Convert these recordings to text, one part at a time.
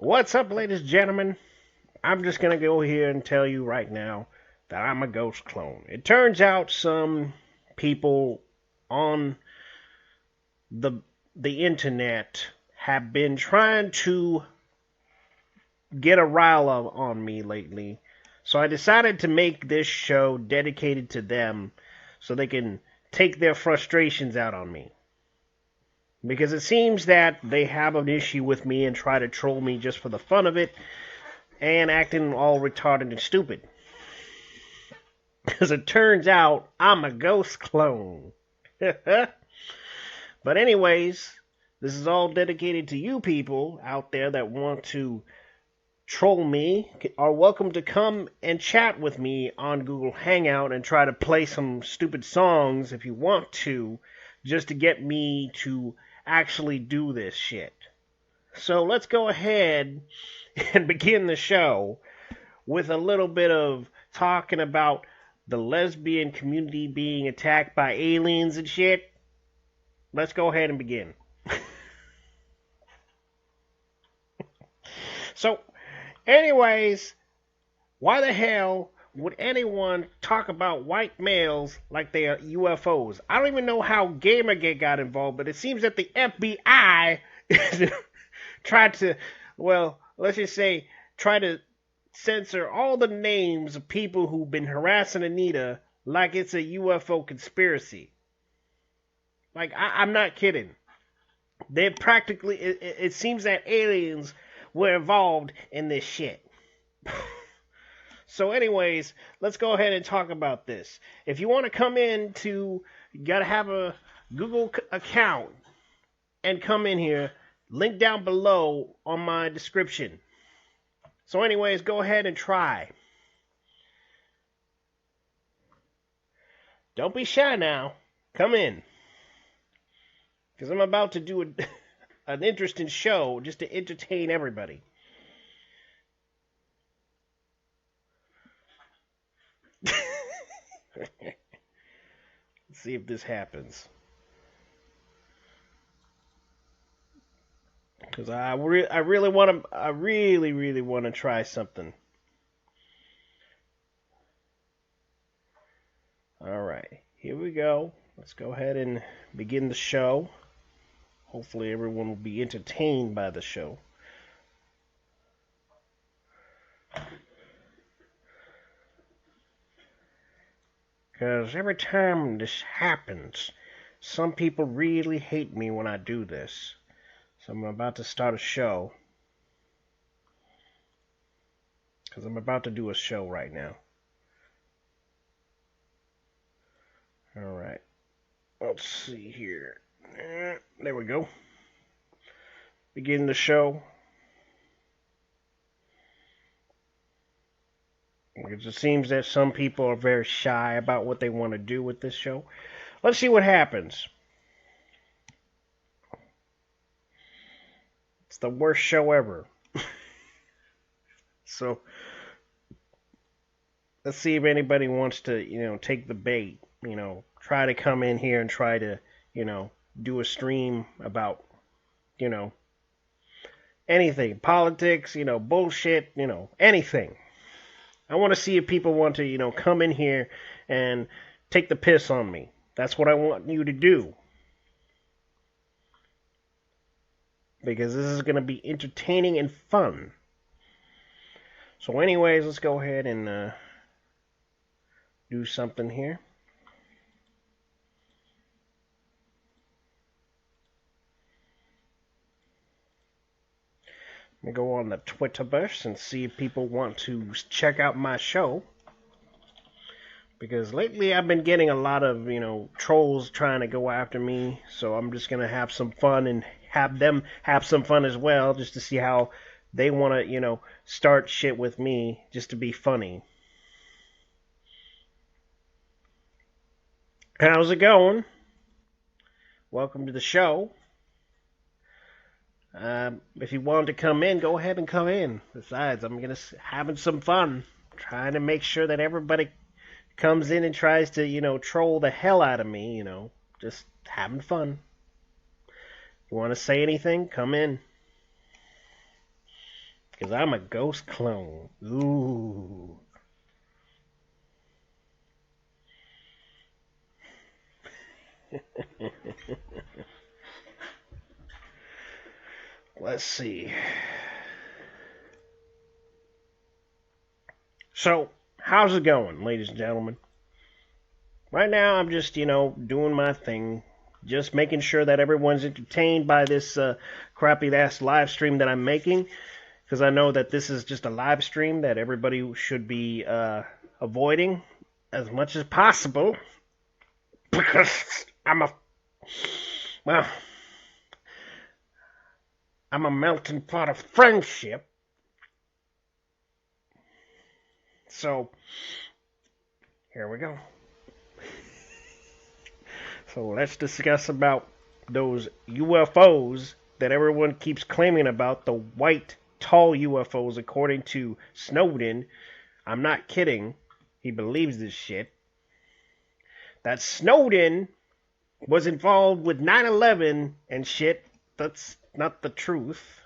What's up, ladies and gentlemen? I'm just gonna go here and tell you right now that I'm a ghost clone. It turns out some people on the the internet have been trying to get a rile on me lately. So I decided to make this show dedicated to them so they can take their frustrations out on me. Because it seems that they have an issue with me and try to troll me just for the fun of it and acting all retarded and stupid. Because it turns out I'm a ghost clone. But anyways, this is all dedicated to you people out there that want to troll me. Are welcome to come and chat with me on Google Hangout and try to play some stupid songs if you want to, just to get me to actually do this shit. So let's go ahead and begin the show with a little bit of talking about the lesbian community being attacked by aliens and shit. Let's go ahead and begin. So, anyways, why the hell would anyone talk about white males like they are UFOs? I don't even know how Gamergate got involved, but it seems that the FBI tried to, well, let's just say, try to censor all the names of people who've been harassing Anita like it's a UFO conspiracy. Like, I'm not kidding. They practically, it seems that aliens were involved in this shit. So anyways, let's go ahead and talk about this. If you want to come in to, you got to have a Google account and come in here. Link down below on my description. So anyways, go ahead and try. Don't be shy now. Come in. Because I'm about to do an interesting show just to entertain everybody. Let's see if this happens. Because I really want to, I really want to try something. All right, here we go. Let's go ahead and begin the show. Hopefully everyone will be entertained by the show. Because every time this happens, some people really hate me when I do this. So I'm about to start a show. Because I'm about to do a show right now. Alright. Let's see here. There we go. Begin the show. Because it seems that some people are very shy about what they want to do with this show. Let's see what happens. It's the worst show ever. So, let's see if anybody wants to, take the bait. Try to come in here and try to, do a stream about, anything. Politics, bullshit, anything. I want to see if people want to, come in here and take the piss on me. That's what I want you to do. Because this is going to be entertaining and fun. So anyways, let's go ahead and do something here. Let me go on the Twitterverse and see if people want to check out my show. Because lately I've been getting a lot of, trolls trying to go after me. So I'm just going to have some fun and have them have some fun as well. Just to see how they want to, start shit with me just to be funny. How's it going? Welcome to the show. If you want to come in, go ahead and come in. Besides, I'm having some fun, trying to make sure that everybody comes in and tries to, troll the hell out of me. Just having fun. You want to say anything? Come in. Because I'm a ghost clone. Ooh. Let's see. So, how's it going, ladies and gentlemen? Right now, I'm just, doing my thing. Just making sure that everyone's entertained by this crappy-ass live stream that I'm making. Because I know that this is just a live stream that everybody should be avoiding as much as possible. Because well, I'm a melting pot of friendship. So, here we go. So let's discuss about those UFOs that everyone keeps claiming about, the white, tall UFOs, according to Snowden. I'm not kidding. He believes this shit. That Snowden was involved with 9/11 and shit. That's not the truth.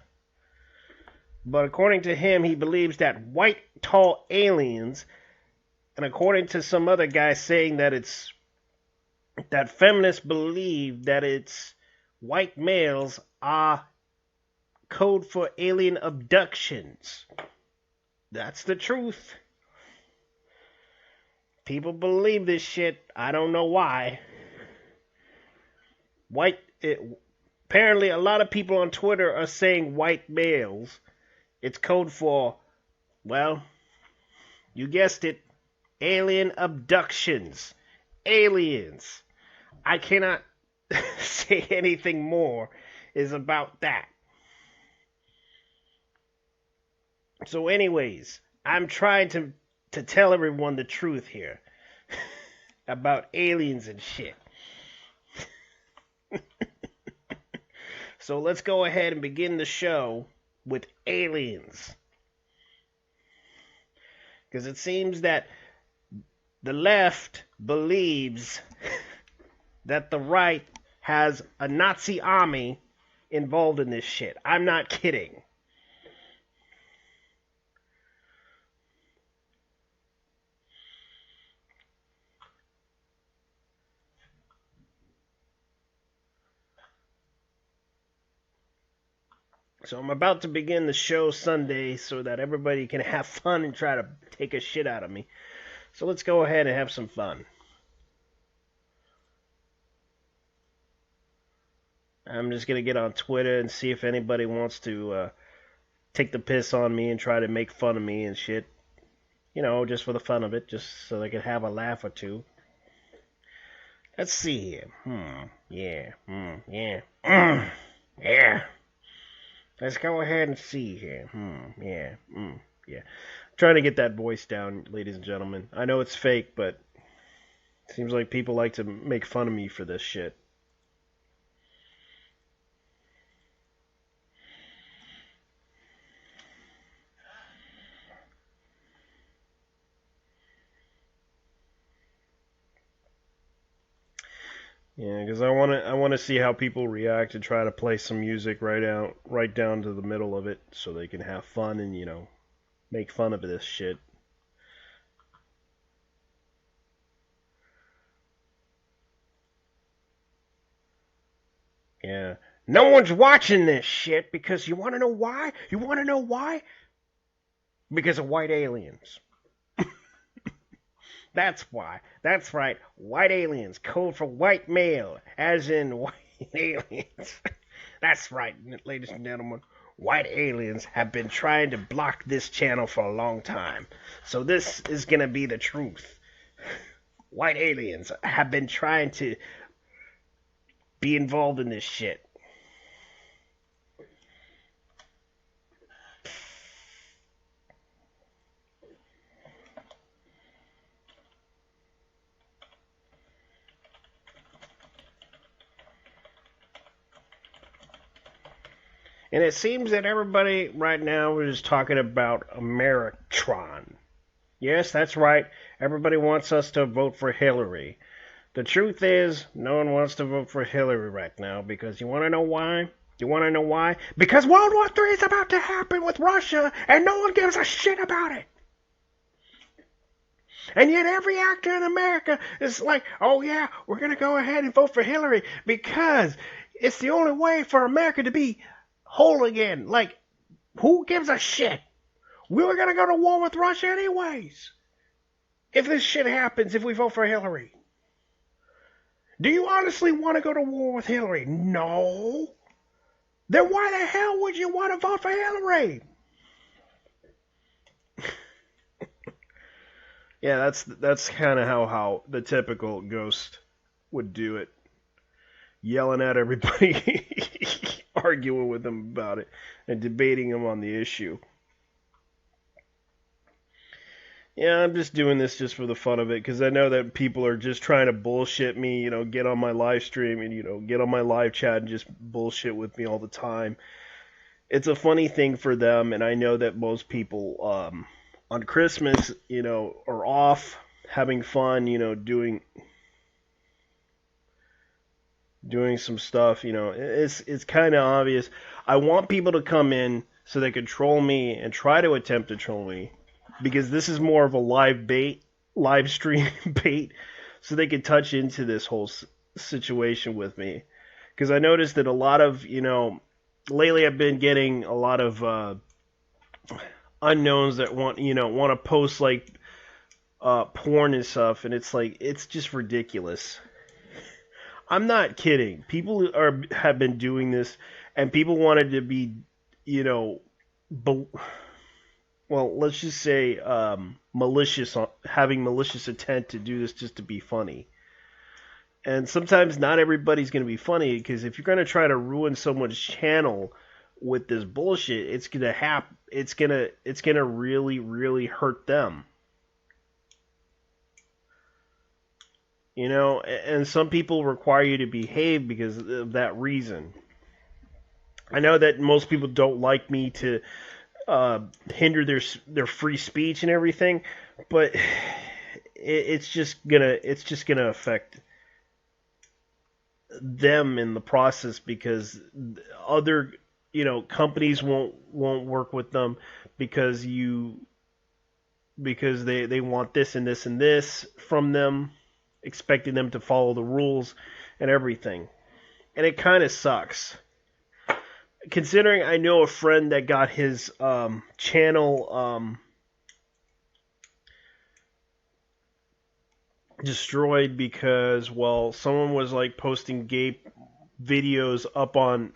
But according to him, he believes that white, tall aliens, and according to some other guy saying that it's that feminists believe that it's white males are code for alien abductions. That's the truth. People believe this shit. I don't know why. Apparently a lot of people on Twitter are saying white males. It's code for, well, you guessed it, alien abductions. Aliens. I cannot say anything more is about that. So anyways, I'm trying to tell everyone the truth here about aliens and shit. So let's go ahead and begin the show with aliens. Because it seems that the left believes that the right has a Nazi army involved in this shit. I'm not kidding. So I'm about to begin the show Sunday so that everybody can have fun and try to take a shit out of me. So let's go ahead and have some fun. I'm just going to get on Twitter and see if anybody wants to take the piss on me and try to make fun of me and shit. Just for the fun of it, just so they can have a laugh or two. Let's see here. Yeah. Yeah. Let's go ahead and see here. Yeah. Yeah. I'm trying to get that voice down, ladies and gentlemen. I know it's fake, but it seems like people like to make fun of me for this shit. Yeah, because I want to see how people react and try to play some music right down to the middle of it, so they can have fun and make fun of this shit. Yeah, no one's watching this shit because you want to know why? You want to know why? Because of white aliens. That's why. That's right. White aliens. Code for white male. As in white aliens. That's right, ladies and gentlemen. White aliens have been trying to block this channel for a long time. So this is going to be the truth. White aliens have been trying to be involved in this shit. And it seems that everybody right now is talking about Ameritron. Yes, that's right. Everybody wants us to vote for Hillary. The truth is, no one wants to vote for Hillary right now because you want to know why? You want to know why? Because World War III is about to happen with Russia, and no one gives a shit about it. And yet every actor in America is like, oh yeah, we're going to go ahead and vote for Hillary because it's the only way for America to be whole again. Like, who gives a shit? We were going to go to war with Russia anyways. If this shit happens, if we vote for Hillary. Do you honestly want to go to war with Hillary? No. Then why the hell would you want to vote for Hillary? Yeah, that's kind of how the typical ghost would do it, yelling at everybody, arguing with them about it, and debating them on the issue. Yeah, I'm just doing this just for the fun of it because I know that people are just trying to bullshit me, get on my live stream and get on my live chat and just bullshit with me all the time. It's a funny thing for them, and I know that most people on Christmas, are off having fun, doing some stuff. It's kind of obvious. I want people to come in so they can troll me and try to attempt to troll me because this is more of a live stream bait, so they can touch into this whole situation with me. Because I noticed that a lot of lately I've been getting a lot of unknowns that want to post like porn and stuff, and it's like it's just ridiculous. I'm not kidding. People have been doing this, and people wanted to be, you know, be, well, let's just say malicious, having malicious intent to do this just to be funny. And sometimes not everybody's going to be funny because if you're going to try to ruin someone's channel with this bullshit, it's gonna it's gonna really really hurt them. And some people require you to behave because of that reason. I know that most people don't like me to uh, hinder their free speech and everything, but it's just gonna affect them in the process because other companies won't work with them because they want this and this and this from them, expecting them to follow the rules and everything. And it kind of sucks. Considering I know a friend that got his channel destroyed because, well, someone was like posting gay videos up on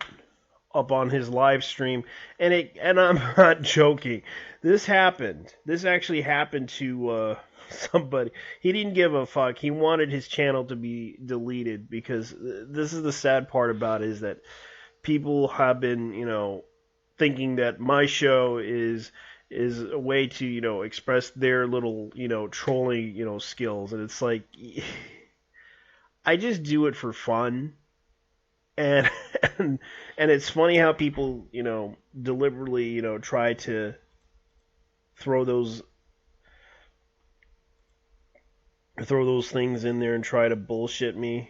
his live stream, and I'm not joking. This actually happened to somebody. He didn't give a fuck. He wanted his channel to be deleted because this is the sad part about it, is that people have been, thinking that my show is a way to, express their little, trolling, skills, and it's like I just do it for fun. And and it's funny how people, deliberately, try to throw those throw those things in there and try to bullshit me.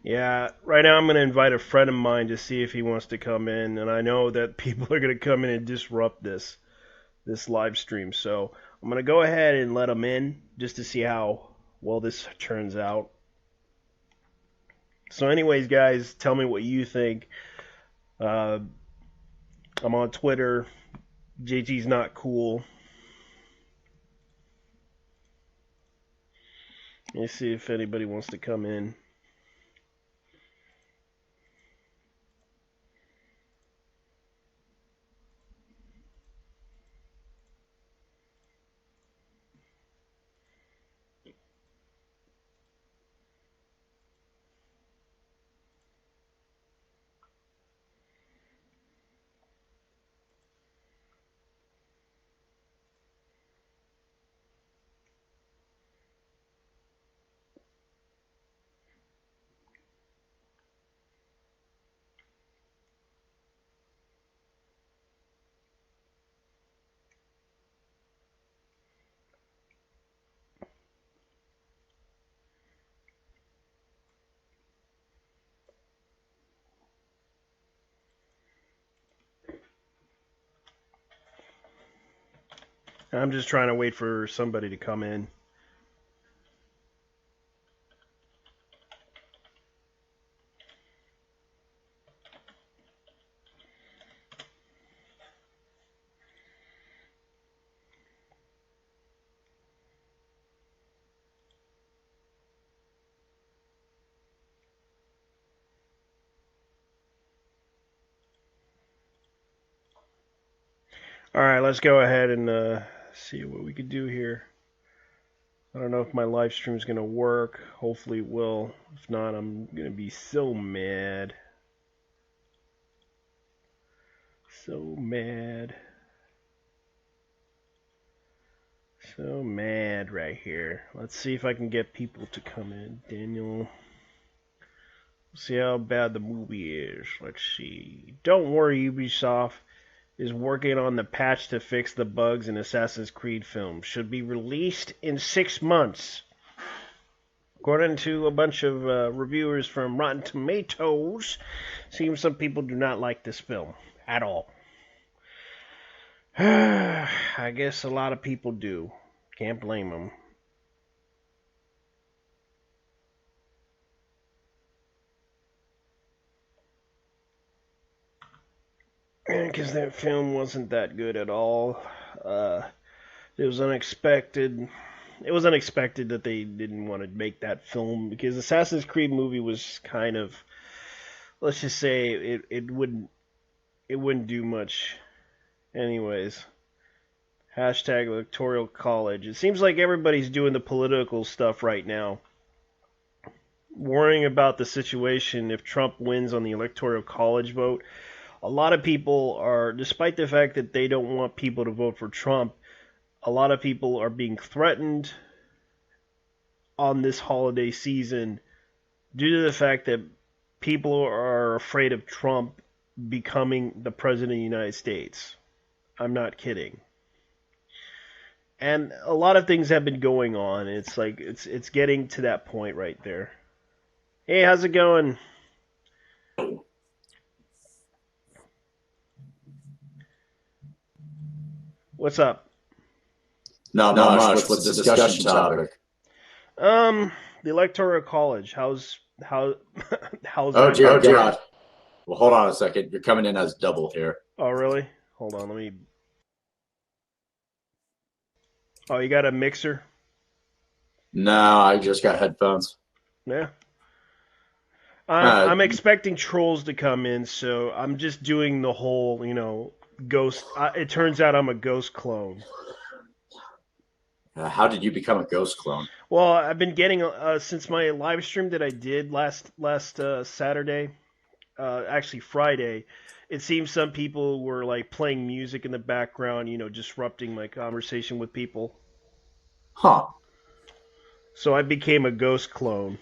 Yeah, right now I'm going to invite a friend of mine to see if he wants to come in, and I know that people are going to come in and disrupt this live stream. So I'm going to go ahead and let him in just to see how well this turns out. So anyways, guys, tell me what you think. Uh, I'm on Twitter. JT's not cool. Let me see if anybody wants to come in. I'm just trying to wait for somebody to come in. All right, let's go ahead and see what we could do here. I don't know if my live stream is going to work. Hopefully it will. If not, I'm going to be so mad. So mad. So mad right here. Let's see if I can get people to come in. Daniel. See how bad the movie is. Let's see. Don't worry, Ubisoft is working on the patch to fix the bugs in Assassin's Creed film. Should be released in 6 months. According to a bunch of reviewers from Rotten Tomatoes, seems some people do not like this film at all. I guess a lot of people do. Can't blame them. Because that film wasn't that good at all. It was unexpected. It was unexpected that they didn't want to make that film because Assassin's Creed movie was kind of, let's just say, it wouldn't do much. Anyways, hashtag electoral college. It seems like everybody's doing the political stuff right now, worrying about the situation if Trump wins on the electoral college vote. A lot of people are, despite the fact that they don't want people to vote for Trump, a lot of people are being threatened on this holiday season due to the fact that people are afraid of Trump becoming the president of the United States. I'm not kidding. And a lot of things have been going on. It's like it's getting to that point right there. Hey, how's it going? What's up? Not much. What's the discussion topic? The electoral college. How's how's Oh, that? dear God. Well, hold on a second. You're coming in as double here. Oh, really? Hold on, let me. Oh, you got a mixer? No, I just got headphones. Yeah. I'm expecting trolls to come in, so I'm just doing the whole, ghost. It turns out I'm a ghost clone. How did you become a ghost clone? Well, I've been getting since my live stream that I did last Saturday, actually Friday. It seems some people were like playing music in the background, disrupting my conversation with people. Huh. So I became a ghost clone.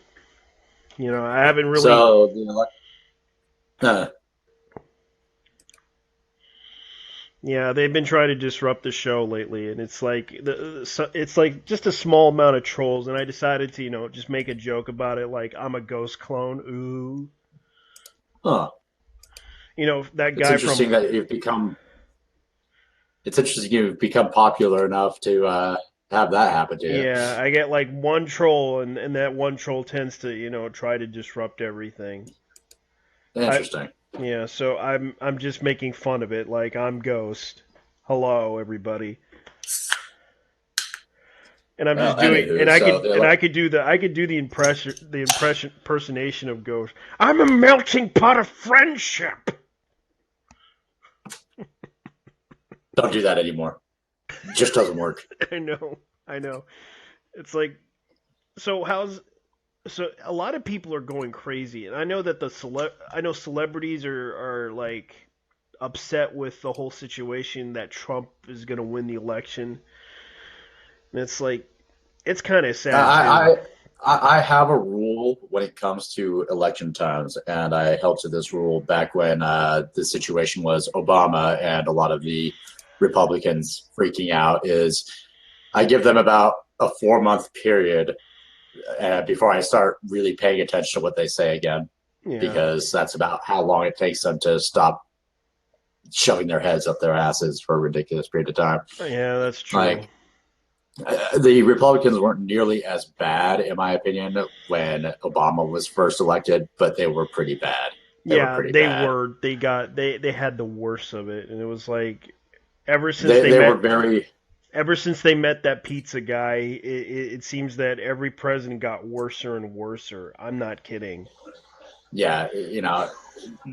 I haven't really. So, Yeah, they've been trying to disrupt the show lately, and it's like just a small amount of trolls, and I decided to just make a joke about it, like I'm a ghost clone. Ooh, huh. That It's guy interesting from. that you've become. It's interesting you've become popular enough to have that happen to you. Yeah, I get like one troll, and that one troll tends to try to disrupt everything. I Interesting. Yeah, so I'm just making fun of it, like I'm Ghost. Hello, everybody. And I'm Well, just doing, anywho, and I so could, the and I could do the impersonation of Ghost. I'm a melting pot of friendship. don't do that anymore. It just doesn't work. I know. It's like, so so a lot of people are going crazy, and I know that I know celebrities are like upset with the whole situation that Trump is going to win the election. And it's like, it's kind of sad too. I, I have a rule when it comes to election times, and I held to this rule back when the situation was Obama and a lot of the Republicans freaking out. Is I give them about a 4 month period before I start really paying attention to what they say again, Yeah. because that's about how long it takes them to stop shoving their heads up their asses for a ridiculous period of time. Yeah, that's true. Like, the Republicans weren't nearly as bad, in my opinion, when Obama was first elected, but they were pretty bad. They were Yeah, pretty they bad. were. They had the worst of it, and it was like ever since They they they were met very ever since they met that pizza guy, it seems that every president got worser and worser. I'm not kidding. yeah,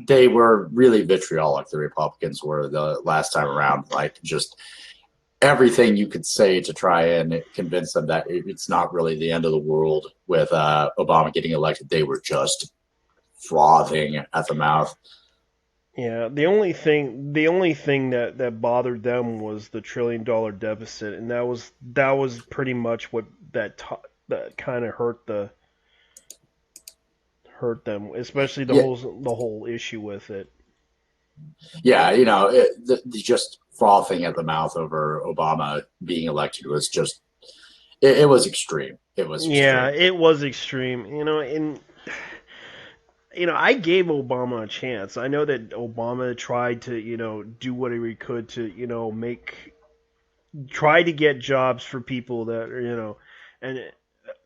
they were really vitriolic. The Republicans were the last time around, like just everything you could say to try and convince them that it's not really the end of the world with Obama getting elected. They were just frothing at the mouth. Yeah, the only thing that bothered them was the $1 trillion deficit, and that was pretty much what that kind of hurt them, especially Yeah, the whole issue with it. yeah, just frothing at the mouth over Obama being elected was just it was extreme. It was Yeah, extreme. it was extreme, and I gave Obama a chance. I know that Obama tried to, do whatever he could to, try to get jobs for people that are, and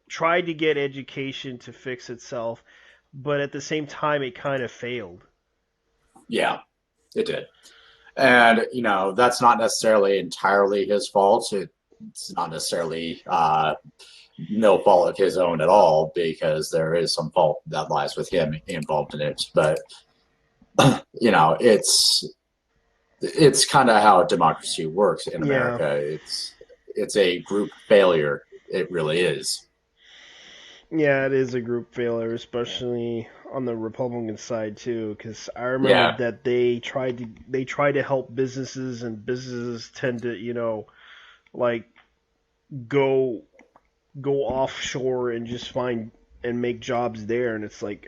tried to get education to fix itself, but at the same time, it kind of failed. Yeah, it did. And that's not necessarily entirely his fault. It's not necessarily no fault of his own at all, because there is some fault that lies with him involved in it. But it's kind of how democracy works in Yeah, America. It's a group failure. It really is. yeah, it is a group failure, especially on the Republican side too. Because I remember Yeah, that they tried to help businesses, and businesses tend to, like go go offshore and just find and make jobs there, and it's like,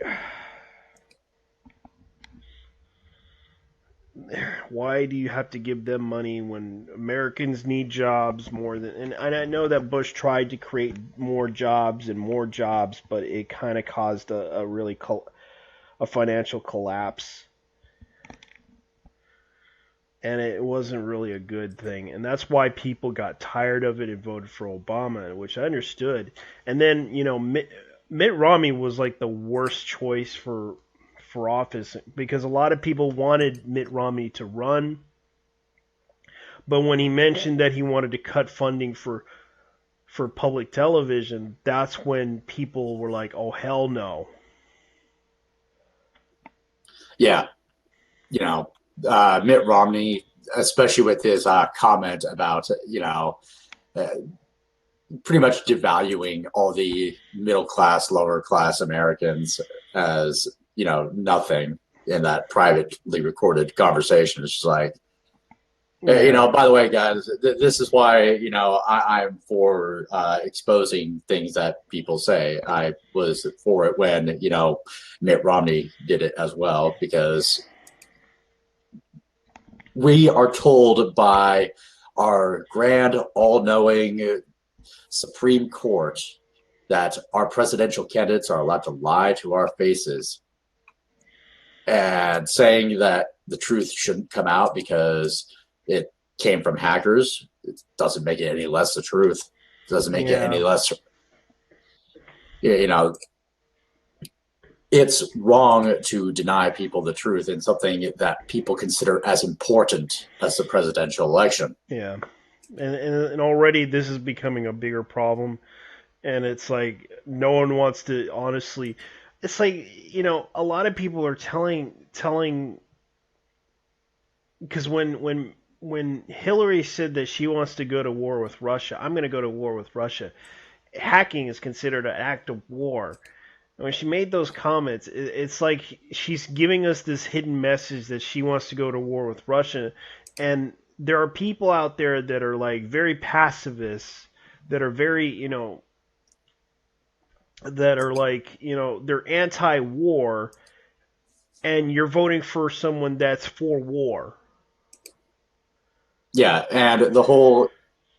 why do you have to give them money when Americans need jobs more than? And I know that Bush tried to create more jobs, but it kind of caused a really a financial collapse, and it wasn't really a good thing. And that's why people got tired of it and voted for Obama, which I understood. And then Mitt Romney was like the worst choice for office because a lot of people wanted Mitt Romney to run. But when he mentioned that he wanted to cut funding for public television, that's when people were like, "Oh hell no!" yeah. Mitt Romney, especially with his comment about uh, pretty much devaluing all the middle class, lower class Americans as nothing in that privately recorded conversation. It's just like, Yeah, by the way, guys, this is why I'm for exposing things that people say. I was for it when Mitt Romney did it as well, because we are told by our grand, all-knowing Supreme Court that our presidential candidates are allowed to lie to our faces, and saying that the truth shouldn't come out because it came from hackers. It doesn't make it any less the truth. It doesn't make it any yeah, less, you know, it's wrong to deny people the truth in something that people consider as important as the presidential election. yeah. And already this is becoming a bigger problem, and it's like no one wants to honestly. It's like a lot of people are telling because when Hillary said that she wants to go to war with Russia, I'm going to go to war with Russia. Hacking is considered an act of war. And when she made those comments, it's like she's giving us this hidden message that she wants to go to war with Russia. And there are people out there that are like very pacifists, that are very, that are like, they're anti-war, and you're voting for someone that's for war. Yeah, and the whole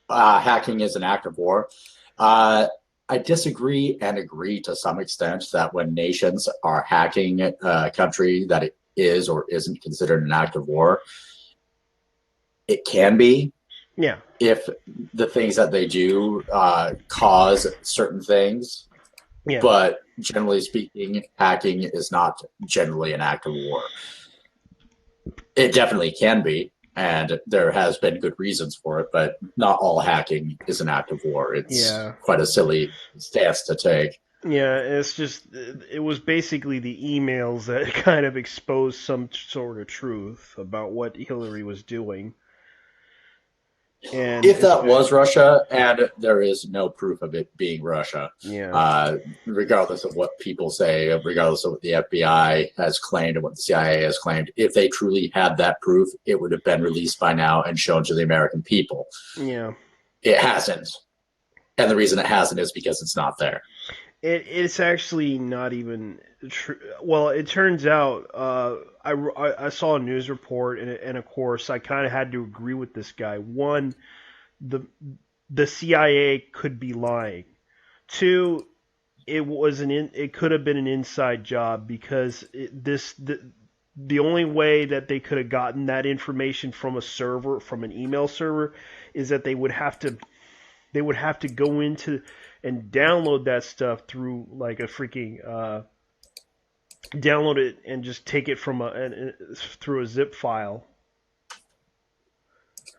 hacking is an act of war. Uh, I disagree and agree to some extent that when nations are hacking a country, that it is or isn't considered an act of war. it can be Yeah. if the things that they do cause certain things. Yeah. But generally speaking, hacking is not generally an act of war. It definitely can be, and there has been good reasons for it, but not all hacking is an act of war. It's Yeah. quite a silly stance to take. Yeah, it's just it was basically the emails that kind of exposed some sort of truth about what Hillary was doing, and If it's that was Russia, and there is no proof of it being Russia, yeah, regardless of what people say, regardless of what the FBI has claimed and what the CIA has claimed, if they truly had that proof, it would have been released by now and shown to the American people. yeah. It hasn't. And the reason it hasn't is because it's not there. It's actually not even true. Well, it turns out I saw a news report, and of course I kind of had to agree with this guy. One, the the CIA could be lying. Two, it could have been an inside job because the only way that they could have gotten that information from a server, from an email server, is that they would have to go into and download that stuff through like a freaking download it and just take it from through a zip file.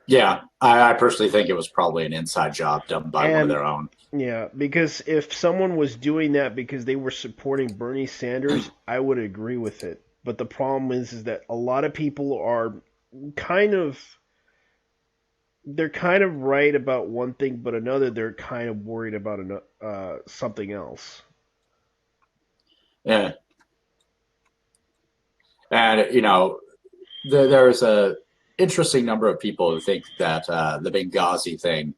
Yeah, I personally think it was probably an inside job done by one of And their own. yeah, because if someone was doing that because they were supporting Bernie Sanders, I would agree with it. But the problem is that a lot of people are kind of they're kind of right about one thing, but another they're kind of worried about something else. Yeah. And, there's a interesting number of people who think that the Benghazi thing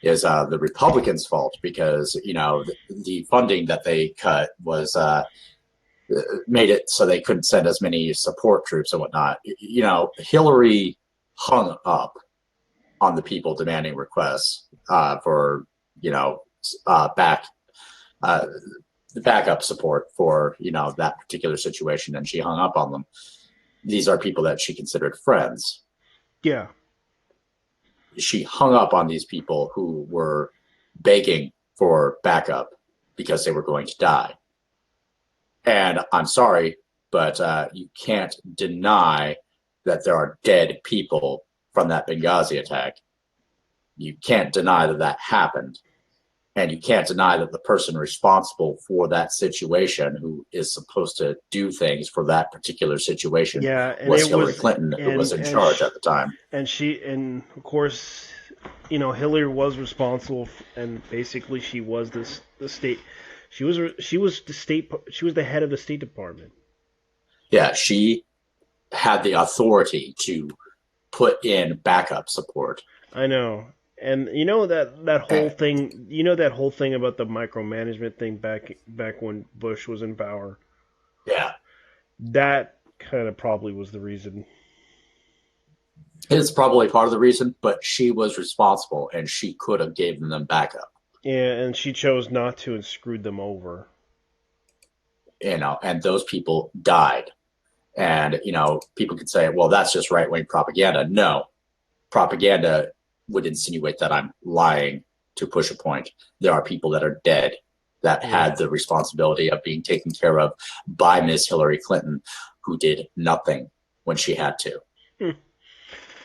is the Republicans' fault because, the funding that they cut was made it so they couldn't send as many support troops and whatnot. Hillary hung up on the people demanding requests for, you know, back uh, backup support for, that particular situation, and she hung up on them. These are people that she considered friends. Yeah, She hung up on these people who were begging for backup because they were going to die. And I'm sorry, but you can't deny that there are dead people from that Benghazi attack. You can't deny that that happened. And you can't deny that the person responsible for that situation, who is supposed to do things for that particular situation, yeah, and was it Hillary was Clinton, who was in and charge at the time. and of course, Hillary was responsible, and basically she was the state. She was the head of the State Department. Yeah, she had the authority to put in backup support. I know. And that whole thing, that whole thing about the micromanagement thing back when Bush was in power. Yeah, That kind of probably was the reason. it's probably part of the reason, but she was responsible and she could have given them backup. Yeah, and she chose not to and screwed them over. And those people died. And people could say, well, that's just right wing propaganda. No, propaganda would insinuate that I'm lying to push a point. There are people that are dead that Yeah. had the responsibility of being taken care of by Miss Hillary Clinton, who did nothing when she had to.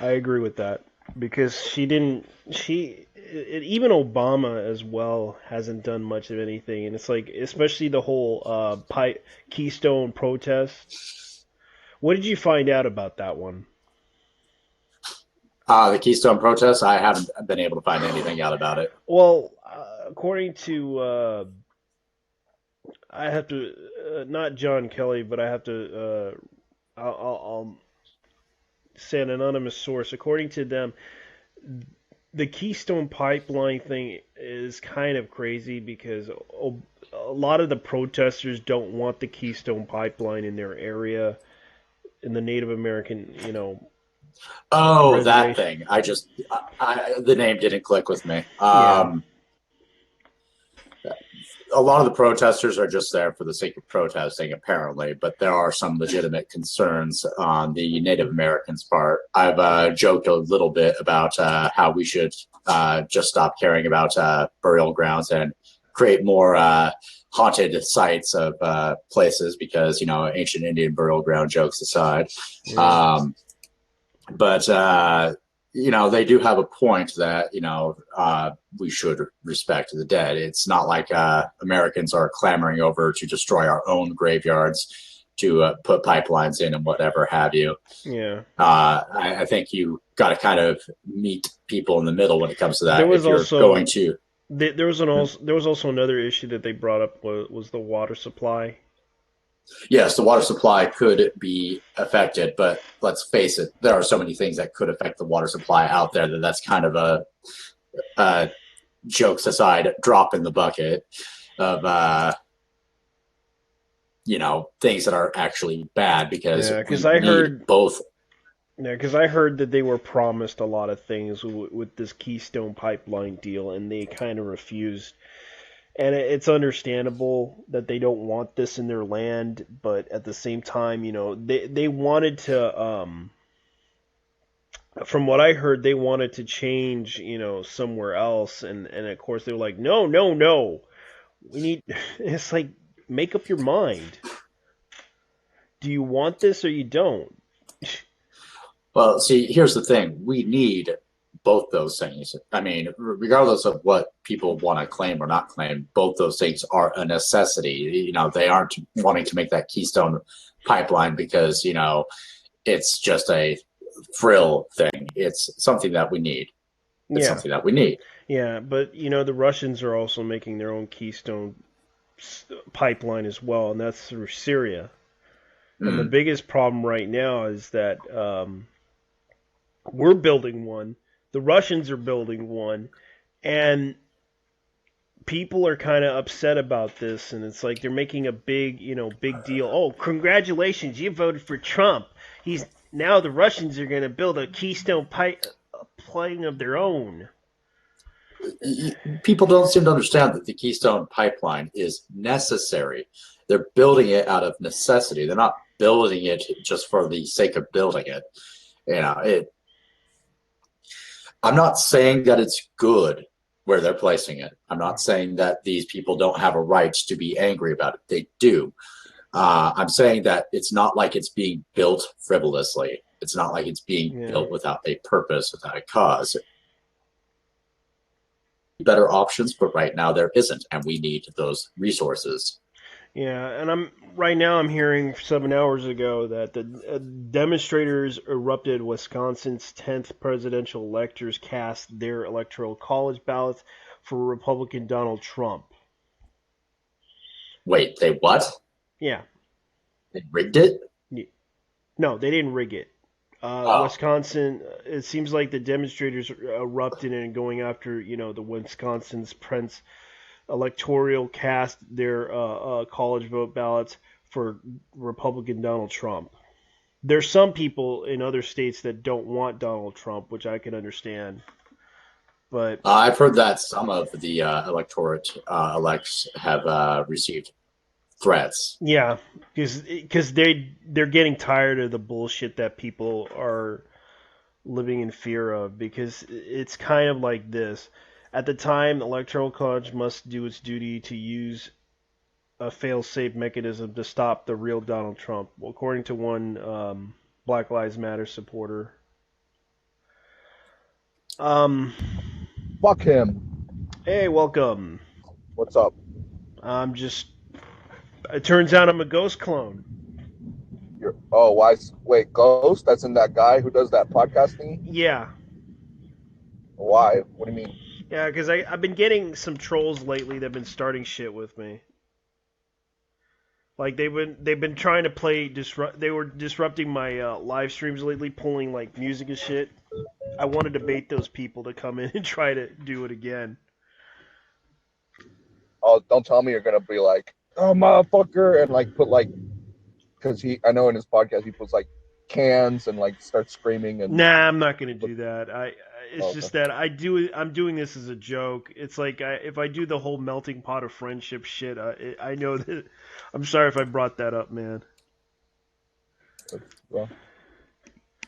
I agree with that because she didn't. Even Obama as well hasn't done much of anything, and it's like, especially the whole Keystone protest. What did you find out about that one? The Keystone protests, I haven't been able to find anything out about it. Well, according to I have to not John Kelly, but I have to I'll say an anonymous source. According to them, the Keystone Pipeline thing is kind of crazy because a lot of the protesters don't want the Keystone Pipeline in their area, in the Native American, Oh, that reservation. thing. The name didn't click with me. Yeah, a lot of the protesters are just there for the sake of protesting, apparently, but there are some legitimate concerns on the Native Americans' part. I've joked a little bit about how we should just stop caring about burial grounds and create more haunted sites of places because, ancient Indian burial ground jokes aside. Yeah. But they do have a point that we should respect the dead. It's not like Americans are clamoring over to destroy our own graveyards to put pipelines in and whatever have you. Yeah. I think you got to kind of meet people in the middle when it comes to that. There was If you're also going to, there was also another issue that they brought up was the water supply. yes, the water supply could be affected, but let's face it, there are so many things that could affect the water supply out there that's kind of a jokes aside, drop in the bucket of things that are actually bad because Yeah, we because I need heard both. Yeah, because I heard that they were promised a lot of things with this Keystone Pipeline deal, and they kind of refused. And it's understandable that they don't want this in their land, but at the same time, they wanted to. From what I heard, they wanted to change, somewhere else, and of course they were like, no, no, no, we need. It's like, make up your mind. Do you want this or you don't? Well, see, here's the thing: we need both those things. I mean, regardless of what people want to claim or not claim, both those things are a necessity. They aren't wanting to make that Keystone pipeline because it's just a frill thing. It's something that we need. It's Yeah, something that we need. yeah, but the Russians are also making their own Keystone pipeline as well, and that's through Syria. And the Mm. biggest problem right now is that we're building one, the Russians are building one, and people are kind of upset about this. And it's like they're making a big deal. Oh, congratulations, you voted for Trump. He's now the Russians are going to build a Keystone pipeline of their own. People don't seem to understand that the Keystone pipeline is necessary. They're building it out of necessity. They're not building it just for the sake of building it. I'm not saying that it's good where they're placing it. I'm not saying that these people don't have a right to be angry about it. They do. I'm saying that it's not like it's being built frivolously. It's not like it's being Yeah. built without a purpose, without a cause. Better options, but right now there isn't, and we need those resources. Yeah, and right now I'm hearing 7 hours ago that the demonstrators erupted Wisconsin's 10th presidential electors cast their electoral college ballots for Republican Donald Trump. Wait, they what? Yeah. They rigged it? No, they didn't rig it. Oh, Wisconsin, it seems like the demonstrators erupted and going after, the Wisconsin's Prince electoral cast their college vote ballots for Republican Donald Trump. There's some people in other states that don't want Donald Trump, which I can understand. But I've heard that some of the electorate elects have received threats. yeah, because they're getting tired of the bullshit that people are living in fear of. Because it's kind of like this. At the time, the Electoral College must do its duty to use a fail-safe mechanism to stop the real Donald Trump. Well, according to one Black Lives Matter supporter. Um, Fuck him. hey, welcome. What's up? I'm just. It turns out I'm a ghost clone. Why? Wait, Ghost? That's in that guy who does that podcast thingy? Yeah, Why? What do you mean? yeah, because I've been getting some trolls lately that've been starting shit with me. Like they've been trying to they were disrupting my live streams lately, pulling like music and shit. I want to debate those people to come in and try to do it again. Oh, don't tell me you're gonna be like, oh, motherfucker, and like put like, because I know in his podcast he puts like cans and like starts screaming and Nah, I'm not gonna do that. It's Okay. just that I'm doing this as a joke. It's like if I do the whole melting pot of friendship shit, I know that. I'm sorry if I brought that up, man. Well,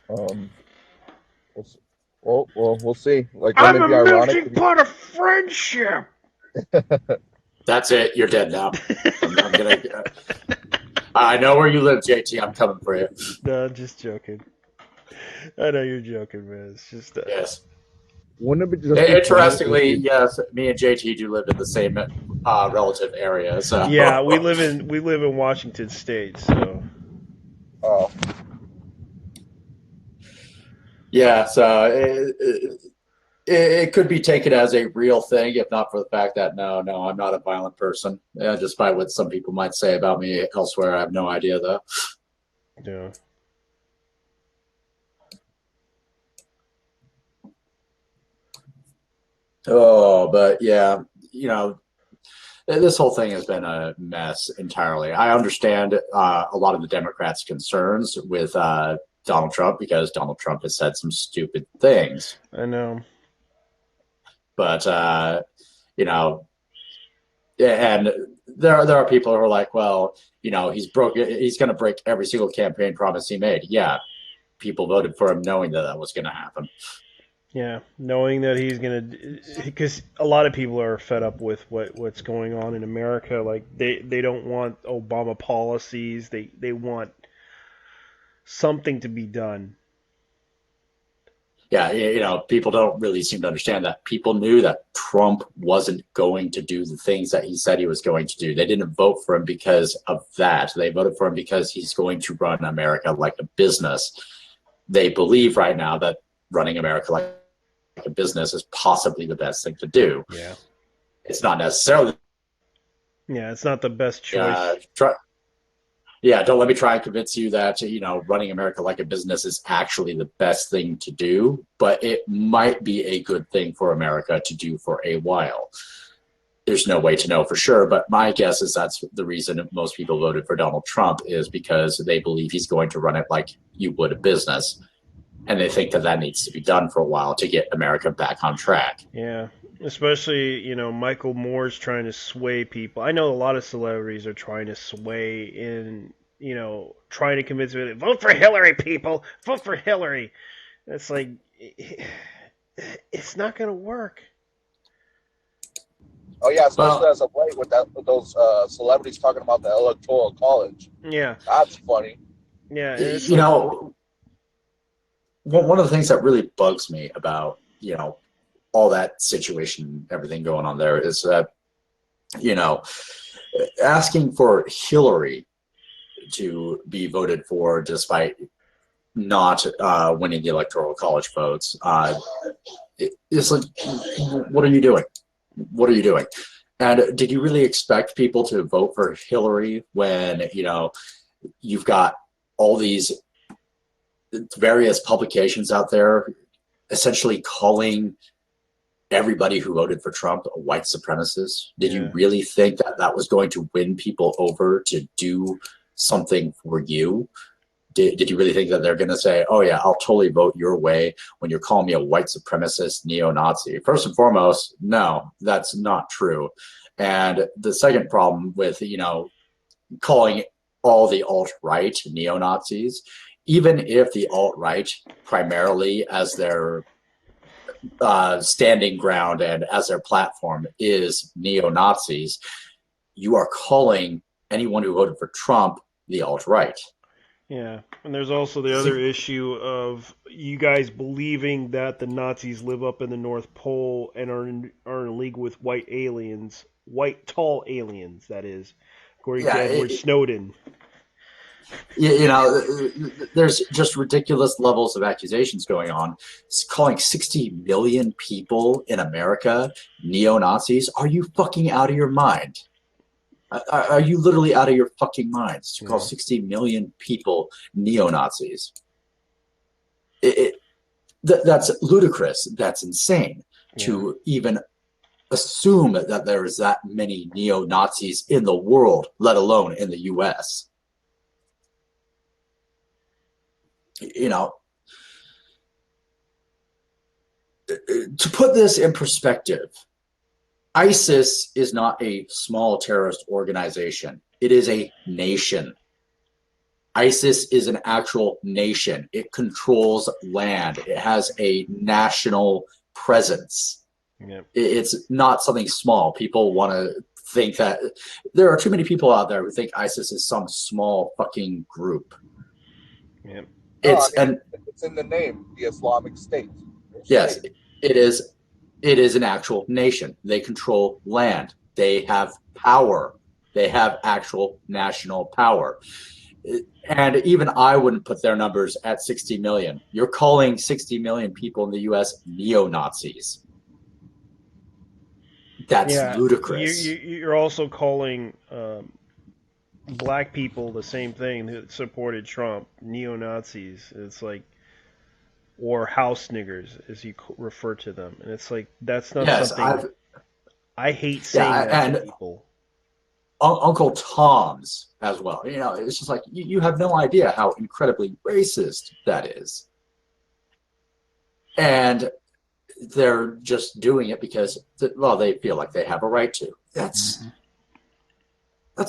um, we'll, well, we'll see. Like that I'm may a be ironic. melting pot of friendship. That's it. You're dead now. I'm gonna. I know where you live, JT. I'm coming for you. No, I'm just joking. I know you're joking, man. It's just Yes. Wouldn't it just be funny if Interestingly, you? yes, me and JT do live in the same relative area. So yeah. We live in Washington State, so Oh, yeah, so it could be taken as a real thing, if not for the fact that no, I'm not a violent person. Despite what some people might say about me elsewhere, I have no idea though. yeah. Oh, but yeah, this whole thing has been a mess entirely. I understand a lot of the Democrats' concerns with Donald Trump because Donald Trump has said some stupid things. I know. But and there are people who are like, well, he's going to break every single campaign promise he made. Yeah, people voted for him knowing that was going to happen. Yeah, knowing that he's gonna, because a lot of people are fed up with what's going on in America. Like they don't want Obama policies. They want something to be done. Yeah, people don't really seem to understand that. People knew that Trump wasn't going to do the things that he said he was going to do. They didn't vote for him because of that. They voted for him because he's going to run America like a business. They believe right now that running America like a business is possibly the best thing to do. Yeah. It's not necessarily. Yeah, it's not the best choice. Don't let me try and convince you that, running America like a business is actually the best thing to do, but it might be a good thing for America to do for a while. There's no way to know for sure, but my guess is that's the reason most people voted for Donald Trump is because they believe he's going to run it like you would a business. And they think that needs to be done for a while to get America back on track. Yeah, especially Michael Moore's trying to sway people. I know a lot of celebrities are trying to sway in trying to convince me vote for Hillary, people, vote for Hillary. It's like it's not gonna work. oh yeah, especially as of late with those celebrities talking about the electoral college. Yeah, That's funny. yeah. One of the things that really bugs me about all that situation, everything going on there, is that asking for Hillary to be voted for despite not winning the electoral college votes, it's like, what are you doing? What are you doing? And did you really expect people to vote for Hillary when you've got all these various publications out there essentially calling everybody who voted for Trump a white supremacist? Did you really think that was going to win people over to do something for you? Did you really think that they're going to say, oh yeah, I'll totally vote your way when you're calling me a white supremacist neo-Nazi? First and foremost, no, that's not true. And the second problem with, calling all the alt-right neo-Nazis, even if the alt-right primarily as their standing ground and as their platform is neo-Nazis, you are calling anyone who voted for Trump the alt-right. Yeah, and there's also the other issue of you guys believing that the Nazis live up in the North Pole and are in league with white aliens, white tall aliens, that is, according to Edward Snowden. There's just ridiculous levels of accusations going on. It's calling 60 million people in America neo-Nazis. Are you fucking out of your mind? Are you literally out of your fucking minds to call 60 million people neo-Nazis? That's ludicrous. That's insane to even assume that there is that many neo-Nazis in the world, let alone in the U.S. to put this in perspective, ISIS is not a small terrorist organization. It is a nation. ISIS is an actual nation. It controls land. It has a national presence. Yep. It's not something small. People want to think that there are too many people out there who think ISIS is some small fucking group. Yep. It's it's in the name, the Islamic State. Yes, it is. It is an actual nation. They control land. They have power. They have actual national power. And even I wouldn't put their numbers at 60 million. You're calling 60 million people in the U.S. neo-Nazis. That's ludicrous. You're also calling black people the same thing that supported Trump, neo-Nazis. It's like, or house niggers, as you refer to them. And it's like, that's not something... I hate saying that to people. Uncle Tom's as well. You know, it's just like, you have no idea how incredibly racist that is. And they're just doing it because, well, they feel like they have a right to. That's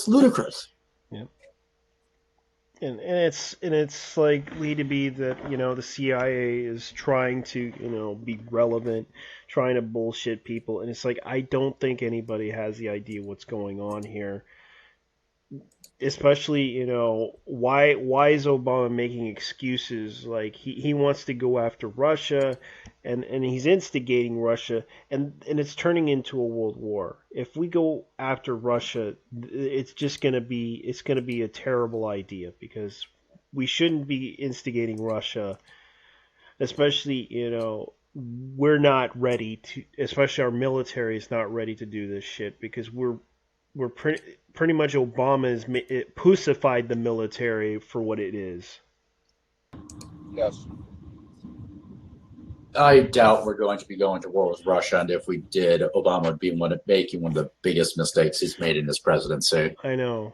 ludicrous. Yeah. And it's likely to be that, you know, the CIA is trying to, you know, be relevant, trying to bullshit people, and it's like, I don't think anybody has the idea what's going on here. Especially, you know, why is Obama making excuses? Like, he wants to go after Russia, and he's instigating Russia, and it's turning into a world war. If we go after Russia, it's gonna be a terrible idea, because we shouldn't be instigating Russia, especially, you know, we're not ready to, especially our military is not ready to do this shit, because we're pretty much Obama has pussified the military for what it is. Yes. I doubt we're going to be going to war with Russia, and if we did, Obama would be making one of the biggest mistakes he's made in his presidency. I know,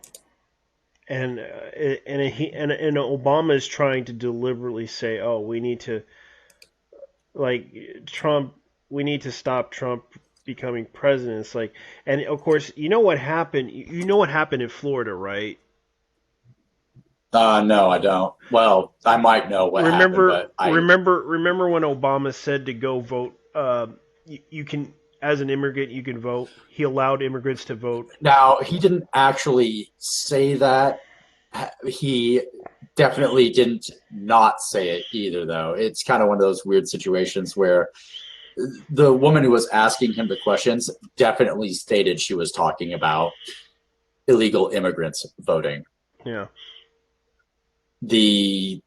and Obama is trying to deliberately say, "Oh, we need to, like, Trump. We need to stop Trump becoming president." It's like, and of course, you know what happened. You know what happened in Florida, right? No, I don't. Well, I might know what happened, but remember when Obama said to go vote. You can, as an immigrant, you can vote. He allowed immigrants to vote. Now, he didn't actually say that. He definitely didn't not say it either, though. It's kind of one of those weird situations where the woman who was asking him the questions definitely stated she was talking about illegal immigrants voting. Yeah. The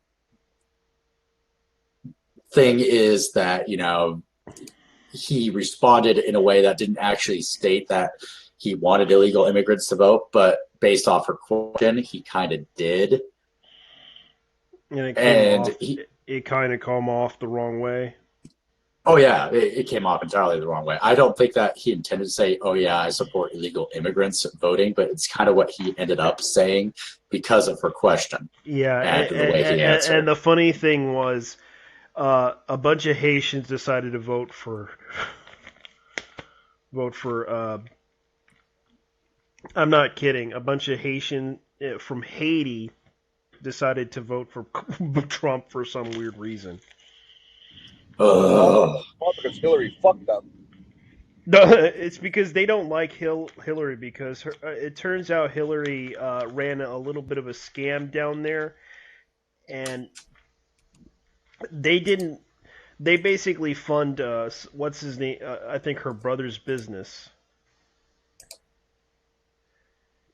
thing is that, you know, he responded in a way that didn't actually state that he wanted illegal immigrants to vote, but based off her question, he kind of did. And it kind of came off the wrong way. Oh, yeah, it came off entirely the wrong way. I don't think that he intended to say, oh, yeah, I support illegal immigrants voting, but it's kind of what he ended up saying because of her question. Yeah, and the way he answered. And the funny thing was, a bunch of Haitians decided to vote for I'm not kidding. A bunch of Haitian from Haiti decided to vote for Trump for some weird reason. Because Hillary fucked them. No, it's because they don't like Hillary, because it turns out Hillary ran a little bit of a scam down there, and they basically fund what's his name? I think her brother's business,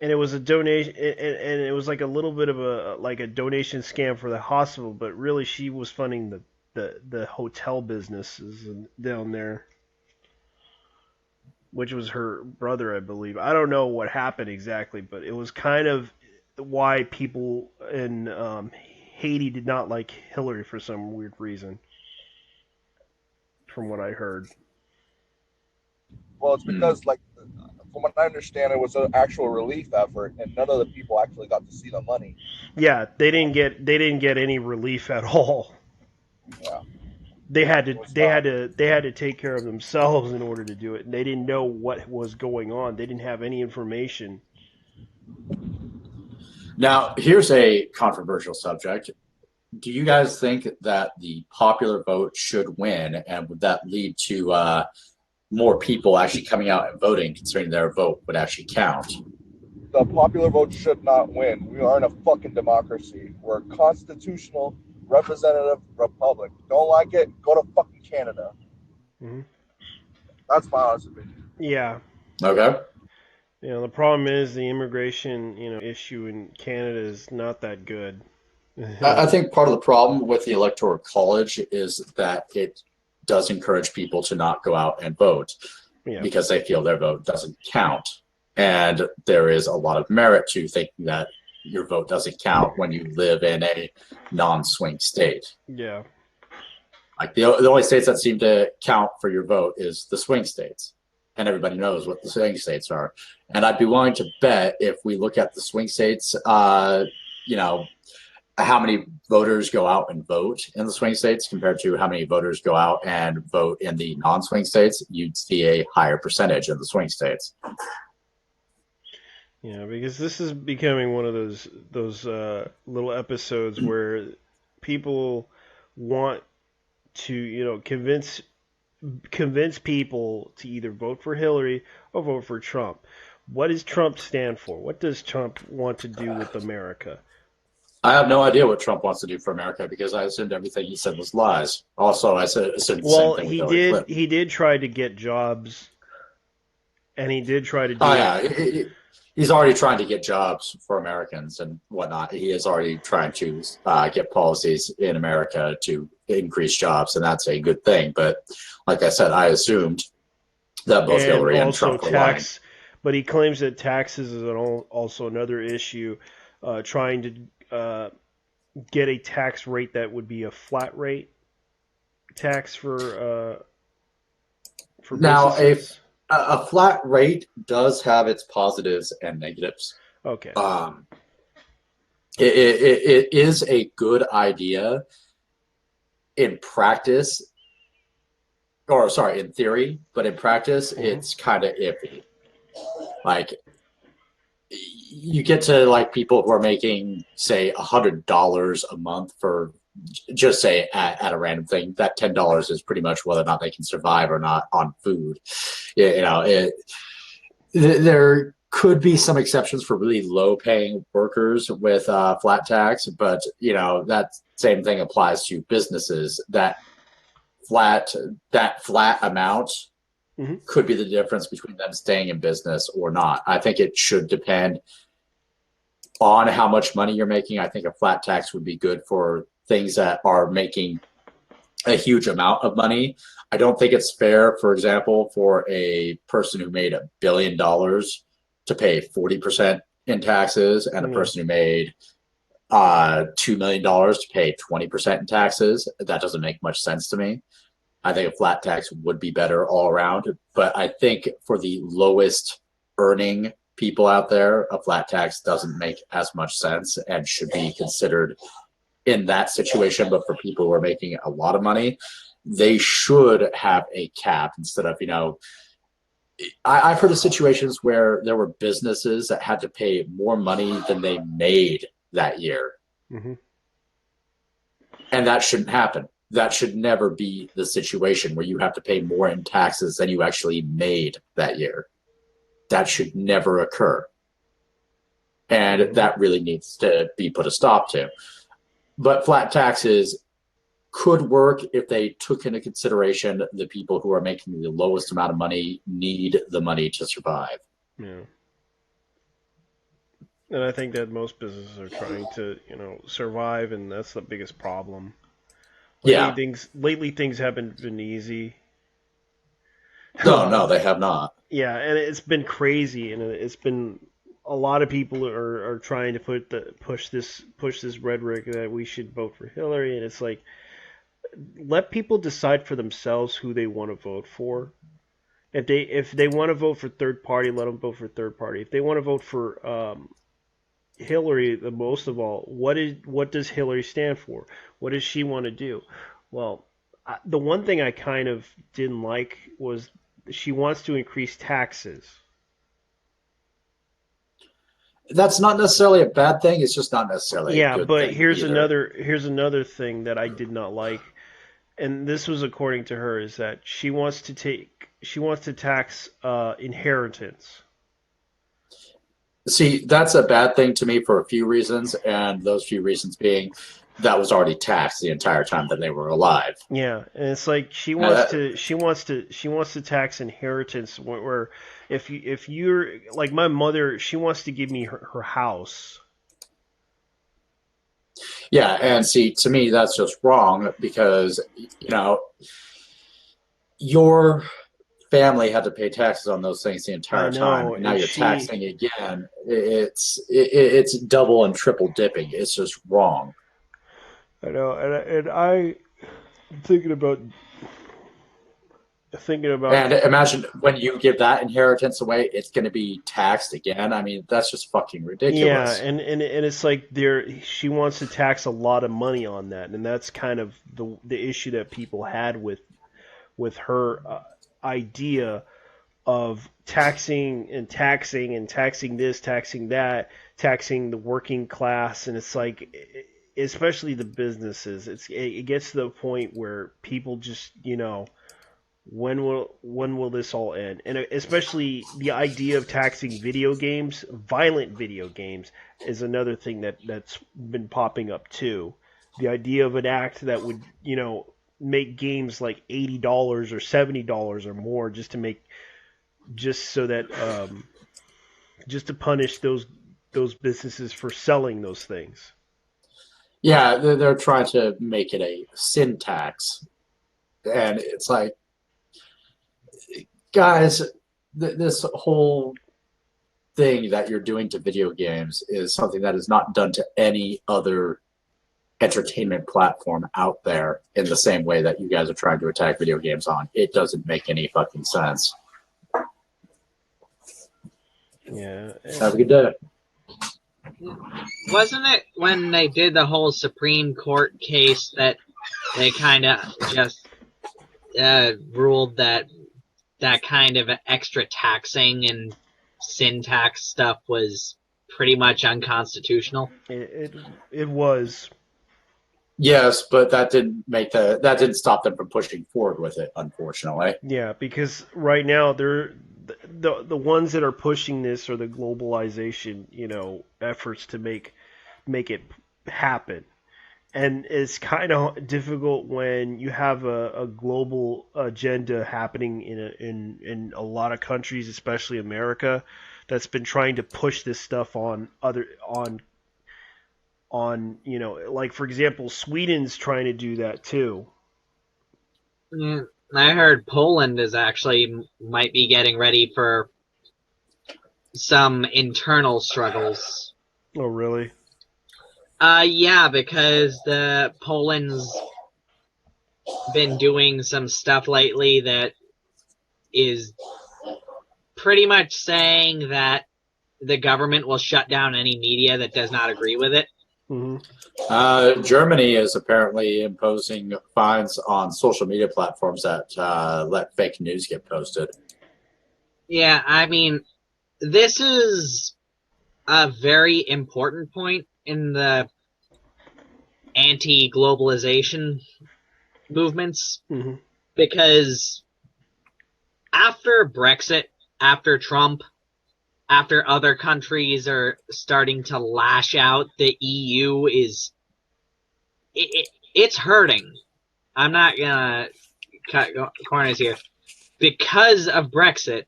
and it was a donation, and it was like a little bit of a donation scam for the hospital, but really she was funding the hotel businesses down there, which was her brother, I believe. I don't know what happened exactly, but it was kind of why people in Haiti did not like Hillary for some weird reason, from what I heard. Well, it's because, like, from what I understand, it was an actual relief effort, and none of the people actually got to see the money. Yeah, they didn't get any relief at all. Yeah. they had to take care of themselves in order to do it, and they didn't know what was going on. They didn't have any information. Now, here's a controversial subject. Do you guys think that the popular vote should win, and would that lead to more people actually coming out and voting, considering their vote would actually count? The popular vote should not win. We aren't a fucking democracy. We're a constitutional representative republic. Don't like it? Go to fucking Canada. Mm-hmm. That's my honest opinion. Yeah. Okay. The problem is the immigration, issue in Canada is not that good. I think part of the problem with the Electoral College is that it does encourage people to not go out and vote because they feel their vote doesn't count. And there is a lot of merit to thinking that your vote doesn't count when you live in a non-swing state. Yeah. Like the only states that seem to count for your vote is the swing states. And everybody knows what the swing states are. And I'd be willing to bet if we look at the swing states, how many voters go out and vote in the swing states compared to how many voters go out and vote in the non-swing states, you'd see a higher percentage in the swing states. Yeah, because this is becoming one of those little episodes where people want to, convince people to either vote for Hillary or vote for Trump. What does Trump stand for? What does Trump want to do with America? I have no idea what Trump wants to do for America because I assumed everything he said was lies. Also, I assumed the same thing with Hillary Clinton. He did try to get jobs, and he did try to do. Oh yeah, he's already trying to get jobs for Americans and whatnot. He is already trying to get policies in America to increase jobs, and that's a good thing. But like I said, I assumed that both Hillary and Trump were lying. But he claims that taxes is also another issue. Trying to get a tax rate that would be a flat rate tax for now businesses. A flat rate does have its positives and negatives. Okay. It is a good idea in practice, in theory, but in practice, it's kind of iffy. Like, you get to like people who are making, say, $100 a month for, just say at a random thing, that $10 is pretty much whether or not they can survive or not on food. There could be some exceptions for really low-paying workers with flat tax, but that same thing applies to businesses. That flat amount could be the difference between them staying in business or not. I think it should depend on how much money you're making. I think a flat tax would be good for things that are making a huge amount of money. I don't think it's fair, for example, for a person who made $1 billion to pay 40% in taxes and a person who made $2 million to pay 20% in taxes. That doesn't make much sense to me. I think a flat tax would be better all around. But I think for the lowest earning people out there, a flat tax doesn't make as much sense and should be considered in that situation. But for people who are making a lot of money, they should have a cap instead of, I've heard of situations where there were businesses that had to pay more money than they made that year. And that shouldn't happen. That should never be the situation where you have to pay more in taxes than you actually made that year. That should never occur. And that really needs to be put a stop to. But flat taxes could work if they took into consideration the people who are making the lowest amount of money need the money to survive. Yeah. And I think that most businesses are trying to, survive, and that's the biggest problem. Lately things haven't been easy. No, they have not. Yeah, and it's been crazy, and it's been a lot of people are trying to push this rhetoric that we should vote for Hillary, and it's like, let people decide for themselves who they want to vote for. If they want to vote for third party, let them vote for third party. If they want to vote for Hillary, the most of all, what does Hillary stand for? What does she want to do? Well, the one thing I kind of didn't like was she wants to increase taxes. That's not necessarily a bad thing. It's just not necessarily a Yeah, good but thing either. here's another thing that I did not like, and this was according to her, is that she wants to tax inheritance. See, that's a bad thing to me for a few reasons, and those few reasons being that was already taxed the entire time that they were alive. Yeah, and it's like Uh, she wants to tax inheritance where if you're like my mother, she wants to give me her house. yeah, and see, to me, that's just wrong because, your family had to pay taxes on those things the I entire time, know, and now and you're she taxing again. It's double and triple dipping. It's just wrong. I know, and I'm thinking about thinking about And imagine when you give that inheritance away, it's going to be taxed again. I mean, that's just fucking yeah, ridiculous. and it's like she wants to tax a lot of money on that, and that's kind of the issue that people had with her idea of taxing this, taxing that, taxing the working class, and it's like, especially the businesses, it gets to the point where people just when will this all end? And especially the idea of taxing video games, violent video games, is another thing that's been popping up too. The idea of an act that would make games like $80 or $70 or more just so that just to punish those businesses for selling those things. Yeah, they're trying to make it a sin tax, and it's like, guys, this whole thing that you're doing to video games is something that is not done to any other entertainment platform out there in the same way that you guys are trying to attack video games on. It doesn't make any fucking sense. Yeah. Have a good day. Wasn't it when they did the whole Supreme Court case that they kind of just ruled that kind of extra taxing and sin tax stuff was pretty much unconstitutional? It was. Yes, but that didn't stop them from pushing forward with it, unfortunately. Yeah, because right now they're the ones that are pushing this are the globalization, efforts to make it happen. And it's kind of difficult when you have a global agenda happening in a lot of countries, especially America, that's been trying to push this stuff on like for example, Sweden's trying to do that too. Yeah, I heard Poland is actually might be getting ready for some internal struggles. Oh, really? Yeah, because the Poland's been doing some stuff lately that is pretty much saying that the government will shut down any media that does not agree with it. Mm-hmm. Germany is apparently imposing fines on social media platforms that let fake news get posted. Yeah, I mean, this is a very important point in the anti-globalization movements, Mm-hmm. because after Brexit, after Trump, after other countries are starting to lash out, the EU is it's hurting. I'm not gonna cut corners here. Because of Brexit,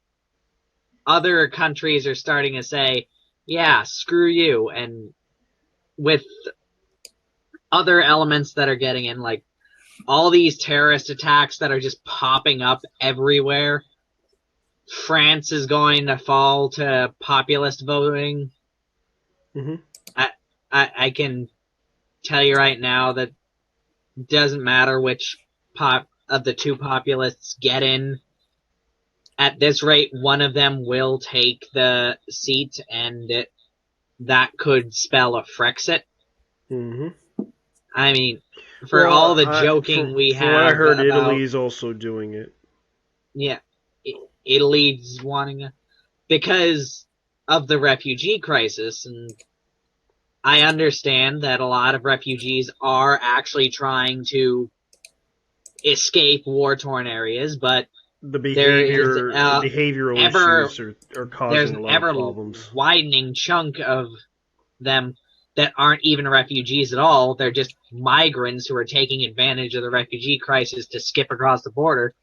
other countries are starting to say, yeah, screw you, and with other elements that are getting in, like all these terrorist attacks that are just popping up everywhere. France is going to fall to populist voting. Mm-hmm. I can tell you right now that it doesn't matter which of the two populists get in. At this rate, one of them will take the seat, and that could spell a Frexit. Mm-hmm. I mean, for all the joking we from what I have heard, about, Italy's also doing it. yeah, Italy's wanting because of the refugee crisis, and I understand that a lot of refugees are actually trying to escape war-torn areas, but The there is behavioral issues are causing a lot of problems. Widening chunk of them that aren't even refugees at all. They're just migrants who are taking advantage of the refugee crisis to skip across the border,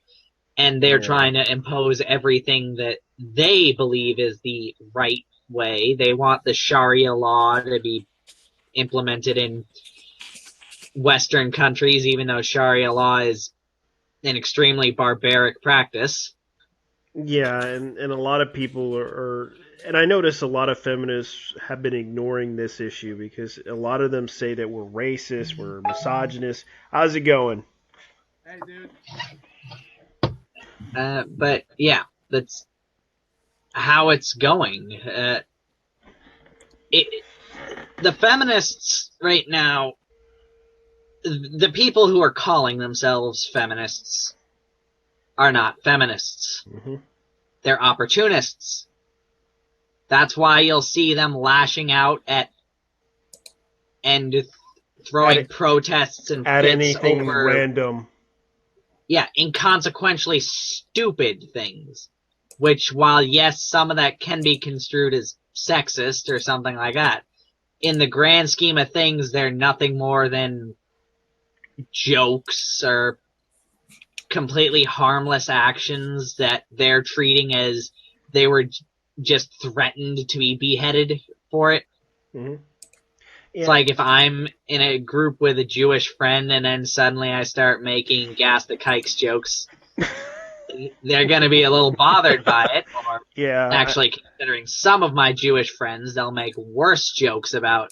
and they're trying to impose everything that they believe is the right way. They want the Sharia law to be implemented in Western countries, even though Sharia law is an extremely barbaric practice. Yeah, and a lot of people are, and I notice a lot of feminists have been ignoring this issue because a lot of them say that we're racist, we're misogynist. How's it going? Hey, dude. But yeah, that's how it's going. The feminists right now, the people who are calling themselves feminists are not feminists. Mm-hmm. They're opportunists. That's why you'll see them lashing out at and throwing protests and at fits anything over random. Yeah, inconsequentially stupid things. Which, while yes, some of that can be construed as sexist or something like that, in the grand scheme of things, they're nothing more than jokes or completely harmless actions that they're treating as they were just threatened to be beheaded for it. Mm-hmm. It's like if I'm in a group with a Jewish friend and then suddenly I start making gas the kikes jokes, they're going to be a little bothered by it. Or actually, considering some of my Jewish friends, they'll make worse jokes about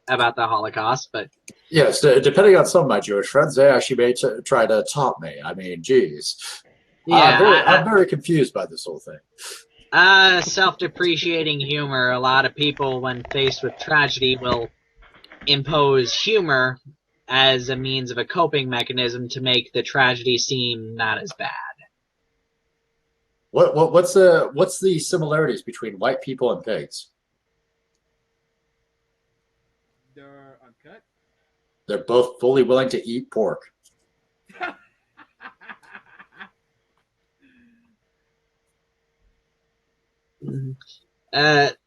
the Holocaust. But yes, depending on some of my Jewish friends, they actually may try to top me. I mean, geez. Yeah, I'm very confused by this whole thing. Self-depreciating humor. A lot of people, when faced with tragedy, will impose humor as a means of a coping mechanism to make the tragedy seem not as bad. What's the similarities between white people and pigs? They're uncut. They're both fully willing to eat pork. Go ahead.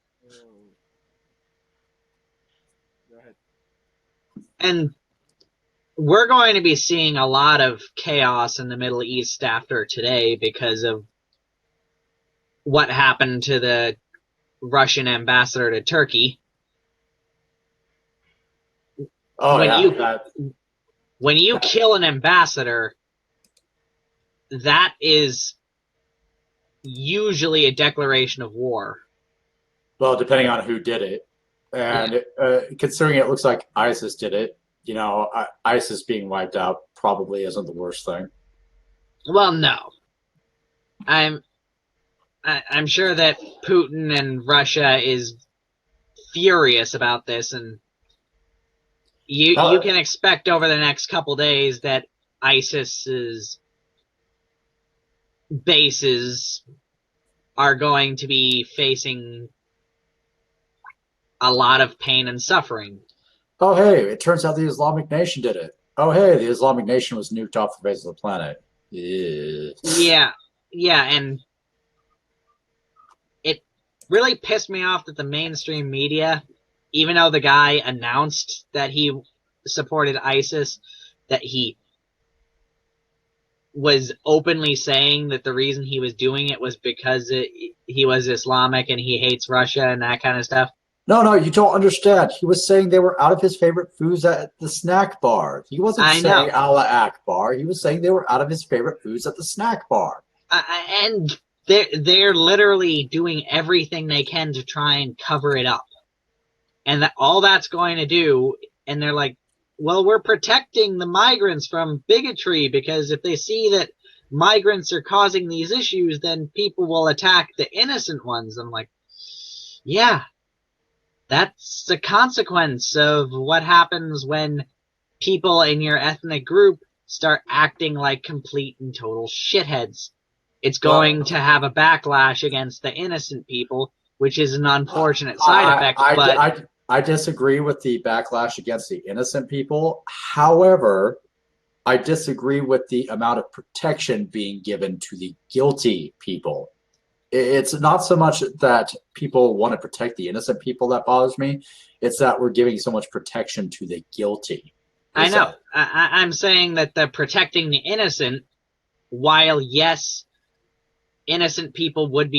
And we're going to be seeing a lot of chaos in the Middle East after today because of what happened to the Russian ambassador to Turkey. When you kill an ambassador, that is usually a declaration of war. Well, depending on who did it. And considering it looks like ISIS did it, you know, ISIS being wiped out probably isn't the worst thing. Well, no. I'm sure that Putin and Russia is furious about this, and you can expect over the next couple days that ISIS's bases are going to be facing a lot of pain and suffering. Oh, hey, it turns out the Islamic Nation did it. Oh, hey, the Islamic Nation was nuked off the face of the planet. Yeah, and it really pissed me off that the mainstream media, even though the guy announced that he supported ISIS, that he was openly saying that the reason he was doing it was because he was Islamic and he hates Russia and that kind of stuff. No, you don't understand. He was saying they were out of his favorite foods at the snack bar. He wasn't saying Allah Akbar. He was saying they were out of his favorite foods at the snack bar. And they're literally doing everything they can to try and cover it up. And all that's going to do, and they're like, well, we're protecting the migrants from bigotry because if they see that migrants are causing these issues, then people will attack the innocent ones. I'm like, yeah. That's the consequence of what happens when people in your ethnic group start acting like complete and total shitheads. It's going to have a backlash against the innocent people, which is an unfortunate side effect. I disagree with the backlash against the innocent people. However, I disagree with the amount of protection being given to the guilty people. It's not so much that people want to protect the innocent people that bothers me. It's that we're giving so much protection to the guilty. I know. I'm saying that the protecting the innocent, while yes, innocent people would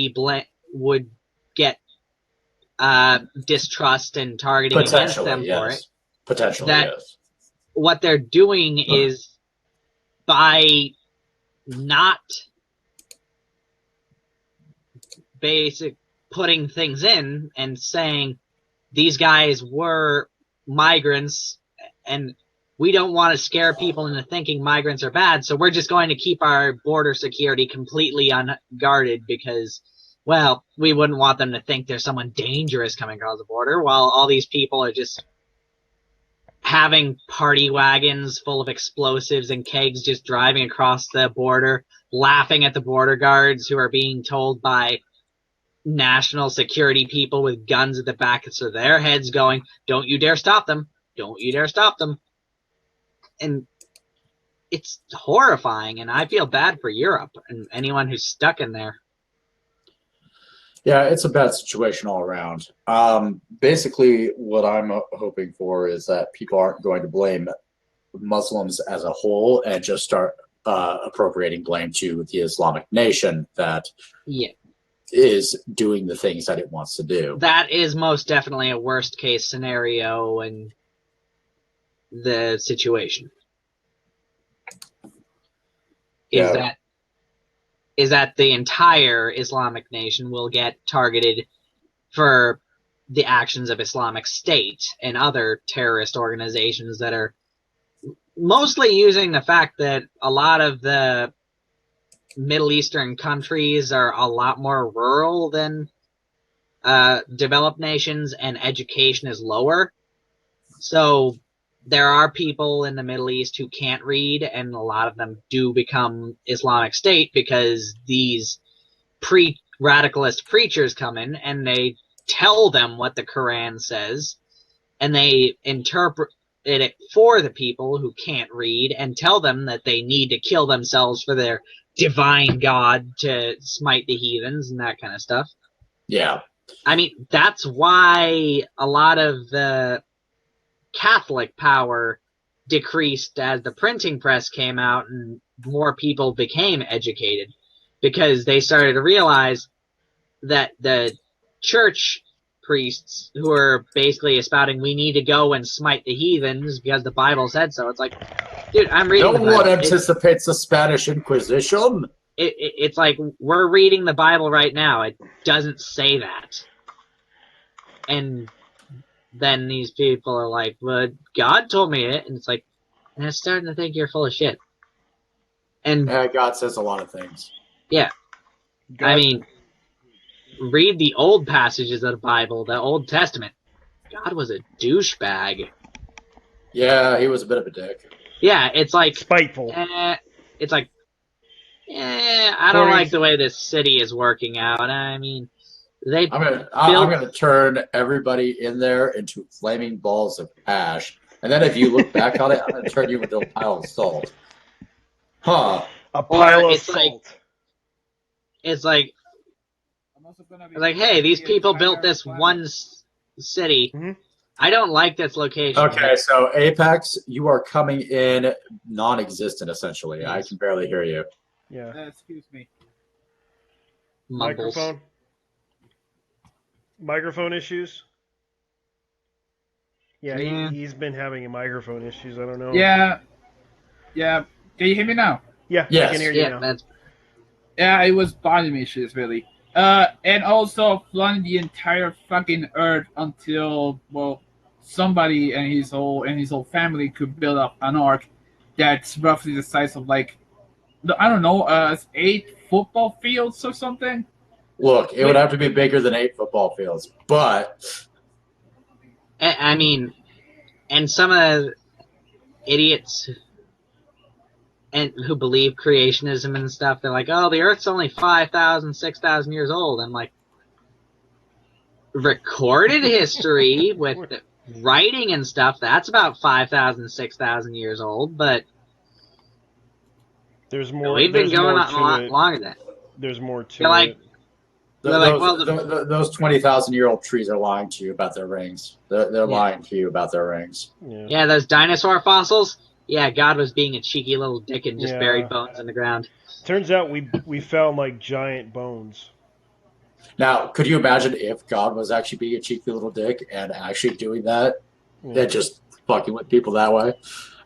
get distrust and targeting against them for it. Potentially, yes. What they're doing is by not putting things in and saying these guys were migrants and we don't want to scare people into thinking migrants are bad, so we're just going to keep our border security completely unguarded because, well, we wouldn't want them to think there's someone dangerous coming across the border while all these people are just having party wagons full of explosives and kegs just driving across the border, laughing at the border guards who are being told by national security people with guns at the back of their heads going, don't you dare stop them. Don't you dare stop them. And it's horrifying, and I feel bad for Europe and anyone who's stuck in there. Yeah, it's a bad situation all around. Basically, what I'm hoping for is that people aren't going to blame Muslims as a whole and just start appropriating blame to the Islamic nation that is doing the things that it wants to do. That is most definitely a worst case scenario in the situation. Is that the entire Islamic nation will get targeted for the actions of Islamic State and other terrorist organizations that are mostly using the fact that a lot of the Middle Eastern countries are a lot more rural than developed nations, and education is lower. So there are people in the Middle East who can't read, and a lot of them do become Islamic State because these radicalist preachers come in and they tell them what the Quran says, and they interpret it for the people who can't read and tell them that they need to kill themselves for their divine God to smite the heathens and that kind of stuff. Yeah. I mean, that's why a lot of the Catholic power decreased as the printing press came out and more people became educated, because they started to realize that the church priests who are basically espouting we need to go and smite the heathens because the Bible said so. It's like, dude, I'm reading the Bible. No one anticipates the Spanish Inquisition. It's like, we're reading the Bible right now. It doesn't say that. And then these people are like, well, God told me it. And it's like, and I'm starting to think you're full of shit. And God says a lot of things. Yeah. God. I mean, read the old passages of the Bible, the Old Testament. God was a douchebag. Yeah, he was a bit of a dick. Yeah, it's like... Spiteful. It's like, I don't like the way this city is working out. I mean... I'm gonna turn everybody in there into flaming balls of ash, and then if you look back on it, I'm gonna turn you into a pile of salt. Huh? A pile of salt. It's like, hey, these people built this one city. Mm-hmm. I don't like this location. Okay, so Apex, you are coming in non-existent essentially. Yes. I can barely hear you. Yeah. Excuse me. Mumbles. Microphone issues? Yeah, he's been having microphone issues. I don't know. Yeah. Can you hear me now? Yeah, yes. I can hear you now. Yeah, it was volume issues, really. And also flooding the entire fucking earth until, well, somebody and his whole family could build up an ark that's roughly the size of, like, I don't know, 8 football fields or something. Look, it would have to be bigger than 8 football fields, but... I mean, and some of idiots and who believe creationism and stuff, they're like, oh, the Earth's only 5,000, 6,000 years old. I'm like, recorded history with writing and stuff, that's about 5,000, 6,000 years old, but There's more. we've been There's going more on a to lot it. longer than that. There's more to They're like, it. they're like, Those 20,000-year-old trees are lying to you about their rings. They're Yeah. lying to you about their rings. Yeah, those dinosaur fossils. Yeah, God was being a cheeky little dick and just Yeah. buried bones in the ground. Turns out we found like giant bones. Now, could you imagine if God was actually being a cheeky little dick and actually doing that? Yeah. And just fucking with people that way? Yeah.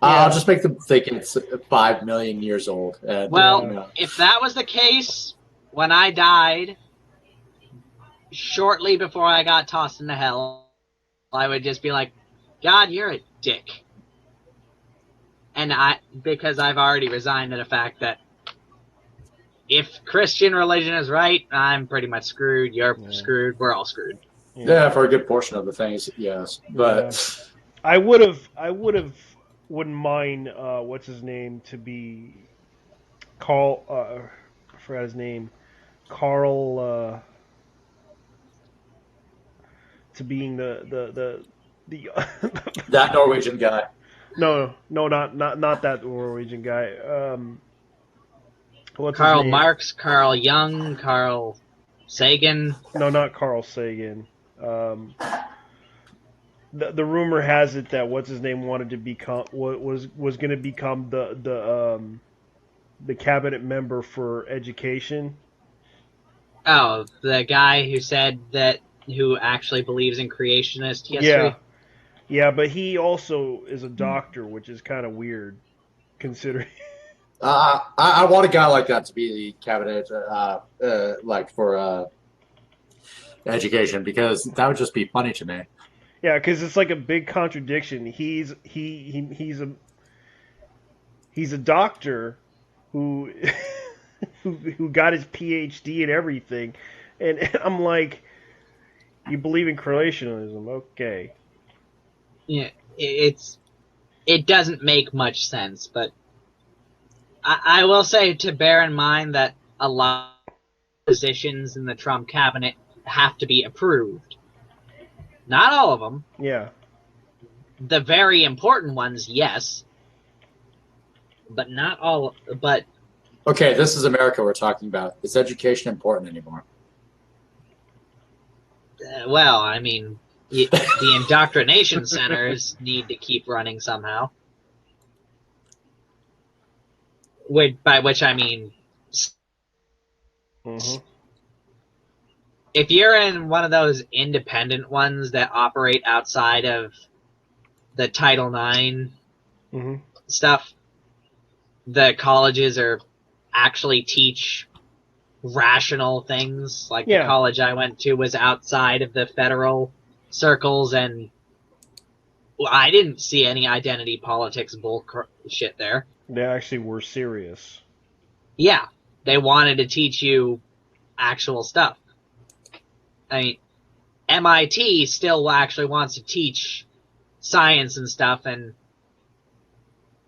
I'll just make them think it's 5 million years old. And, Well, you know. if that was the case, when I died, shortly before I got tossed into hell, I would just be like, God, you're a dick. And because I've already resigned to the fact that if Christian religion is right, I'm pretty much screwed. You're screwed. We're all screwed. Yeah, for a good portion of the things, yes. But I wouldn't mind what's his name to be Carl I forgot his name. Carl to being the that Norwegian guy. No, not that Norwegian guy. What's Karl his name? Marx, Carl Jung, Carl Sagan. No, not Carl Sagan. The rumor has it that what's his name wanted to become was going to become the cabinet member for education. Oh, the guy who said that, who actually believes in creationist history. Yeah, but he also is a doctor, which is kind of weird, considering. I want a guy like that to be the cabinet, like for education, because that would just be funny to me. Yeah, because it's like a big contradiction. He's a doctor who who got his PhD and everything, and I'm like, you believe in creationism, okay? Yeah, it doesn't make much sense, but I will say to bear in mind that a lot of positions in the Trump cabinet have to be approved. Not all of them. Yeah. The very important ones, yes. But not all. But okay, this is America we're talking about. Is education important anymore? Well, I mean, the indoctrination centers need to keep running somehow. By which I mean, if you're in one of those independent ones that operate outside of the Title IX stuff, the colleges actually teach rational things. Like the college I went to was outside of the federal circles, and I didn't see any identity politics bullshit there. They actually were serious. Yeah, they wanted to teach you actual stuff. I mean, MIT still actually wants to teach science and stuff, and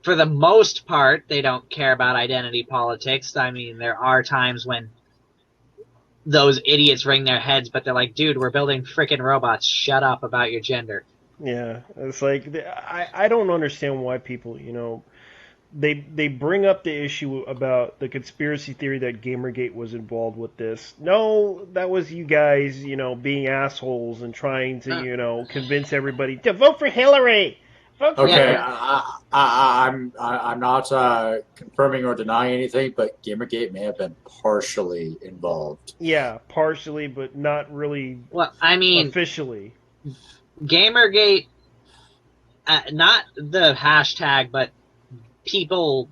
for the most part, they don't care about identity politics. I mean, there are times when those idiots ring their heads, but they're like, dude, we're building freaking robots. Shut up about your gender. Yeah, it's like, I don't understand why people, they bring up the issue about the conspiracy theory that Gamergate was involved with this. No, that was you guys, being assholes and trying to, convince everybody to vote for Hillary. Okay, I'm not confirming or denying anything, but Gamergate may have been partially involved. Yeah, partially, but not really. Well, I mean, officially. Gamergate, not the hashtag, but people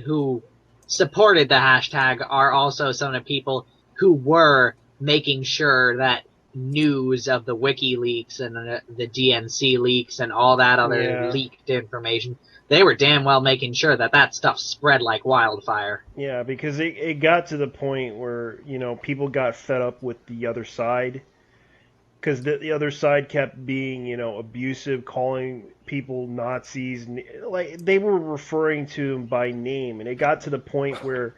who supported the hashtag are also some of the people who were making sure that news of the WikiLeaks and the DNC leaks and all that other leaked information, they were damn well making sure that stuff spread like wildfire. Yeah, because it got to the point where, people got fed up with the other side. because the other side kept being, abusive, calling people Nazis. Like, they were referring to him by name, and it got to the point where,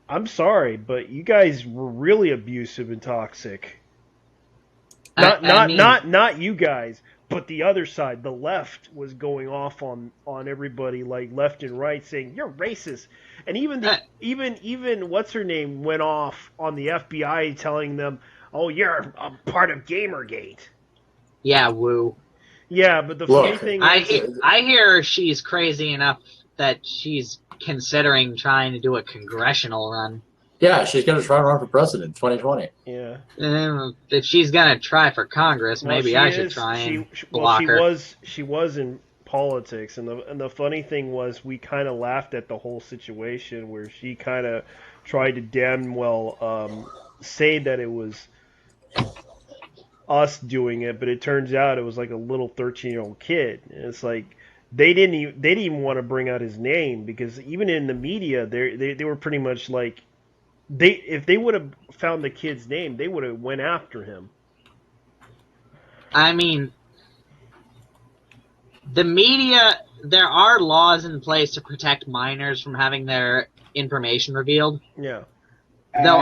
I'm sorry, but you guys were really abusive and toxic. Not you guys, but the other side, the left, was going off on everybody, like left and right, saying you're racist, and even what's her name went off on the FBI, telling them, "Oh, you're a part of Gamergate." Yeah, woo. Yeah, but the funny thing is, I hear she's crazy enough that she's considering trying to do a congressional run. Yeah, she's going to try and run for president in 2020. Yeah. If she's going to try for Congress, maybe I should try and block her. She was in politics, and the funny thing was, we kind of laughed at the whole situation where she kind of tried to damn well say that it was us doing it, but it turns out it was like a little 13-year-old kid. And it's like they didn't even want to bring out his name, because even in the media, they were pretty much like, if they would have found the kid's name, they would have went after him. I mean, the media, there are laws in place to protect minors from having their information revealed. Yeah. Though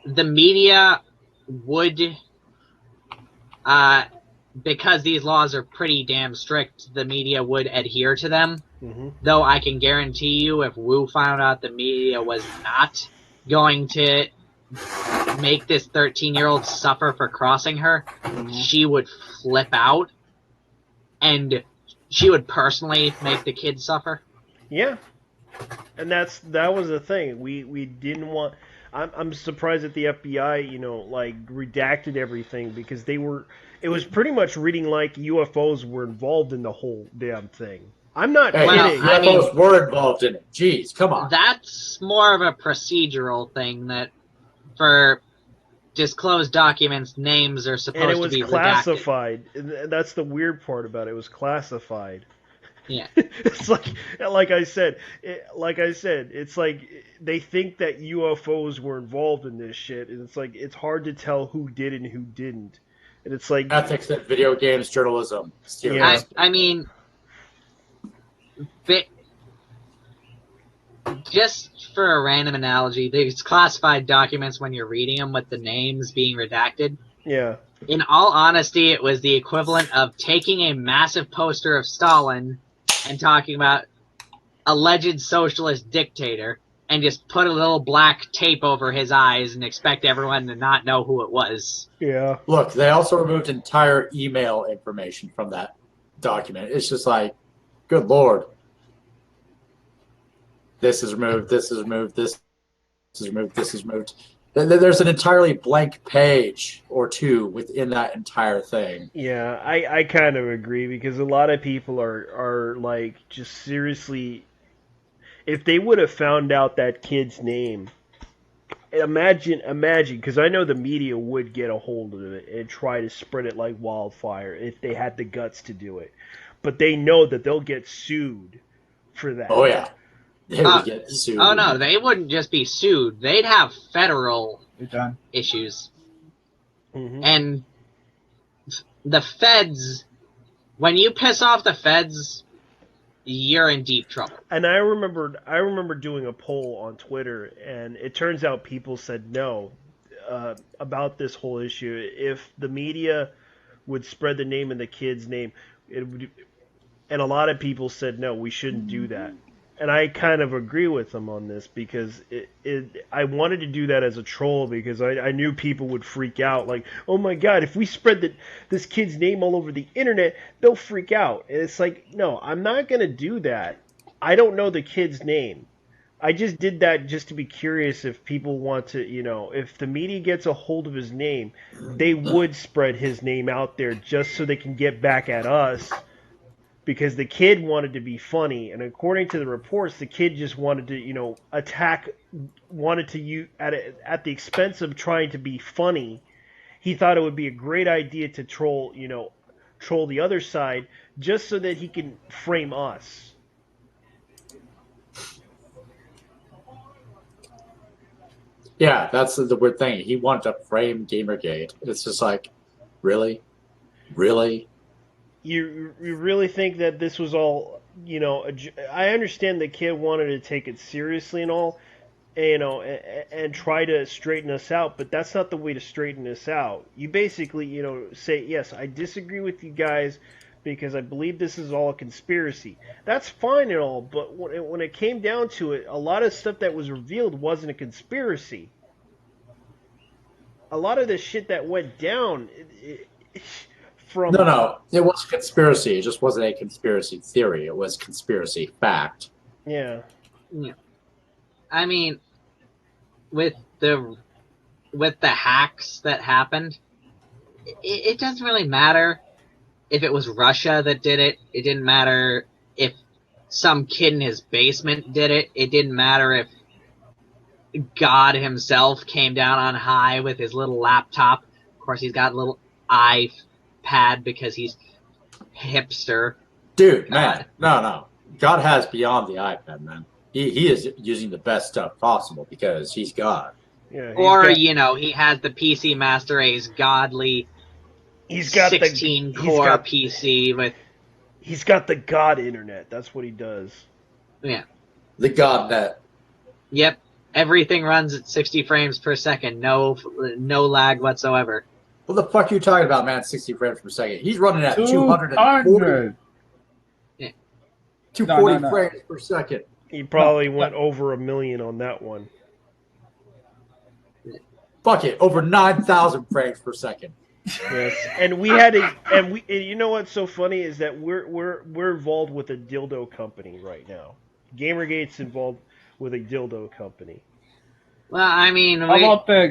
the media would, because these laws are pretty damn strict, the media would adhere to them. Mm-hmm. Though I can guarantee you, if Wu found out the media was not going to make this 13-year-old suffer for crossing her, she would flip out, and she would personally make the kid suffer. Yeah, and that was the thing. We didn't want. I'm surprised that the FBI, like, redacted everything, because it was pretty much reading like UFOs were involved in the whole damn thing. I'm not kidding. UFOs were involved in it. Jeez, come on. That's more of a procedural thing, that for disclosed documents, names are supposed to be redacted. And it was classified. And that's the weird part about it. It was classified. Yeah. It's like I said, it's like they think that UFOs were involved in this shit, and it's like it's hard to tell who did and who didn't. And it's like ethics in video games, journalism. Yeah. I mean, just for a random analogy, these classified documents, when you're reading them with the names being redacted. Yeah. In all honesty, it was the equivalent of taking a massive poster of Stalin and talking about alleged socialist dictator and just put a little black tape over his eyes and expect everyone to not know who it was. Yeah. Look, they also removed entire email information from that document. It's just like, good Lord. This is removed, this is removed, this is removed, this is removed. There's an entirely blank page or two within that entire thing. Yeah, I kind of agree, because a lot of people are like, just seriously, if they would have found out that kid's name, imagine, because I know the media would get a hold of it and try to spread it like wildfire if they had the guts to do it. But they know that they'll get sued for that. Oh, yeah. They would get sued. Oh, no, they wouldn't just be sued. They'd have federal issues. Mm-hmm. And the feds, when you piss off the feds, you're in deep trouble. And I remember doing a poll on Twitter, and it turns out people said no about this whole issue. If the media would spread the name and the kid's name, it would, and a lot of people said no, we shouldn't do that. And I kind of agree with them on this, because I wanted to do that as a troll, because I knew people would freak out. Like, oh my God, if we spread this kid's name all over the internet, they'll freak out. And it's like, no, I'm not going to do that. I don't know the kid's name. I just did that just to be curious if people want to, if the media gets a hold of his name, they would spread his name out there just so they can get back at us. Because the kid wanted to be funny, and according to the reports, the kid just wanted to, wanted to at the expense of trying to be funny. He thought it would be a great idea to troll the other side, just so that he can frame us. Yeah, that's the weird thing. He wanted to frame Gamergate. It's just like, really? Really? You really think that this was all, I understand the kid wanted to take it seriously and all, and try to straighten us out, but that's not the way to straighten us out. You basically, say, yes, I disagree with you guys because I believe this is all a conspiracy. That's fine and all, but when it came down to it, a lot of stuff that was revealed wasn't a conspiracy. A lot of the shit that went down from No. It was a conspiracy. It just wasn't a conspiracy theory. It was conspiracy fact. yeah. Yeah. I mean, with the hacks that happened, it doesn't really matter if it was Russia that did it. It didn't matter if some kid in his basement did it. It didn't matter if God himself came down on high with his little laptop. Of course, he's got a little iPad because he's hipster. Dude, man, no. God has beyond the iPad, man. He is using the best stuff possible because he's God. Yeah, or he has the PC Master Race godly. He's got 16 core PC with. He's got the God internet. That's what he does. Yeah. The God net. Yep. Everything runs at 60 frames per second. No lag whatsoever. What the fuck are you talking about, man? 60 frames per second. He's running at 200. 240 frames per second. He probably went over 1 million on that one. Fuck it, over 9,000 frames per second. Yes, and we had and you know what's so funny is that we're involved with a dildo company right now. Gamergate's involved with a dildo company. Well, I mean,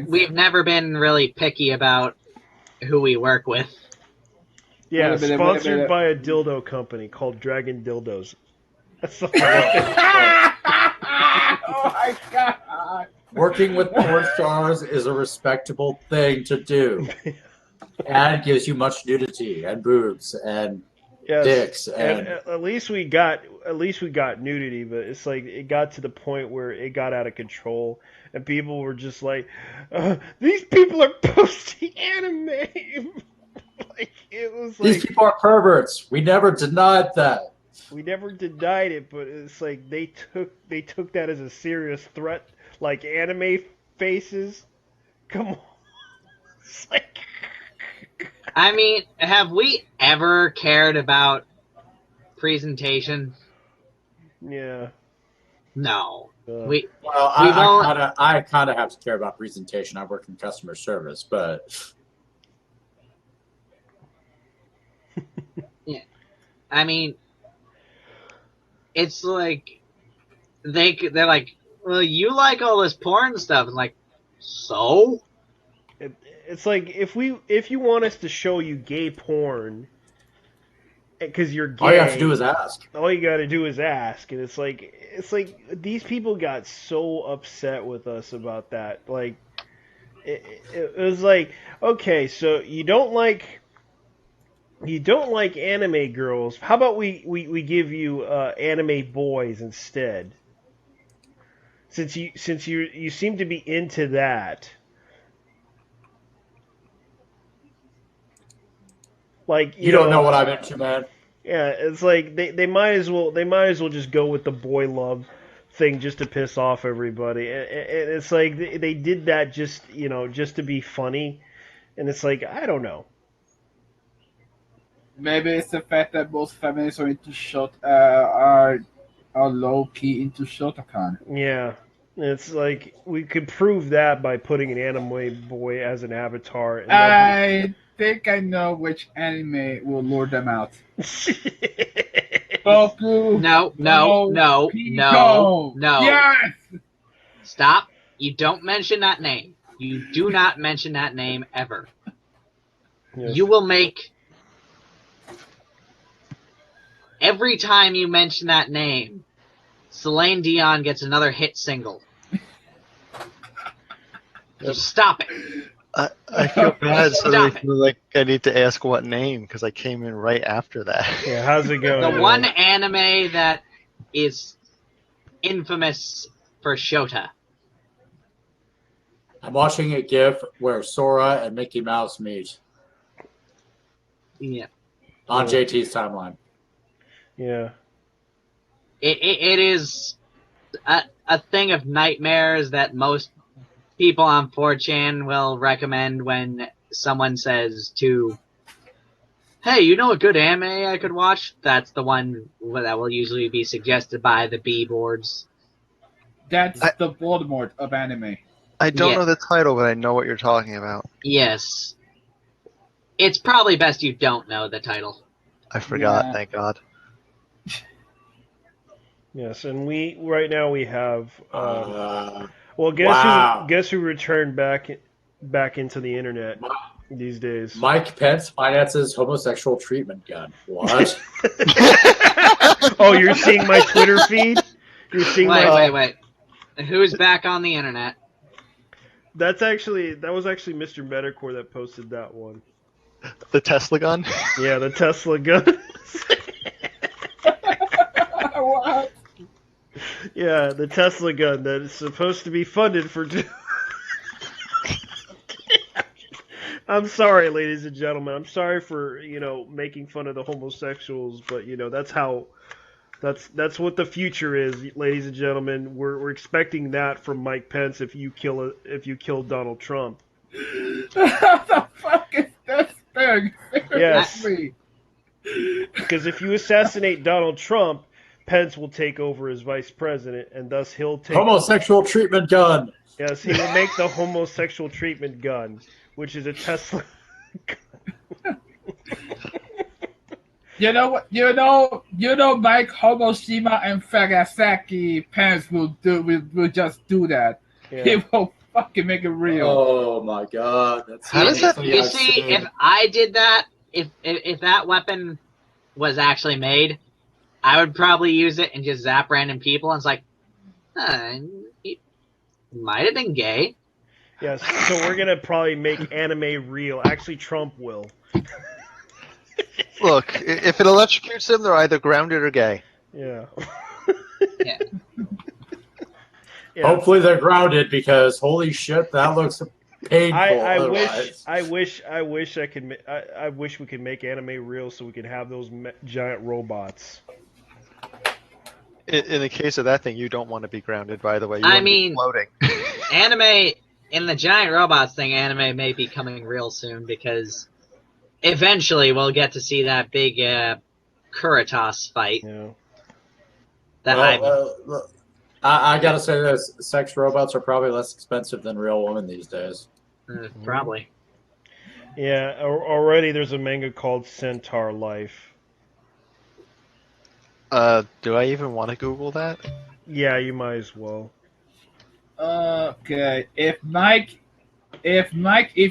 we've never been really picky about who we work with. Yeah, sponsored by a dildo company called Dragon Dildos. That's the Oh my god! Working with porn stars is a respectable thing to do. And gives you much nudity and boobs and dicks and at least we got nudity, but it's like it got to the point where it got out of control and people were just like, these people are posting anime. Like it was like these people are perverts. We never denied that. We never denied it, but it's like they took that as a serious threat, like anime faces. Come on. It's like I mean, have we ever cared about presentation? Yeah. No. I kind of have to care about presentation. I work in customer service, but yeah. I mean, it's like they're like, well, you like all this porn stuff, and like, so. It's like if you want us to show you gay porn because you're gay, all you have to do is ask. All you got to do is ask, and it's like these people got so upset with us about that. Like it was like, okay, so you don't like anime girls. How about we give you anime boys instead? Since you seem to be into that. Like you don't know what I'm into, man. Yeah, it's like they might as well just go with the boy love thing just to piss off everybody. And it's like they did that just to be funny, and it's like I don't know. Maybe it's the fact that most feminists are into are low key into Shotokan. Yeah, it's like we could prove that by putting an anime boy as an avatar. And I think I know which anime will lure them out. Goku. No. Yes. Stop. You don't mention that name. You do not mention that name ever. Yes. You will make. Every time you mention that name, Celine Dion gets another hit single. Just stop it. I feel bad, so I feel like I need to ask what name because I came in right after that. Yeah, how's it going? The one anime that is infamous for Shota. I'm watching a GIF where Sora and Mickey Mouse meet Yeah. on JT's timeline. Yeah. It is a thing of nightmares that most people on 4chan will recommend when someone says to, hey, you know a good anime I could watch? That's the one that will usually be suggested by the B boards. That's the Voldemort of anime. I don't Yeah. know the title, but I know what you're talking about. Yes. It's probably best you don't know the title. I forgot, Yeah. thank God. Yes, and right now we have. Well, Wow. guess who returned back into the internet these days? Mike Pence finances homosexual treatment gun. What? Oh, you're seeing my Twitter feed? You're seeing Wait. Who's back on the internet? That was actually Mr. Metacore that posted that one. The Tesla gun? Yeah, the Tesla gun. What? Yeah, the Tesla gun that is supposed to be funded for. I'm sorry, ladies and gentlemen. I'm sorry for making fun of the homosexuals, but that's what the future is, ladies and gentlemen. We're expecting that from Mike Pence if you kill Donald Trump. What the fuck is this thing? Yes. Seriously. Because if you assassinate Donald Trump, Pence will take over as vice president, and thus he'll take Homosexual treatment gun. Yes, he will make the homosexual treatment gun, which is a Tesla gun. You know what? You know, Mike, Hiroshima and Nagasaki, Pence will just do that. Yeah. He will fucking make it real. Oh my God! How does that? You see, if I did that, if that weapon was actually made, I would probably use it and just zap random people. And it's like, he might have been gay. Yes, so we're gonna probably make anime real. Actually, Trump will. Look, if it electrocutes them, they're either grounded or gay. Yeah. Yeah. Yeah. Hopefully they're grounded because holy shit, that looks painful. I wish we could make anime real so we could have those giant robots. In the case of that thing, you don't want to be grounded, by the way. You I want to be mean, floating. Anime, in the giant robots thing, anime may be coming real soon because eventually we'll get to see that big Kuritas fight. Yeah. I gotta say this: sex robots are probably less expensive than real women these days. Probably. Yeah. Already, there's a manga called Centaur Life. Do I even want to Google that? Yeah, you might as well. Okay, if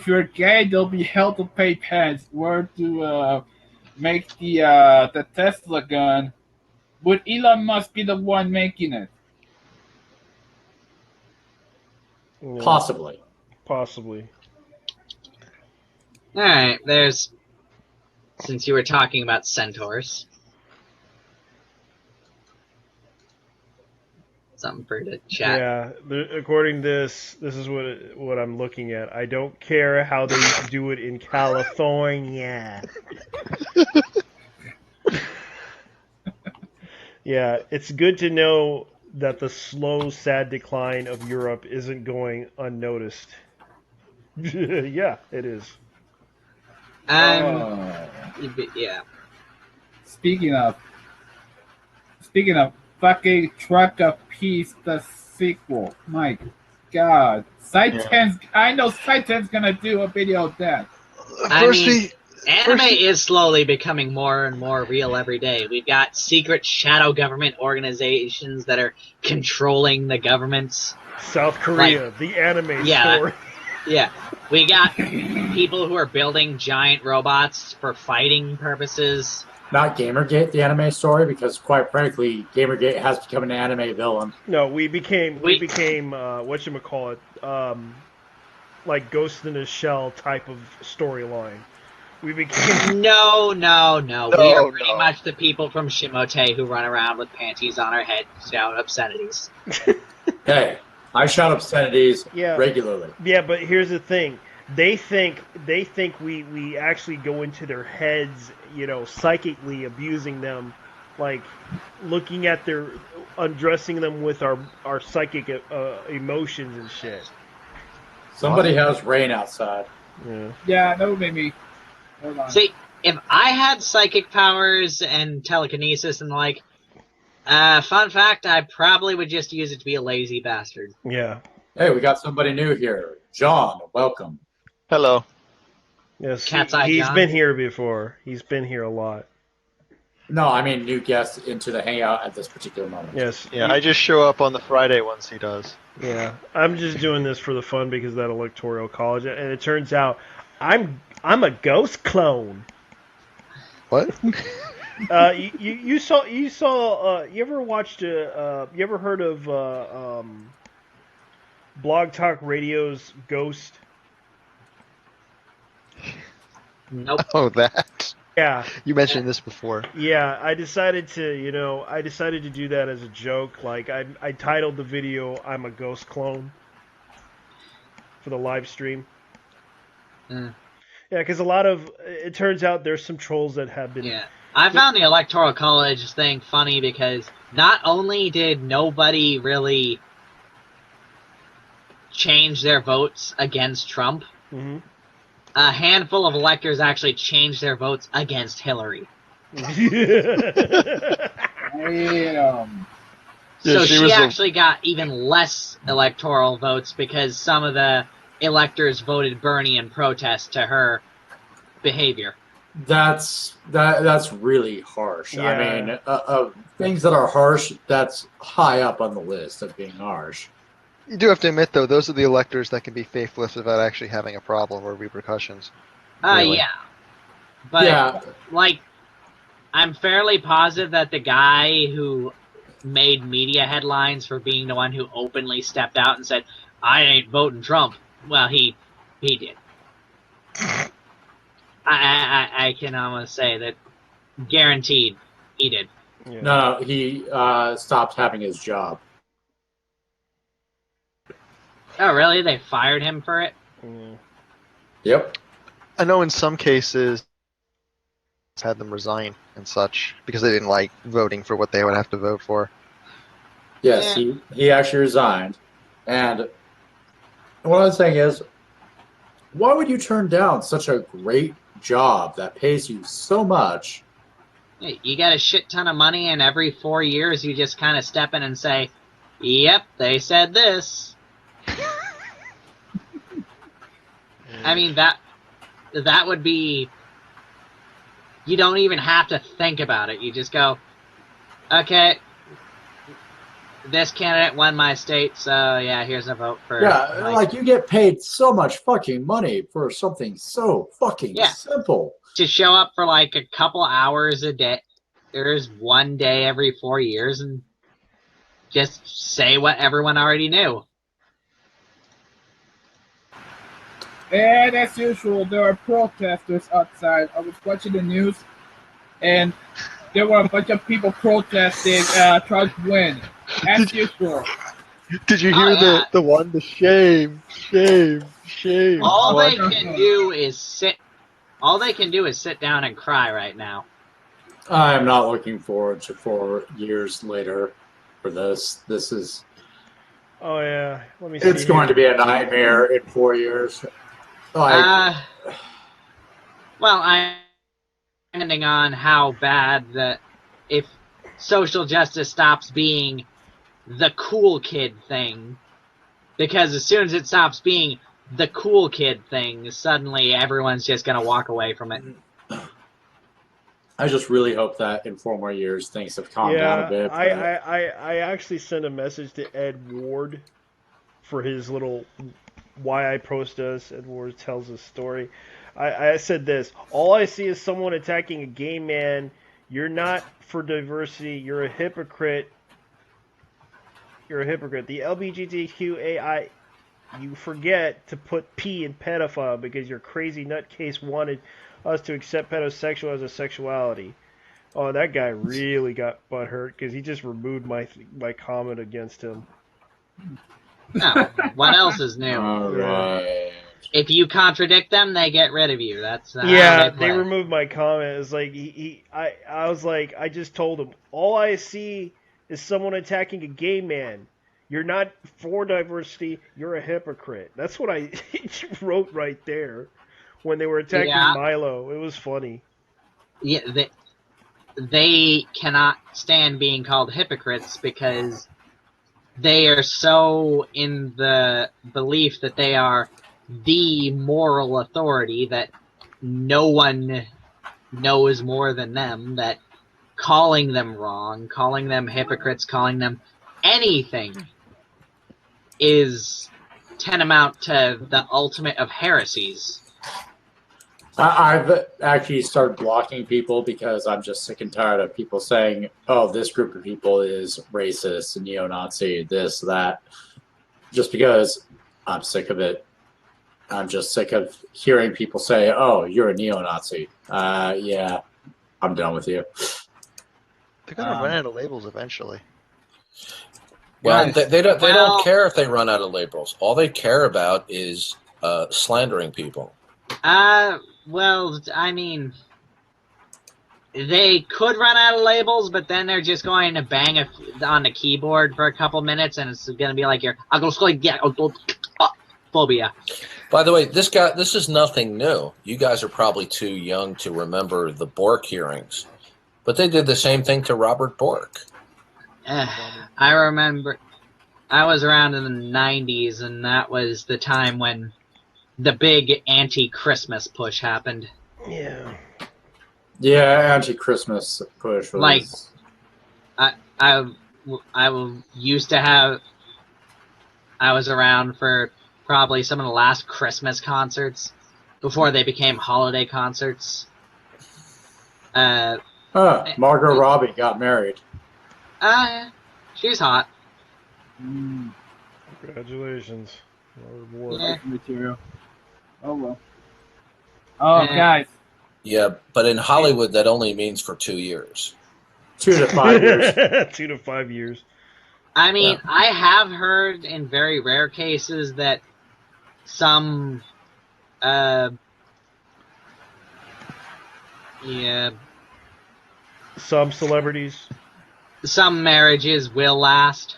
you're gay, there'll be hell to pay Pence. Where to make the Tesla gun? Would Elon Musk be the one making it? Yeah, Possibly. Possibly. Alright, since you were talking about centaurs, something for the chat. Yeah, according to this is what I'm looking at. I don't care how they do it in California. Yeah, it's good to know that the slow, sad decline of Europe isn't going unnoticed. Yeah, it is. Yeah. Speaking of fucking Truck of Peace, the sequel. My God, I know Saiten's gonna do a video of that. Anime is slowly becoming more and more real every day. We've got secret shadow government organizations that are controlling the governments. South Korea, the anime story. Yeah. We got people who are building giant robots for fighting purposes. Not Gamergate, the anime story, because quite frankly, Gamergate has become an anime villain. No, we became whatchamacallit, like Ghost in a Shell type of storyline. We became No. We are pretty much the people from Shimote who run around with panties on our head and shout obscenities. Hey, I shout obscenities Yeah. regularly. Yeah, but here's the thing. They think we actually go into their heads, psychically abusing them, like looking at undressing them with our psychic emotions and shit. Somebody has rain outside. Yeah. Yeah, that would make me. Hold on. See, if I had psychic powers and telekinesis and fun fact, I probably would just use it to be a lazy bastard. Yeah. Hey, we got somebody new here. John, welcome. Hello. Yes. Cat's Eye He's John. been here before. He's been here a lot. No, I mean new guest into the hangout at this particular moment. Yes. Yeah, I just show up on the Friday once he does. Yeah. I'm just doing this for the fun because of that electoral college, and it turns out I'm a ghost clone. What? You saw you ever watched you ever heard of Blog Talk Radio's Ghost? Nope. Oh, that. Yeah. You mentioned this before. Yeah, I decided to do that as a joke. Like I titled the video "I'm a Ghost Clone" for the live stream. Mm. Yeah, because it turns out there's some trolls that have been. Yeah. I found the Electoral College thing funny because not only did nobody really change their votes against Trump, Mm-hmm. a handful of electors actually changed their votes against Hillary. Damn. Yeah, So she she was actually got even less electoral votes because some of the electors voted Bernie in protest to her behavior. That's really harsh. Yeah. I mean, things that are harsh, that's high up on the list of being harsh. You do have to admit, though, those are the electors that can be faithless without actually having a problem or repercussions. Really. Yeah. But, Yeah, I'm fairly positive that the guy who made media headlines for being the one who openly stepped out and said, I ain't voting Trump. Well, he did. I can almost say that guaranteed he did. Yeah. no, he stopped having his job. Oh, really? They fired him for it? Yeah. Yep. I know in some cases it's had them resign and such because they didn't like voting for what they would have to vote for. Yes, he actually resigned. And what I was saying is, why would you turn down such a great job that pays you so much? You got a shit ton of money, and every 4 years you just kind of step in and say, yep, they said this. I mean, that would be... You don't even have to think about it. You just go, okay, this candidate won my state, so yeah, here's a vote for... Yeah, like you get paid so much fucking money for something so fucking simple. To show up for like a couple hours a day. There's one day every 4 years and just say what everyone already knew. And as usual, there are protesters outside. I was watching the news, and there were a bunch of people protesting Trump's win. As usual. Did you hear the one? The shame. All What? they can do is sit. All they can do is sit down and cry right now. I am not looking forward to 4 years later for this. This is. Oh yeah. Let me see. It's going to be a nightmare in 4 years. Well, depending on how bad if social justice stops being the cool kid thing, because as soon as it stops being the cool kid thing, suddenly everyone's just gonna walk away from it. I just really hope that in 4 more years things have calmed down a bit. I actually sent a message to Ed Ward for his little Why I Post Us. Ed Ward tells a story. I said this: all I see is someone attacking a gay man. You're not for diversity. You're a hypocrite. You're a hypocrite. The LGBTQAI, you forget to put P in pedophile because your crazy nutcase wanted us to accept pedosexual as a sexuality. Oh, that guy really got butthurt because he just removed my comment against him. No, what else is new? All right. If you contradict them, they get rid of you. That's how Yeah, they play. they removed my comment. It's like I was like, I just told him all I see is someone attacking a gay man. You're not for diversity. You're a hypocrite. That's what I wrote right there when they were attacking Yeah. Milo. It was funny. Yeah, they cannot stand being called hypocrites because they are so in the belief that they are the moral authority, that no one knows more than them, that calling them wrong, calling them hypocrites, calling them anything is tantamount to the ultimate of heresies. I've actually started blocking people because I'm just sick and tired of people saying, "Oh, this group of people is racist, neo-Nazi, this, that." Just because I'm sick of it. I'm just sick of hearing people say, "Oh, you're a neo-Nazi." Yeah, I'm done with you. They're gonna run out of labels eventually. Well, Guys, they well- don't care if they run out of labels. All they care about is slandering people. Well, I mean, they could run out of labels, but then they're just going to bang on the keyboard for a couple minutes, and it's going to be like your phobia. By the way, this is nothing new. You guys are probably too young to remember the Bork hearings, but they did the same thing to Robert Bork. I remember I was around in the 90s, and that was the time when the big anti-Christmas push happened. Yeah. Yeah, anti-Christmas push was Like, I used to have. I was around for probably some of the last Christmas concerts before they became holiday concerts. Margot Robbie got married. She's hot. Congratulations. Reward. Yeah. material. Oh well. Oh, guys. Yeah, but in Hollywood, that only means for 2 years. 2 to 5 years. 2 to 5 years. I mean, I have heard in very rare cases that some, Some celebrities. some marriages will last.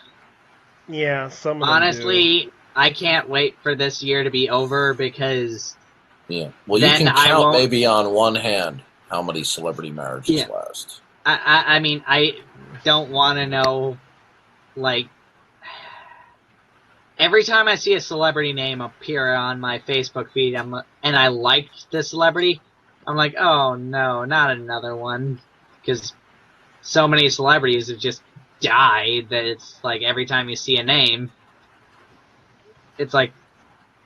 Yeah, some of them Honestly, I can't wait for this year to be over because Yeah. Well, you Then can I count won't- maybe on one hand how many celebrity marriages Yeah. last. I mean, I don't want to know, like, every time I see a celebrity name appear on my Facebook feed, and I liked the celebrity, I'm like, oh no, not another one, because so many celebrities have just died that it's like every time you see a name, it's like,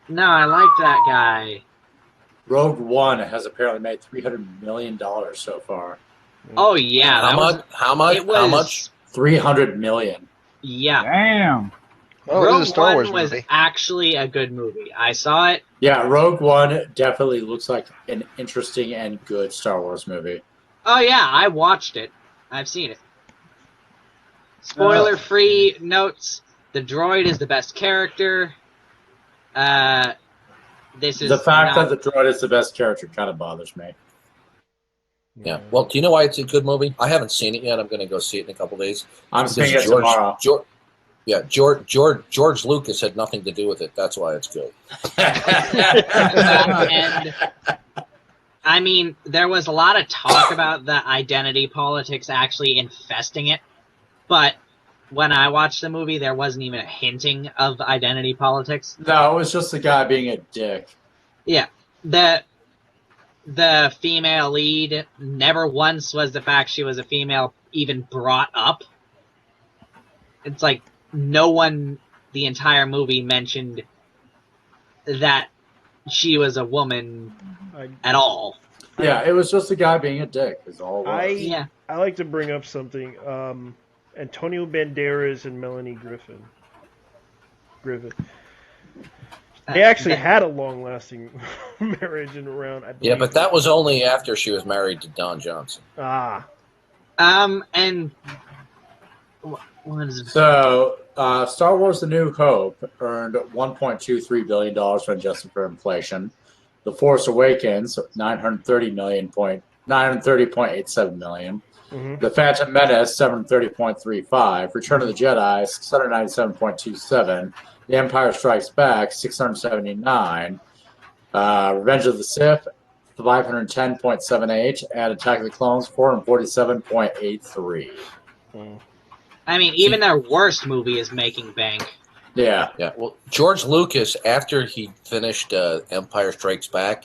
no, I like that guy. Rogue One has apparently made $300 million so far. Oh yeah, How that much? was. How much? It was, How much? $300 million. Yeah. Damn. Oh, it Rogue was a Star Wars One was movie. actually a good movie. I saw it. Yeah, Rogue One definitely looks like an interesting and good Star Wars movie. Oh yeah, I watched it. I've seen it. Spoiler-free notes: the droid is the best character. This is The fact not- that the droid is the best character kind of bothers me. Yeah. Well, do you know why it's a good movie? I haven't seen it yet. I'm going to go see it in a couple days. I'm Because seeing it tomorrow. George Lucas had nothing to do with it. That's why it's good. and I mean, there was a lot of talk about the identity politics actually infesting it, but when I watched the movie, there wasn't even a hinting of identity politics. No, it was just the guy being a dick. Yeah, the female lead, never once was the fact she was a female even brought up. It's like no one the entire movie mentioned that she was a woman at all. Yeah, it was just the guy being a dick is all it was. Yeah. I like to bring up something. Antonio Banderas and Melanie Griffin. They actually had a long-lasting marriage and around. I believe. Yeah, but that was only after she was married to Don Johnson. Ah. And what is it? So Star Wars: The New Hope earned $1.23 billion when adjusted for inflation. The Force Awakens, 930.87 million. Mhm. The Phantom Menace, 730.35. Return of the Jedi, 697.27. The Empire Strikes Back, 679. Revenge of the Sith, 510.78. And Attack of the Clones, 447.83. I mean, even their worst movie is making bank. Yeah. Yeah. Well, George Lucas, after he finished Empire Strikes Back,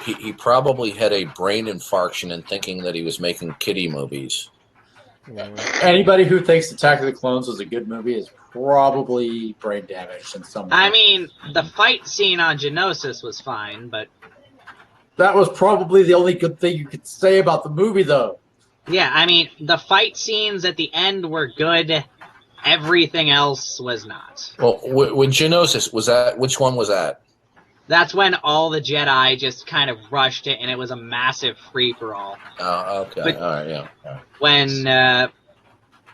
he probably had a brain infarction in thinking that he was making kiddie movies. Anybody who thinks Attack of the Clones was a good movie is probably brain damaged in some way. I mean, the fight scene on Geonosis was fine, but that was probably the only good thing you could say about the movie, though. Yeah, I mean, the fight scenes at the end were good. Everything else was not. Well, when Geonosis was that, which one was that? That's when all the Jedi just kind of rushed it, and it was a massive free-for-all. Oh, okay. But all right, yeah. When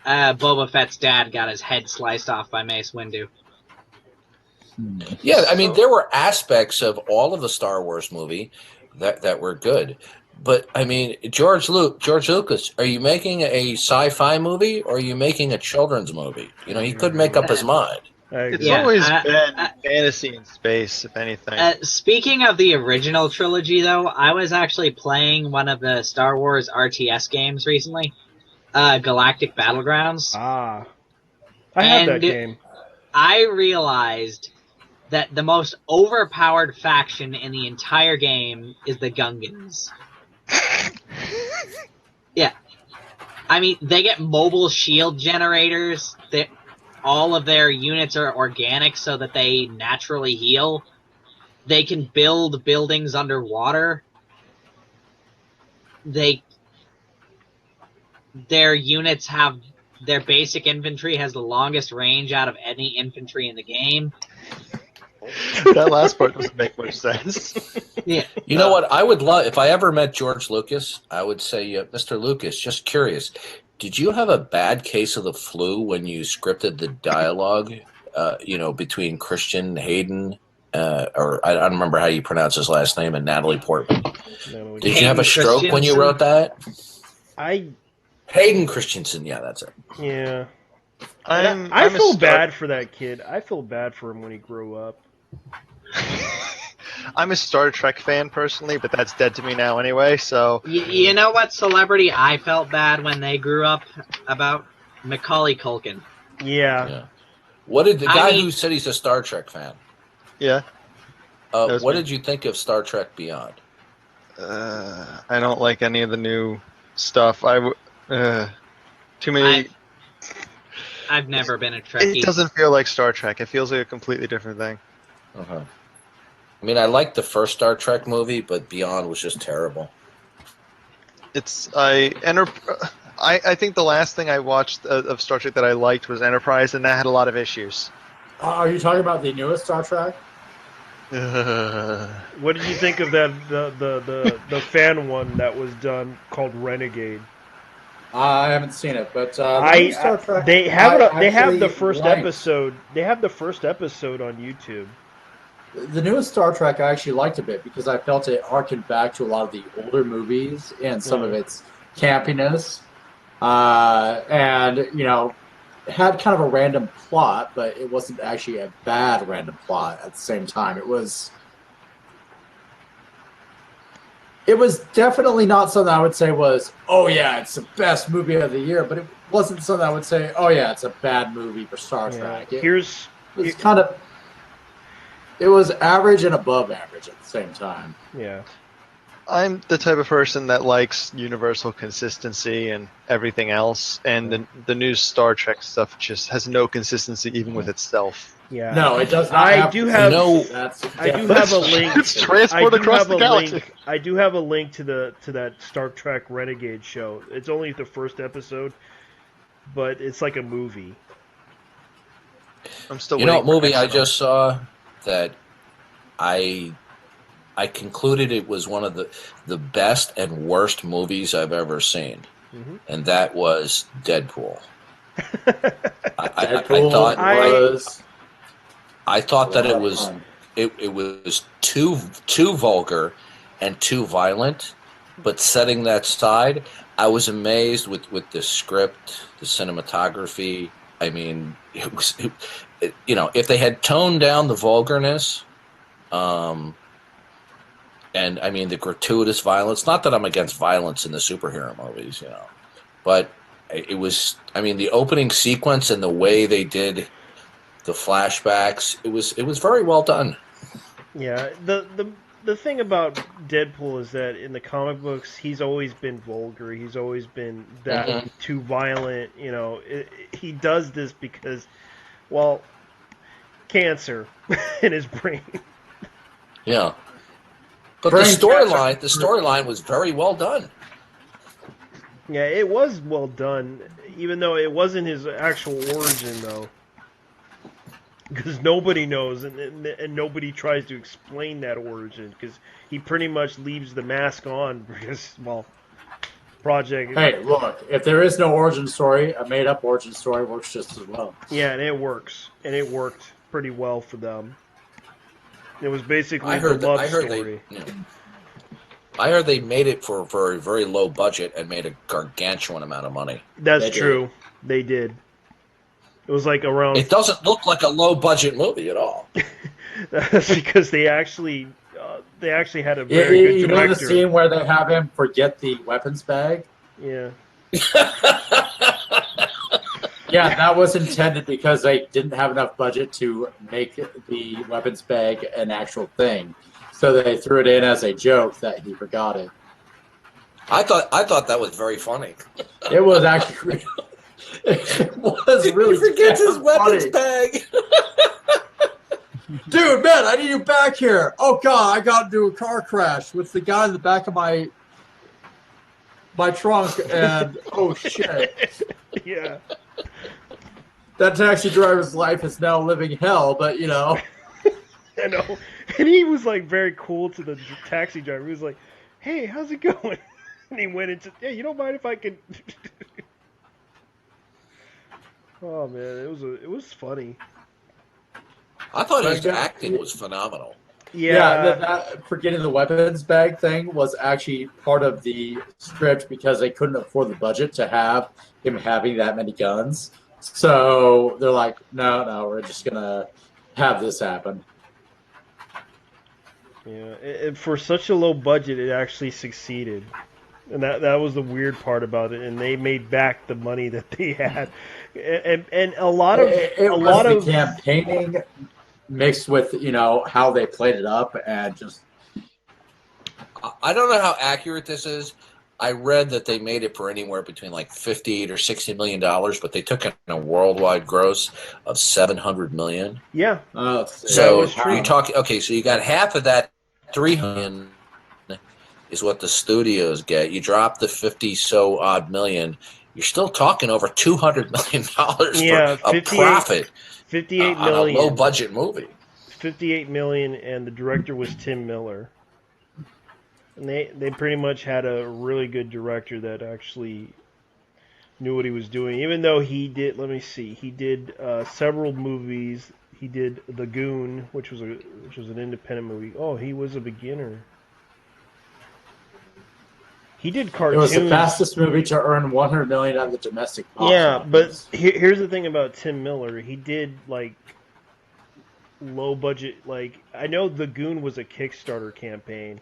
Boba Fett's dad got his head sliced off by Mace Windu. Yeah, I mean, there were aspects of all of the Star Wars movie that were good. But, I mean, George Lucas, are you making a sci-fi movie or are you making a children's movie? You know, he couldn't make up his mind. It's always been fantasy in space, if anything. Speaking of the original trilogy, though, I was actually playing one of the Star Wars RTS games recently, Galactic Battlegrounds. I have that game. I realized that the most overpowered faction in the entire game is the Gungans. Yeah. I mean, they get mobile shield generators. All of their units are organic so that they naturally heal. They can build buildings underwater. Their units have... Their basic infantry has the longest range out of any infantry in the game. That last part doesn't make much sense. Yeah. You know what? I would love, if I ever met George Lucas, I would say, Mr. Lucas, just curious, did you have a bad case of the flu when you scripted the dialogue, between Christian Hayden, or I don't remember how you pronounce his last name, and Natalie Portman? Did you have a stroke when you wrote that? Hayden Christensen, yeah, that's it. Yeah. I feel bad for that kid. I feel bad for him when he grew up. I'm a Star Trek fan personally, but that's dead to me now anyway, so... You know what celebrity I felt bad when they grew up about? Macaulay Culkin. Yeah. What did the guy who said he's a Star Trek fan? Yeah. What did you think of Star Trek Beyond? I don't like any of the new stuff. Too many... I've never been a Trekkie. It doesn't feel like Star Trek. It feels like a completely different thing. Uh-huh. I mean, I liked the first Star Trek movie, but Beyond was just terrible. I think the last thing I watched of Star Trek that I liked was Enterprise, and that had a lot of issues. Are you talking about the newest Star Trek? What did you think of that the fan one that was done called Renegade? I haven't seen it, but Star Trek, they have the first episode. They have the first episode on YouTube. The newest Star Trek I actually liked a bit because I felt it harkened back to a lot of the older movies and some of its campiness, and had kind of a random plot, but it wasn't actually a bad random plot at the same time. It was definitely not something I would say was, oh yeah, it's the best movie of the year, but it wasn't something I would say, oh yeah, it's a bad movie for Star Trek. It was average and above average at the same time. Yeah. I'm the type of person that likes universal consistency and everything else, and the new Star Trek stuff just has no consistency even with itself. Yeah. No, it does not. I do have a link. It's transport across the galaxy. I do have a link to that Star Trek Renegade show. It's only the first episode, but it's like a movie. I'm still. A movie I just saw that I concluded it was one of the best and worst movies I've ever seen, and that was Deadpool. Deadpool thought was. I thought that it was fun. it was too vulgar and too violent. But setting that aside, I was amazed with the script, the cinematography. I mean, it was if they had toned down the vulgarness, and I mean the gratuitous violence. Not that I'm against violence in the superhero movies, but it was. I mean, the opening sequence and the way they did the flashbacks. It was very well done. Yeah, the thing about Deadpool is that in the comic books, he's always been vulgar. He's always been that Mhm. too violent. He does this because, well, cancer in his brain. Yeah, but Brain cancer. the storyline was very well done. Yeah, it was well done, even though it wasn't his actual origin, though. Because nobody knows, and nobody tries to explain that origin, because he pretty much leaves the mask on, because, well, Project... Hey, look, if there is no origin story, a made-up origin story works just as well. Yeah, and it works. And it worked pretty well for them. It was basically I the heard love I heard story. I heard they made it for a very low budget and made a gargantuan amount of money. That's They true. They did. It was like around... It doesn't look like a low budget movie at all. That's because they actually had a very good You know the director. scene where they have him forget the weapons bag? Yeah. Yeah, that was intended because they didn't have enough budget to make the weapons bag an actual thing. So they threw it in as a joke that he forgot it. I thought that was very funny. It was actually it was really He forgets his weapons funny. bag. Dude, man, I need you back here. Oh god, I got into a car crash with the guy in the back of my trunk, and oh shit. Yeah. That taxi driver's life is now living hell, but I know. And he was like very cool to the taxi driver. He was like, "Hey, how's it going?" And he went into, "Hey, you don't mind if I can?" Oh man, it was funny. I thought his acting was phenomenal. Yeah. That forgetting the weapons bag thing was actually part of the script because they couldn't afford the budget to have him having that many guns. So they're like, no, we're just gonna have this happen. Yeah, for such a low budget, it actually succeeded, and that was the weird part about it. And they made back the money that they had, and a lot of the campaigning mixed with how they played it up and just. I don't know how accurate this is. I read that they made it for anywhere between like $58 or $60 million, but they took in a worldwide gross of $700 million. Yeah. So you talk. Okay, so you got half of that, $300 million is what the studios get. You drop the 50 so odd million, you're still talking over $200 million for a profit. 58 on million. A low budget movie. 58 million, and the director was Tim Miller. And they pretty much had a really good director that actually knew what he was doing. Even though he did, he did several movies. He did The Goon, which was an independent movie. Oh, he was a beginner. He did cartoons. It was the fastest movie to earn 100 million at the domestic box office. But here's the thing about Tim Miller. He did like low budget. Like, I know The Goon was a Kickstarter campaign.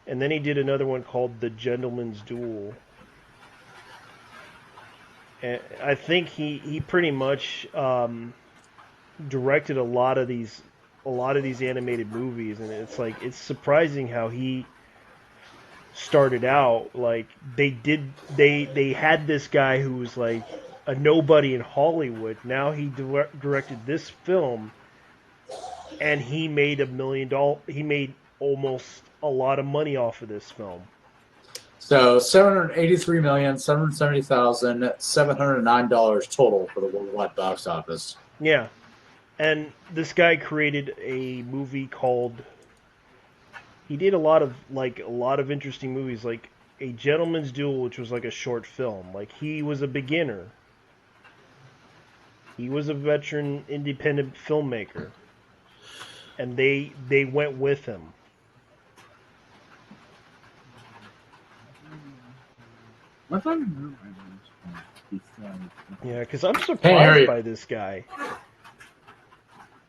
And then he did another one called The Gentleman's Duel. And I think he pretty much directed a lot of these animated movies, and it's surprising how he started out. Like they had this guy who was like a nobody in Hollywood. Now he directed this film, and he made $1 million. He made almost a lot of money off of this film. So $783,770,709 total for the worldwide box office. Yeah, and this guy created a movie called. He did a lot of interesting movies, like A Gentleman's Duel, which was like a short film. Like, he was a beginner. He was a veteran independent filmmaker, and they went with him. What's on? Yeah, because I'm Hey, surprised Harry. by this guy.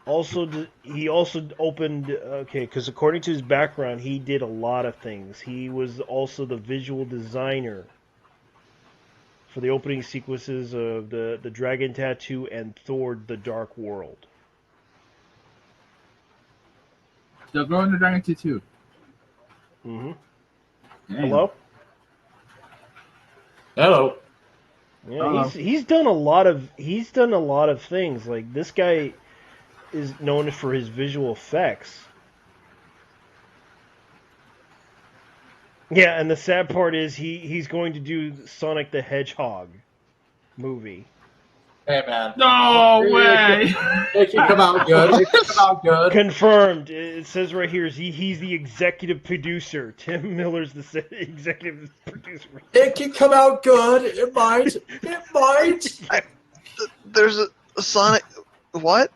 Also, he also opened. Okay, because according to his background, he did a lot of things. He was also the visual designer for the opening sequences of the Dragon Tattoo and Thor: The Dark World. The Girl in the Dragon Tattoo. Mm-hmm. Damn. Hello? Hello. Yeah, Hello. he's done a lot of things. Like this guy is known for his visual effects. Yeah, and the sad part is he's going to do Sonic the Hedgehog movie. Hey, man. No way! It can come out good. It can come out good. Confirmed. It says right here he's the executive producer. Tim Miller's the executive producer. It can come out good. It might. It might. Yeah. There's a Sonic. What?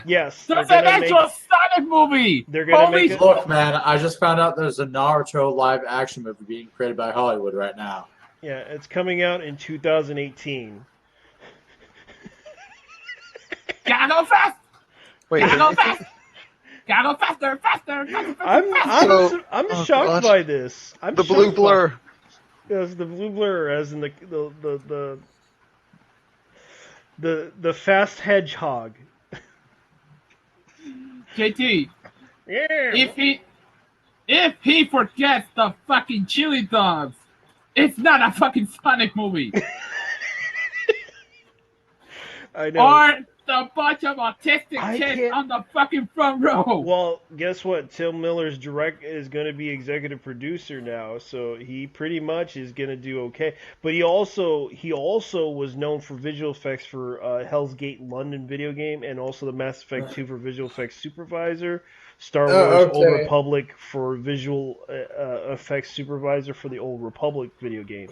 Yes, they're There's an gonna make. actual Sonic movie. They're gonna Holy make it. Look, man, I just found out there's a Naruto live action movie being created by Hollywood right now. Yeah, it's coming out in 2018. Gotta go fast! Wait, Gotta go fast! Gotta go faster, faster, faster, faster! So- I'm oh, shocked gosh. by this. I'm the blue shocked blur. Yes, the blue blur, as in the fast hedgehog. JT, Yeah. if he forgets the fucking chili dogs, it's not a fucking Sonic movie. I know. Or the bunch of autistic I kids can't- on the fucking front row. Well, guess what? Tim Miller's is going to be executive producer now, so he pretty much is going to do okay. But he also was known for visual effects for Hell's Gate London video game, and also the Mass Effect 2 for visual effects supervisor. Star Wars okay. Old Republic for visual effects supervisor for the Old Republic video game.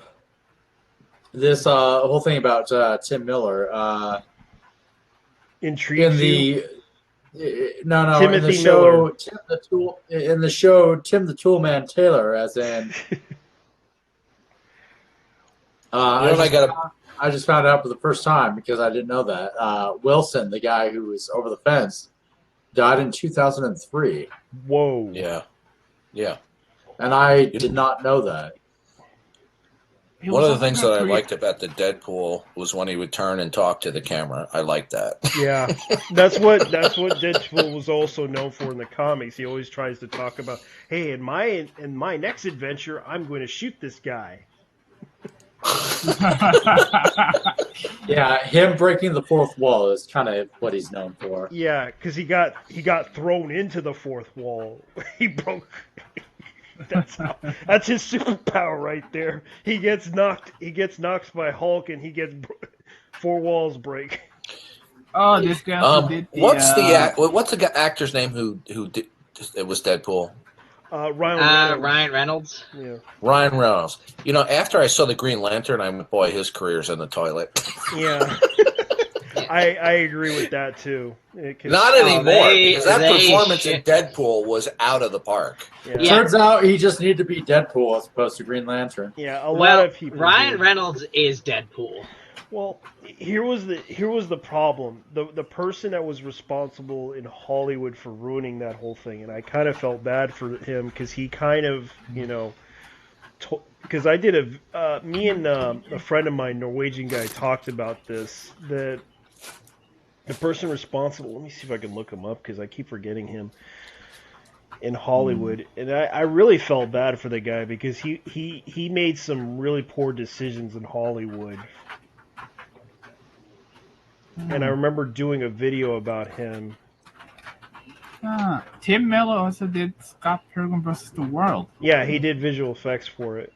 This whole thing about Tim Miller. Intrigues you? No, Timothy in the show, Miller. Tim the Toolman Taylor, as in. I just found out for the first time because I didn't know that. Wilson, the guy who was over the fence, died in 2003. Whoa. Yeah. And I did not know that. One of the things that I liked about the Deadpool was when he would turn and talk to the camera. I liked that. Yeah, that's what Deadpool was also known for in the comics. He always tries to talk about, hey, in my next adventure, I'm going to shoot this guy. Yeah, him breaking the fourth wall is kind of what he's known for. Yeah, because he got thrown into the fourth wall. He broke. That's his superpower right there. He gets knocked by Hulk, and he gets four walls break. Oh, this guy also did the, what's the actor's name who did it was Deadpool? Ryan Reynolds. Yeah. Ryan Reynolds. You know, after I saw the Green Lantern, I went, boy, his career's in the toilet. Yeah. I agree with that too. Not anymore, because that performance in Deadpool was out of the park. Yeah. Turns out he just needed to be Deadpool as opposed to Green Lantern. Yeah, a lot of people. Ryan Reynolds is Deadpool. Well, here was the problem. The person that was responsible in Hollywood for ruining that whole thing, and I kind of felt bad for him because he kind of, because I did me and a friend of mine, Norwegian guy, talked about this. That the person responsible. Let me see if I can look him up because I keep forgetting him. In Hollywood, and I really felt bad for the guy because he made some really poor decisions in Hollywood. And I remember doing a video about him. Tim Miller also did Scott Pilgrim vs. the World. Yeah, he did visual effects for it.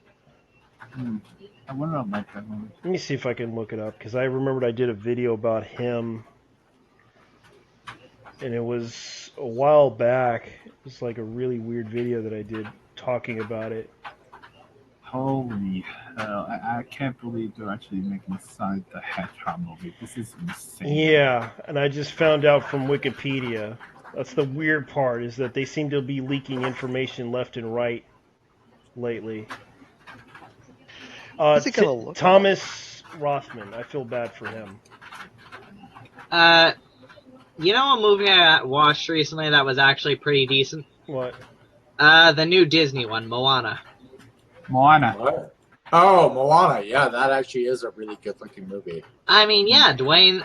I wonder if I like that movie. Let me see if I can look it up, because I remembered I did a video about him. And it was a while back. It was like a really weird video that I did talking about it. Holy hell! I can't believe they're actually making Sonic the Hedgehog movie. This is insane. Yeah, and I just found out from Wikipedia. That's the weird part, is that they seem to be leaking information left and right lately. What's he gonna look like? Thomas Rothman. I feel bad for him. You know a movie I watched recently that was actually pretty decent? What? The new Disney one, Moana. Moana. What? Oh, Moana. Yeah, that actually is a really good-looking movie. I mean, yeah, Dwayne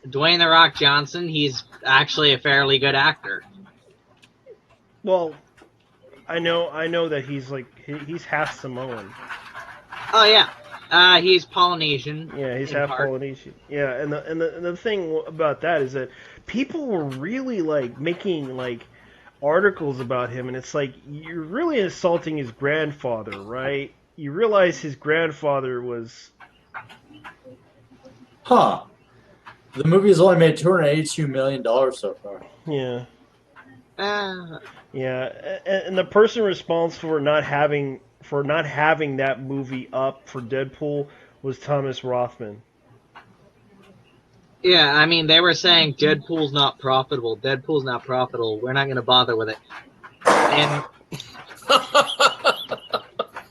The Rock Johnson, he's actually a fairly good actor. Well, I know that he's half Samoan. Oh yeah, he's Polynesian. Yeah, he's in half part. Polynesian. Yeah, and the thing about that is that people were really like making like articles about him, and it's like you're really insulting his grandfather, right? You realize his grandfather was. Huh. The movie has only made $282 million so far. Yeah. Uh, Yeah, and the person responsible for not having that movie up for Deadpool was Thomas Rothman. yeah, I mean, they were saying Deadpool's not profitable. Deadpool's not profitable. We're not going to bother with it. And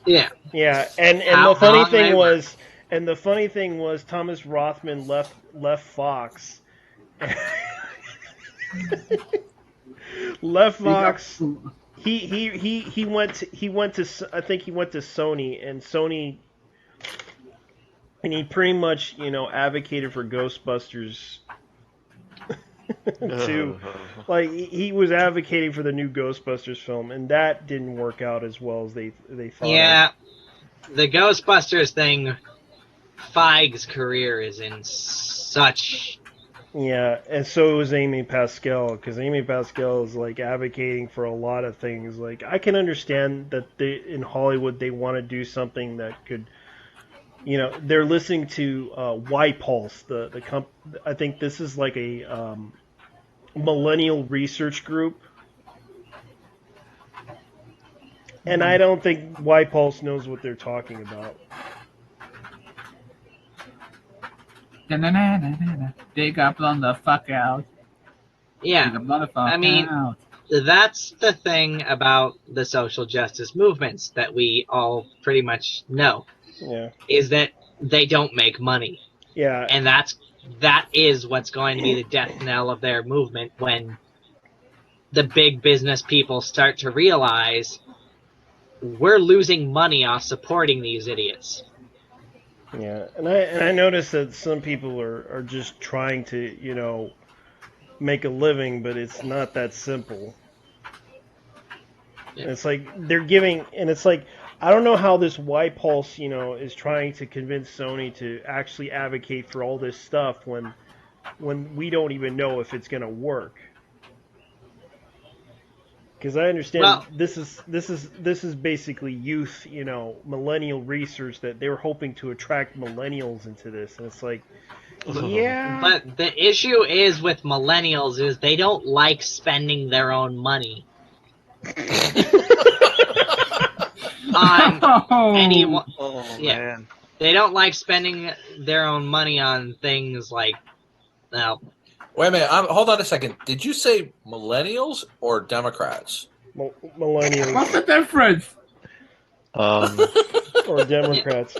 yeah, Yeah, and How the funny wrong thing they were. was, Thomas Rothman left Fox. Left Fox. He went to I think he went to Sony, and he pretty much advocated for Ghostbusters too. Like he was advocating for the new Ghostbusters film, and that didn't work out as well as they thought. yeah, the Ghostbusters thing, Feige's career is in such. Yeah, and so was Amy Pascal, because Amy Pascal is like advocating for a lot of things. Like I can understand that in Hollywood they want to do something that could, they're listening to Y Pulse, I think this is like a millennial research group, and I don't think Y Pulse knows what they're talking about. They got blown the fuck out. Yeah, They got blown the fuck I mean, out. that's the thing about the social justice movements that we all pretty much know, Yeah, is that they don't make money. yeah, And that is what's going to be the death knell of their movement, when the big business people start to realize we're losing money off supporting these idiots. yeah. And I noticed that some people are just trying to make a living, but it's not that simple. Yeah. And it's like they're giving, and it's like I don't know how this Y Pulse, is trying to convince Sony to actually advocate for all this stuff when we don't even know if it's going to work. Because I understand Well- this is basically youth, millennial research that they were hoping to attract millennials into this, and it's like, yeah, But the issue is with millennials is they don't like spending their own money on anyone. Oh Yeah. man. They don't like spending their own money on things like, well, Wait a minute. Hold on a second. Did you say millennials or Democrats? millennials What's the difference? or Democrats.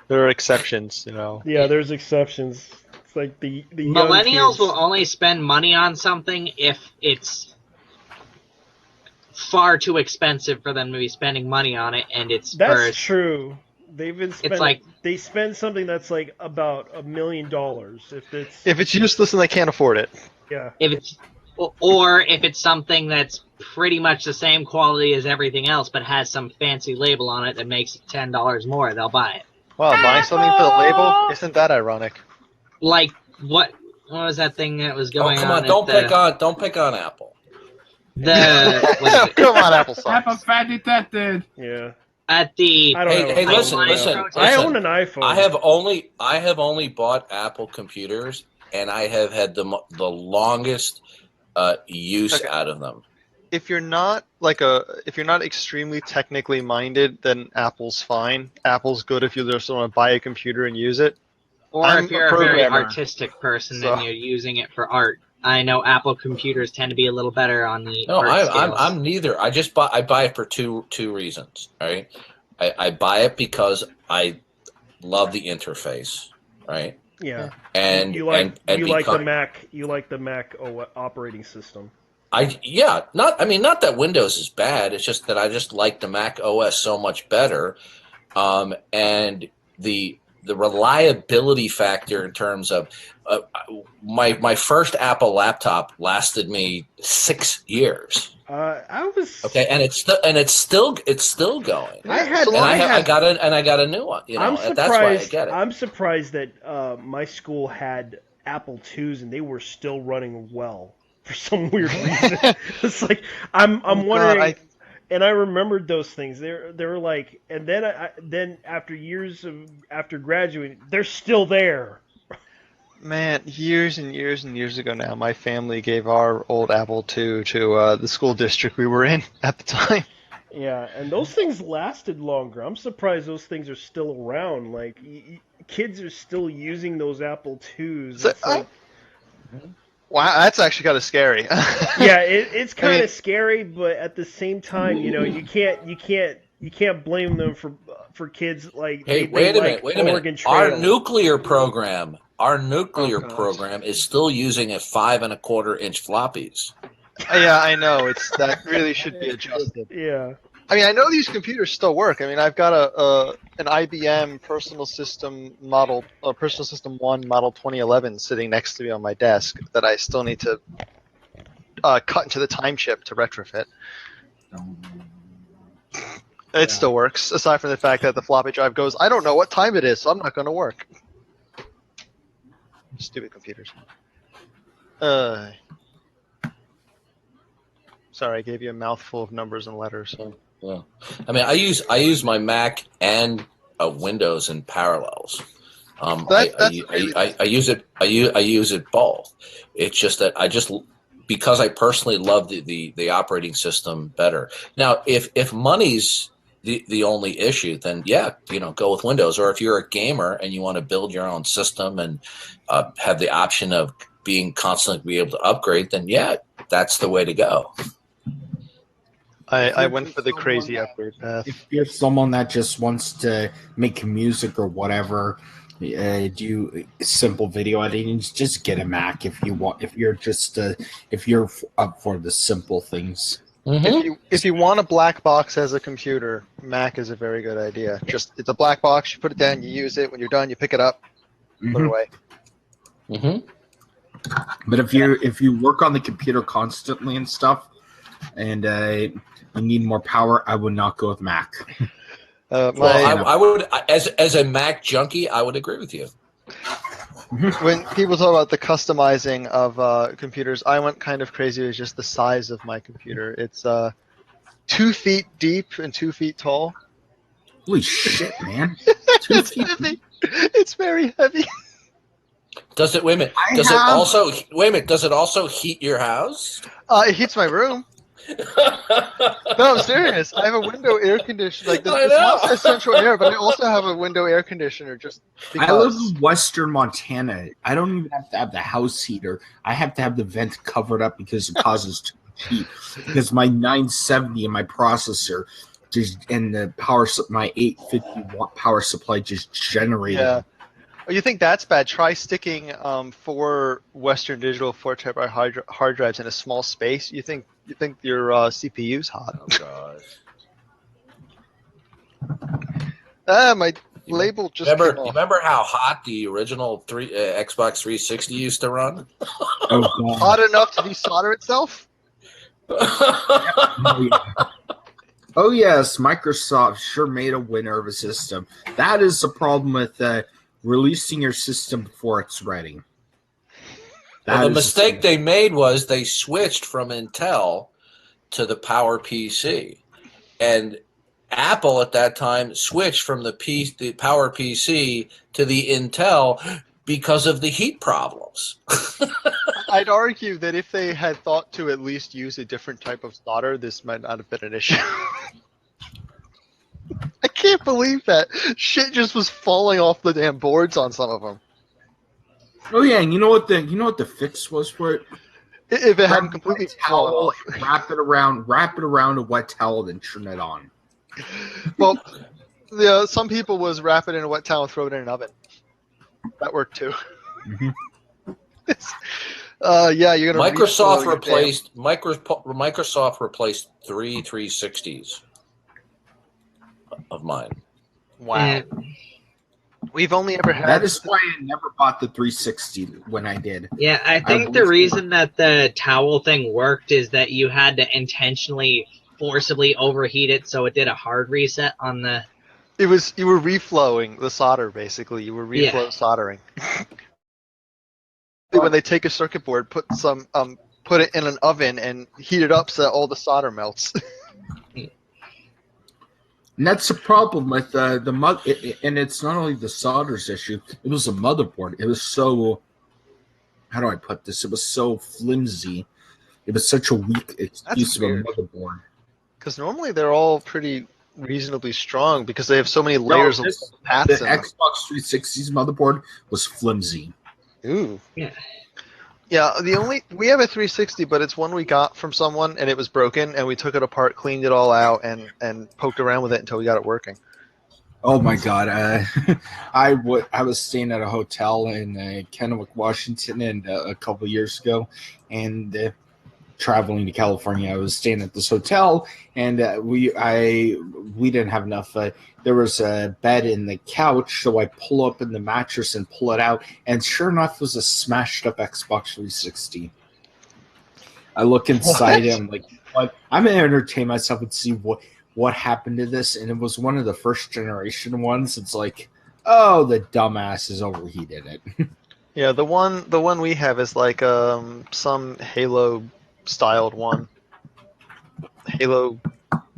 There are exceptions, Yeah, there's exceptions. It's like the young millennials kids. will only spend money on something if it's far too expensive for them to be spending money on it, and it's That's for true. They've been spending. like- they spend something that's like about $1 million If it's useless and they can't afford it. yeah. if it's or if it's something that's pretty much the same quality as everything else but has some fancy label on it that makes it $10 more, they'll buy it. Wow, buying something for the label? Isn't that ironic? Like what was that thing that was Oh, going come on? on! Don't pick on Apple. The what is it? Come on, applesauce. Apple Fat Detected. Yeah. At the I don't know. Hey, listen. I own an iPhone. I have only bought Apple computers, and I have had the longest use Okay. out of them. if you're not extremely technically minded, then Apple's fine. Apple's good if you just want to buy a computer and use it. Or I'm if a you're a very programmer, artistic person so- and you're using it for art. I know Apple computers tend to be a little better on the No, art scales. I'm neither. I buy it for two reasons. Right, I buy it because I love the interface. Right, Yeah. and You like because the Mac operating system. not that Windows is bad. It's just that I just like the Mac OS so much better, and the reliability factor in terms of my first Apple laptop lasted me 6 years. I was Okay, and it's still going. I got a new one. You know, I'm that's why I surprised. get it. I'm surprised that my school had Apple IIs and they were still running well for some weird reason. It's like I'm wondering. And I remembered those things. They were like, and then after years after graduating, they're still there. Man, years and years and years ago now, my family gave our old Apple II to the school district we were in at the time. Yeah, and those things lasted longer. I'm surprised those things are still around. Like kids are still using those Apple IIs. So, It's like, wow, that's actually kind of scary. yeah, it's kind of scary, but at the same time, you can't blame them for kids like Hey, they wait a like minute. Oregon Trail. Our nuclear program is still using a 5.25-inch floppies. Yeah, I know. That really should be adjusted. Yeah. I mean, I know these computers still work. I mean, I've got an IBM Personal System 1 model 2011 sitting next to me on my desk that I still need to cut into the time chip to retrofit. It still works, aside from the fact that the floppy drive goes, I don't know what time it is, so I'm not going to work. Stupid computers. Sorry, I gave you a mouthful of numbers and letters. So. Yeah. I mean, I use my Mac and Windows in parallels. I use it both. It's just that because I personally love the operating system better. Now, if money's the only issue, then go with Windows. Or if you're a gamer and you want to build your own system and have the option of being constantly able to upgrade, then that's the way to go. I went for the crazy upgrade path. If you're someone that just wants to make music or whatever, do simple video editing, just get a Mac if you want. If you're up for the simple things. Mm-hmm. If you want a black box as a computer, Mac is a very good idea. It's a black box. You put it down, you use it. When you're done, you pick it up, put it away. Mm-hmm. But if you work on the computer constantly and stuff, and you need more power, I would not go with Mac. I would, as a Mac junkie, I would agree with you. When people talk about the customizing of computers, I went kind of crazy with just the size of my computer. It's 2 feet deep and 2 feet tall. Holy shit, man! It's heavy. It's very heavy. Does it? Wait a minute. Does it also heat your house? It heats my room. No, I'm serious. I have a window air conditioner. Like it's not central air, but I also have a window air conditioner. Just because. I live in Western Montana. I don't even have to have the house heater. I have to have the vent covered up because it causes too much heat. Because my 970 and my processor and my 850 watt power supply just generated. Yeah. Oh, you think that's bad? Try sticking 4 Western Digital 4TB hard drives in a small space. You think your CPU's hot? Oh gosh. My label just remember how hot the original Xbox 360 used to run? Hot enough to desolder itself? Oh yes, Microsoft sure made a winner of a system. That is the problem with releasing your system before it's ready. The mistake they made was they switched from Intel to the Power PC, and Apple at that time switched from the Power PC to the Intel because of the heat problems. I'd argue that if they had thought to at least use a different type of solder, this might not have been an issue. I can't believe that shit just was falling off the damn boards on some of them. Oh yeah, and you know what the fix was for it? If it hadn't Grab a completely wet fallen towel, off. wrap it around a wet towel, then turn it on. Well, some people was wrap it in a wet towel and throw it in an oven. That worked too. Mhm. Yeah, you're gonna Microsoft replaced 360s of mine. Wow. We've only ever had. That is why I never bought the 360 when I did. Yeah, I think the reason that the towel thing worked is that you had to intentionally forcibly overheat it so it did a hard reset on the... You were reflowing the solder, basically. You were reflow soldering. When they take a circuit board, put it in an oven and heat it up so that all the solder melts. And that's the problem with the mother. And it's not only the solder's issue. It was the motherboard. It was so. How do I put this? It was so flimsy. It was such a weak excuse of a motherboard. Because normally they're all pretty reasonably strong because they have so many layers of paths. The Xbox 360's motherboard was flimsy. Ooh. Yeah. Yeah, we have a 360, but it's one we got from someone and it was broken, and we took it apart, cleaned it all out, and poked around with it until we got it working. Oh my god! I was staying at a hotel in Kennewick, Washington, and a couple years ago, and traveling to California. I was staying at this hotel, and we didn't have enough. There was a bed in the couch, so I pull up in the mattress and pull it out, and sure enough, it was a smashed up Xbox 360. I look inside it, I'm like, what? I'm gonna entertain myself and see what happened to this, and it was one of the first generation ones. It's like, oh, the dumbass has overheated it. Yeah, the one we have is like some Halo styled one. Halo.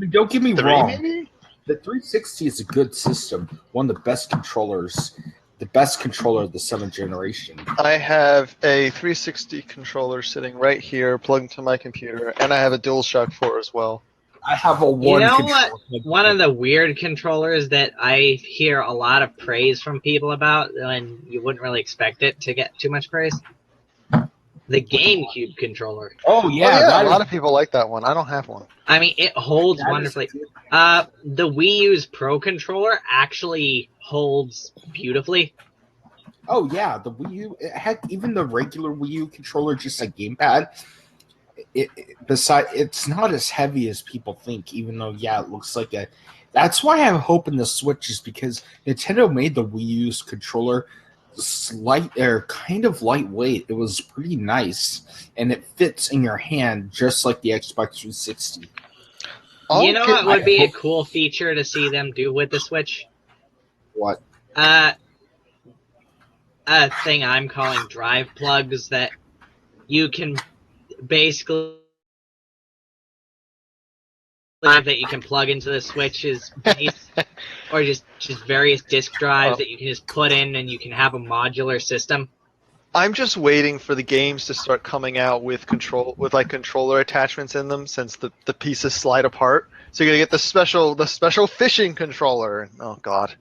Don't get me 3, wrong. maybe? The 360 is a good system. One of the best controllers. The best controller of the 7th generation. I have a 360 controller sitting right here, plugged into my computer, and I have a DualShock 4 as well. I have a one. You know what? One of the weird controllers that I hear a lot of praise from people about, and you wouldn't really expect it to get too much praise. The GameCube controller. Oh yeah, a lot of people like that one. I don't have one. I mean, it holds wonderfully. The Wii U's Pro controller actually holds beautifully. Oh yeah, the Wii U. Heck, even the regular Wii U controller, just a gamepad. It's not as heavy as people think. Even though, yeah, it looks like a. That's why I'm hoping the Switch is because Nintendo made the Wii U's controller kind of lightweight. It was pretty nice, and it fits in your hand just like the Xbox 360. You know what would be a cool feature to see them do with the Switch? What? A thing I'm calling drive plugs that you can basically that you can plug into the Switch's base, or just various disk drives that you can just put in, and you can have a modular system. I'm just waiting for the games to start coming out with controller attachments in them, since the pieces slide apart. So you're gonna get the special fishing controller. Oh god.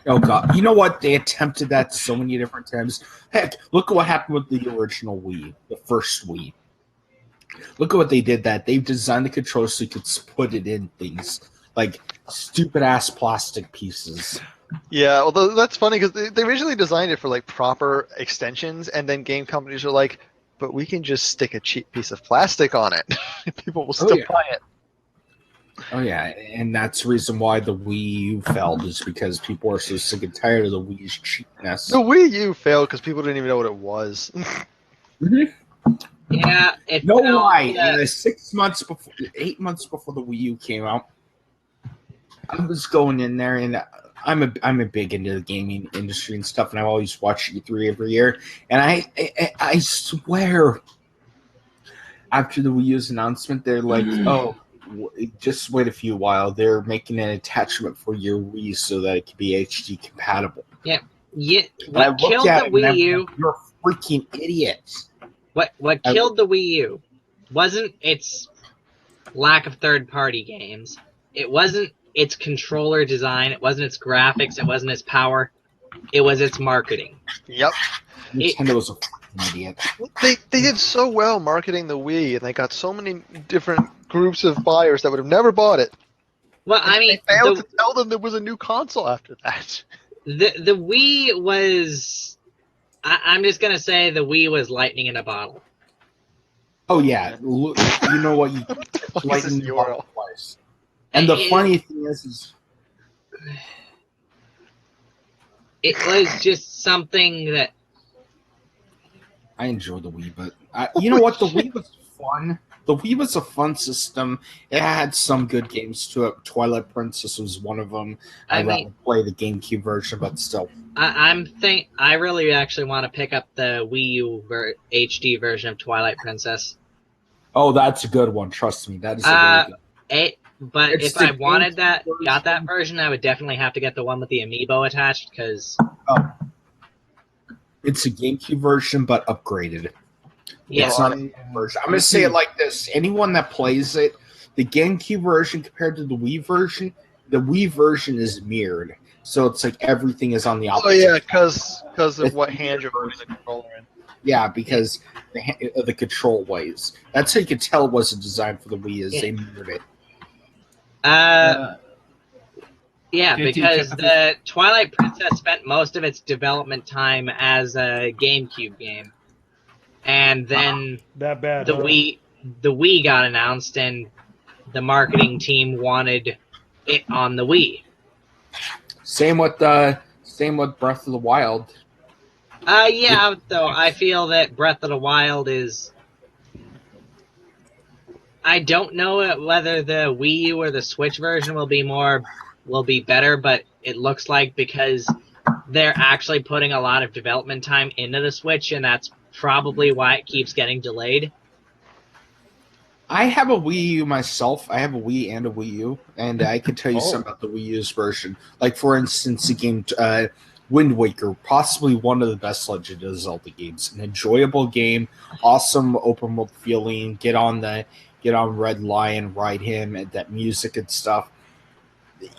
Oh god. You know what? They attempted that so many different times. Heck, look at what happened with the original Wii, the first Wii. Look at what they did. They've designed the controller so you could put it in things like stupid ass plastic pieces. Yeah, although that's funny because they originally designed it for like proper extensions, and then game companies are like, "But we can just stick a cheap piece of plastic on it. People will still buy it." Oh yeah, and that's the reason why the Wii U failed, is because people are so sick and tired of the Wii's cheapness. The Wii U failed because people didn't even know what it was. Mm-hmm. Yeah, no lie. 8 months before the Wii U came out, I was going in there, and I'm a big into the gaming industry and stuff, and I always watch E3 every year. And I swear, after the Wii U's announcement, they're like, "Oh, just wait a few while. They're making an attachment for your Wii so that it can be HD compatible." Yeah. What killed the Wii U? You're a freaking idiot. What killed the Wii U wasn't its lack of third-party games. It wasn't its controller design. It wasn't its graphics. It wasn't its power. It was its marketing. Yep. Nintendo was a fucking idiot. They did so well marketing the Wii, and they got so many different groups of buyers that would have never bought it. Well, I mean, They failed to tell them there was a new console after that. the Wii was. I'm just gonna say the Wii was lightning in a bottle. Oh yeah, you know what? This is URL. Twice. And the funny thing is it was just something that I enjoy the Wii, but you know what? The Wii was fun. The Wii was a fun system. It had some good games to it. Twilight Princess was one of them. I'd rather play the GameCube version, but still. I really actually want to pick up the Wii U HD version of Twilight Princess. Oh, that's a good one. Trust me, that is a really good. But if I wanted got that version, I would definitely have to get the one with the amiibo attached because. Oh. It's a GameCube version, but upgraded. Yeah. It's not a version. I'm going to say it like this. Anyone that plays it, the GameCube version compared to the Wii version is mirrored. So it's like everything is on the opposite. Oh, yeah, because of what hand you're putting the controller in. Yeah, because the control ways. That's how you could tell it wasn't designed for the Wii, is they mirrored it. Yeah, because the Twilight Princess spent most of its development time as a GameCube game. And then that bad, the Wii got announced, and the marketing team wanted it on the Wii. Same with Breath of the Wild. Yeah, though I feel that Breath of the Wild is. I don't know whether the Wii U or the Switch version will be better, but it looks like because they're actually putting a lot of development time into the Switch, and that's probably why it keeps getting delayed. I have a Wii U myself. I have a Wii and a Wii U, and I can tell you something about the Wii U's version. Like, for instance, the game Wind Waker, possibly one of the best Legend of Zelda games. An enjoyable game, awesome open world feeling. Get on Red Lion, ride him, and that music and stuff.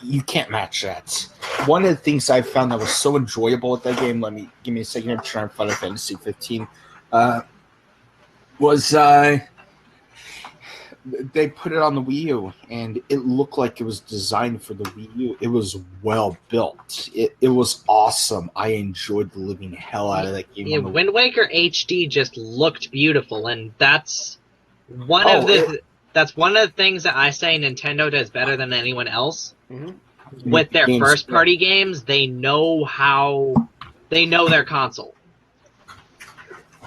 You can't match that. One of the things I found that was so enjoyable with that game, give me a second to try and Final Fantasy 15, was they put it on the Wii U, and it looked like it was designed for the Wii U. It was well built. It was awesome. I enjoyed the living hell out of that game. Yeah, Wind Waker HD just looked beautiful, and that's one of the things that I say Nintendo does better than anyone else. Mm-hmm. With their first-party games, they know their console.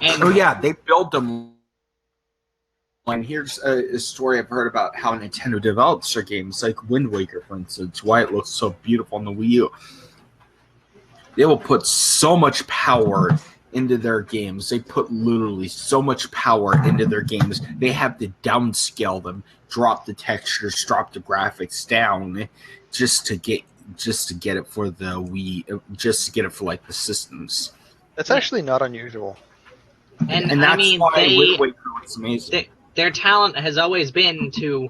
And they build them. And here's a story I've heard about how Nintendo develops their games, like Wind Waker, for instance, why it looks so beautiful on the Wii U. They will put so much power into their games. They put literally so much power into their games. They have to downscale them, drop the textures, drop the graphics down, just to get it for the Wii, just to get it for like the systems. That's actually not unusual. And that's why Wind Waker was amazing. Their talent has always been to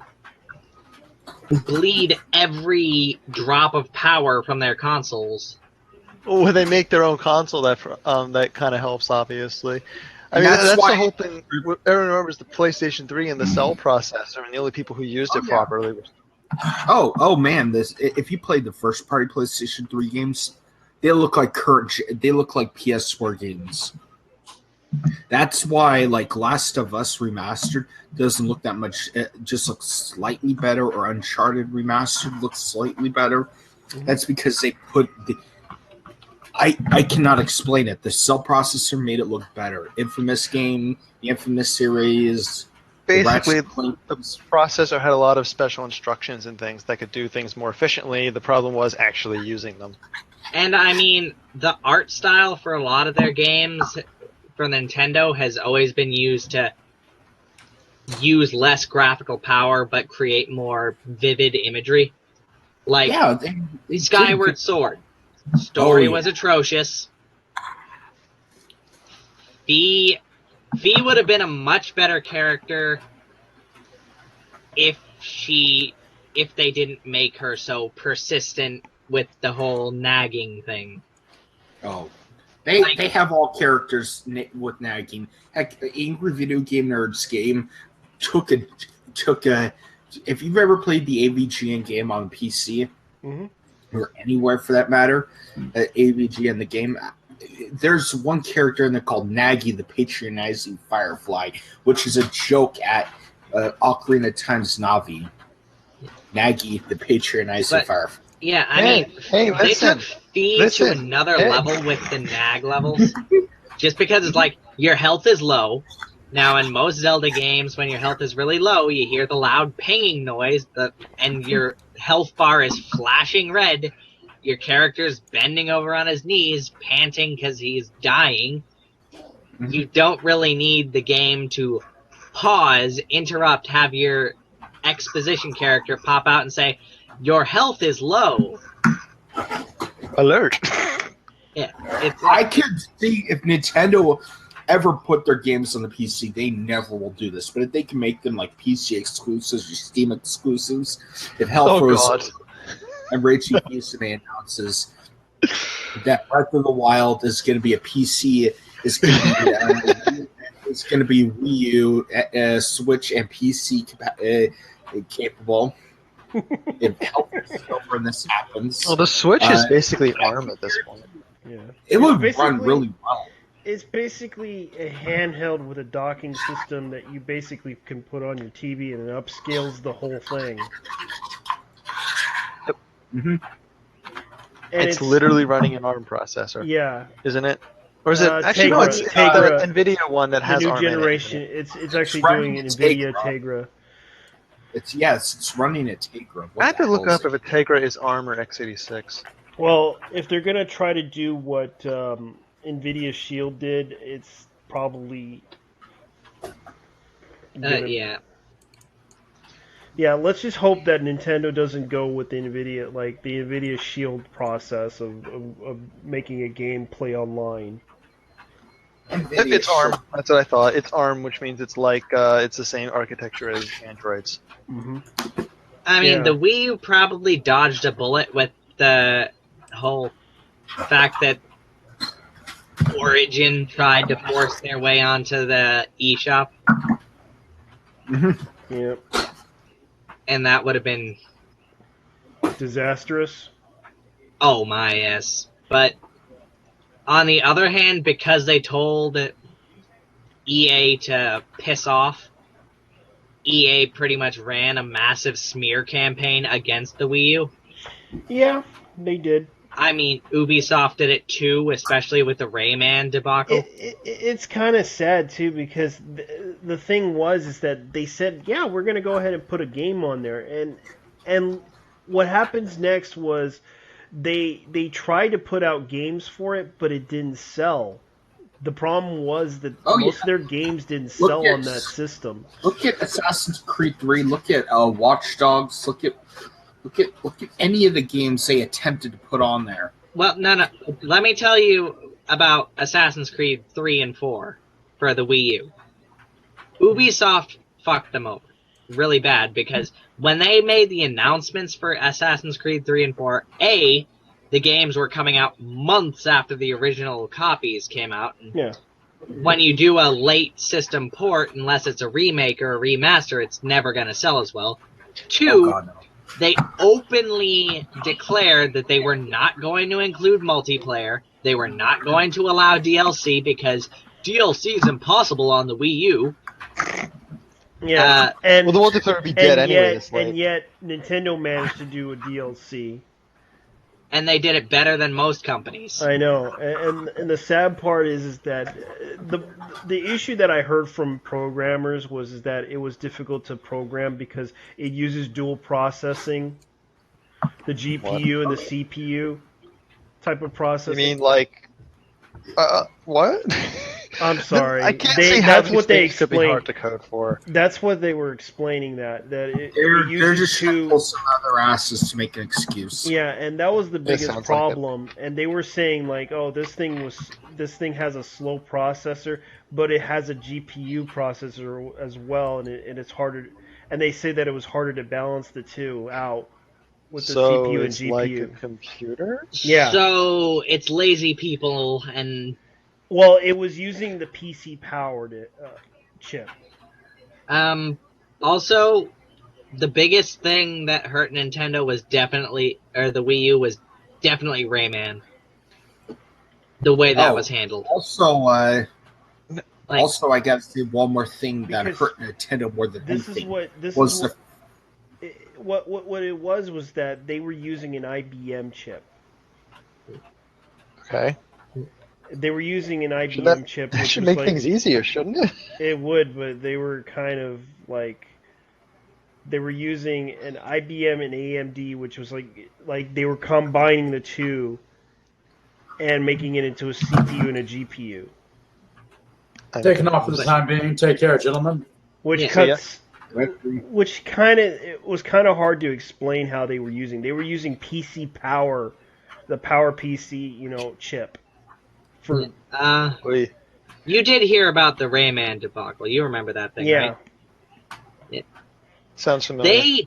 bleed every drop of power from their consoles. Well, when they make their own console, that kind of helps, obviously. I mean, that's the whole thing. Everyone remembers the PlayStation 3 and the cell processor, and the only people who used it properly were... Oh man! If you played the first-party PlayStation 3 games, they look like PS4 games. That's why, like, Last of Us Remastered doesn't look that much. It just looks slightly better, or Uncharted Remastered looks slightly better. That's because they put I cannot explain it. The cell processor made it look better. Infamous game, the Infamous series. Basically, the processor had a lot of special instructions and things that could do things more efficiently. The problem was actually using them. And, I mean, the art style for a lot of their games for Nintendo has always been used to use less graphical power but create more vivid imagery. Like Skyward Sword. Story was atrocious. The V would have been a much better character if they didn't make her so persistent with the whole nagging thing. Oh, they have all characters with nagging. Heck, Angry Video Game Nerds game took a. If you've ever played the AVGN game on PC, or anywhere for that matter, AVGN the game, there's one character in there called Nagi, the patronizing Firefly, which is a joke at Ocarina of Time's Navi. Nagi, the patronizing Firefly. Yeah, I mean, they took Fee to another level with the nag levels. Just because it's like, your health is low. Now, in most Zelda games, when your health is really low, you hear the loud pinging noise, and your health bar is flashing red. Your character's bending over on his knees, panting because he's dying. You don't really need the game to pause, interrupt, have your exposition character pop out and say, your health is low. Alert. Yeah, I can see if Nintendo ever put their games on the PC, they never will do this. But if they can make them like PC exclusives or Steam exclusives, if Hell Frozen and Raging Beast announces that Breath of the Wild is going to be a PC, it's going to be Wii U, Switch, and PC capable. If Hell Frozen this happens, well, the Switch is basically ARM at this point. Yeah, it would run really well. It's basically a handheld with a docking system that you basically can put on your TV, and it upscales the whole thing. Yep. And it's literally running an ARM processor. Yeah. Isn't it? Or is it actually? Tegra, No, it's the NVIDIA one that has the new ARM generation. in it. It's actually doing an NVIDIA Tegra. It's running a Tegra. I have to look up if a Tegra is ARM or x86. Well, if they're gonna try to do what NVIDIA Shield did, it's probably yeah. Yeah, let's just hope that Nintendo doesn't go with the NVIDIA Shield process of making a game play online. It's ARM. That's what I thought. It's ARM, which means it's like it's the same architecture as Androids. I mean, the Wii U probably dodged a bullet with the whole fact that Origin tried to force their way onto the eShop. Yep. And that would have been disastrous. Oh my, yes. But on the other hand, because they told EA to piss off, EA pretty much ran a massive smear campaign against the Wii U. Yeah, they did. I mean, Ubisoft did it too, especially with the Rayman debacle. It's kind of sad too, because the thing is that they said, yeah, we're going to go ahead and put a game on there, and what happens next was they tried to put out games for it, but it didn't sell. The problem was that most of their games didn't sell on that system. Look at Assassin's Creed 3. Look at Watch Dogs. Look at any of the games they attempted to put on there. Well, no. Let me tell you about Assassin's Creed 3 and 4 for the Wii U. Ubisoft fucked them over really bad, because when they made the announcements for Assassin's Creed 3 and 4, the games were coming out months after the original copies came out. Yeah. When you do a late system port, unless it's a remake or a remaster, it's never going to sell as well. 2, they openly declared that they were not going to include multiplayer. They were not going to allow DLC because DLC is impossible on the Wii U. Yeah, the multiplayer would be dead anyway. And yet, Nintendo managed to do a DLC. And they did it better than most companies. I know, and the sad part is that the issue that I heard from programmers was that it was difficult to program because it uses dual processing, the GPU and the CPU type of processing. You mean like what? I'm sorry. I can't see how that's what they explained. Could be hard to code for. That's what they were explaining. They're just some other asses to make an excuse. Yeah, and that was the biggest problem. And they were saying like, "Oh, this thing has a slow processor," but it has a GPU processor as well, and it's harder. And they say that it was harder to balance the two out with the So CPU and it's GPU. like a computer? Yeah. So it's lazy people and Well, it was using the PC powered chip. Also the biggest thing that hurt Nintendo was definitely, or the Wii U was definitely Rayman. The way that was handled. Also, Like, also, I gotta say one more thing that Because hurt Nintendo more than This is anything what this was is what it was that they were using an IBM chip. Okay. They were using an IBM chip, That which should was make things easier, shouldn't it? It would, but they were kind of like they were using an IBM and AMD, which was like they were combining the two and making it into a CPU and a GPU. Taking off for the time being. Take care, gentlemen. Which it was kind of hard to explain how they were using. They were using PC Power, the Power PC, chip. you did hear about the Rayman debacle. You remember that thing, right? Yeah. Sounds familiar.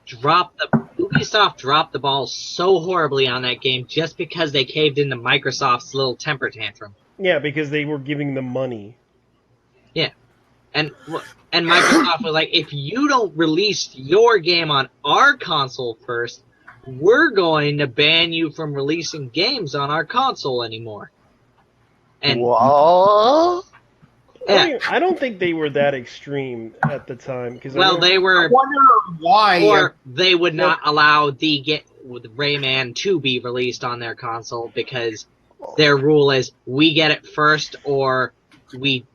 Ubisoft dropped the ball so horribly on that game just because they caved into Microsoft's little temper tantrum. Yeah, because they were giving them money. Yeah. And Microsoft was like, if you don't release your game on our console first, we're going to ban you from releasing games on our console anymore. And what? Yeah. I don't think they were that extreme at the time. They were. I wonder why. Or they would not allow Rayman to be released on their console because their rule is we get it first or we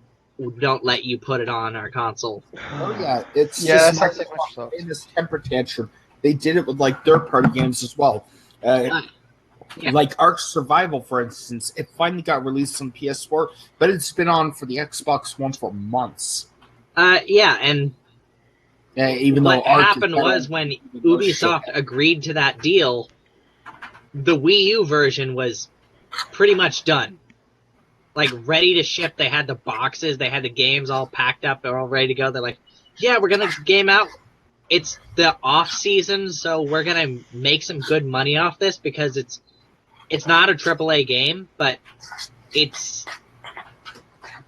don't let you put it on our console. Oh yeah, it's just Microsoft in this temper tantrum. They did it with like third-party games as well. Like Ark Survival, for instance, it finally got released on PS4, but it's been on for the Xbox One for months. And even what though happened was when Ubisoft agreed to that deal, the Wii U version was pretty much done. Like, ready to ship. They had the boxes, they had the games all packed up, they're all ready to go. They're like, yeah, we're gonna game out. It's the off season, so we're gonna make some good money off this because it's not a AAA game, but it's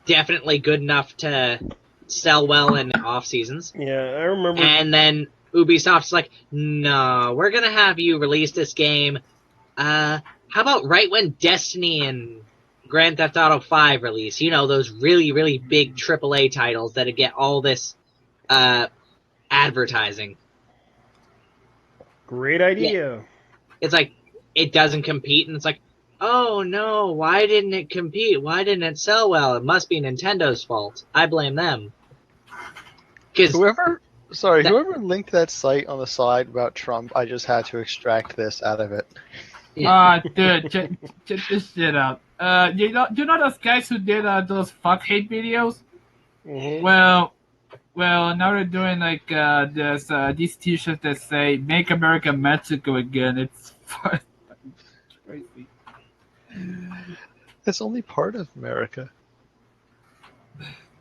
definitely good enough to sell well in off seasons. Yeah, I remember. And then Ubisoft's like, no, we're gonna have you release this game. How about right when Destiny and Grand Theft Auto 5 release? Those really, really big AAA titles that get all this advertising. Great idea. Yeah. It's like, it doesn't compete, and it's like, oh no, why didn't it compete? Why didn't it sell well? It must be Nintendo's fault. I blame them. Whoever linked that site on the side about Trump, I just had to extract this out of it. Dude, check this shit out. You know those guys who did those fuck hate videos? Mm-hmm. Well, now they're doing like these T-shirts that say "Make America Mexico Again." It's crazy. It's only part of America.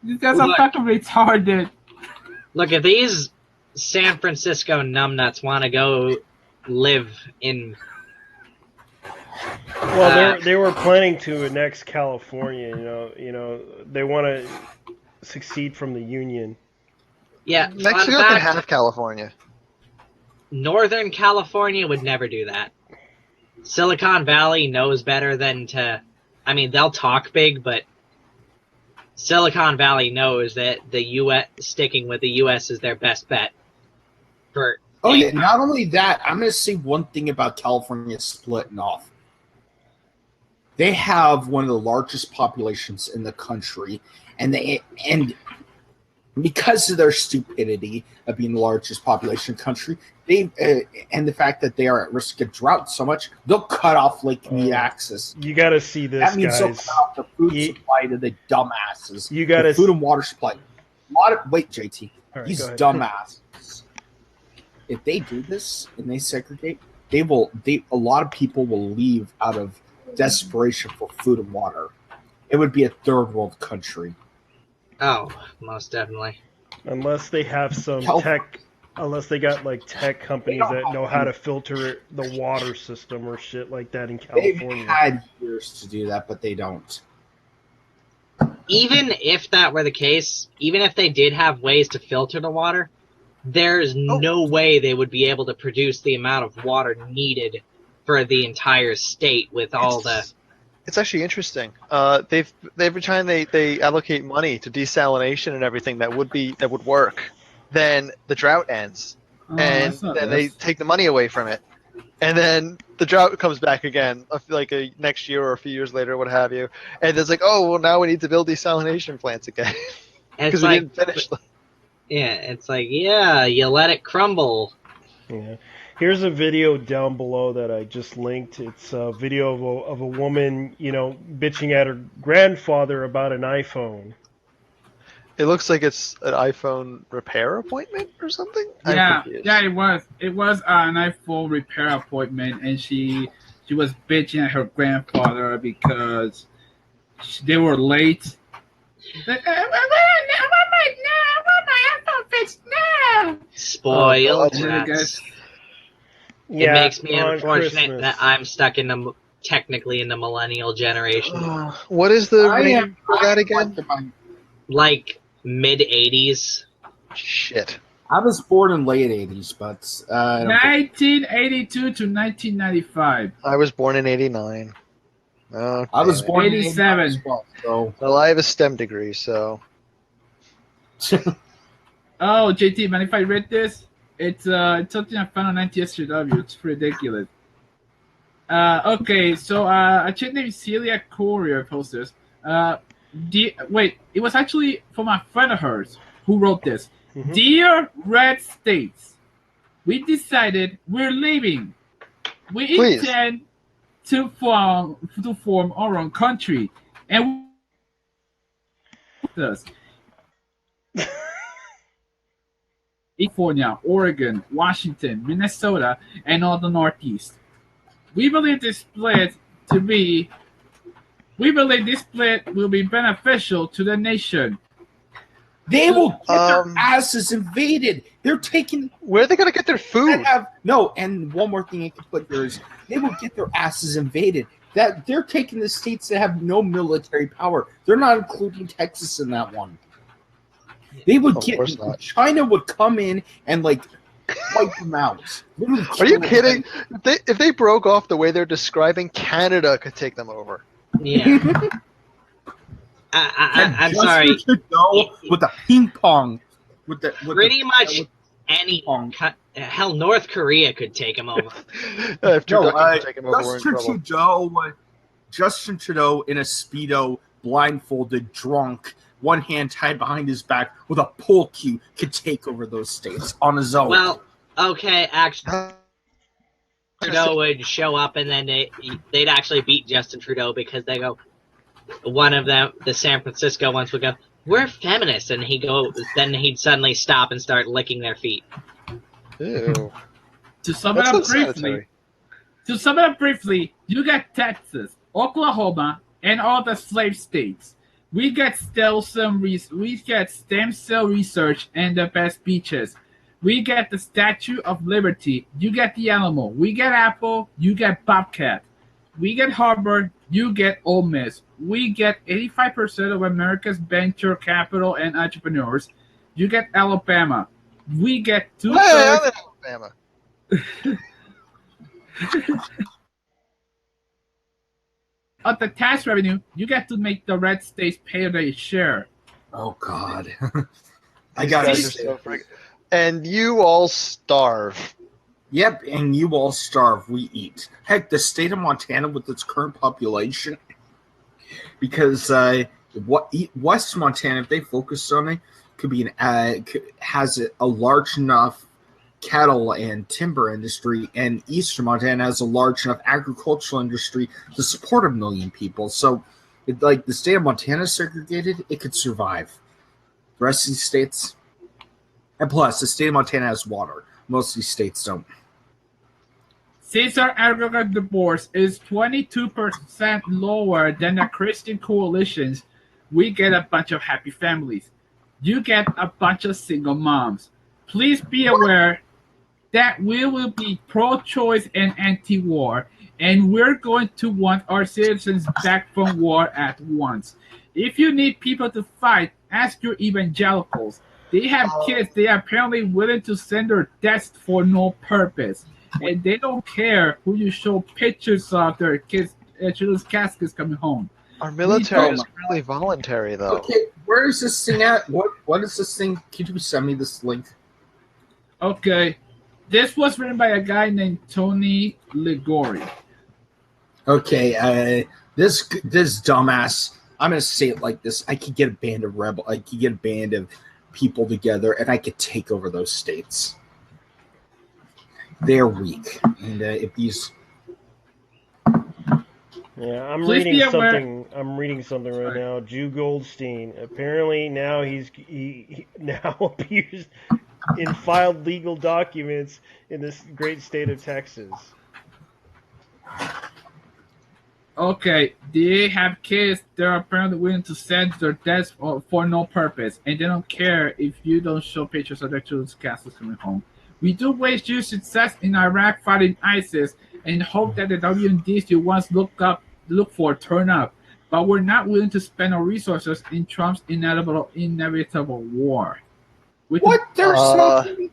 These guys are fucking retarded. Look, if these San Francisco numbnuts want to go live in... Well, they were planning to annex California, they want to succeed from the Union. Yeah, Mexico can have California. Northern California would never do that. Silicon Valley knows better than to... I mean, they'll talk big, but Silicon Valley knows that the U.S. sticking with the U.S. is their best bet. Not only that, I'm going to say one thing about California splitting off. They have one of the largest populations in the country, and because of their stupidity of being the largest population country, and the fact that they are at risk of drought so much, they'll cut off Lake Mead access. You got to see this, That means guys. they'll cut off the food supply to the dumbasses. You got to food and water supply. Wait, JT. Right, These dumbasses. If they do this and they segregate, a lot of people will leave out of desperation for food and water. It would be a third world country. Oh, most definitely. Unless they have some tech, unless they got like tech companies that know how to filter the water system or shit like that in California. They've had years to do that, but they don't. Even if that were the case, even if they did have ways to filter the water, there's no way they would be able to produce the amount of water needed for the entire state with all the. It's actually interesting. They've every time they allocate money to desalination and everything that would work, then the drought ends, and then they take the money away from it, and then the drought comes back again, like next year or a few years later, or what have you, and it's like, oh well, now we need to build desalination plants again because we didn't finish them. Yeah, it's like, yeah, you let it crumble. Yeah. Here's a video down below that I just linked. It's a video of a woman, bitching at her grandfather about an iPhone. It looks like it's an iPhone repair appointment or something. Yeah, it was. It was an iPhone repair appointment, and she was bitching at her grandfather because they were late. Spoiled. Yeah, it makes me unfortunate Christmas. that I'm stuck technically in the millennial generation. What is the name for that again? Like mid-80s. Shit. I was born in late 80s, but 1982 to 1995. I was born in 89. Okay. I was born 87. in 87 as well. Well, I have a STEM degree, so. Oh, JT, man, if I read this, it's something I found on NTSW. It's ridiculous. Okay, so a chick named Celia Courier posted this. Wait, it was actually from a friend of hers who wrote this. Mm-hmm. Dear Red States, we decided we're leaving. We intend to form our own country, and us. California, Oregon, Washington, Minnesota, and all the Northeast. We believe this split will be beneficial to the nation. They will get their asses invaded. They're taking. Where are they going to get their food? And one more thing I can put here is they will get their asses invaded. That they're taking the states that have no military power. They're not including Texas in that one. They would China would come in and wipe them out. Are you kidding? If they broke off the way they're describing, Canada could take them over. Yeah. I'm sorry. With the ping pong. Pretty much any. Hell, North Korea could take them over. Justin Trudeau in a Speedo, blindfolded, drunk, one hand tied behind his back with a pole cue could take over those states on his own. Well, okay, actually, Trudeau would show up and then they'd actually beat Justin Trudeau because they go, one of them, the San Francisco ones would go, we're feminists, and then he'd suddenly stop and start licking their feet. Ew. To sum it up briefly, you got Texas, Oklahoma, and all the slave states. We get stem cell research and the best beaches. We get the Statue of Liberty. You get the Alamo. We get Apple. You get Bobcat. We get Harvard. You get Ole Miss. We get 85% of America's venture capital and entrepreneurs. You get Alabama. We get two-thirds. Alabama. Of the tax revenue, you get to make the red states pay their share. Oh God, I got it. And you all starve. Yep, and you all starve. We eat. Heck, the state of Montana, with its current population, because West Montana, if they focus on it, has a large enough cattle and timber industry, and Eastern Montana has a large enough agricultural industry to support 1 million people. So, the state of Montana is segregated, it could survive. The rest of these states, and plus, the state of Montana has water. Most of these states don't. Since our aggregate divorce is 22% lower than the Christian coalitions, we get a bunch of happy families. You get a bunch of single moms. Please be aware that we will be pro-choice and anti-war, and we're going to want our citizens back from war at once. If you need people to fight, ask your evangelicals. They have kids they are apparently willing to send their deaths for no purpose. And they don't care who you show pictures of their kids' children's caskets coming home. Our military don't- is really voluntary, though. Okay, where is this thing at? What is this thing? Could you send me this link? Okay. This was written by a guy named Tony Ligori. Okay, this dumbass. I'm gonna say it like this: I could get a band of I could get a band of people together, and I could take over those states. They're weak, and if these. Yeah, I'm Please reading be aware- something. I'm reading something right now. Jew Goldstein. Apparently now he now appears in filed legal documents in this great state of Texas. Okay, they have kids they're apparently willing to send their deaths for no purpose, and they don't care if you don't show pictures of their children's castles coming home. We do wish you success in Iraq fighting ISIS and hope that the WMDs you once look for turn up, but we're not willing to spend our resources in Trump's inevitable war. What? There's Uh, something.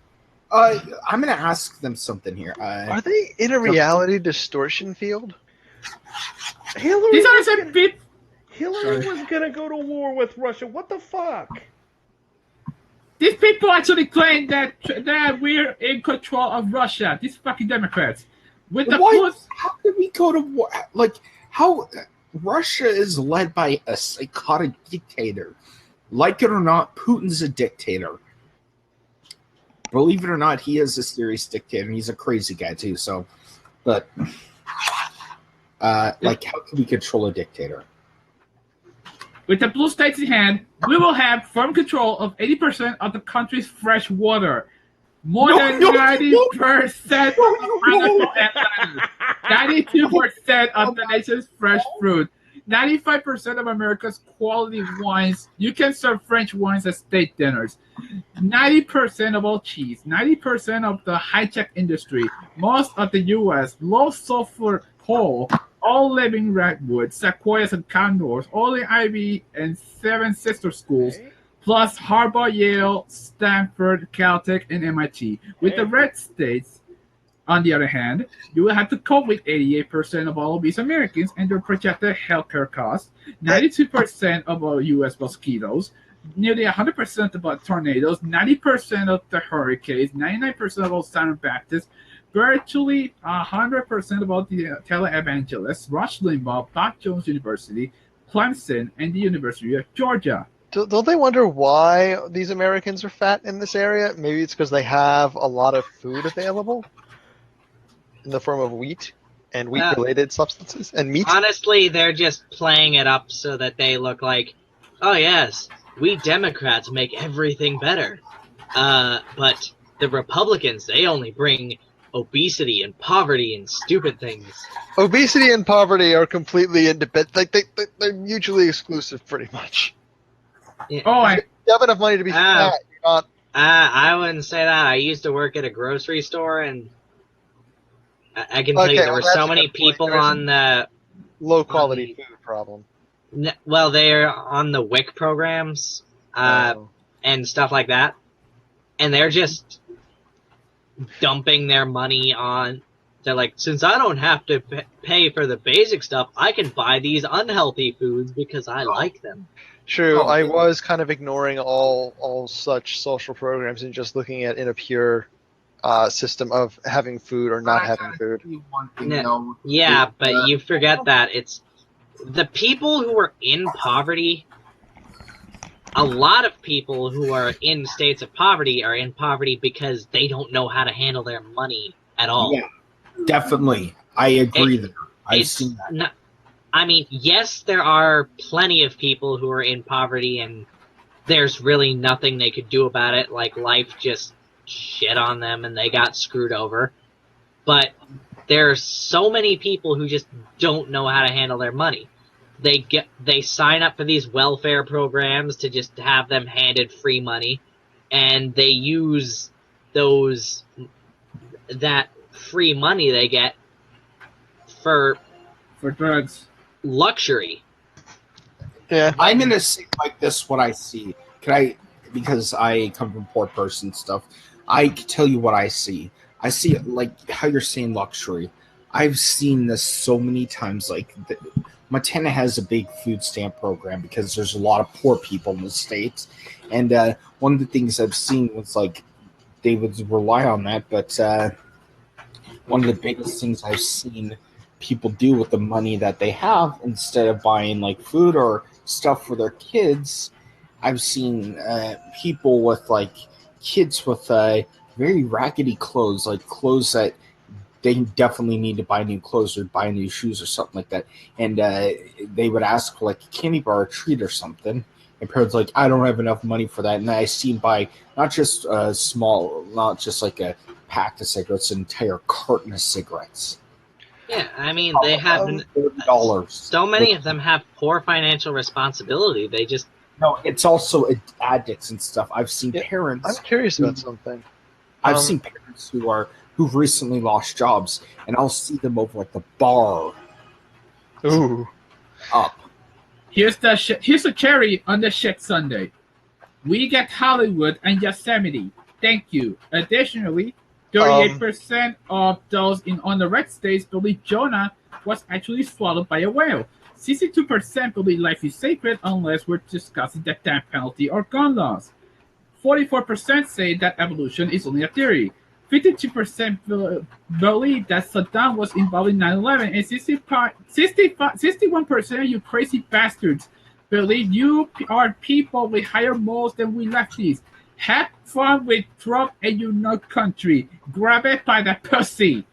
I'm gonna ask them something here. Are they in a reality distortion field? Hillary These are was some gonna, bit. Hillary was gonna go to war with Russia. What the fuck? These people actually claim that we're in control of Russia. These fucking Democrats. With the What? Putin- How could we go to war? Like, how Russia is led by a psychotic dictator. Like it or not, Putin's a dictator. Believe it or not, he is a serious dictator, and he's a crazy guy too. So, but like, how can we control a dictator? With the blue states in hand, we will have firm control of 80% of the country's fresh water. More than 90% of 92% of the nation's fresh fruit. 95% of America's quality wines. You can serve French wines at state dinners. 90% of all cheese. 90% of the high-tech industry. Most of the U.S. low sulfur coal. All living redwoods, sequoias, and condors. All the Ivy and 7 sister schools. Plus Harvard, Yale, Stanford, Caltech, and MIT. With the red states, on the other hand, you will have to cope with 88% of all obese Americans and their projected healthcare costs, 92% of all U.S. mosquitoes, nearly 100% of all tornadoes, 90% of the hurricanes, 99% of all Southern Baptists, virtually 100% of all the televangelists, Rush Limbaugh, Bob Jones University, Clemson, and the University of Georgia. Don't they wonder why these Americans are fat in this area? Maybe it's because they have a lot of food available in the form of wheat and wheat-related substances and meat. Honestly, they're just playing it up so that they look like, oh yes, we Democrats make everything better. But the Republicans, they only bring obesity and poverty and stupid things. Obesity and poverty are completely independent. Like they're mutually exclusive, pretty much. Yeah. Oh, If you have enough money to be fat, you're not. I wouldn't say that. I used to work at a grocery store, and I can tell you there were that's so a many good point. people There's on the Low-quality food problem. well, they're on the WIC programs and stuff like that, and they're just dumping their money on. They're like, since I don't have to pay for the basic stuff, I can buy these unhealthy foods because I like them. True, Oh, I yeah. was kind of ignoring all such social programs and just looking at in a pure system of having food or not having food. One thing, Yeah. though, Yeah, is, but you forget that it's the people who are in poverty. A lot of people who are in states of poverty are in poverty because they don't know how to handle their money at all. Yeah, definitely. I agree there. I've It's seen that. not, I mean, yes, there are plenty of people who are in poverty and there's really nothing they could do about it. Like, life just shit on them and they got screwed over. But there are so many people who just don't know how to handle their money. they sign up for these welfare programs to just have them handed free money, and they use that free money they get for drugs. luxury. Yeah. I'm gonna say like this what I see. Because I come from poor person stuff, I can tell you what I see. I see it like how you're saying luxury. I've seen this so many times. Montana has a big food stamp program because there's a lot of poor people in the state, and one of the things I've seen was like they would rely on that, but one of the biggest things I've seen people do with the money that they have instead of buying like food or stuff for their kids, I've seen people with like kids with very raggedy clothes, like clothes that they definitely need to buy new clothes or buy new shoes or something like that. And they would ask for like a candy bar or treat or something. And parents like, I don't have enough money for that. And I see them buy not just not just like a pack of cigarettes, an entire carton of cigarettes. Yeah, I mean, they have $30. so many of them have poor financial responsibility. They just No, it's also addicts and stuff. I've seen Yeah, parents. I'm curious about something. I've seen parents who've recently lost jobs, and I'll see them over at the bar Ooh. up. Here's a cherry on the shit sundae. We get Hollywood and Yosemite. Thank you. Additionally, 38% of those on the red states believe Jonah was actually swallowed by a whale. 62% believe life is sacred unless we're discussing the death penalty or gun laws. 44% say that evolution is only a theory. 52% believe that Saddam was involved in 9/11, and 61% of you crazy bastards believe you are people with higher morals than we lefties. Have fun with Trump and your no country. Grab it by the pussy.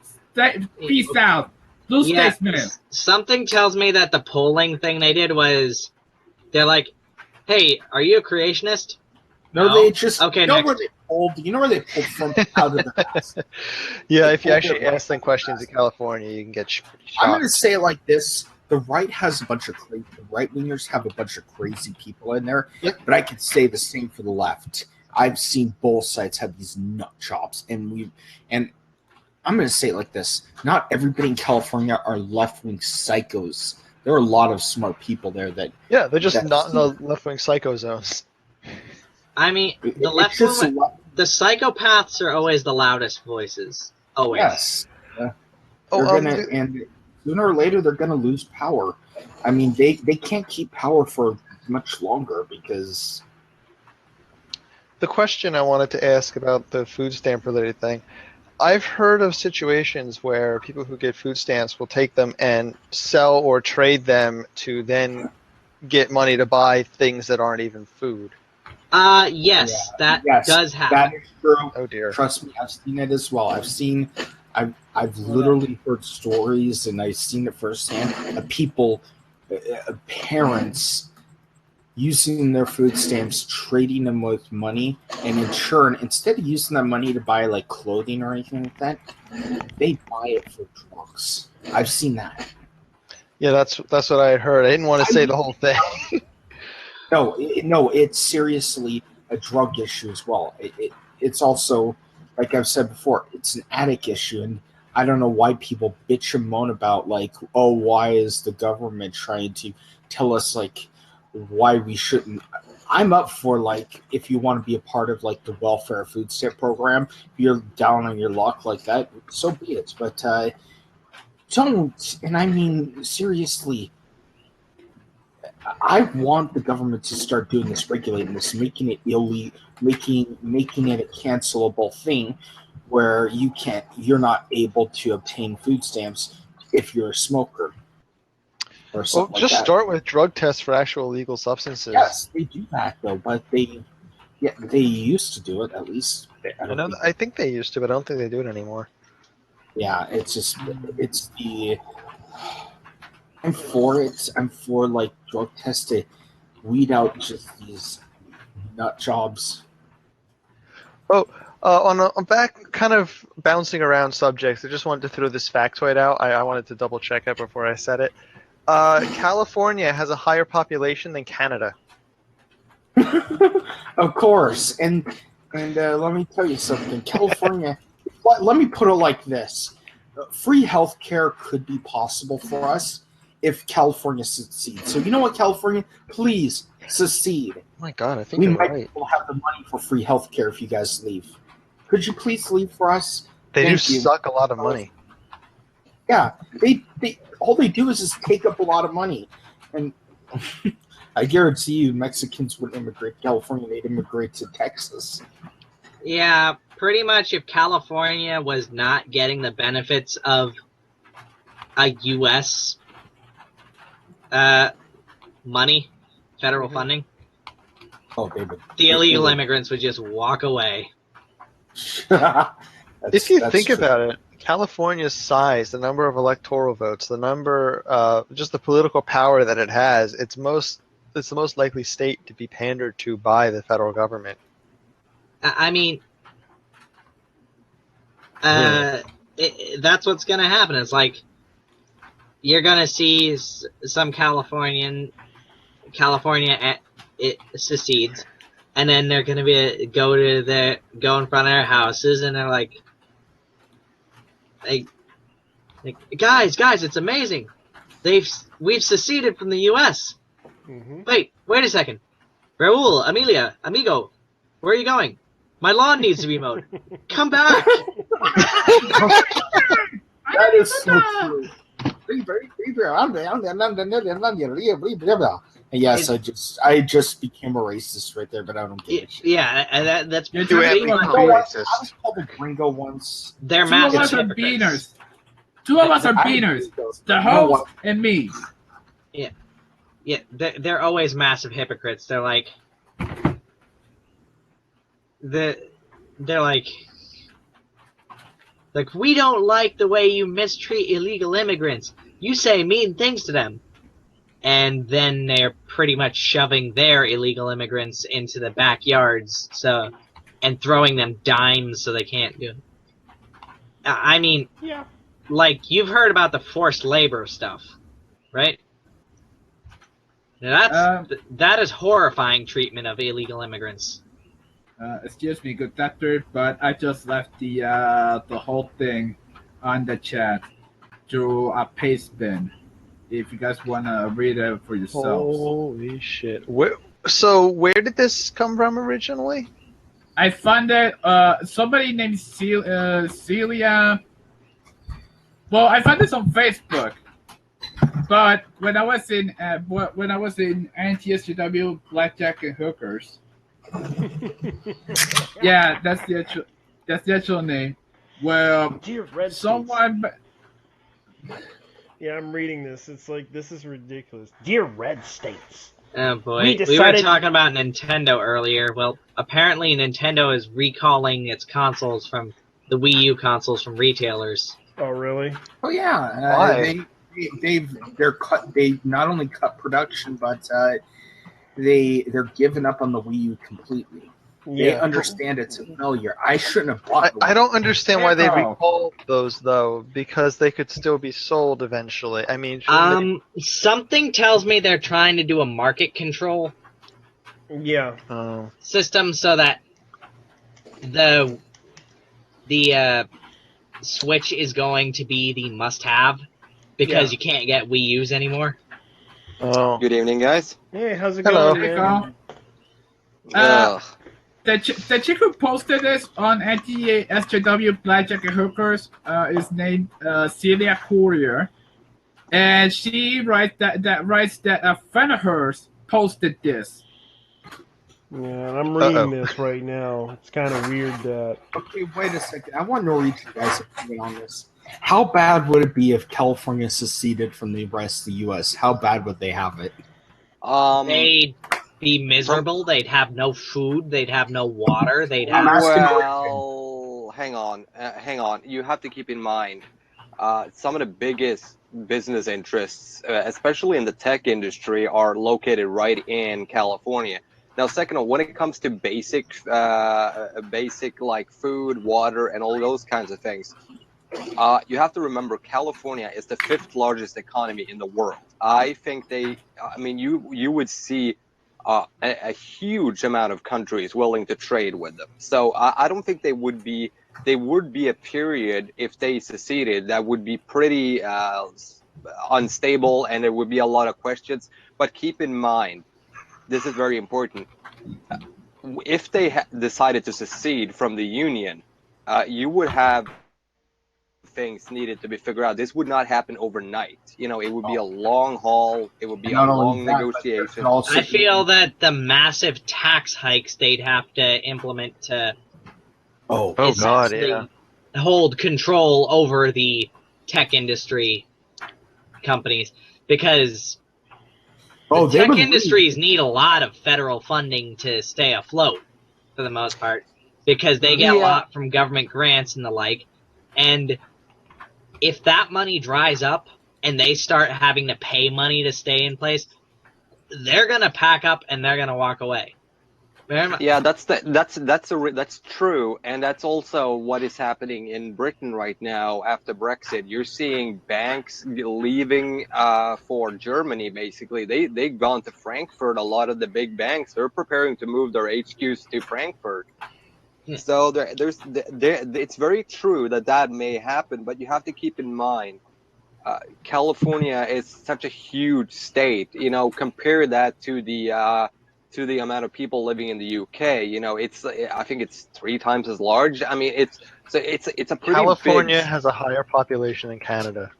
Peace out. Blue statesman. Something tells me that the polling thing they did was they're like, hey, are you a creationist? No, they just okay. You know Next. where they pulled? You know where they pulled from out of the past? Yeah, They if you pulled actually it ask them questions in California, you can get I'm shocked. going to say it like this: the right has a bunch of crazy. The right wingers have a bunch of crazy people in there. Yep. But I could say the same for the left. I've seen both sides have these nut jobs, and I'm going to say it like this: not everybody in California are left wing psychos. There are a lot of smart people there that. Yeah, they're just that not in the left-wing psycho zones. I mean, the left wing, the psychopaths are always the loudest voices. Always. Yes. They're gonna, and sooner or later they're gonna lose power. I mean, they can't keep power for much longer because. The question I wanted to ask about the food stamp related thing, I've heard of situations where people who get food stamps will take them and sell or trade them to then get money to buy things that aren't even food. Yes, that does happen. That is true. Oh dear. Trust me, I've seen it as well. I've literally heard stories and I've seen it firsthand of people, parents using their food stamps, trading them with money, and in turn, instead of using that money to buy like clothing or anything like that, they buy it for drugs. I've seen that. Yeah, that's what I had heard. I didn't want to say the whole thing. No, it's seriously a drug issue as well. It's also, like I've said before, it's an addict issue, and I don't know why people bitch and moan about like, oh, why is the government trying to tell us like why we shouldn't. I'm up for like if you want to be a part of like the welfare food stamp program, if you're down on your luck like that, so be it. But don't, and I mean seriously, I want the government to start doing this, regulating this, making it illegal, making it a cancelable thing, where you're not able to obtain food stamps if you're a smoker. Or something Well, just like that. start with drug tests for actual illegal substances. Yes, they do that though, but they used to do it at least. I think they used to, but I don't think they do it anymore. Yeah, I'm for it. I'm for like drug tests to weed out just these nut jobs. Oh, on back, kind of bouncing around subjects, I just wanted to throw this factoid out. I wanted to double check it before I said it. California has a higher population than Canada. Of course, and let me tell you something. California. Let me put it like this: free health care could be possible for us if California succeeds. So you know what, California, please secede. Oh my God, I think We you're might right. have the money for free health care if you guys leave. Could you please leave for us? They Thank do you. suck a lot of money. Yeah, they all they do is just take up a lot of money, and I guarantee you, Mexicans would immigrate to California. They'd immigrate to Texas. Yeah, pretty much if California was not getting the benefits of a U.S. Money, federal funding, Oh, they would. the illegal immigrants would just walk away. If you think about it, California's size, the number of electoral votes, the number, just the political power that it has, it's the most likely state to be pandered to by the federal government. I mean, that's what's going to happen. It's like you're going to see some California it secedes, and then they're going to go in front of their houses, and they're like guys, it's amazing. We've seceded from the U.S. Mm-hmm. Wait a second. Raul, Amelia, amigo, where are you going? My lawn needs to be mowed. Come back. That is so true. And yes, I just became a racist right there, but I don't give a shit. Yeah, and that's You're You too have much become I racist. was called a gringo once. they're Two of massive us are hypocrites. beaners. Two of us are beaners. The host and me. Yeah, they're always massive hypocrites. They're like, we don't like the way you mistreat illegal immigrants. You say mean things to them. And then they're pretty much shoving their illegal immigrants into the backyards, and throwing them dimes so they can't do it. I mean, Yeah. like, you've heard about the forced labor stuff, right? Now that is horrifying treatment of illegal immigrants. Excuse me, good doctor, but I just left the whole thing on the chat through a paste bin. If you guys wanna read it for yourselves. Holy shit! So where did this come from originally? I found it. Somebody named Celia. Well, I found this on Facebook. But when I was in NTSGW Blackjack and Hookers, yeah, that's the actual name. Well, Dear Red someone. Yeah, I'm reading this. It's like, this is ridiculous. Dear Red States. Oh boy, We we were decided- talking about Nintendo earlier. Well, apparently Nintendo is recalling its consoles from the Wii U consoles from retailers. Oh, really? Oh yeah, Why? they not only cut production, but they're giving up on the Wii U completely. They understand it's a failure. I shouldn't have bought. I don't understand why they No. recalled those though, because they could still be sold eventually. I mean, Something tells me they're trying to do a market control Yeah. system so that the Switch is going to be the must-have because you can't get Wii U's anymore. Oh. Good evening, guys. Hey, how's it Hello. going, There you man? go. The chick who posted this on NTSJW Blackjack and Hookers is named Celia Courier, and she writes that a friend of hers posted this. Yeah, and I'm reading this right now. It's kind of weird that... Okay, wait a second. I want to read you guys' opinion on this. How bad would it be if California seceded from the rest of the U.S.? How bad would they have it? They'd be miserable. They'd have no food. They'd have no water. They'd have... Well, hang on. You have to keep in mind, some of the biggest business interests, especially in the tech industry, are located right in California. Now, second of all, when it comes to basic like food, water, and all those kinds of things, you have to remember California is the 5th largest economy in the world. I think you would see a huge amount of countries willing to trade with them. So I don't think they would be. There would be a period if they seceded that would be pretty unstable, and there would be a lot of questions. But keep in mind, this is very important. If they decided to secede from the Union, you would have things needed to be figured out. This would not happen overnight. It would be a long haul. It would be And a not only long that, but there negotiation. could also I feel that the massive tax hikes they'd have to implement to Oh God, essentially yeah. hold control over the tech industry companies, because Oh, the they tech would industries need a lot of federal funding to stay afloat for the most part, because they get a Yeah. lot from government grants and the like. And if that money dries up and they start having to pay money to stay in place, they're gonna pack up and they're gonna walk away. Yeah, that's true, and that's also what is happening in Britain right now after Brexit. You're seeing banks leaving for Germany. Basically, they've gone to Frankfurt. A lot of the big banks, they're preparing to move their HQs to Frankfurt. So it's very true that may happen, but you have to keep in mind, California is such a huge state. Compare that to the amount of people living in the UK. I think it's 3 times as large. I mean, it's a pretty California big. has a higher population than Canada.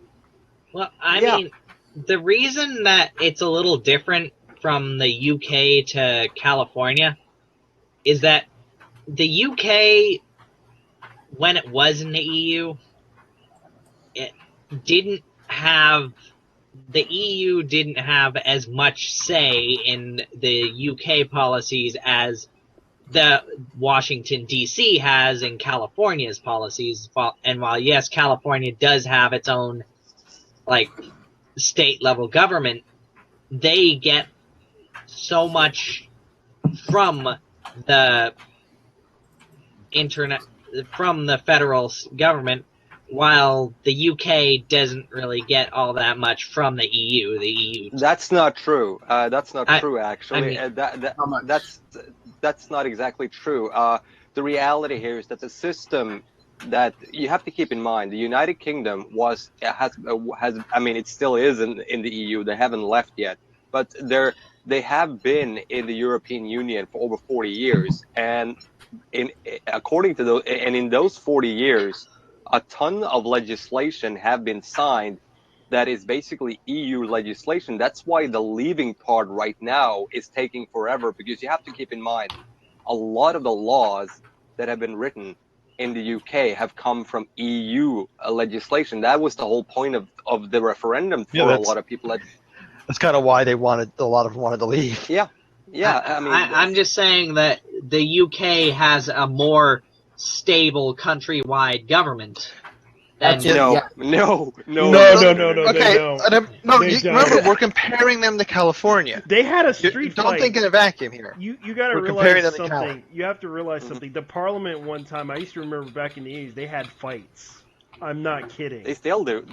Well, I Yeah. mean, the reason that it's a little different from the UK to California is that the UK, when it was in the EU, it didn't have the EU didn't have as much say in the UK policies as the Washington D.C. has in California's policies. And while yes, California does have its own like state level government, they get so much from the internet, from the federal government, while the UK doesn't really get all that much from the EU. The EU. That's not true. That's not true, actually. I mean, That's not exactly true. The reality here is that the system that you have to keep in mind, the United Kingdom has. I mean, it still is in the EU. They haven't left yet, but they have been in the European Union for over 40 years, and in those 40 years, a ton of legislation have been signed that is basically EU legislation. That's why the leaving part right now is taking forever, because you have to keep in mind a lot of the laws that have been written in the UK have come from EU legislation. That was the whole point of the referendum for a lot of people. That's kind of why a lot of them wanted to leave. Yeah. I mean, I'm just saying that the UK has a more stable countrywide government. No. Okay, remember, we're comparing them to California. They had a street fight. Don't think in a vacuum here. You got to realize something. You have to realize something. The Parliament one time, I used to remember back in the 80s, they had fights. I'm not kidding. They still do.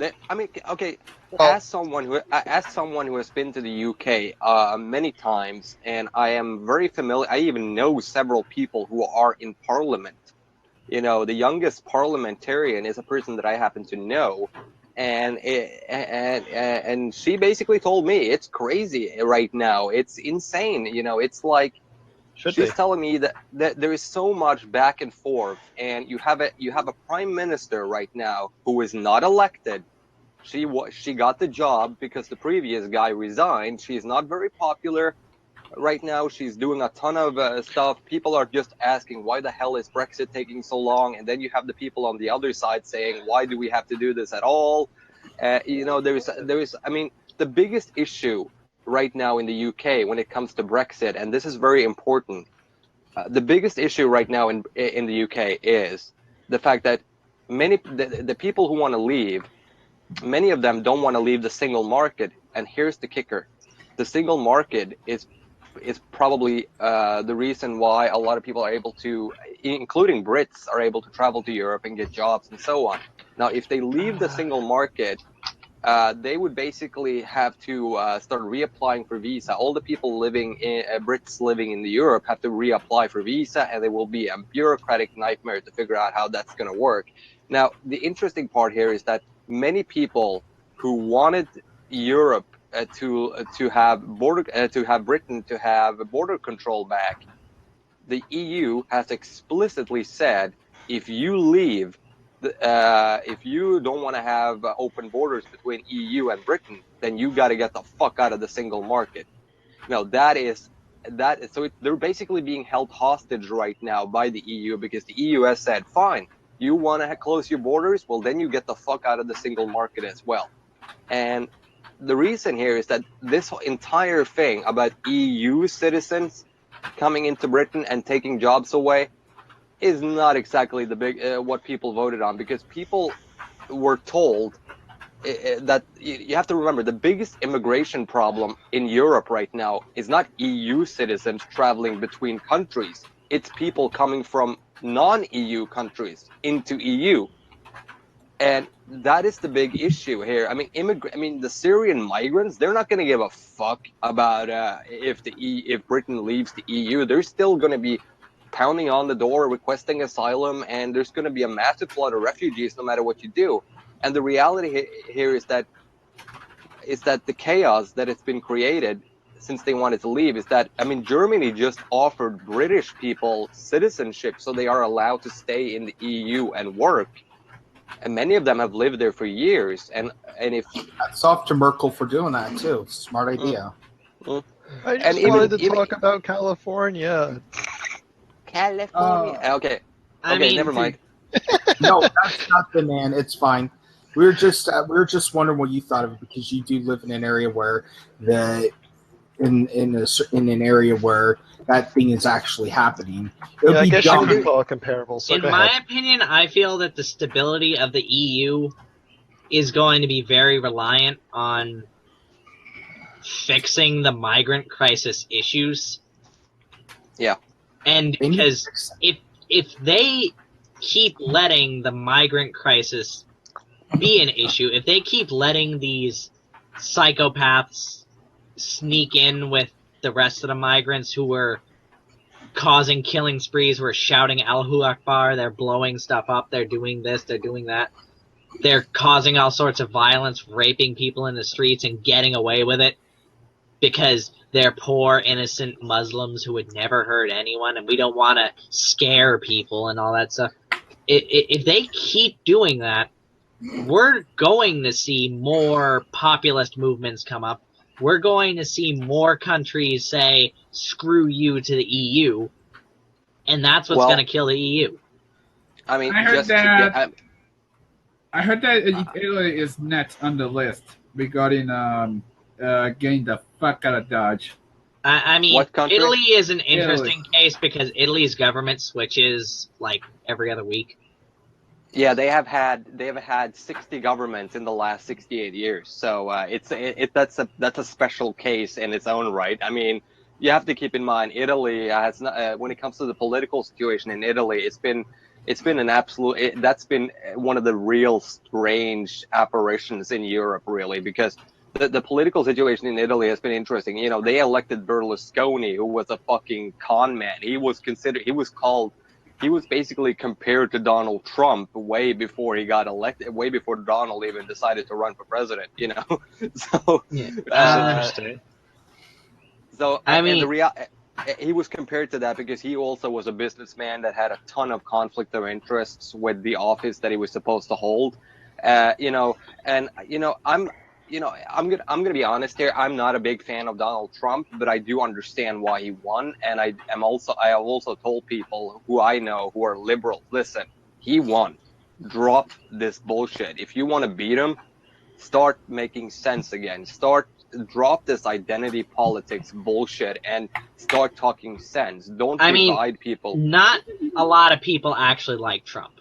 As someone who has been to the UK many times, and I am very familiar. I even know several people who are in Parliament. The youngest parliamentarian is a person that I happen to know, and she basically told me it's crazy right now. It's insane. It's like she's telling me that there is so much back and forth, and you have a prime minister right now who is not elected. She got the job because the previous guy resigned. She's not very popular. Right now, she's doing a ton of stuff. People are just asking, why the hell is Brexit taking so long? And then you have the people on the other side saying, why do we have to do this at all? I mean, the biggest issue right now in the UK when it comes to Brexit, and this is very important, the biggest issue right now in the UK is the fact that the people who want to leave, many of them don't want to leave the single market. And here's the kicker. The single market is probably the reason why a lot of people are able to including Brits, are able to travel to Europe and get jobs and so on. Now, if they leave the single market, they would basically have to start reapplying for visa. All the people Brits living in Europe have to reapply for visa, and there will be a bureaucratic nightmare to figure out how that's going to work. Now, the interesting part here is that many people who wanted Europe to have Britain to have border control back, the EU has explicitly said if you leave. If you don't want to have open borders between EU and Britain, then you got to get the fuck out of the single market. Now they're basically being held hostage right now by the EU because the EU has said, fine, you want to close your borders, well then you get the fuck out of the single market as well. And the reason here is that this entire thing about EU citizens coming into Britain and taking jobs away is not exactly the big what people voted on, because people were told that you have to remember the biggest immigration problem in Europe right now is not EU citizens traveling between countries. It's people coming from non-EU countries into EU. And that is the big issue here. I mean, the Syrian migrants, they're not going to give a fuck about if Britain leaves the EU. They're still going to be pounding on the door, requesting asylum, and there's going to be a massive flood of refugees no matter what you do. And the reality here is that the chaos that has been created since they wanted to leave is that, I mean, Germany just offered British people citizenship so they are allowed to stay in the EU and work. And many of them have lived there for years. And if Hats off to Merkel for doing that too. Smart idea. I just wanted to talk about California. Okay. I mean, never mind. No, that's nothing, man. It's fine. We were just wondering what you thought of it, because you do live in an area where in an area where that thing is actually happening. I guess you could call it comparable. So in my opinion, I feel that the stability of the EU is going to be very reliant on fixing the migrant crisis issues. Yeah. And because if they keep letting the migrant crisis be an issue, if they keep letting these psychopaths sneak in with the rest of the migrants who were causing killing sprees, who are shouting Allahu Akbar, they're blowing stuff up, they're doing this, they're doing that, they're causing all sorts of violence, raping people in the streets and getting away with it because they're poor, innocent Muslims who would never hurt anyone, and we don't want to scare people and all that stuff. If they keep doing that, we're going to see more populist movements come up. We're going to see more countries say, screw you to the EU, and that's what's going to kill the EU. I mean, I heard that Italy is next on the list regarding getting the fuck out of Dodge. I mean, Italy is an interesting case because Italy's government switches like every other week. Yeah, they have had 60 governments in the last 68 years. So that's a special case in its own right. I mean, you have to keep in mind Italy has not, when it comes to the political situation in Italy, it's been an absolute. That's been one of the real strange apparitions in Europe, really, because the political situation in Italy has been interesting. You know, they elected Berlusconi, who was a fucking con man. He was basically compared to Donald Trump way before he got elected, way before Donald even decided to run for president, you know? So, interesting. So, I mean, he was compared to that because he also was a businessman that had a ton of conflict of interests with the office that he was supposed to hold. I'm gonna be honest here. I'm not a big fan of Donald Trump, but I do understand why he won. And I have also told people who I know who are liberal, listen, he won. Drop this bullshit. If you want to beat him, start making sense again. Drop this identity politics bullshit and start talking sense. Don't divide people. Not a lot of people actually like Trump.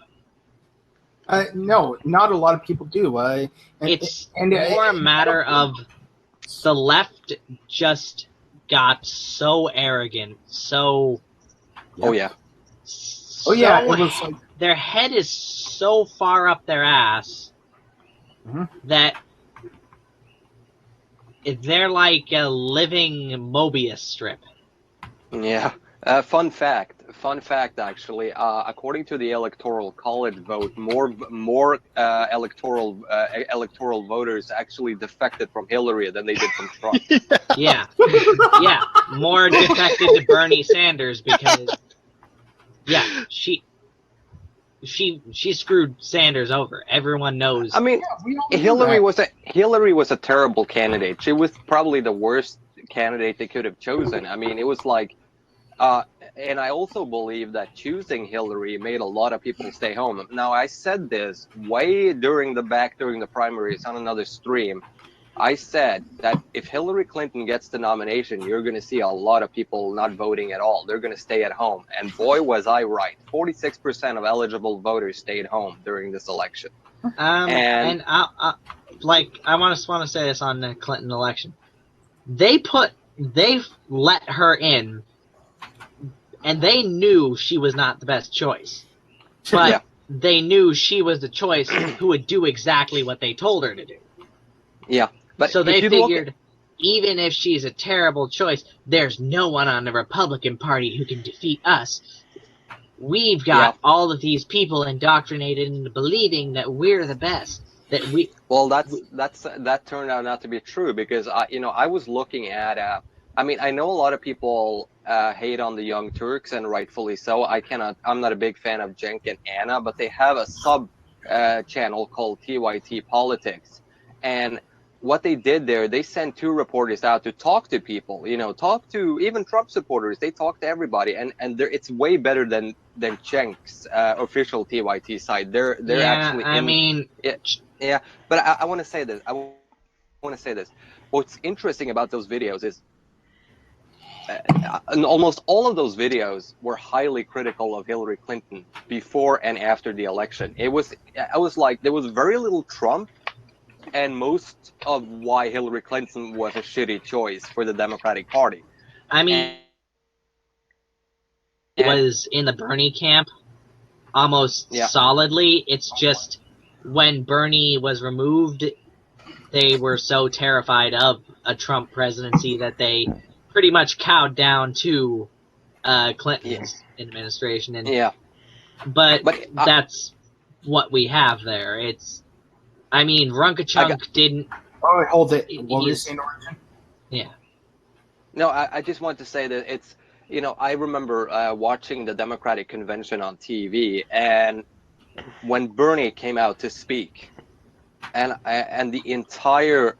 No, not a lot of people do. It's more a matter of the left just got so arrogant, so Oh yeah, it was like their head is so far up their ass that they're like a living Mobius strip. Yeah. Fun fact, actually. According to the Electoral College vote, more electoral voters actually defected from Hillary than they did from Trump. Yeah, yeah, more defected to Bernie Sanders because, yeah, she screwed Sanders over. Everyone knows. I mean, we all knew Hillary was a terrible candidate. She was probably the worst candidate they could have chosen. I mean, it was like. And I also believe that choosing Hillary made a lot of people stay home. Now, I said this way during the primaries on another stream. I said that if Hillary Clinton gets the nomination, you're going to see a lot of people not voting at all. They're going to stay at home. And boy, was I right. 46% of eligible voters stayed home during this election. And I want to say this on the Clinton election. They let her in, and they knew she was not the best choice. But they knew she was the choice who would do exactly what they told her to do. Yeah. But so they figured, even if she's a terrible choice, there's no one on the Republican Party who can defeat us. We've got all of these people indoctrinated into believing that we're the best. That turned out not to be true because I was looking at. I mean, I know a lot of people hate on the Young Turks, and rightfully so. I'm not a big fan of Cenk and Anna, but they have a sub channel called TYT Politics, and what they did there, they sent 2 reporters out to talk to people, talk to even Trump supporters. They talk to everybody, and it's way better than Cenk's official TYT site. They're actually but I want to say this. What's interesting about those videos is almost all of those videos were highly critical of Hillary Clinton before and after the election. I was like, there was very little Trump, and most of why Hillary Clinton was a shitty choice for the Democratic Party. I mean, it was in the Bernie camp almost solidly. It's just when Bernie was removed, they were so terrified of a Trump presidency that they pretty much cowed down to Clinton's administration. And, but that's what we have there. I mean, Runkachunk didn't... Oh, hold it. What was the origin? Yeah. No, I just want to say that it's... I remember watching the Democratic convention on TV, and when Bernie came out to speak, and the entire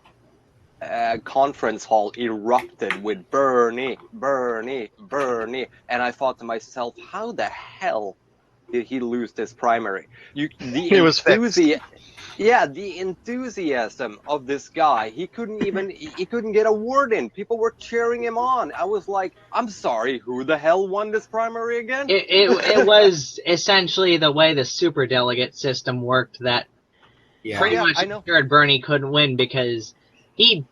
conference hall erupted with Bernie, Bernie, Bernie, and I thought to myself, how the hell did he lose this primary? He was fixed. Yeah, the enthusiasm of this guy, he couldn't get a word in. People were cheering him on. I was like, I'm sorry, who the hell won this primary again? It was essentially the way the superdelegate system worked that pretty much ensured Bernie couldn't win because he'd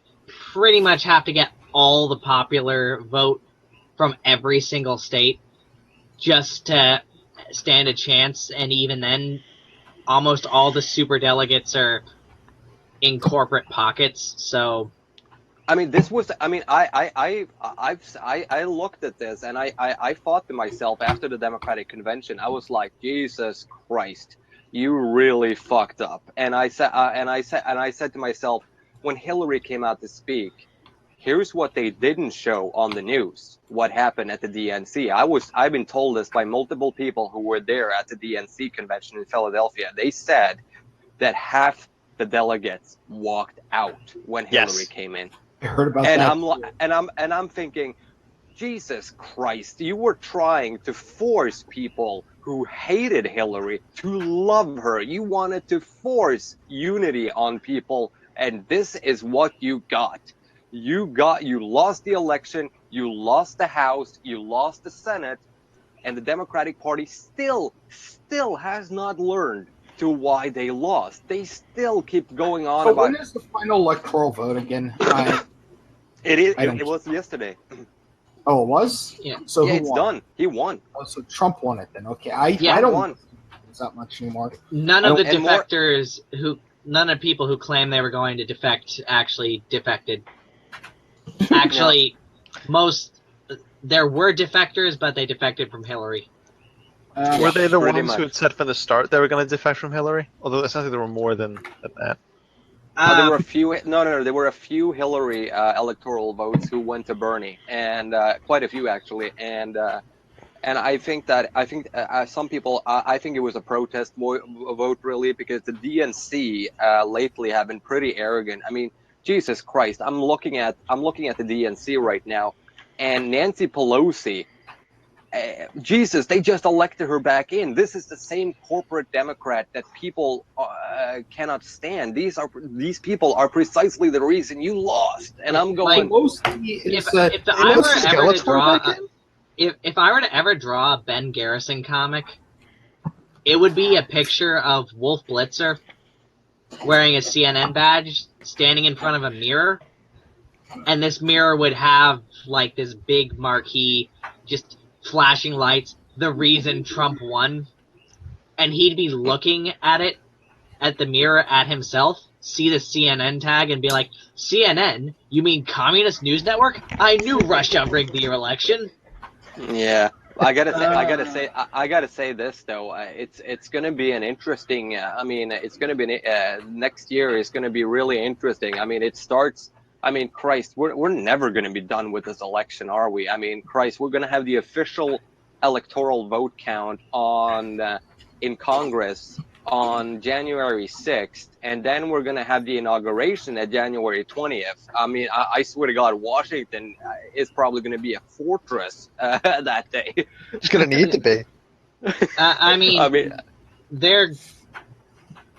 pretty much have to get all the popular vote from every single state just to stand a chance, and even then, almost all the superdelegates are in corporate pockets. So, I mean, this was. I mean, I looked at this and I thought to myself after the Democratic convention, I was like, Jesus Christ, you really fucked up. And I said to myself, when Hillary came out to speak, here's what they didn't show on the news. What happened at the DNC? I've been told this by multiple people who were there at the DNC convention in Philadelphia. They said that half the delegates walked out when Hillary came in. I heard about that. I'm thinking, Jesus Christ, you were trying to force people who hated Hillary to love her. You wanted to force unity on people, and this is what you got. You lost the election, you lost the House, you lost the Senate, and the Democratic Party still has not learned to why they lost. They still keep going on about... when is the final electoral vote again? It was yesterday. Oh, it was? Yeah. So yeah, who it's won? done. He won. Oh, so Trump won it then. Okay. Yeah. I don't Won. that much anymore. None I of the And more- defectors none of the people who claim they were going to defect actually defected. Actually, there were defectors, but they defected from Hillary. Were they the pretty ones who much. had said from the start they were going to defect from Hillary? Although it sounds like there were more than that. There were a few. No. There were a few Hillary electoral votes who went to Bernie, and quite a few actually. And I think some people. I think it was a protest vote really, because the DNC lately have been pretty arrogant. I mean, Jesus Christ! I'm looking at the DNC right now, and Nancy Pelosi. Jesus, they just elected her back in. This is the same corporate Democrat that people cannot stand. These people are precisely the reason you lost. And I'm going. If I were to ever draw a Ben Garrison comic, it would be a picture of Wolf Blitzer wearing a CNN badge, standing in front of a mirror, and this mirror would have like this big marquee, just flashing lights, the reason Trump won, and he'd be looking at it, at the mirror, at himself, see the CNN tag, and be like, CNN? You mean Communist News Network? I knew Russia rigged the election. Yeah, I gotta say this though. It's gonna be an interesting. It's gonna be next year is gonna be really interesting. I mean, it starts. I mean, Christ, we're never going to be done with this election, are we? I mean, Christ, we're going to have the official electoral vote count in Congress on January 6th, and then we're going to have the inauguration at January 20th. I mean, I swear to God, Washington is probably going to be a fortress that day. It's going to need to be.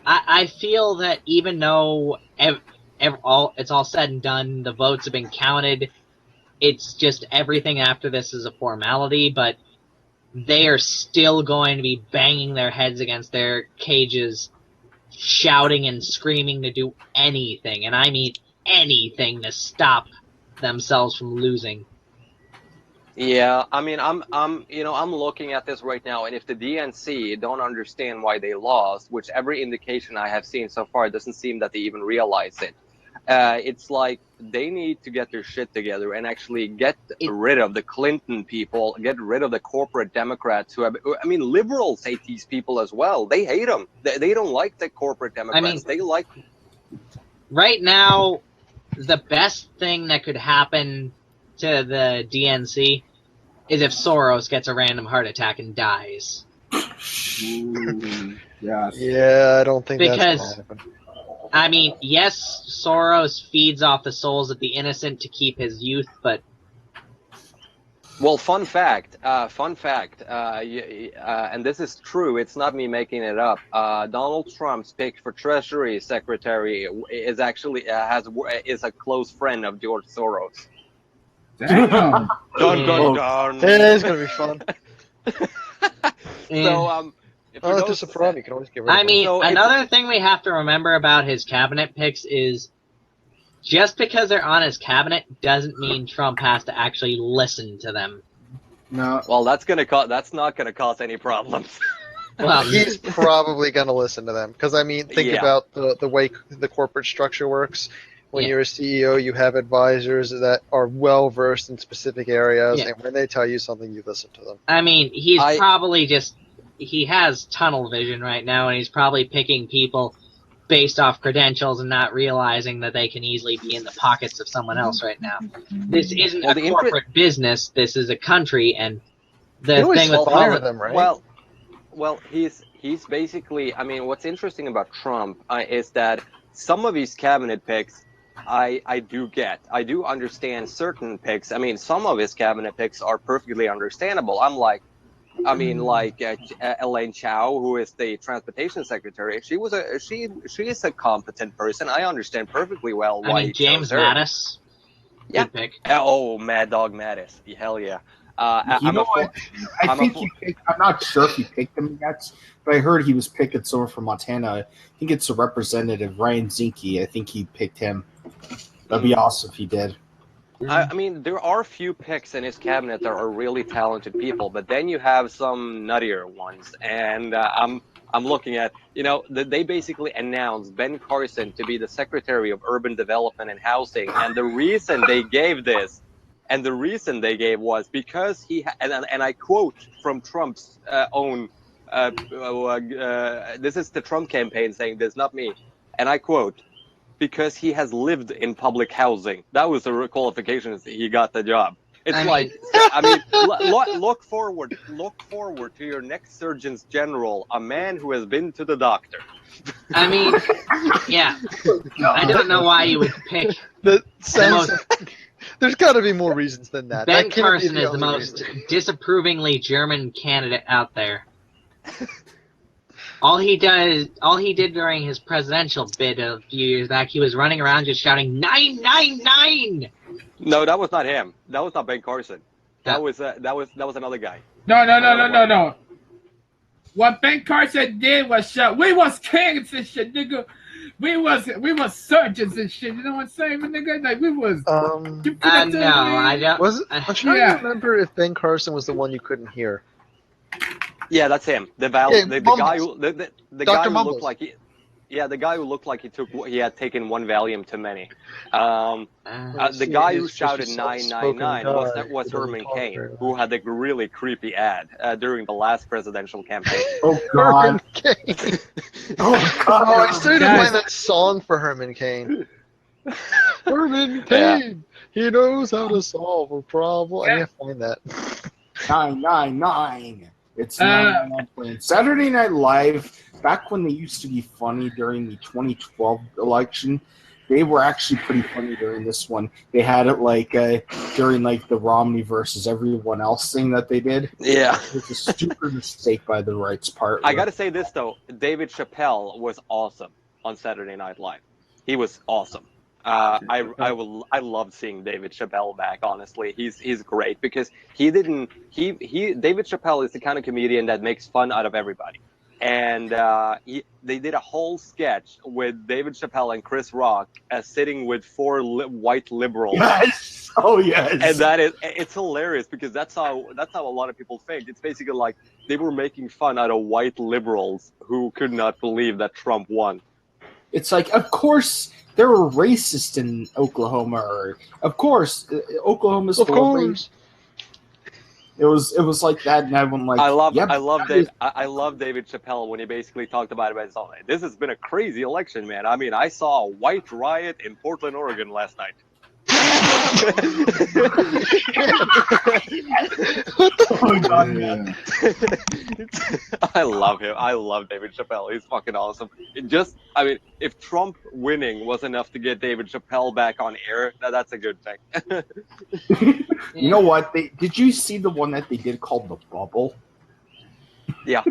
I feel that even though it's all said and done, the votes have been counted, it's just everything after this is a formality, but they are still going to be banging their heads against their cages, shouting and screaming to do anything, and I mean anything, to stop themselves from losing. Yeah, I mean, I'm looking at this right now, and if the DNC don't understand why they lost, which every indication I have seen so far, it doesn't seem that they even realize it. It's like they need to get their shit together and actually get rid of the Clinton people, get rid of the corporate Democrats who have. I mean, liberals hate these people as well. They hate them. They don't like the corporate Democrats. I mean, they like. Right now, the best thing that could happen to the DNC is if Soros gets a random heart attack and dies. Yeah, I don't think that's going to happen. I mean, yes, Soros feeds off the souls of the innocent to keep his youth, but... Well, fun fact, and this is true, it's not me making it up, Donald Trump's pick for Treasury Secretary is actually, is a close friend of George Soros. Damn. Dun, dun, dun. Yeah, it's going to be fun. So, if there's a problem, you can always get rid of it. I mean, another thing we have to remember about his cabinet picks is just because they're on his cabinet doesn't mean Trump has to actually listen to them. No. Well, that's not going to cause any problems. Well, he's probably going to listen to them because I mean, think about the way the corporate structure works. When you're a CEO, you have advisors that are well versed in specific areas, and when they tell you something, you listen to them. I mean, he has tunnel vision right now, and he's probably picking people based off credentials and not realizing that they can easily be in the pockets of someone else right now. This isn't a corporate business. This is a country, and the thing with them, right? Well, he's basically. I mean, what's interesting about Trump is that some of his cabinet picks, I do get. I do understand certain picks. I mean, some of his cabinet picks are perfectly understandable. Like Elaine Chao, who is the transportation secretary, she is a competent person. I understand perfectly well why he James chose her. Mattis. Good pick. Oh, Mad Dog Mattis. Hell yeah. I'm not sure if he picked him yet, but I heard he was picking someone from Montana. I think it's a representative, Ryan Zinke. I think he picked him. That'd be awesome if he did. I mean, there are few picks in his cabinet that are really talented people, but then you have some nuttier ones. And I'm looking at, they basically announced Ben Carson to be the Secretary of Urban Development and Housing, and the reason they gave was because and I quote from Trump's own. This is the Trump campaign saying this, not me, and I quote, because he has lived in public housing. That was the qualifications he got the job. It's look forward to your next Surgeon General, a man who has been to the doctor. I mean, yeah. I don't know why you would pick That the sounds. most. There's got to be more reasons than that. Ben That can't be Carson is the only most reason. disapprovingly German candidate out there. All he did during his presidential bid a few years back, he was running around just shouting 999. No, that was not him. That was not Ben Carson. That was another guy. No. What Ben Carson did was shout, "We was kings and shit, nigga. We was surgeons and shit." You know what I'm saying, nigga? Like we was. No, I don't. Was it? I'm trying to remember if Ben Carson was the one you couldn't hear. Yeah, that's him. The guy who looked like the guy who looked like he had taken one Valium too many. The guy who shouted 999 was Herman Cain, who had a really creepy ad during the last presidential campaign. Oh God! Oh God! I started to find that song for Herman Cain. Herman Cain, he knows how to solve a problem. I need to find that. 999. It's 999. Saturday Night Live. Back when they used to be funny during the 2012 election, they were actually pretty funny during this one. They had it during the Romney versus everyone else thing that they did. Yeah, it was a stupid mistake by the right's part. I gotta say this though, David Chappelle was awesome on Saturday Night Live. He was awesome. I loved seeing David Chappelle back. Honestly, he's great because David Chappelle is the kind of comedian that makes fun out of everybody. And they did a whole sketch with David Chappelle and Chris Rock sitting with four white liberals. Yes. Oh yes. And it's hilarious because that's how a lot of people think. It's basically like they were making fun out of white liberals who could not believe that Trump won. It's like, of course there were racists in Oklahoma, or of course Oklahoma's full of race. It was like that, and everyone I love David Chappelle when he basically talked about it. This has been a crazy election, man. I mean, I saw a white riot in Portland, Oregon last night. Oh God, man. I love him. I love David Chappelle. He's fucking awesome. If Trump winning was enough to get David Chappelle back on air, that's a good thing. You know what? Did you see the one that they did called The Bubble? Yeah.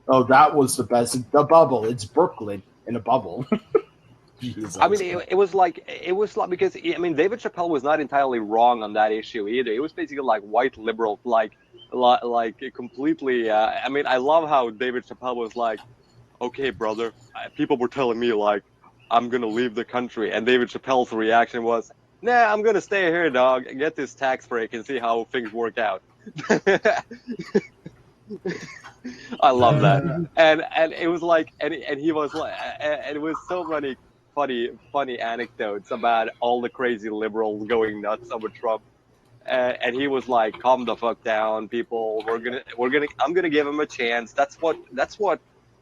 Oh, that was the best. The Bubble. It's Brooklyn in a bubble. Jesus. I mean, it was like because David Chappelle was not entirely wrong on that issue either. It was basically like white liberal, like completely. I love how David Chappelle was like, "Okay, brother." People were telling me like, "I'm gonna leave the country," and David Chappelle's reaction was, "Nah, I'm gonna stay here, dog. Get this tax break and see how things work out." I love that, and it was like, and he was like, and it was so many funny anecdotes about all the crazy liberals going nuts over Trump, and he was like, "Calm the fuck down, people. I'm gonna give him a chance." That's what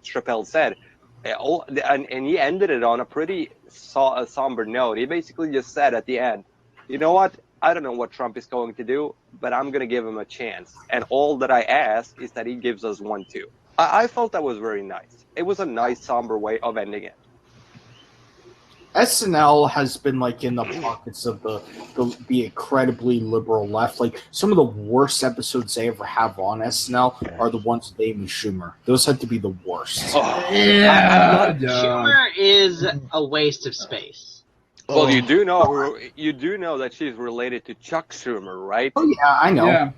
Chappelle said, and he ended it on a pretty somber note. He basically just said at the end, "You know what? I don't know what Trump is going to do, but I'm gonna give him a chance. And all that I ask is that he gives us one too." I felt that was very nice. It was a nice somber way of ending it. SNL has been in the pockets of the incredibly liberal left. Like some of the worst episodes they ever have on SNL are the ones with Amy Schumer. Those had to be the worst. Schumer is a waste of space. Well, you do know that she's related to Chuck Schumer, right? Oh yeah, I know. Yeah.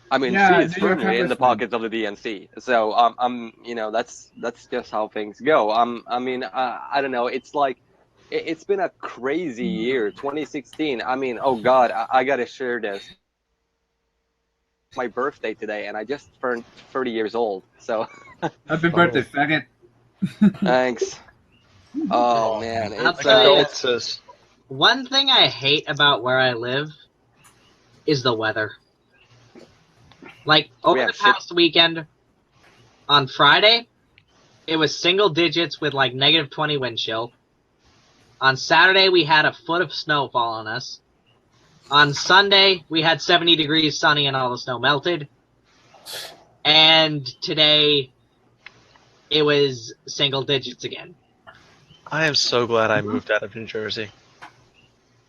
She is firmly in the pockets of the DNC. So, that's just how things go. I don't know. It's like It's been a crazy year, 2016. I mean, oh God, I gotta share this. My birthday today, and I just turned 30 years old. So Happy birthday, faggot. thanks. Oh man, I'll it's tell you, Condolences. one thing I hate about where I live is the weather. Like, over the past weekend, on Friday, it was single digits with like -20 wind chill. On Saturday, we had a foot of snow fall on us. On Sunday, we had 70 degrees sunny and all the snow melted. And today, it was single digits again. I am so glad I moved out of New Jersey.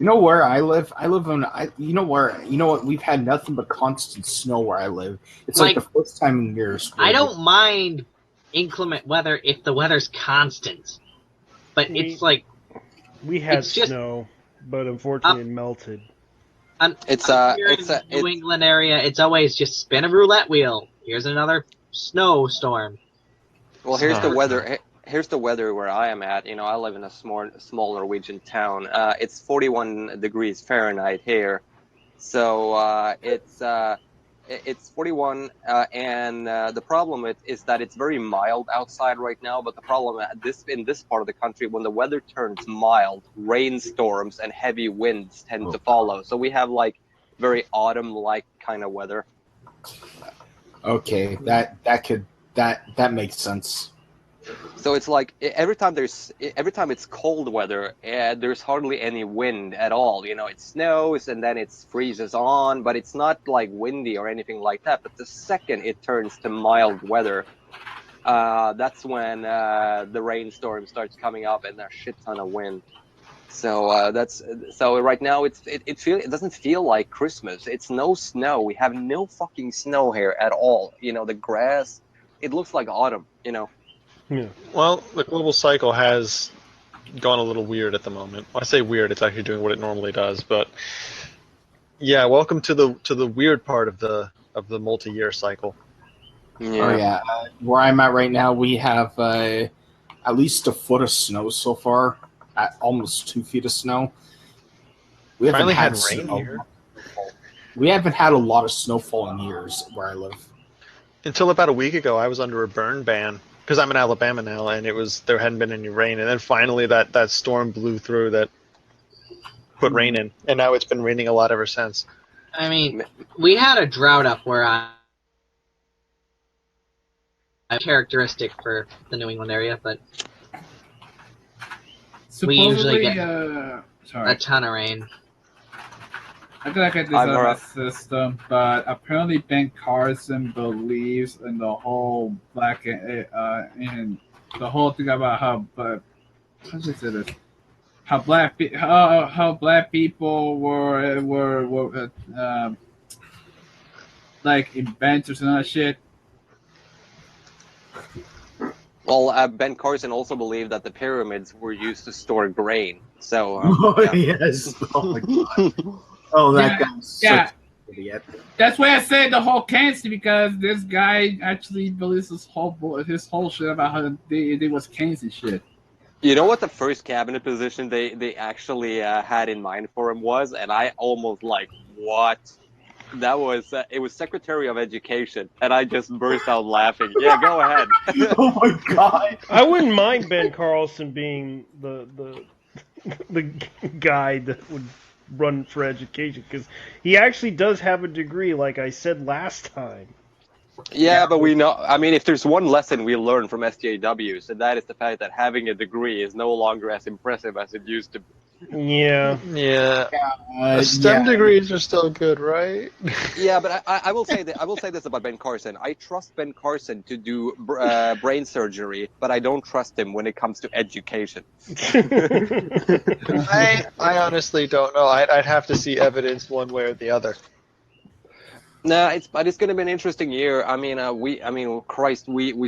You know where I live? I live on. You know what? We've had nothing but constant snow where I live. It's like the first time in years. I don't mind inclement weather if the weather's constant, but it's like we had it's just, snow, but unfortunately it melted. It's here in New England area. It's always just spin a roulette wheel. Here's another snowstorm. Well, here's the weather. Here's the weather where I am at. You know, I live in a small Norwegian town. It's 41 degrees Fahrenheit here, so it's 41. And the problem is that it's very mild outside right now. But the problem in this part of the country, when the weather turns mild, rainstorms and heavy winds tend to follow. So we have like very autumn-like kind of weather. Okay, that makes sense. So it's like every time it's cold weather, there's hardly any wind at all. You know, it snows and then it freezes on, but it's not like windy or anything like that. But the second it turns to mild weather, that's when the rainstorm starts coming up and there's a shit ton of wind. So right now it doesn't feel like Christmas. It's no snow. We have no fucking snow here at all. You know, the grass, it looks like autumn. You know. Yeah. Well, the global cycle has gone a little weird at the moment. When I say weird, it's actually doing what it normally does. But yeah, welcome to the weird part of the multi-year cycle. Yeah. Oh yeah, where I'm at right now, we have at least a foot of snow so far. At almost 2 feet of snow. We haven't had rain here. We haven't had a lot of snowfall in years where I live. Until about a week ago, I was under a burn ban because I'm in Alabama now, and there hadn't been any rain. And then finally, that storm blew through that put rain in, and now it's been raining a lot ever since. I mean, we had a drought up where I'm characteristic for the New England area, but we usually get a ton of rain. I feel like I designed a system, but apparently Ben Carson believes in the whole in the whole thing about how black people were like inventors and all that shit. Well, Ben Carson also believed that the pyramids were used to store grain. So, yes. Oh my god. Oh, that guy's such an idiot. That's why I said the whole cancer, because this guy actually believes his whole shit about how they was cancer shit. You know what the first cabinet position they actually had in mind for him was, and I almost like, what? That was it was Secretary of Education, and I just burst out laughing. Yeah, go ahead. Oh my god! I wouldn't mind Ben Carlson being the guy that would run for education, because he actually does have a degree, like I said last time. Yeah, but we know. I mean, if there's one lesson we learned from SJWs, and that is the fact that having a degree is no longer as impressive as it used to be. Yeah. STEM degrees are still good, right? Yeah, but I will say that I will say this about Ben Carson. I trust Ben Carson to do brain surgery, but I don't trust him when it comes to education. I honestly don't know. I'd have to see evidence one way or the other. No, it's going to be an interesting year. I mean, we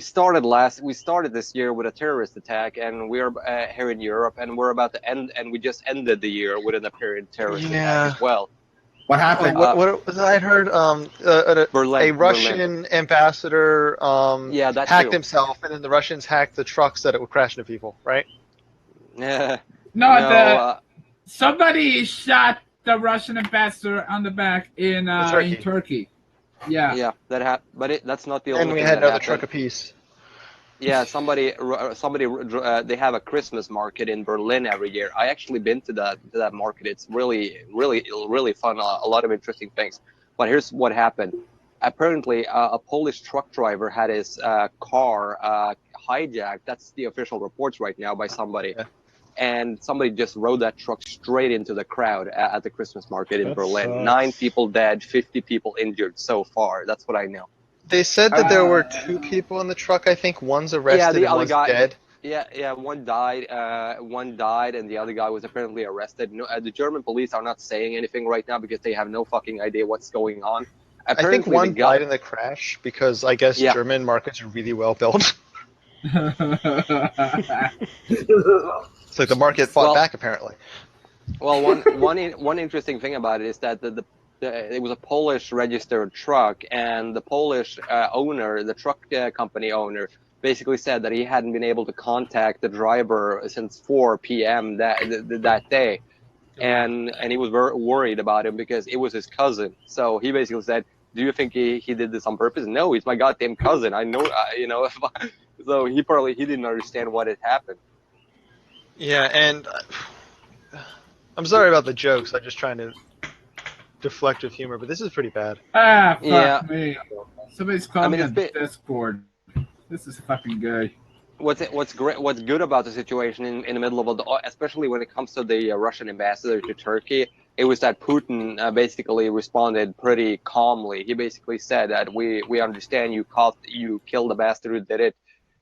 started this year with a terrorist attack, and we're here in Europe, and we're about to end, and we just ended the year with an apparent terrorist attack as well. What happened? What I'd heard? A Russian ambassador hacked himself, and then the Russians hacked the trucks that it would crash into people, right? Yeah. No, No, somebody shot the Russian ambassador on the back in Turkey. Yeah. yeah, but that's not the And only we thing had that another happened. truck apiece. Yeah, they have a Christmas market in Berlin every year. I actually been to that market. It's really fun. A lot of interesting things. But here's what happened. Apparently, a Polish truck driver had his car hijacked. That's the official reports right now by somebody. Yeah. And somebody just rode that truck straight into the crowd at the Christmas market in That Berlin. sucks. 9 people dead, 50 people injured so far. That's what I know. They said that there were 2 people in the truck. I think one's arrested the and other one's guy, dead. Yeah, one died, and the other guy was apparently arrested. No, the German police are not saying anything right now because they have no fucking idea what's going on. I think one died in the crash because I guess German markets are really well built. It's like the market fought back, apparently. Well, one interesting thing about it is that it was a Polish registered truck, and the Polish owner, the truck company owner, basically said that he hadn't been able to contact the driver since 4 p.m. that day, and he was very worried about him because it was his cousin. So he basically said, "Do you think he did this on purpose?" No, he's my goddamn cousin. I know, So he didn't understand what had happened. Yeah, and I'm sorry about the jokes. I'm just trying to deflect with humor, but this is pretty bad. Fuck me. Somebody's calling me on Discord. This is fucking good. What's good about the situation in the middle of especially when it comes to the Russian ambassador to Turkey, it was that Putin basically responded pretty calmly. He basically said that we understand you killed the bastard who did it.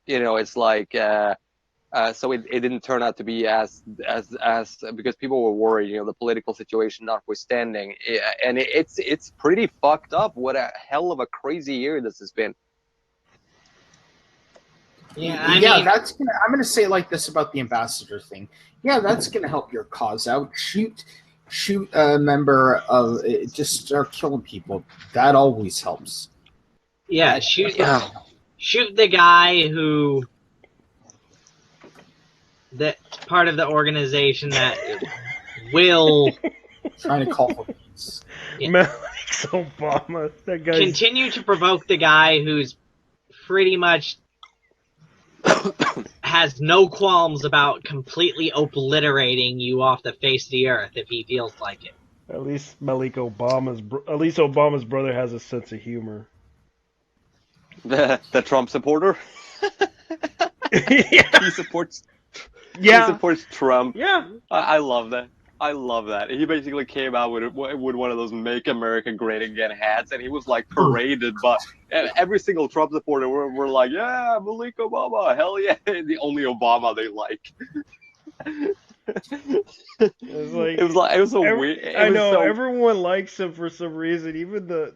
It's like so it didn't turn out to be as because people were worried, the political situation notwithstanding, and it's pretty fucked up. What a hell of a crazy year this has been. Yeah, I mean, that's gonna. I'm gonna say like this about the ambassador thing. Yeah, that's gonna help your cause out. Shoot a member of. Just start killing people. That always helps. Yeah, shoot the guy who. That's part of the organization that will trying to call for peace. Alex Obama. That guy continue to provoke the guy who's pretty much has no qualms about completely obliterating you off the face of the earth if he feels like it. At least Obama's brother has a sense of humor. The Trump supporter. Yeah. He supports Trump. Yeah. I love that. I love that. He basically came out with one of those "Make America Great Again" hats, and he was like paraded by every single Trump supporter. Were like, "Yeah, Malik Obama, hell yeah!" The only Obama they like. It was so weird. I know everyone likes him for some reason. Even the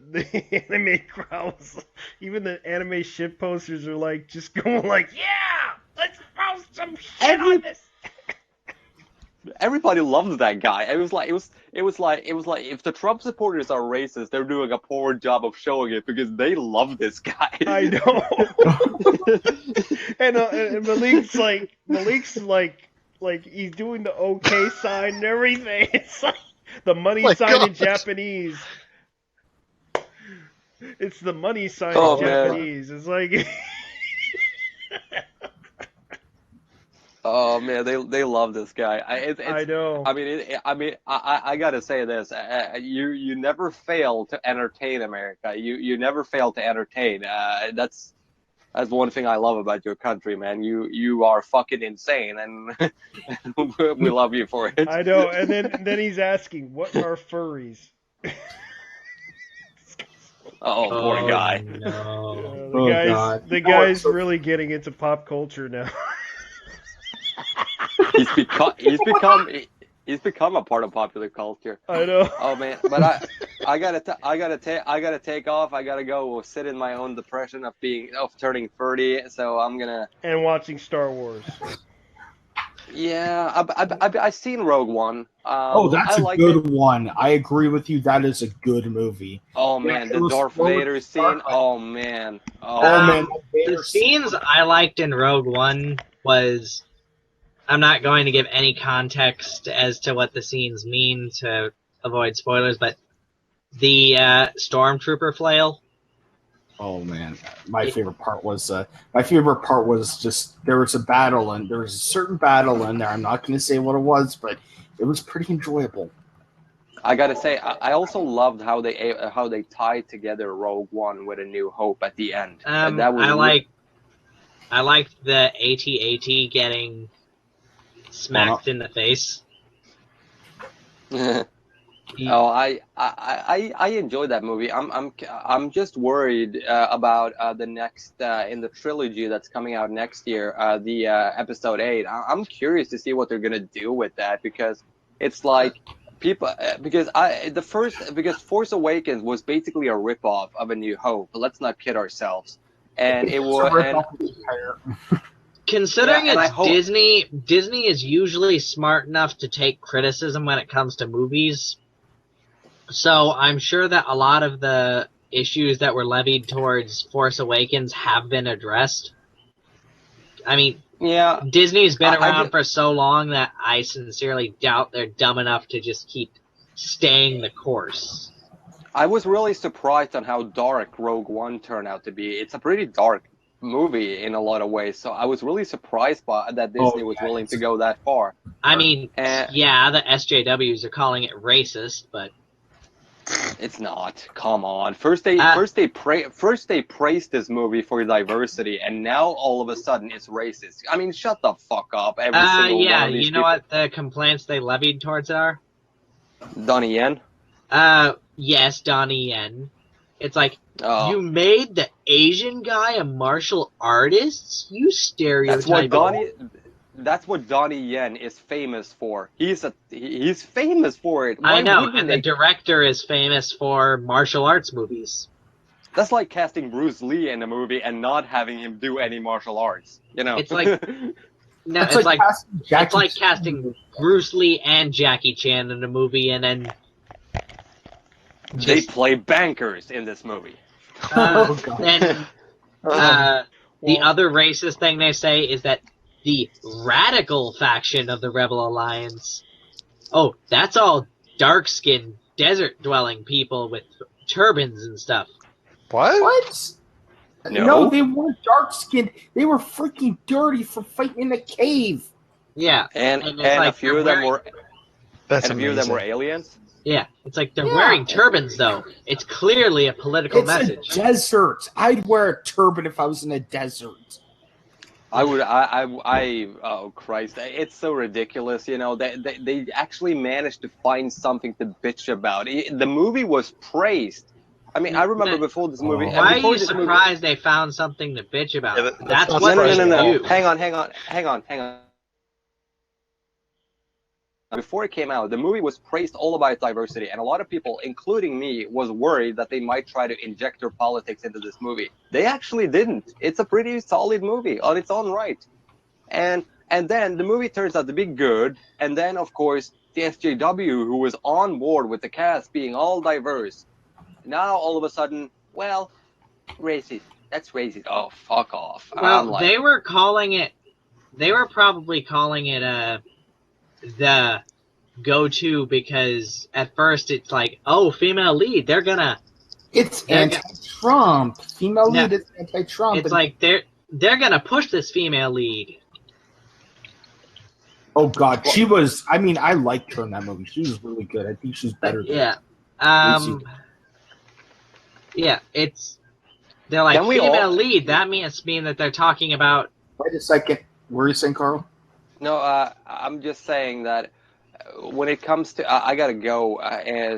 anime crowds, even the anime shit posters are like just going like, "Yeah, let's post some shit on this." Everybody loved that guy. It was like if the Trump supporters are racist, they're doing a poor job of showing it because they love this guy. I know. and Malik's like he's doing the OK sign and everything. It's like the money sign in Japanese. It's the money sign in Japanese. It's like. Oh man, they love this guy. I know. I gotta say this. You never fail to entertain America. You never fail to entertain. That's one thing I love about your country, man. You are fucking insane, and we love you for it. I know. And then he's asking, "What are furries?" Poor guy. No. The guy's really getting into pop culture now. He's become a part of popular culture. I know. Oh man, but I gotta take off. I gotta go sit in my own depression of turning 30. So I'm gonna and watching Star Wars. Yeah, I've seen Rogue One. That's a good one. I agree with you. That is a good movie. Oh man, the Darth Vader scene. Oh man. The scenes I liked in Rogue One was I'm not going to give any context as to what the scenes mean to avoid spoilers, but the stormtrooper flail. Oh man, my favorite part was just there was a battle and there was a certain battle in there. I'm not going to say what it was, but it was pretty enjoyable. I gotta say, I also loved how they tied together Rogue One with A New Hope at the end. That was I liked the AT-AT getting smacked in the face. Oh, I enjoyed that movie. I'm just worried about the next in the trilogy that's coming out next year, the episode 8. I'm curious to see what they're gonna do with that, because it's like people because Force Awakens was basically a ripoff of A New Hope. But let's not kid ourselves. And it was Considering Yeah, and it's Disney, Disney is usually smart enough to take criticism when it comes to movies. So I'm sure that a lot of the issues that were levied towards Force Awakens have been addressed. I mean, yeah, Disney's been around for so long that I sincerely doubt they're dumb enough to just keep staying the course. I was really surprised on how dark Rogue One turned out to be. It's a pretty dark movie in a lot of ways, so I was really surprised by that Disney was willing to go that far. I mean, yeah, the SJWs are calling it racist, but it's not. Come on. First they praised this movie for diversity, and now all of a sudden it's racist. I mean, shut the fuck up. Every single one of these you know what the complaints they levied towards it are? Donnie Yen? Yes, Donnie Yen. It's like, you made the Asian guy a martial artist? You stereotype. That's what Donnie Yen is famous for. He's famous for it. I know, and the director is famous for martial arts movies. That's like casting Bruce Lee in a movie and not having him do any martial arts. You know, it's like casting Bruce Lee and Jackie Chan in a movie, and then they play bankers in this movie. The other racist thing they say is that the radical faction of the Rebel Alliance, that's all dark-skinned, desert-dwelling people with turbans and stuff. What? No, they weren't dark-skinned. They were freaking dirty for fighting in a cave. Yeah, and a few of them were. That's and a few of them were aliens. Yeah, it's like they're wearing turbans, though. It's clearly a political message. It's a desert. I'd wear a turban if I was in a desert. I would. Oh Christ! It's so ridiculous. You know, they actually managed to find something to bitch about. The movie was praised. I mean, I remember before this movie. Why are you surprised they found something to bitch about? Yeah, that's what they do. Hang on. Before it came out, the movie was praised all about diversity, and a lot of people, including me, was worried that they might try to inject their politics into this movie. They actually didn't. It's a pretty solid movie on its own right. And then the movie turns out to be good, and then, of course, the SJW, who was on board with the cast being all diverse, now all of a sudden, well, racist. That's racist. Oh, fuck off. Well, they were probably calling it the go-to, because at first it's like, female lead, it's anti-Trump. Female lead is anti-Trump. It's like they're gonna push this female lead. Oh God, she was. I mean, I liked her in that movie. She was really good. I think she's better. Yeah. They're like female lead. That mean that they're talking about. Wait a second. What were you saying, Carl? No, I'm just saying that when it comes to, I gotta go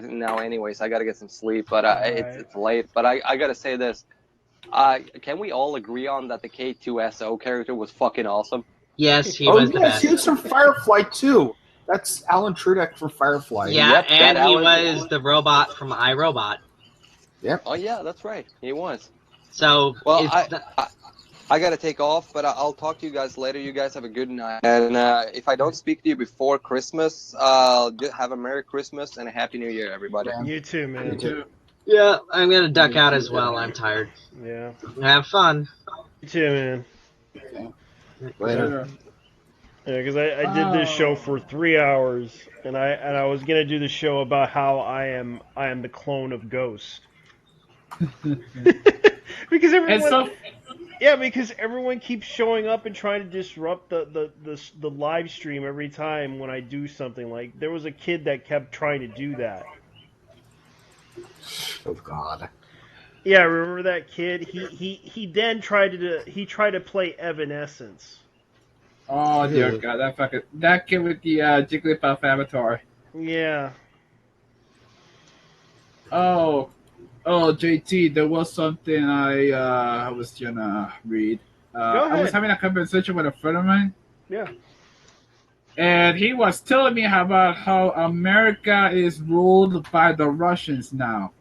now. Anyways, I gotta get some sleep, but it's late. But I gotta say this: can we all agree on that the K2SO character was fucking awesome? Yes, he was the best. He was from Firefly too. That's Alan Tudyk from Firefly. Yeah, and he was the robot from iRobot. Yep. Oh yeah, that's right. He was. So well, I gotta take off, but I'll talk to you guys later. You guys have a good night. And if I don't speak to you before Christmas, have a Merry Christmas and a Happy New Year, everybody. You too, man. You too. Yeah, I'm gonna duck out as well. I'm tired. Yeah. Have fun. You too, man. Later. Yeah, because I did this show for 3 hours, and I was gonna do the show about how I am the clone of Ghost. Because And everyone, so, yeah, because everyone keeps showing up and trying to disrupt the live stream every time when I do something. Like there was a kid that kept trying to do that. Oh God. Yeah, remember that kid? He then tried to play Evanescence. oh dear God, that kid with the Jigglypuff avatar. Yeah. Oh, JT, there was something I was gonna read. Go I was ahead. having a conversation with a friend of mine, Yeah. and he was telling me about how America is ruled by the Russians now.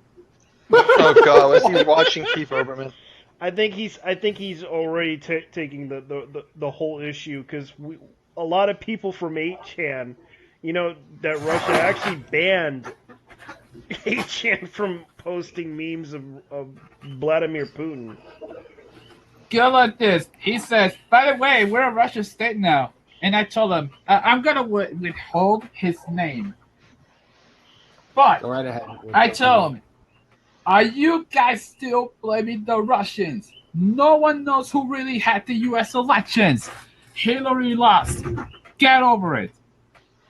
Oh God, was he watching Keith Olbermann? I think he's already taking the whole issue because a lot of people from 8chan, that Russia actually banned 8chan from posting memes of Vladimir Putin. Go like this. He says, by the way, we're a Russian state now. And I told him, I'm going to withhold his name. But Go right ahead. I told him, are you guys still blaming the Russians? No one knows who really had the U.S. elections. Hillary lost. Get over it.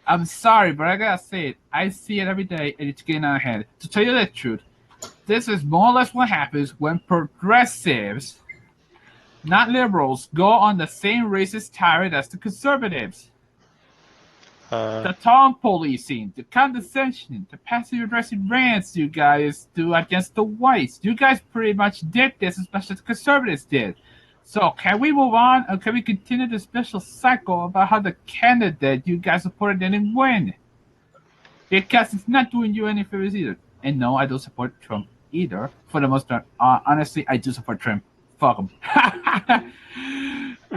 I'm sorry, but I gotta say it. I see it every day, and it's getting out of hand. To tell you the truth, this is more or less what happens when progressives, not liberals, go on the same racist tirade as the conservatives. The tone policing, the condescension, the passive-aggressive rants you guys do against the whites. You guys pretty much did this as much as the conservatives did. So can we move on, or can we continue the special cycle about how the candidate you guys supported didn't win? Because it's not doing you any favors either. And no, I don't support Trump either. For the most part, honestly, I do support Trump. Fuck him.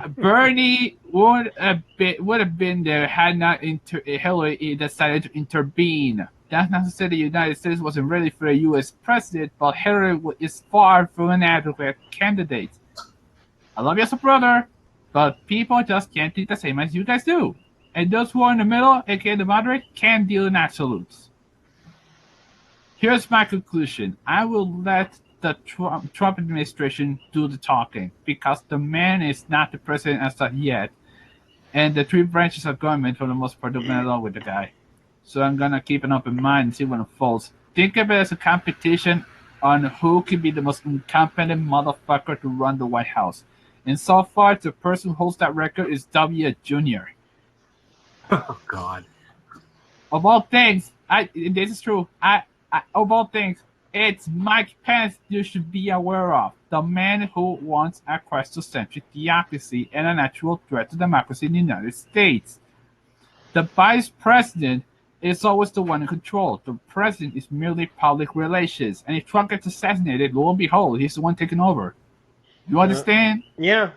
Bernie would have been there had not Hillary decided to intervene. That's not to say the United States wasn't ready for a U.S. president, but Hillary is far from an adequate candidate. I love you as a brother, but people just can't think the same as you guys do. And those who are in the middle, aka the moderate, can deal in absolutes. Here's my conclusion. I will let the Trump administration do the talking because the man is not the president as of yet, and the three branches of government for the most part don't get along with the guy. So I'm gonna keep an open mind and see what unfolds. Think of it as a competition on who can be the most incompetent motherfucker to run the White House. And so far, the person who holds that record is W. Jr. Oh God. Of all things, this is true. Of all things, it's Mike Pence you should be aware of. The man who wants a Christocentric theocracy and a natural threat to democracy in the United States. The vice president is always the one in control. The president is merely public relations. And if Trump gets assassinated, lo and behold, he's the one taking over. You understand? Yeah.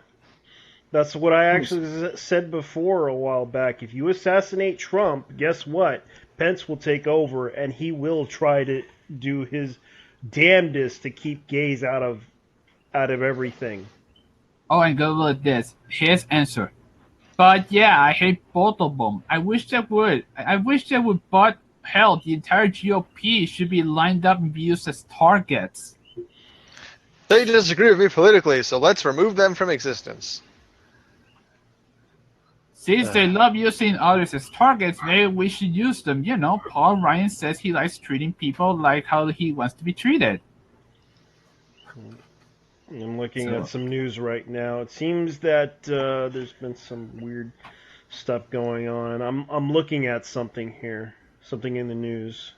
That's what I actually said before a while back. If you assassinate Trump, guess what? Pence will take over, and he will try to do his damnedest to keep gays out of everything. Oh, and go look at this. His answer. But yeah, I hate both of them. I wish they would. But hell, the entire GOP should be lined up and be used as targets. They disagree with me politically, so let's remove them from existence. Since they love using others as targets, maybe we should use them. You know, Paul Ryan says he likes treating people like how he wants to be treated. I'm looking at some news right now. It seems that there's been some weird stuff going on. I'm looking at something here, something in the news.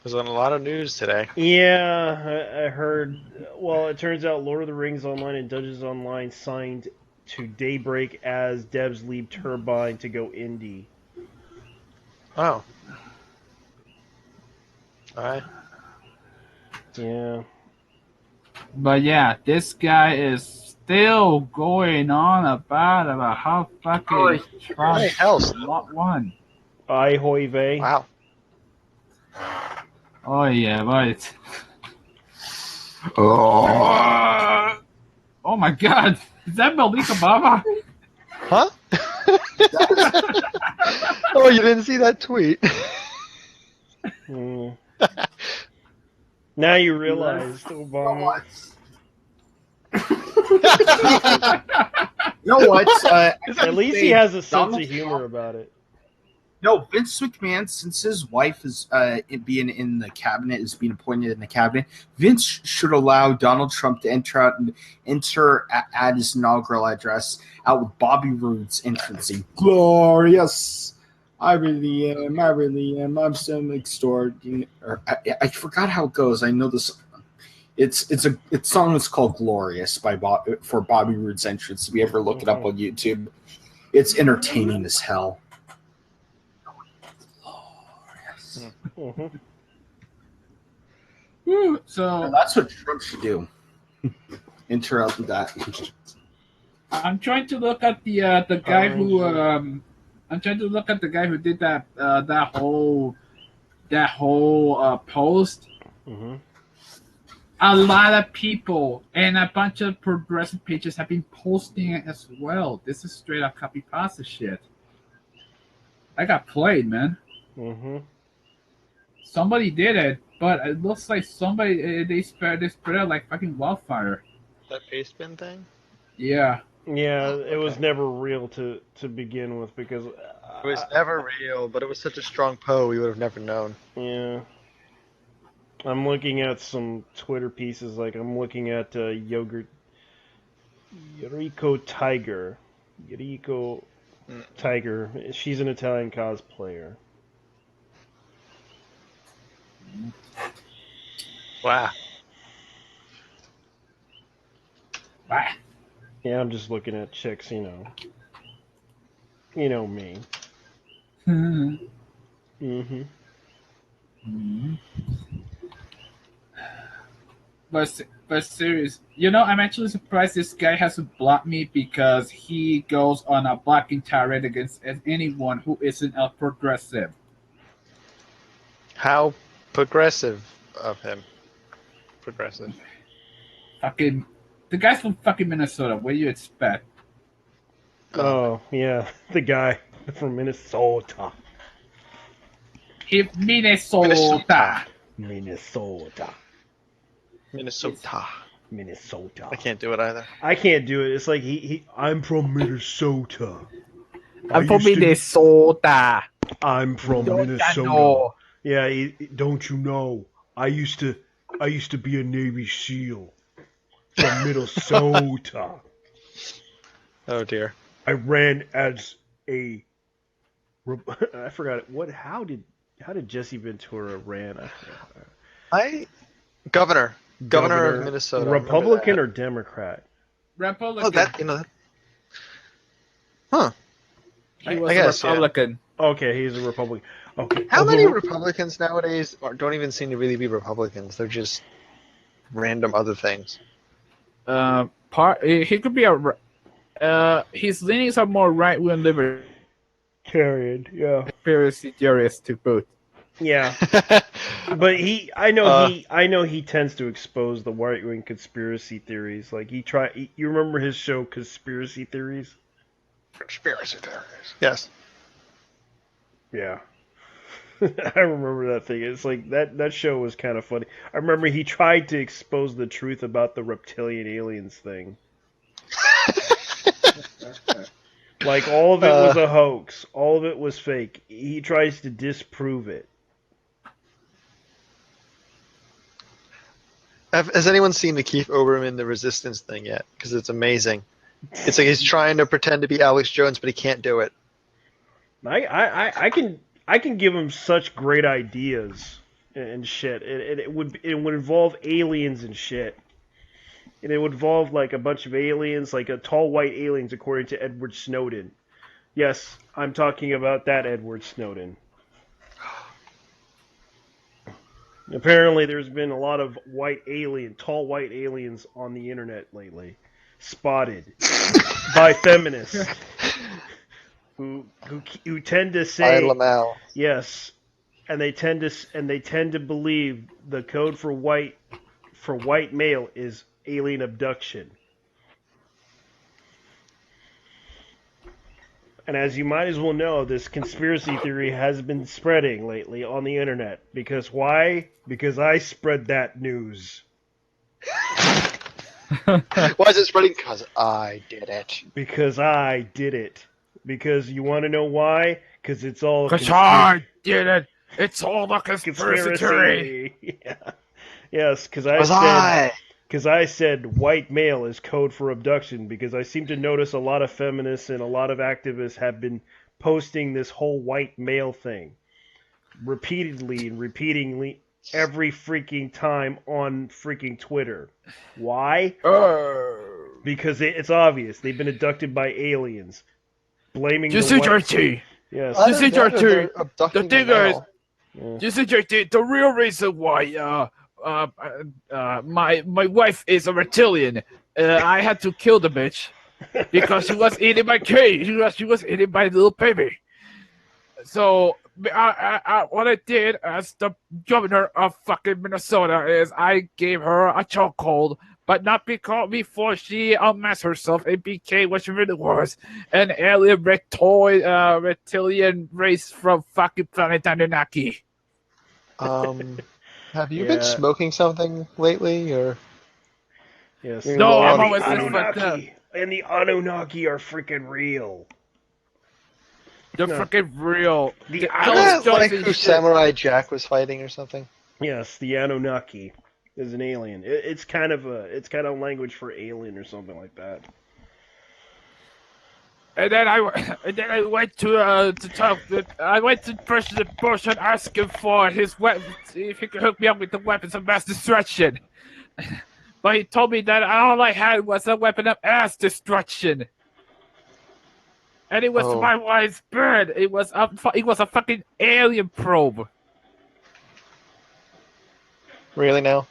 There's on a lot of news today. Yeah, I heard. Well, it turns out Lord of the Rings Online and Dungeons Online signed to Daybreak as devs leave Turbine to go indie. Oh. Alright. Yeah. But yeah, this guy is still going on about how fucking Trump not won. Ai hoi vey. Wow. Oh yeah, right. Oh. Oh my God, is that Malik Obama? Huh? Oh, you didn't see that tweet? Hmm. Now you realized, Obama. You know what? At least he has a sense of humor about it. No, Vince McMahon, since his wife is being in the cabinet, is being appointed in the cabinet, Vince should allow Donald Trump to enter at his inaugural address out with Bobby Roode's entrancing. Glorious. I really am. I'm some extraordinary. I forgot how it goes. I know this. Its song is called "Glorious" for Bobby Roode's entrance. If you ever look it up on YouTube, it's entertaining as hell. Mm-hmm. So that's what Trump should do. Enter out with that. I'm trying to look at the guy who I'm trying to look at the guy who did that whole post. Mm-hmm. A lot of people and a bunch of progressive pages have been posting it as well. This is straight up copy pasta shit. I got played, man. Mm-hmm. Somebody did it, but it looks like somebody they spread it like fucking wildfire. That paste bin thing? Yeah. Yeah, it was never real to begin with because it was never real, but it was such a strong poe we would have never known. Yeah. I'm looking at some Twitter pieces, like I'm looking at Yuriko Tiger. Yuriko Tiger. She's an Italian cosplayer. Wow. Wow. Yeah, I'm just looking at chicks, you know. You know me. Mm-hmm. Mm-hmm. But serious, you know, I'm actually surprised this guy hasn't blocked me because he goes on a blocking tirade against anyone who isn't a progressive. How progressive of him? Progressive. Fucking, the guy's from fucking Minnesota. What do you expect? Oh, yeah, the guy from Minnesota. Minnesota. I can't do it either. I can't do it. It's like I'm from Minnesota. I'm from Minnesota. I'm from Minnesota. Yeah, don't you know? I used to be a Navy SEAL from Minnesota. Oh dear. I ran as a. I forgot it. How did Jesse Ventura ran? Governor of Minnesota. Republican or Democrat? Republican. Oh, that, you know. Huh. He was a Republican. Yeah. Okay, he's a Republican. Okay. How many Republicans nowadays don't even seem to really be Republicans? They're just random other things. He could be his leanings are more right-wing libertarian. Yeah. Conspiracy theorist to boot. Yeah. But I know he tends to expose the right-wing conspiracy theories. Like you remember his show Conspiracy Theories? Conspiracy theories. Yes. Yeah. I remember that thing. It's like that show was kind of funny. I remember he tried to expose the truth about the reptilian aliens thing. Like all of it was a hoax. All of it was fake. He tries to disprove it. Has anyone seen the Keith Olbermann The Resistance thing yet? Because it's amazing. It's like he's trying to pretend to be Alex Jones, but he can't do it. I can give him such great ideas and shit. It would involve aliens and shit. And it would involve like a bunch of aliens, like a tall white aliens, according to Edward Snowden. Yes, I'm talking about that Edward Snowden. Apparently, there's been a lot of tall white aliens on the internet lately, spotted by feminists who tend to say yes, and they tend to believe the code for white male is alien abduction. And as you might as well know, this conspiracy theory has been spreading lately on the internet. Because why? Because I spread that news. Why is it spreading? Because I did it. Because I did it. Because you want to know why? Because it's all Cause I did it. It's all a conspiracy conspiracy. Yeah. Yes, because I said white male is code for abduction because I seem to notice a lot of feminists and a lot of activists have been posting this whole white male thing repeatedly and repeatedly every freaking time on freaking Twitter. Why? Because it's obvious. They've been abducted by aliens. Blaming You the see, white... JT. Yes. You see, JT. The The thing is, Yeah. you see, JT, the real reason why my wife is a reptilian. I had to kill the bitch because she was eating my cage. She was eating my little baby. So what I did as the governor of fucking Minnesota is I gave her a chokehold, but not before she unmasked herself and became what she really was, an alien reptilian race from fucking planet Anunnaki. Have you Yeah. been smoking something lately, or? Yes. You're No, low I'm on always food. this fucked up. Anunnaki. And the Anunnaki are freaking real. They're No. freaking real. The The Isn't Alice that Jones like and who shit. Samurai Jack was fighting or something? Yes, the Anunnaki is an alien. It's kind of a language for alien or something like that. And then I went to talk. I went to President Bush and asked him for his weapons, if he could hook me up with the weapons of mass destruction. But he told me that all I had was a weapon of mass destruction, and it was Oh. my wife's bird. It was a fucking alien probe. Really now?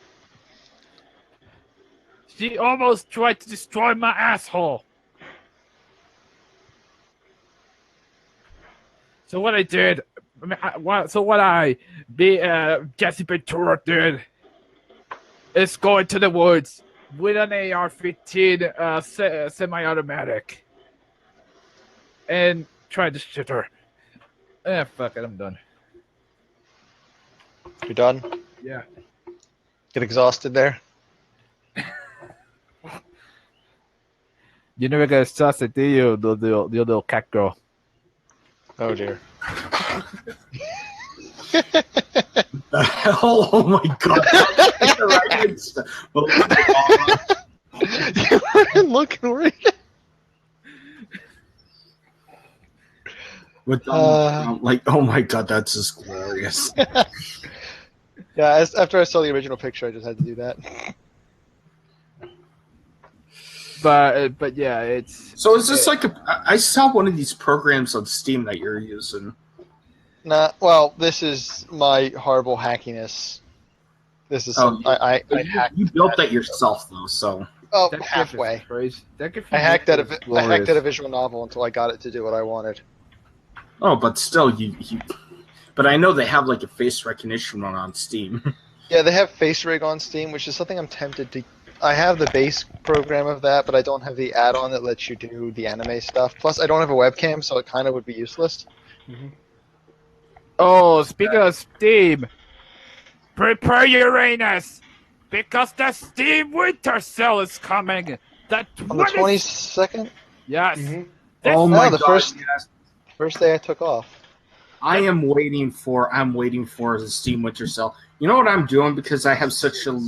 She almost tried to destroy my asshole. So what I did, Jesse Ventura did, is go into the woods with an AR-15 semi-automatic and try to shoot her. Fuck it, I'm done. You're done? Yeah. Get exhausted there? You never get exhausted, do you, the little cat girl? Oh dear. The hell? Oh my god. You weren't looking right. Like, oh my god, that's just glorious. Yeah, after I saw the original picture, I just had to do that. But yeah, it's. So is this like I saw one of these programs on Steam that you're using. Nah, well, this is my horrible hackiness. This is I hacked. You built that yourself though, so. Oh, halfway. I hacked at a visual novel until I got it to do what I wanted. Oh, but still, you. But I know they have like a face recognition one on Steam. Yeah, they have Face Rig on Steam, which is something I'm tempted to. I have the base program of that, but I don't have the add-on that lets you do the anime stuff. Plus, I don't have a webcam, so it kind of would be useless. Mm-hmm. Oh, speaking of Steam, prepare Uranus, because the Steam Winter Sale is coming. On the 22nd? Yes. Mm-hmm. Oh my the god! first day I took off. I'm waiting for the Steam Winter Sale. You know what I'm doing because I have such a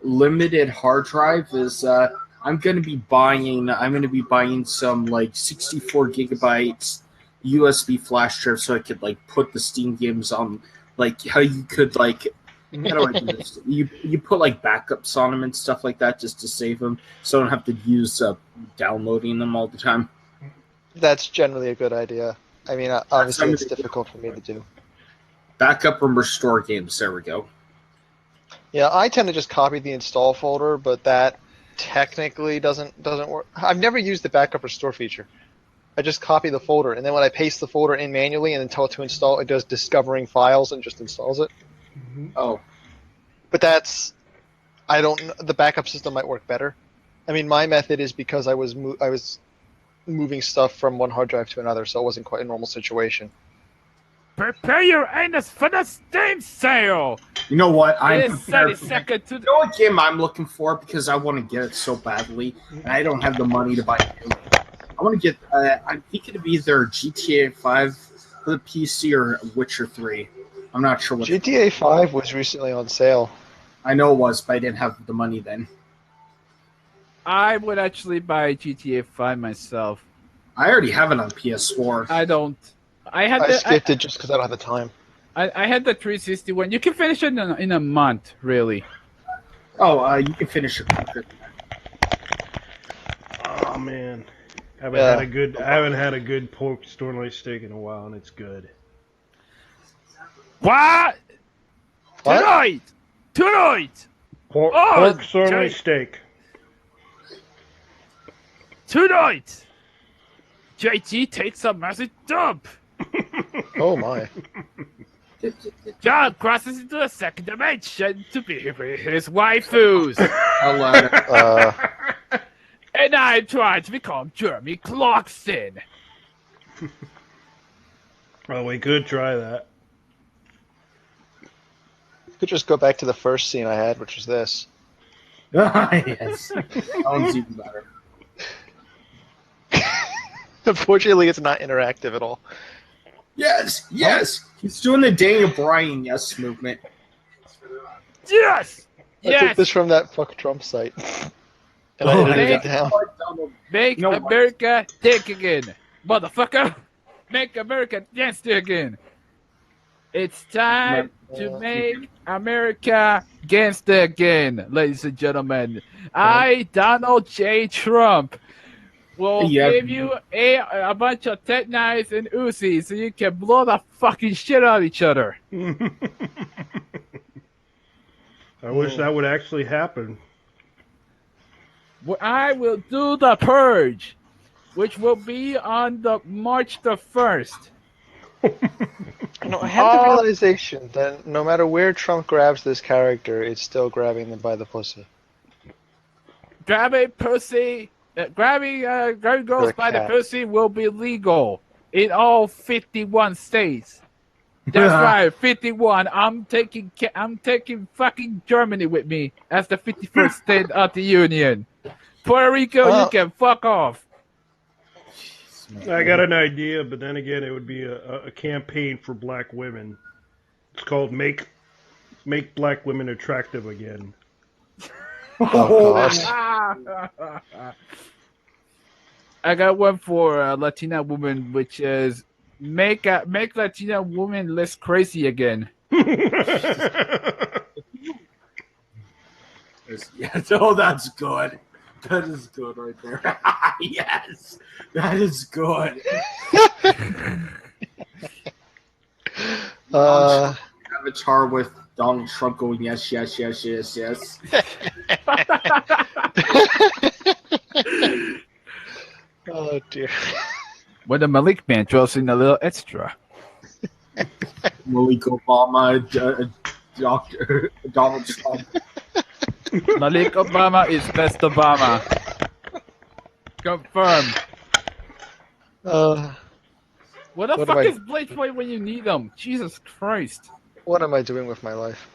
limited hard drive is I'm going to be buying some like 64 gigabytes USB flash drive so I could like put the Steam games on, like how you could like how do I do this? You put like backups on them and stuff like that just to save them, so I don't have to use downloading them all the time. That's generally a good idea. I mean, obviously it's difficult for me to do. Backup and restore games. There we go. Yeah, I tend to just copy the install folder, but that technically doesn't work. I've never used the backup restore feature. I just copy the folder, and then when I paste the folder in manually and then tell it to install, it does discovering files and just installs it. Mm-hmm. Oh, but the backup system might work better. I mean, my method is because I was moving stuff from one hard drive to another, so it wasn't quite a normal situation. Prepare your anus for the Steam sale. You know what? It is 32nd to You know what game I'm looking for because I want to get it so badly, and I don't have the money to buy it. I want to get. I'm thinking of either GTA 5 for the PC or Witcher 3. I'm not sure what. GTA 5 was recently on sale. I know it was, but I didn't have the money then. I would actually buy GTA 5 myself. I already have it on PS4. I don't. I skipped it just because I don't have the time. I had the 360 one. You can finish it in a month, really. Oh, you can finish it quicker than that. Oh man, I haven't had a good pork sirloin steak in a while, and it's good. What? Tonight. Pork sirloin steak. Tonight. JT takes a massive dump. Oh my. John crosses into the second dimension to be with his waifus. And I'm trying to become Jeremy Clarkson. Well, we could try that. Could just go back to the first scene I had, which was this. Yes. That one's even better. Unfortunately, it's not interactive at all. Yes. He's doing the Daniel Bryan yes movement. Yes. I took this from that fuck Trump site. And I edited it down. Make America think again, motherfucker. Make America dance again. It's time to make America gangster again, ladies and gentlemen. I, Donald J. Trump, will give you a bunch of tech knives and Uzis so you can blow the fucking shit out of each other. I wish that would actually happen. I will do the purge, which will be on the March the 1st. No, I had the realization that no matter where Trump grabs this character, it's still grabbing them by the pussy. Grabbing pussy, grabbing girls by the pussy will be legal in all 51 states. That's right, 51. I'm taking fucking Germany with me as the 51st state of the Union. Puerto Rico, you can fuck off. I got an idea, but then again, it would be a campaign for black women. It's called Make Black Women Attractive Again. I got one for a Latina woman, which is make Latina women less crazy again. Yes. Oh, that's good. That is good right there. Yes, that is good. Avatar with Donald Trump going yes. Oh dear. When the Malik man draws in a little extra. Malik Obama, Dr. Donald Trump. Malik Obama is best Obama. Confirmed. What the fuck is Blade Point when you need them? Jesus Christ. What am I doing with my life?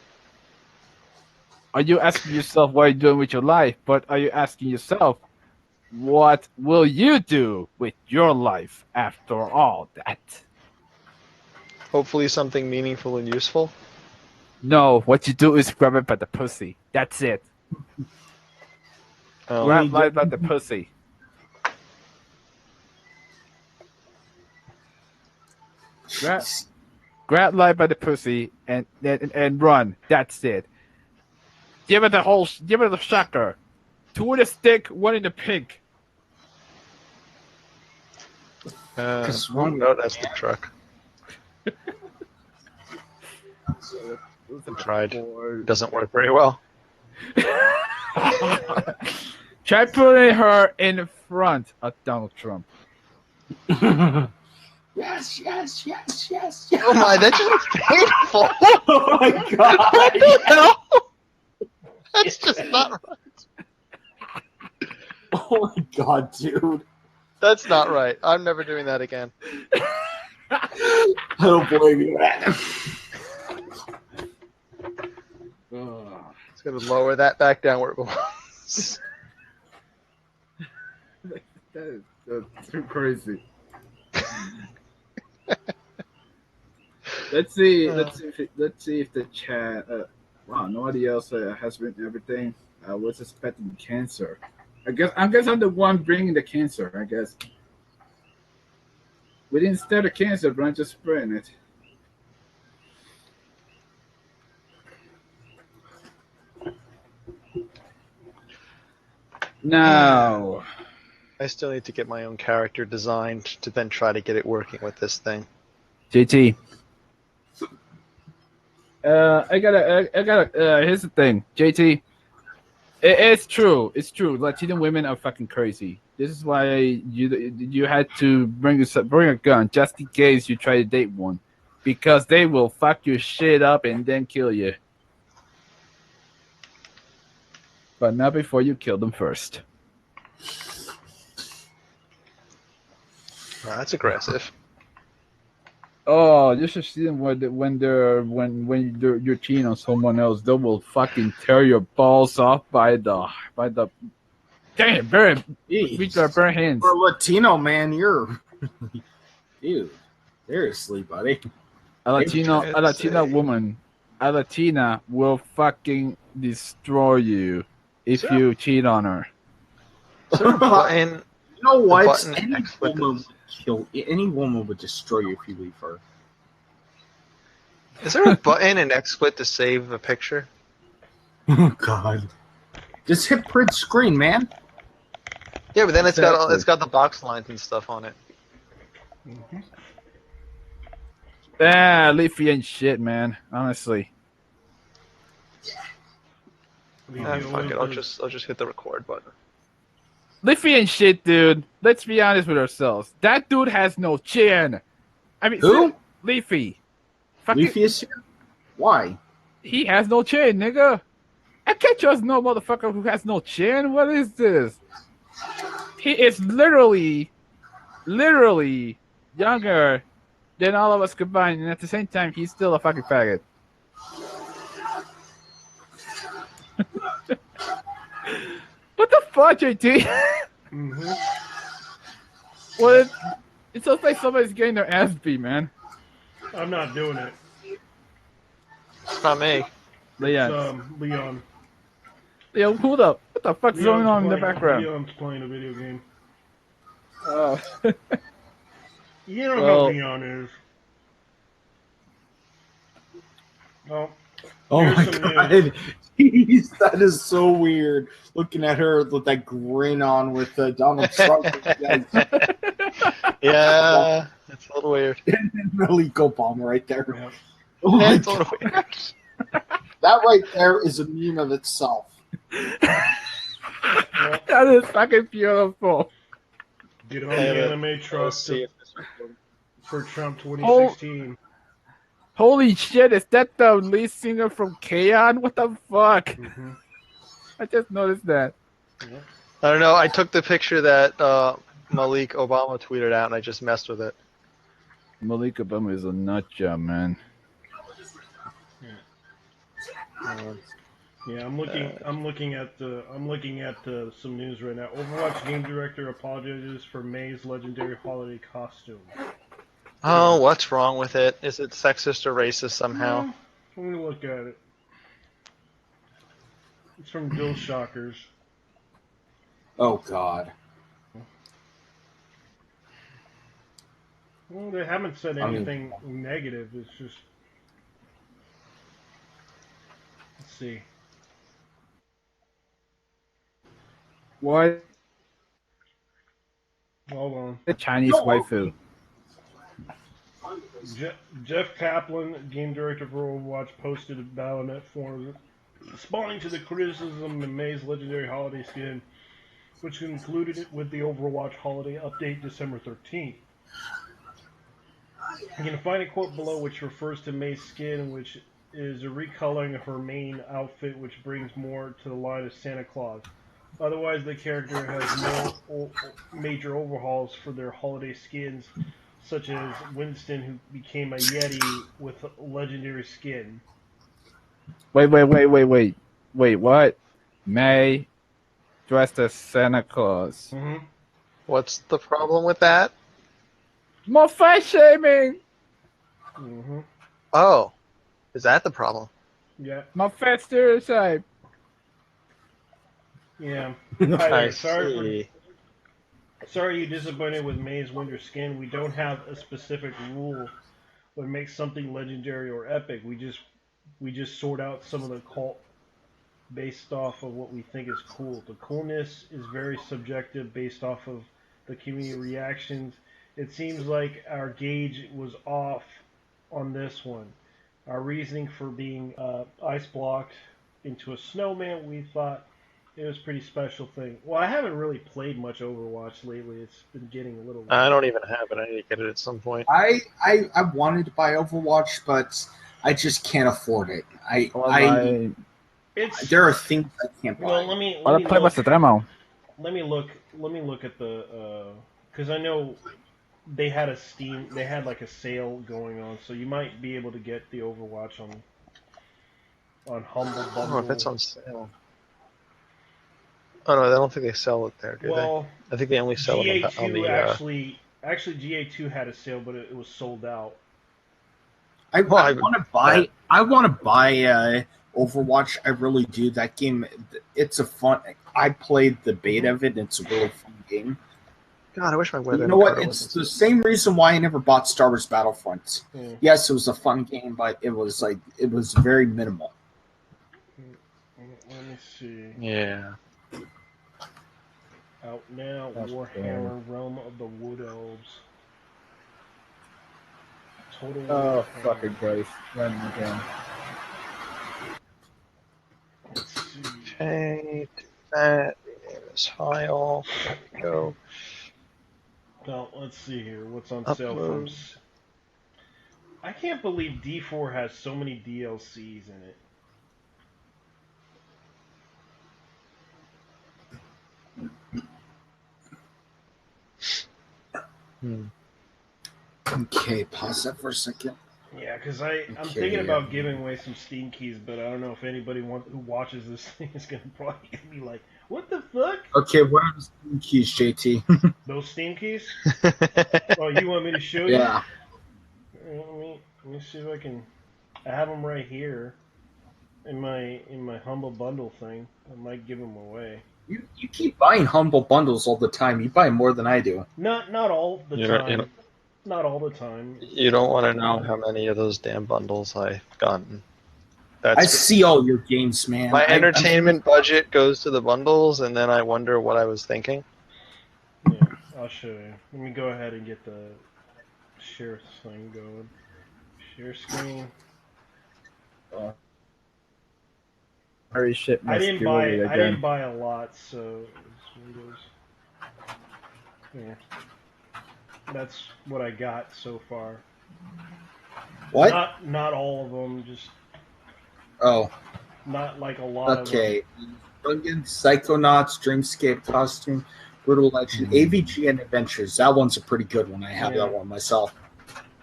Are you asking yourself what you're doing with your life? But are you asking yourself, what will you do with your life after all that? Hopefully something meaningful and useful. No, what you do is grab it by the pussy. That's it. Grab life by the pussy. Grab life by the pussy and run. That's it. Give it a shocker. Two in the stick, one in the pink. No, that's the truck. Tried. Doesn't work very well. Try putting her in front of Donald Trump. Yes. Oh my, that just looks painful. Oh my god. What the hell? That's just not right. Oh my god, dude. That's not right. I'm never doing that again. I don't blame you. It's gonna lower that back down where it belongs. That's too crazy. Let's see if the chat. Wow, nobody else has written everything. I was expecting cancer. I guess I'm the one bringing the cancer. I guess we didn't start the cancer, but I'm just spreading it. Now, I still need to get my own character designed to then try to get it working with this thing. JT. I gotta. Here's the thing, JT. It's true. It's true. Latino women are fucking crazy. This is why you had to bring a gun just in case you try to date one, because they will fuck your shit up and then kill you. But not before you kill them first. Oh, that's aggressive. Oh, you should see them when you're cheating on someone else. They will fucking tear your balls off by the damn with their bare hands. For a Latino man, you're dude. Seriously, buddy. A Latina woman, a Latina will fucking destroy you if you cheat on her. And you know what? Any woman would destroy you if you leave her. Is there a button in XSplit to save a picture? Oh God! Just hit print screen, man. Yeah, but then it's got the box lines and stuff on it. Mm-hmm. Ah, Leafy ain't shit, man. Honestly. Fuck it. I'll just hit the record button. Leafy ain't shit, dude. Let's be honest with ourselves. That dude has no chin. I mean, who? Leafy. Leafy is here? Why? He has no chin, nigga. I can't trust no motherfucker who has no chin. What is this? He is literally younger than all of us combined, and at the same time, he's still a fucking faggot. What the fuck, JT? Mm-hmm. Well, it sounds like somebody's getting their ass beat, man. I'm not doing it. It's not me. Leon. It's, Leon. Leon, hold up. What the fuck's going on in the background? Leon's playing a video game. Oh. You don't know who Leon is. Well, oh my God. Jeez, that is so weird. Looking at her with that grin on with Donald Trump. Yeah, it's a little weird. Malik Obama right there. Yeah. Oh yeah, my it's a little weird. That right there is a meme of itself. That is fucking beautiful. Get on the anime trust for Trump 2016. Holy shit, is that the lead singer from K-On? What the fuck? Mm-hmm. I just noticed that. Yeah. I don't know. I took the picture that Malik Obama tweeted out, and I just messed with it. Malik Obama is a nut job, man. Yeah, I'm looking at some news right now. Overwatch game director apologizes for May's legendary holiday costume. Oh, what's wrong with it? Is it sexist or racist somehow? Let me look at it. It's from Bill Shockers. Oh God. Well, they haven't said anything negative. It's just. Let's see. What? Hold on. The Chinese waifu. Jeff Kaplan, game director for Overwatch, posted a Battle.net forum responding to the criticism of May's legendary holiday skin, which concluded it with the Overwatch holiday update December 13th. You can find a quote below which refers to May's skin, which is a recoloring of her main outfit, which brings more to the line of Santa Claus. Otherwise, the character has no major overhauls for their holiday skins, such as Winston, who became a Yeti with a legendary skin. Wait, what? May dressed as Santa Claus. Mm-hmm. What's the problem with that? More fat shaming. Mm-hmm. Oh, is that the problem? Yeah. More fat stereotype. Yeah. I Tyler, sorry see. you're disappointed with May's winter skin. We don't have a specific rule what makes something legendary or epic. We just sort out some of the cult based off of what we think is cool. The coolness is very subjective based off of the community reactions. It seems like our gauge was off on this one. Our reasoning for being ice blocked into a snowman, we thought it was a pretty special thing. Well, I haven't really played much Overwatch lately. It's been getting a little. I don't even have it. I need to get it at some point. I wanted to buy Overwatch, but I just can't afford it. It's There are things I can't buy. well. Let me play look. the demo. Let me look at the because I know they had like a sale going on, so you might be able to get the Overwatch on Humble Bundle. Oh, if it's on sale. Oh no, I don't think they sell it there, do Well, they? I think they only sell it on GA2 the. actually GA2 had a sale, but it was sold out. I want to buy. I want to buy Overwatch. I really do. That game, it's a fun. I played the beta of it. And it's a really fun game. God, I wish my weather. You know what? It's the same reason why I never bought Star Wars Battlefront. Hmm. Yes, it was a fun game, but it was very minimal. Let me see. Yeah. Out now, Warhammer: Realm of the Wood Elves. Total. Oh, Warhammer. fucking Christ. Running again. Let's see. Okay, do that. Rename this file. There we go. Now, let's see here. What's on Upload. sale from... I can't believe D4 has so many DLCs in it. Okay, pause that for a second. Yeah, because I'm thinking about giving away some Steam keys, but I don't know if anybody who watches this thing is going to probably be like, what the fuck? Okay, what are the Steam keys, JT? Those Steam keys? Oh, you want me to show you? Yeah. Let me see if I can... I have them right here in my Humble Bundle thing. I might give them away. You keep buying Humble Bundles all the time. You buy more than I do. Not all the time. Not all the time. You don't want to know how many of those damn bundles I've gotten. I see all your games, man. My entertainment budget goes to the bundles, and then I wonder what I was thinking. Yeah, I'll show you. Let me go ahead and get the share thing going. Share screen. Hurry shit. I didn't buy a lot, so it's Windows. Yeah. That's what I got so far. What? Not all of them, just not like a lot of them. Okay. Brilliant, Psychonauts, Dreamscape Costume, Brutal Legend, AVG and Adventures. That one's a pretty good one. I have that one myself.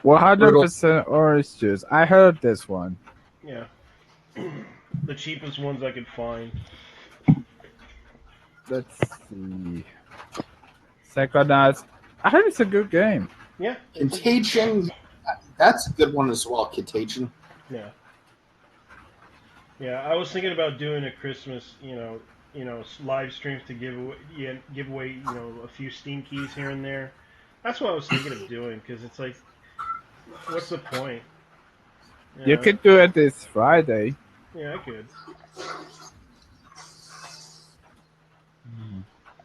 100% orange juice. I heard this one. Yeah. The cheapest ones I could find. Let's see. Psychonauts. I heard it's a good game. Yeah. Contagion. That's a good one as well, Contagion. Yeah. Yeah, I was thinking about doing a Christmas, live streams to give away, a few Steam keys here and there. That's what I was thinking of doing, because it's like, what's the point? You could do it this Friday. Yeah, I could.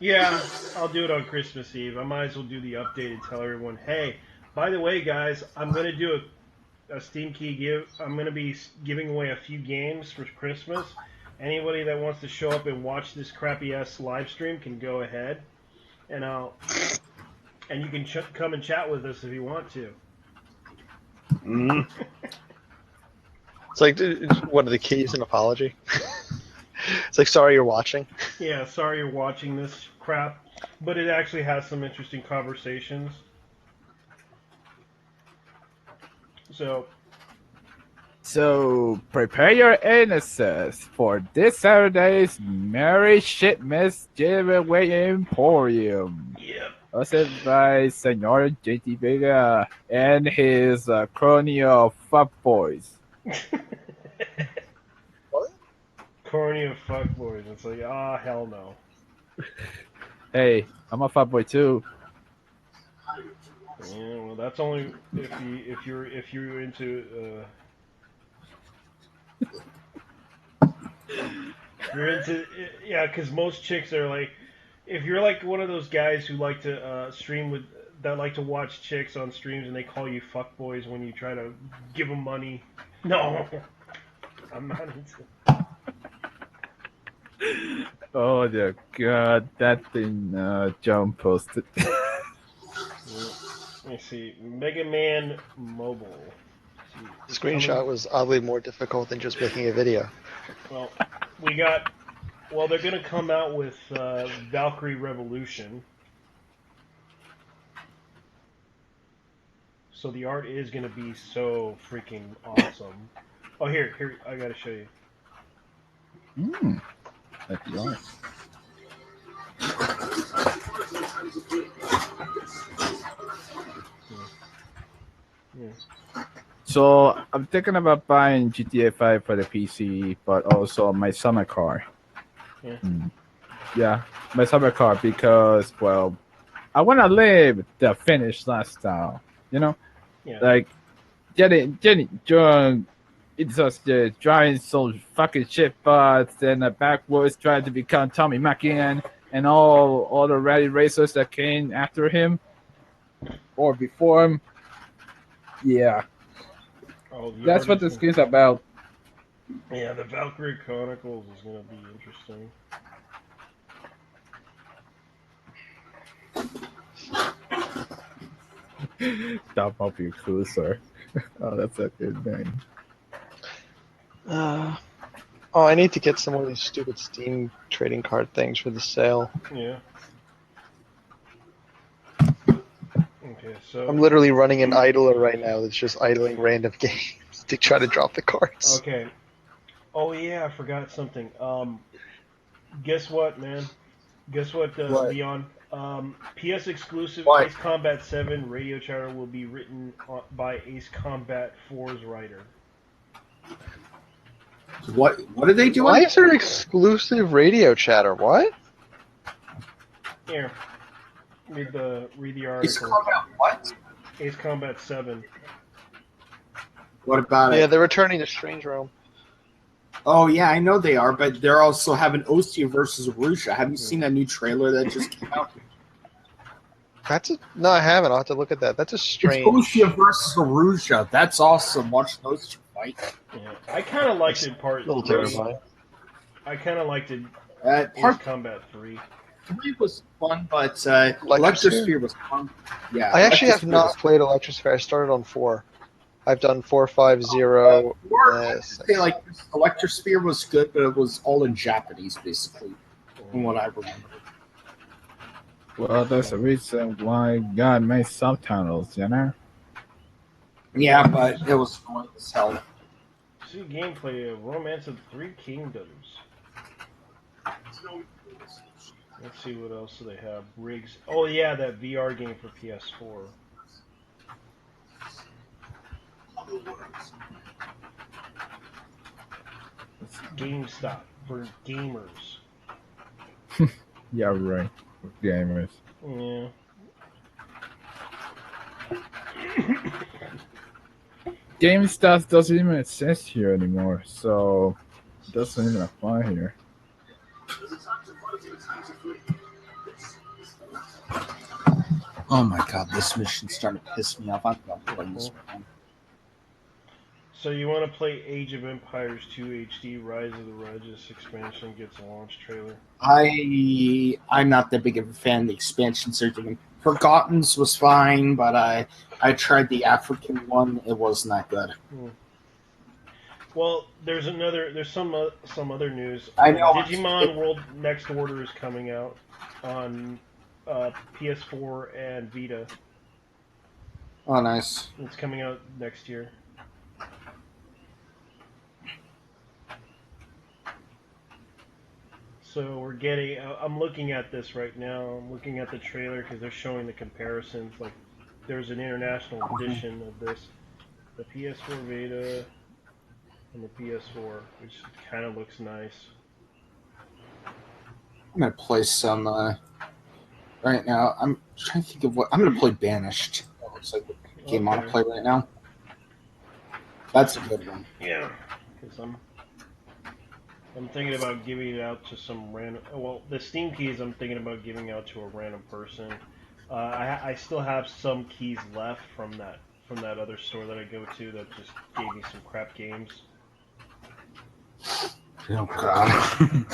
Yeah, I'll do it on Christmas Eve. I might as well do the update and tell everyone, hey, by the way, guys, I'm going to do a Steam key give. I'm going to be giving away a few games for Christmas. Anybody that wants to show up and watch this crappy-ass live stream can go ahead. And you can come and chat with us if you want to. It's like, what are the keys? An apology? It's like, sorry you're watching. Yeah, sorry you're watching this crap, but it actually has some interesting conversations. So, prepare your anuses for this Saturday's Merry Shitmas Giveaway Emporium. yep. Hosted by Senor JT Vega and his crony of fuckboys. What? Corny of fuckboys. It's like, hell no. Hey, I'm a fuckboy too. Yeah, well, that's only if you're into you're into yeah, because most chicks are like, if you're like one of those guys who like to stream with that like to watch chicks on streams and they call you fuckboys when you try to give them money. No, I'm not into. Oh dear God, that thing John posted. Let me see, Mega Man Mobile. The screenshot was oddly more difficult than just making a video. Well, we got. Well, they're gonna come out with Valkyrie Revolution. So the art is gonna be so freaking awesome. Oh, here, I gotta show you. That's right. Yeah. So I'm thinking about buying GTA 5 for the PC, but also my summer car. Yeah. Yeah, my summer car because, well, I want to live the Finnish lifestyle. You know, Yeah. like getting drunk. It's just driving some fucking shit butts and backwards trying to become Tommy Mackin and all the rally racers that came after him or before him. Yeah. Oh, the That's art what is this gonna- game's about. Yeah, the Valkyrie Chronicles is gonna be interesting. Stop up your cruiser. Oh, that's a good name. Oh, I need to get some of these stupid Steam trading card things for the sale. Yeah. Okay, so. I'm literally running an idler right now that's just idling random games to try to drop the cards. Okay. Oh yeah, I forgot something. Guess what, man? Guess what, What? Leon? PS exclusive What? Ace Combat 7 radio chatter will be written by Ace Combat 4's writer. What are they doing? Why is there exclusive radio chatter? What? Here, read the It's article. called out what? Ace Combat 7. What about Yeah, it? they're returning to Strange Realm. Oh yeah, I know they are, but they're also having Ostia versus Arusha. Have you seen that new trailer that just came out? No, I haven't. I'll have to look at that. That's a It's strange. Ostia versus Arusha. That's awesome. Watch those two fight. Yeah, I kind of liked it part A little 3. terrifying. I kind of liked it Part Ace Combat 3. 3 was fun, but Electrosphere? Electrosphere was fun. Yeah, I actually have Electrosphere not was played Electrosphere. I started on 4. I've done 4, 5, 0. I say like Electrosphere was good, but it was all in Japanese, basically, from what I remember. Well, there's a reason why God made subtitles, you know? Yeah, but it was fun as hell. See gameplay of Romance of 3 Kingdoms. Let's see what else do they have. Rigs. Oh yeah, that VR game for PS4. It's GameStop for gamers. Yeah, right. Gamers. Yeah. GameStop doesn't even exist here anymore, so it doesn't even apply here. Oh my god, this mission's starting to piss me off. I'm gonna play this one. So you want to play Age of Empires 2 HD Rise of the Regis expansion gets a launch trailer? I'm not that big of a fan of the expansions they're doing. Forgotten's was fine, but I tried the African one. It was not good. Well, there's some other news. I know. Digimon World Next Order is coming out on PS4 and Vita. Oh, nice. It's coming out next year. So we're getting. I'm looking at this right now. I'm looking at the trailer because they're showing the comparisons. Like, there's an international edition of this, the PS4 Vita and the PS4, which kind of looks nice. I'm gonna play some right now. I'm trying to think of what I'm gonna play. Banished. That looks like the game I want to play right now. That's a good one. Yeah, because I'm thinking about giving it out to some random. Well, the Steam keys I'm thinking about giving out to a random person. I still have some keys left from that other store that I go to that just gave me some crap games. Oh God.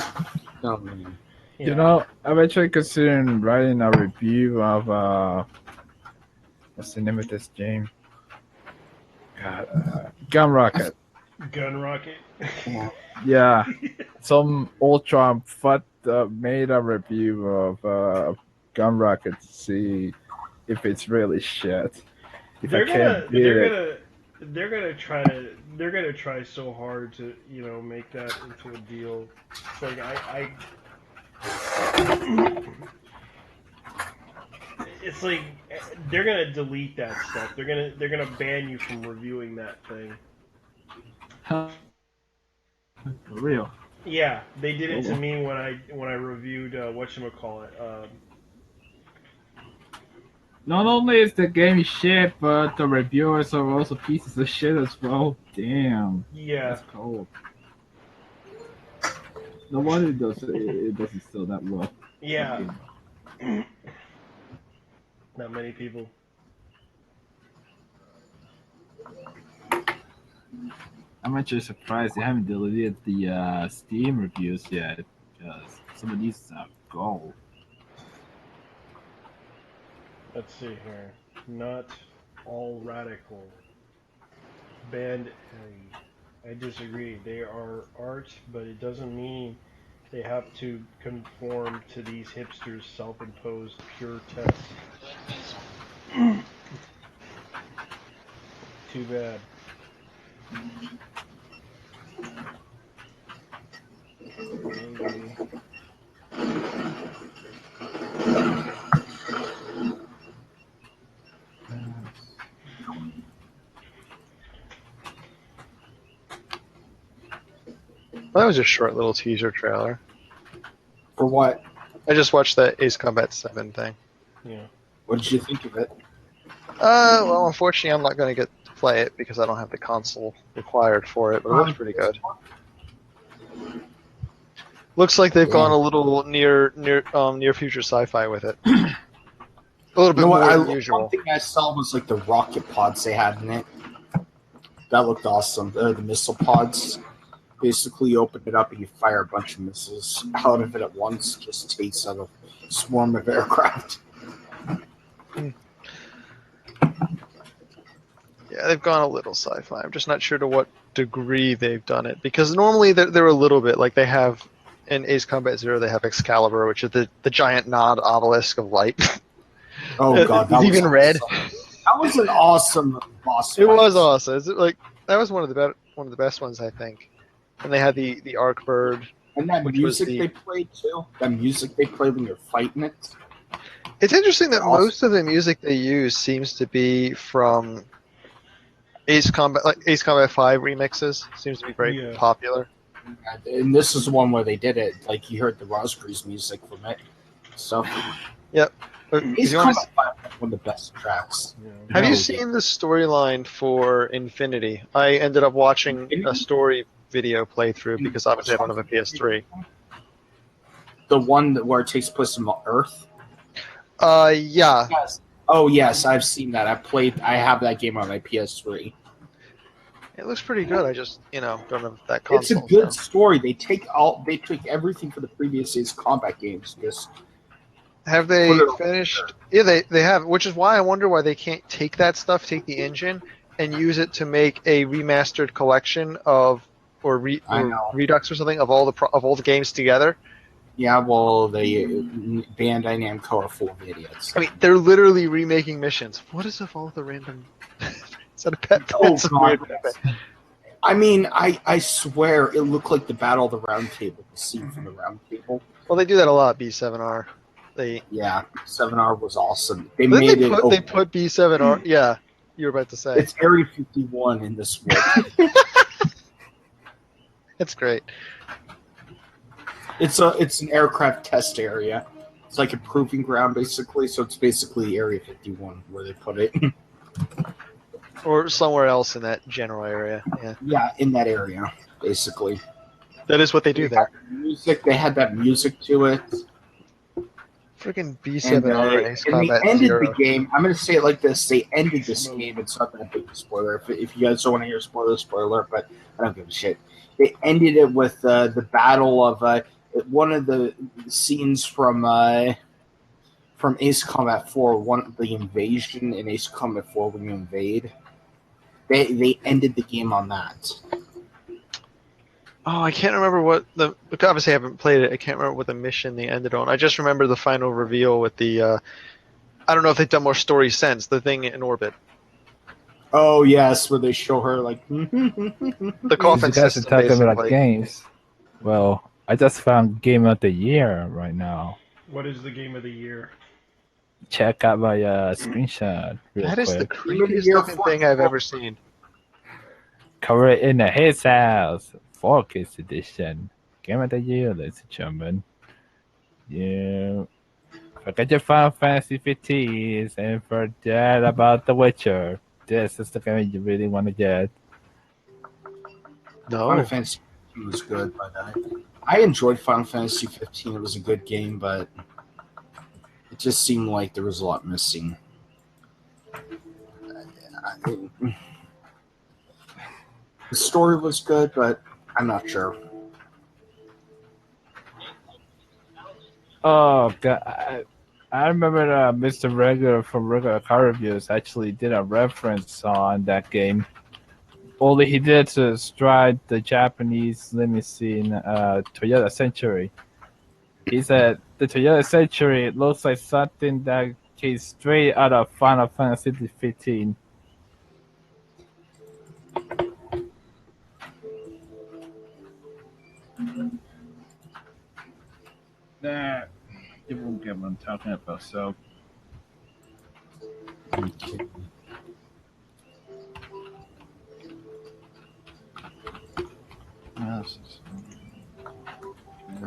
Oh man. Yeah. You know, I'm actually considering writing a review of what's the name of this game? God, Gun Rocket. Gun Rocket. Yeah, some old Trump made a review of Gun Rocket to see if it's really shit. If They're I can't beat it. they're gonna try so hard to make that into a deal. It's like it's like they're gonna delete that stuff. They're gonna ban you from reviewing that thing. For real. Yeah, they did it to me when I reviewed whatchamacallit. Not only is the game shit, but the reviewers are also pieces of shit as well. Damn. Yeah. That's cold. No wonder it doesn't sell that well. Yeah. Not many people. I'm actually surprised they haven't deleted the Steam reviews yet, because some of these are gold. Let's see here. Not all radical. Band A. I disagree. They are art, but it doesn't mean they have to conform to these hipsters' self-imposed pure tests. Too bad. Maybe. That was a short little teaser trailer. For what? I just watched that Ace Combat 7 thing. Yeah. What did you think of it? Well, unfortunately, I'm not going to get to play it because I don't have the console required for it, but it looks pretty good. Looks like they've gone a little near future sci-fi with it. A little bit more than usual. One thing I saw was like the rocket pods they had in it. That looked awesome. The missile pods. Basically, you open it up and you fire a bunch of missiles out of it at once. Just takes out a swarm of aircraft. Yeah, they've gone a little sci-fi. I'm just not sure to what degree they've done it. Because normally they're a little bit, like they have, in Ace Combat 0, they have Excalibur, which is the giant nod obelisk of light. Oh god, that was even awesome. red. That was an awesome boss It fight. was awesome. That was one of the best ones, I think. And they had the Arc Bird. And that music they played too. That music they played when you're fighting it. It's interesting that most of the music they use seems to be from Ace Combat 5 remixes. Seems to be very popular. And this is the one where they did it. Like you heard the Raspberries music from it. So. Yep. Ace Combat 5 is one of the best tracks. Yeah. Have you seen the storyline for Infinity? I ended up watching a story video playthrough because obviously I don't have a PS3. The one where it takes place on Earth? Yeah. Yes. Oh yes, I've seen that. I have that game on my PS3. It looks pretty good. I just, don't have that console. It's a good story. They take everything for the previous Ace Combat games. Just have they finished? Yeah, they have, which is why I wonder why they can't take that stuff, take the engine, and use it to make a remastered collection of or I know. Redux or something of all the games together. Yeah, well, they Bandai Namco are full of idiots. I mean, they're literally remaking missions. What is of all the random? Is that a pet? Oh That's a god. weird pet. I mean, I swear it looked like the Battle of the Round Table, the scene from the Round Table. Well, they do that a lot. B7R. Yeah, 7R was awesome. They Then made they it. put B7R. Yeah, you were about to say. It's Area 51 in this world. It's great. It's an aircraft test area. It's like a proving ground, basically. So it's basically Area 51 where they put it. Or somewhere else in that general area. Yeah. Yeah, in that area, basically. That is what they do there. Music. They had that music to it. Freaking And, B7R Ace and they Combat ended Zero. the game. I'm going to say it like this: they ended this game. It's not that big a spoiler. If you guys don't want to hear spoiler, but I don't give a shit. They ended it with the battle of one of the scenes from Ace Combat 4, the invasion in Ace Combat 4 when you invade. They ended the game on that. Oh, I can't remember what the. Obviously, I haven't played it. I can't remember what the mission they ended on. I just remember the final reveal with the. I don't know if they've done more story since the thing in orbit. Oh yes, where they show her like the coffin You guys are system. talking about Basically. games. Well, I just found Game of the Year right now. What is the game of the year? Check out my screenshot real That is the quick. creepiest looking thing I've ever seen. Cover it in his house. 4K edition. Game of the Year, ladies and gentlemen. Yeah. Forget your Final Fantasy 15 and forget about The Witcher. This is the game you really want to get. No. Final Fantasy 15 was good, but I enjoyed Final Fantasy 15. It was a good game, but it just seemed like there was a lot missing. The story was good, but I'm not sure. Oh, God. I remember Mr. Regular from Regular Car Reviews actually did a reference on that game. Only he did to stride the Japanese limousine Toyota Century. He said the Toyota Century looks like something that came straight out of Final Fantasy 15. Nah, you won't get what I'm talking about, so. There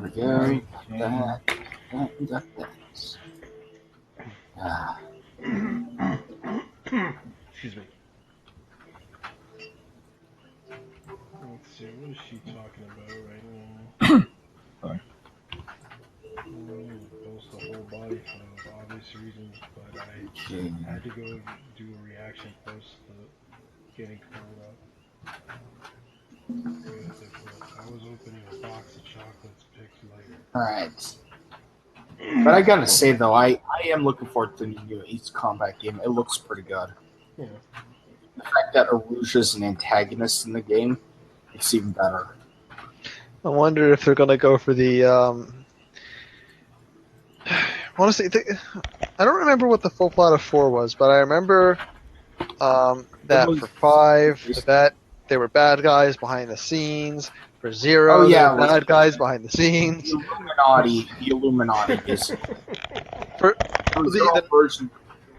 we go. Excuse me. Let's see, what is she talking about right now? Sorry. Post the whole body for obvious reasons, but I had to go do a reaction post to getting called up. I was opening a box of chocolates picked later. Alright. But I gotta say, though, I am looking forward to the new Ace Combat game. It looks pretty good. Yeah. The fact that Aruja is an antagonist in the game, it's even better. I wonder if they're gonna go for the. Honestly, I don't remember what the full plot of 4 was, but I remember that for 5, they were bad guys behind the scenes. For 0, they were bad guys behind the scenes. The Illuminati, basically. For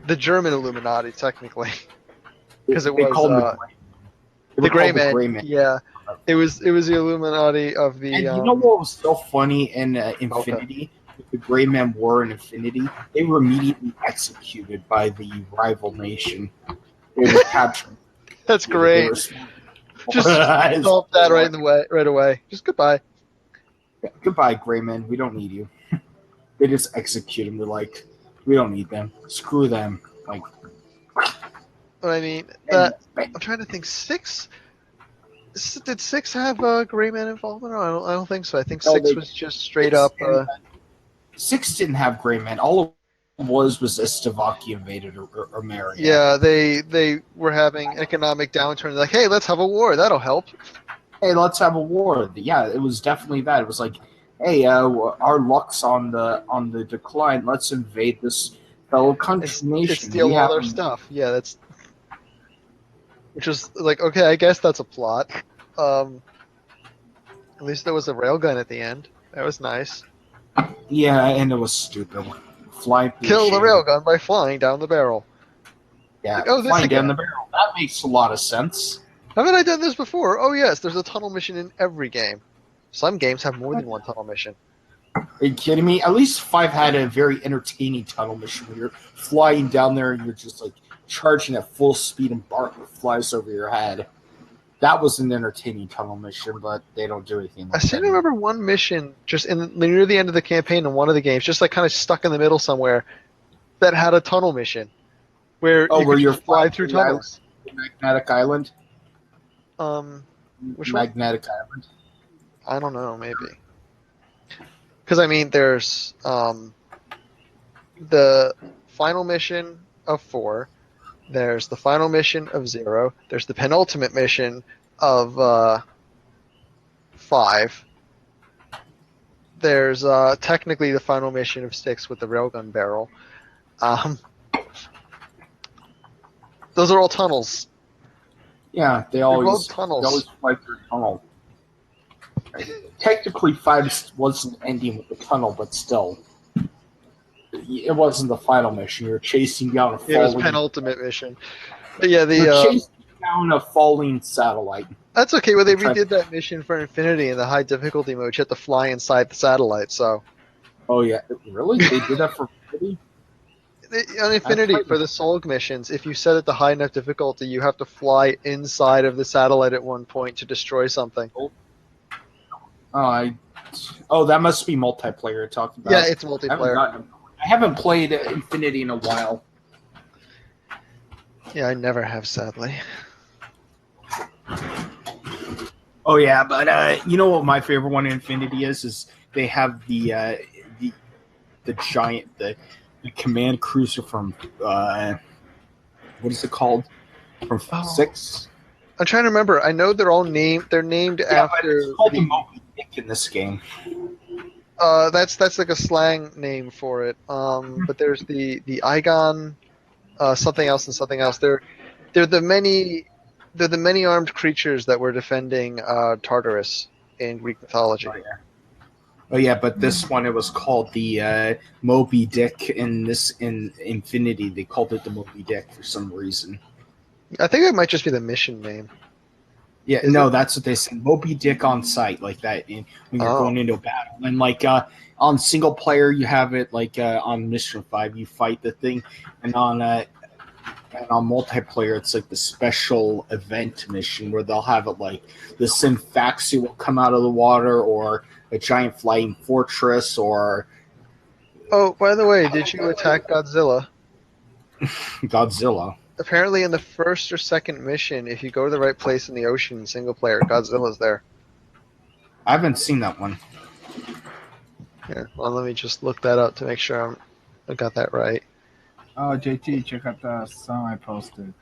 the German Illuminati, technically, because it They was called them the Gray called the Gray Men. Men. Yeah, it was the Illuminati of the. And you know what was so funny in Infinity? The Gray Men were in Infinity. They were immediately executed by the rival nation. They were captured. That's great. Just stop that right away. Just goodbye. Yeah, goodbye, Gray Men. We don't need you. They just execute them. They're like, we don't need them. Screw them. Like, but I mean, I'm trying to think. 6. Did 6 have Gray Man involvement? I don't think so. I think 6 was just straight up. 6 didn't have Gray Men. All it was Estivaki invaded America. Yeah, they were having economic downturn. Like, hey, let's have a war. That'll help. hey, let's have a war. Yeah, it was definitely that. It was like, hey, our luck's on the decline. Let's invade this fellow country It's nation. steal We all have their stuff. Yeah, that's which is like okay, I guess that's a plot. At least there was a railgun at the end. That was nice. yeah, and it was stupid. Flying through Kill the the chamber. railgun by flying down the barrel. Yeah, Like, oh, this flying down again. the barrel. That makes a lot of sense. Haven't I done this before? Oh yes, there's a tunnel mission in every game. Some games have more than one tunnel mission. Are you kidding me? At least 5 had a very entertaining tunnel mission where you're flying down there and you're just like charging at full speed and Bart flies over your head. That was an entertaining tunnel mission, but they don't do anything I like seem that. to remember one mission just near the end of the campaign in one of the games, just like kind of stuck in the middle somewhere, that had a tunnel mission where you where could you're just fly flying through through the tunnels. Magnetic Island? Which one? Magnetic Island. I don't know, maybe. Because I mean, there's the final mission of 4. There's the final mission of 0. There's the penultimate mission of 5. There's technically the final mission of 6 with the railgun barrel. Those are all tunnels. Yeah, they all always tunnels. fly through a tunnel. Technically, 5 wasn't ending with the tunnel, but still. It wasn't the final mission. You're chasing down a falling... It was penultimate mission. But yeah, You're chasing down a falling satellite. That's okay. Well, they redid that mission for Infinity in the high difficulty mode. You had to fly inside the satellite, so... Oh, yeah. Really? They did that for Infinity? On Infinity, for the Solg missions, if you set it to high enough difficulty, you have to fly inside of the satellite at one point to destroy something. That must be multiplayer you're talking about. Yeah, it's multiplayer. I haven't played Infinity in a while. Yeah, I never have, sadly. Oh yeah, but you know what my favorite one in Infinity is they have the giant the command cruiser from what is it called? From 6? I'm trying to remember. I know they're all named. They're named after. It's called the Moby Dick in this game. That's like a slang name for it. But there's the Igon, something else and something else. They're the many armed creatures that were defending Tartarus in Greek mythology. Oh yeah, but this one it was called the Moby Dick. In Infinity, they called it the Moby Dick for some reason. I think it might just be the mission name. Yeah, that's what they said. Moby Dick on site, like that when you're going into a battle. And like on single player, you have it like on Mission 5, you fight the thing, and on multiplayer, it's like the special event mission where they'll have it like the Symphaxi will come out of the water, or a giant flying fortress, or... Oh, by the way, did you attack Godzilla? Godzilla? Apparently in the first or second mission, if you go to the right place in the ocean in single player, Godzilla's there. I haven't seen that one. Yeah, well, let me just look that up to make sure I got that right. Oh, JT, check out the song I posted.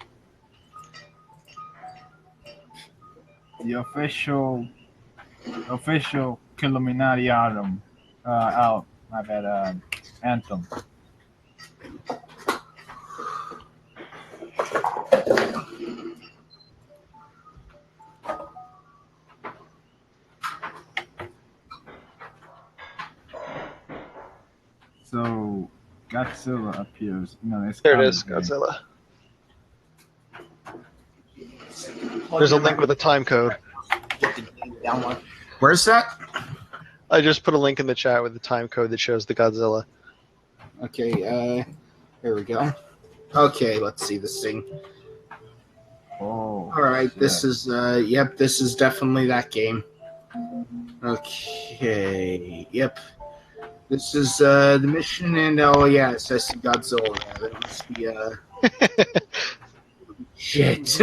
The official Killuminati album out. My bad. Anthem. So Godzilla appears. There it is, Godzilla. There's a link with a time code. Where's that? I just put a link in the chat with the time code that shows the Godzilla. Okay, here we go. Okay, let's see this thing. Oh. All right, this is this is definitely that game. Okay, yep. This is the mission, and it says Godzilla. Yeah, that must be shit.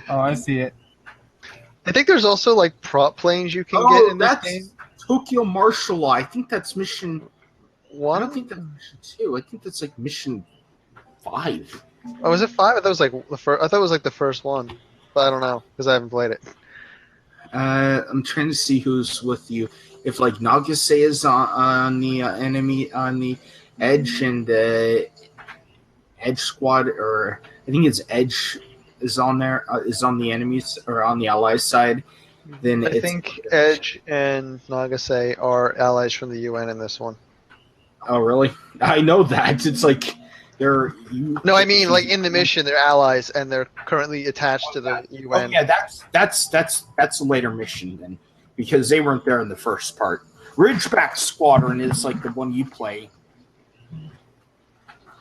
Oh, I see it. I think there's also like prop planes you can get in this game. Tokyo Martial Law. I think that's mission 1. I don't think that's mission 2. I think that's like mission 5. Oh, was it 5? I thought it was like the first. I thought it was like the first one, but I don't know because I haven't played it. I'm trying to see who's with you. If like Nagase is on the enemy on the edge and Edge Squad, or I think it's Edge is on there, is on the enemies or on the allies side, then I it's. think Edge and Nagase are allies from the UN in this one. Oh really? I know that. It's like they're. No, I mean like in the mission they're allies and they're currently attached to the UN. Oh yeah, that's a later mission then, because they weren't there in the first part. Ridgeback Squadron is like the one you play.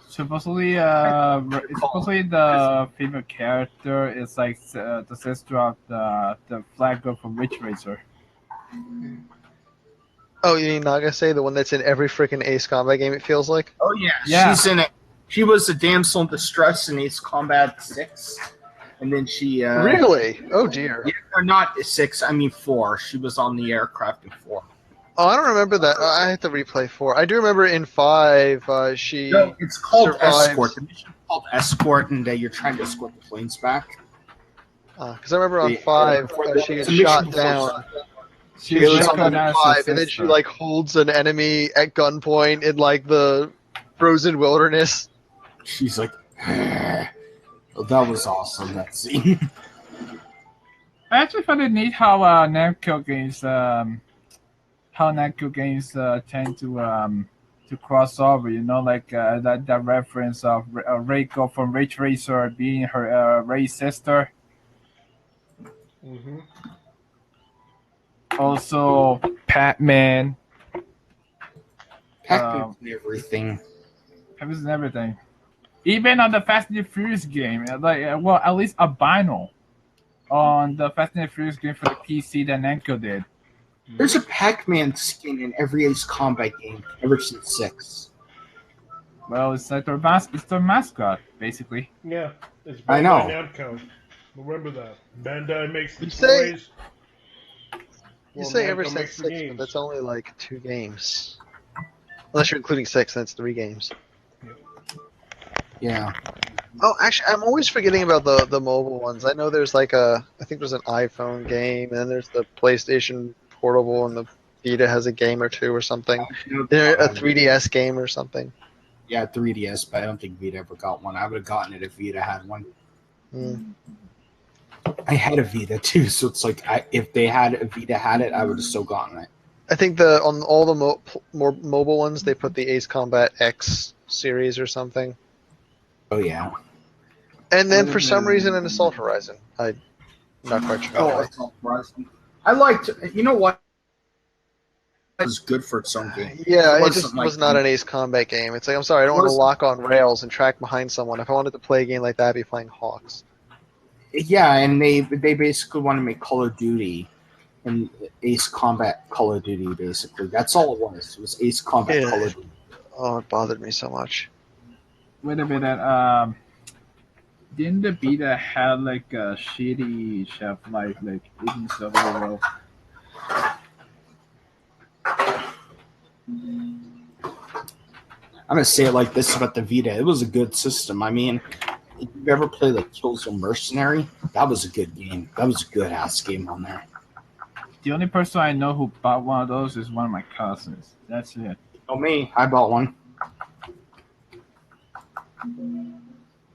Supposedly, the female character is like the sister of the flag girl from Ridge Racer. Oh, you mean Nagase, the one that's in every freaking Ace Combat game? It feels like. Oh yeah, she's in it. She was a damsel in distress in Ace Combat 6, and then she really? Oh dear. Yeah, or not 6. I mean 4. She was on the aircraft in 4. Oh, I don't remember that. I have to replay 4. I do remember in 5, she. No, it's called survives. Escort. The mission's called Escort, and you're trying to escort the planes back. Because I remember on 5, she gets shot down. She She's gets shot down in recognized 5, as and then she sister. like holds an enemy at gunpoint in like the frozen wilderness. She's like, oh, that was awesome, that scene. I actually find it neat how Namco games tend to cross over. You know, like that reference of Reiko from Ridge Racer being her Ray's sister. Mm-hmm. Also, Pac-Man. Pac-Man's and everything. Pac-Man's and everything. Even on the Fast and the Furious game, like well, at least albino on the Fast and the Furious game for the PC that Namco did. There's a Pac-Man skin in every Ace Combat game ever since 6. Well, it's like their mascot, basically. Yeah, it's I Bandai know. Namco. Remember that. Bandai makes the You say- toys. You Well, say Namco ever since makes the 6, games. but that's only like 2 games. Unless you're including 6, that's 3 games. Yeah. Oh, actually, I'm always forgetting about the mobile ones. I know there's like I think there's an iPhone game, and then there's the PlayStation Portable, and the Vita has a game or 2 or something. There a 3DS game or something. Yeah, 3DS, but I don't think Vita ever got one. I would have gotten it if Vita had one. Hmm. I had a Vita too, so it's like if they had a Vita had it, I would have still gotten it. I think on all the more mobile ones, they put the Ace Combat X series or something. Oh yeah. And then for some reason, an Assault Horizon. I'm not quite sure. Oh, why. it's all surprising. I liked. You know what? It was good for its own game. Yeah, it wasn't just like was not an Ace Combat game. It's like, I'm sorry, I don't want to wasn't- lock on rails and track behind someone. If I wanted to play a game like that, I'd be playing Hawks. Yeah, and they basically want to make Call of Duty and Ace Combat Call of Duty. Basically, that's all it was. It was Ace Combat Yeah. Call of Duty. Oh, it bothered me so much. Wait a minute. Didn't the Vita have like a shitty shelf life, like even so well? I'm gonna say it like this about the Vita. It was a good system. I mean, if you ever played like Killzone Mercenary, that was a good game. That was a good ass game on there. The only person I know who bought one of those is one of my cousins. That's it. Oh me, I bought one.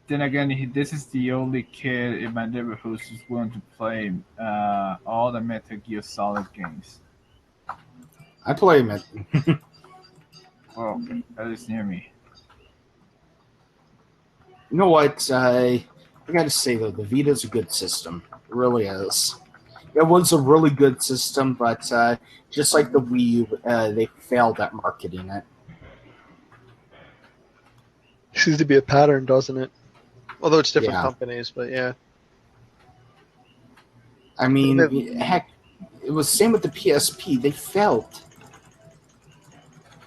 Then again, this is the only kid in my neighborhood who's willing to play all the Metal Gear Solid games. I play it. Well, at least near me. You know what? I gotta say though, the Vita's a good system. It really is. It was a really good system, but just like the Wii U, they failed at marketing it. Seems to be a pattern, doesn't it? Although it's different Yeah. companies, but yeah. I mean, heck, it was same with the PSP. They failed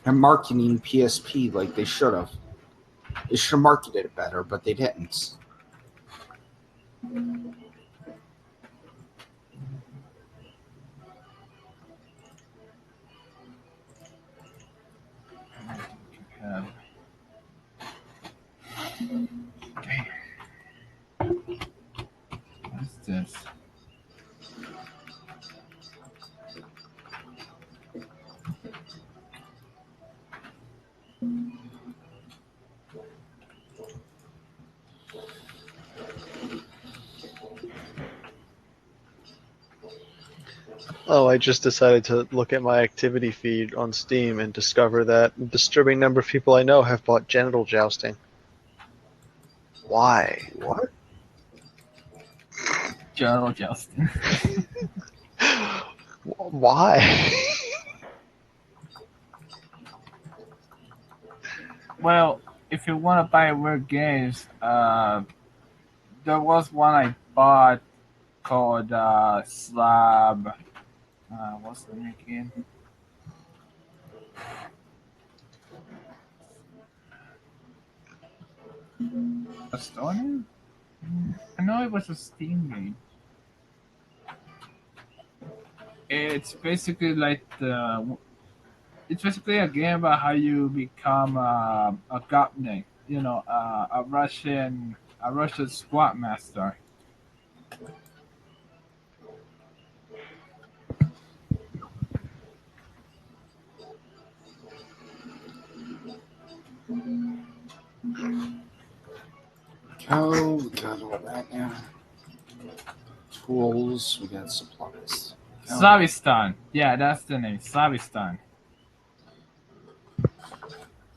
at marketing PSP like they should have. They should have marketed it better, but they didn't. Okay. What's this? Oh, I just decided to look at my activity feed on Steam and discover that a disturbing number of people I know have bought genital jousting. Why? What? General Justin. Why? Well, if you want to buy weird games, there was one I bought called Slab. What's the name again? Estonia? I know it was a Steam game. It's basically like the. It's basically a game about how you become a governor. You know, a Russian squad master. Oh, we got all that now. Tools, we got supplies. Slavistan. Yeah, that's the name. Slavistan.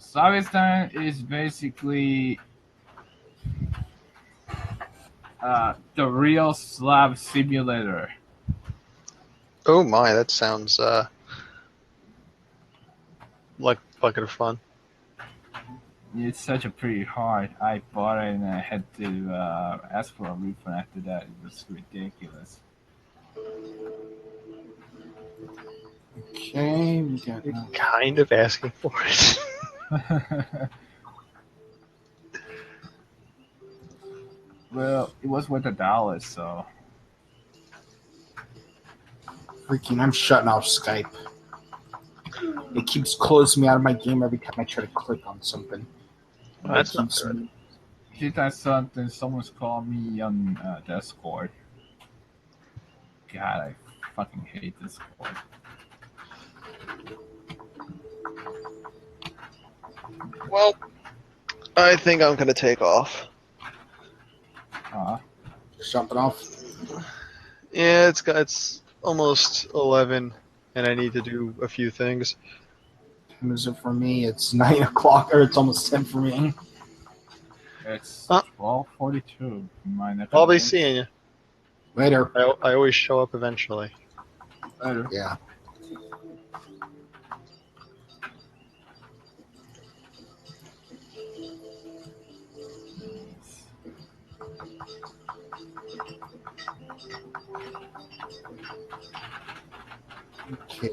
Slavistan is basically the real Slav simulator. Oh my, that sounds like a bucket of fun. It's such a pretty hard. I bought it and I had to ask for a refund after that. It was ridiculous. Okay, we got Kind of asking for it. Well, it was worth $1, so. freaking. I'm shutting off Skype. It keeps closing me out of my game every time I try to click on something. That's not keeps good. me- She did something. Someone's calling me on Discord. God, I fucking hate Discord. Well, I think I'm gonna take off. Jumping off. Yeah, it's almost 11, and I need to do a few things. What is it for me? It's 9 o'clock, or it's almost 10 for me. It's Huh? 12:42. My neck I'll of the be woods. seeing you. Later. I always show up eventually. Later. Yeah. Okay.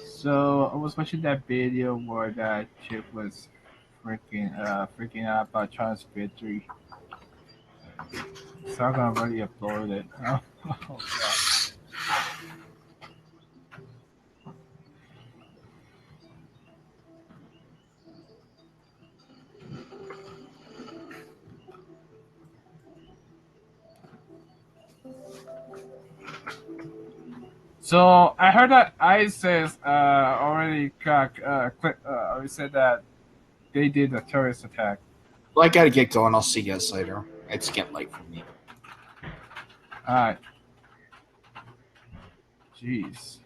So I was watching that video where that chick was freaking out about Trump's victory. So I'm gonna already upload it. Oh god. So I heard that ISIS already said that they did a terrorist attack. Well, I gotta get going. I'll see you guys later. It's getting late for me. Alright. Jeez.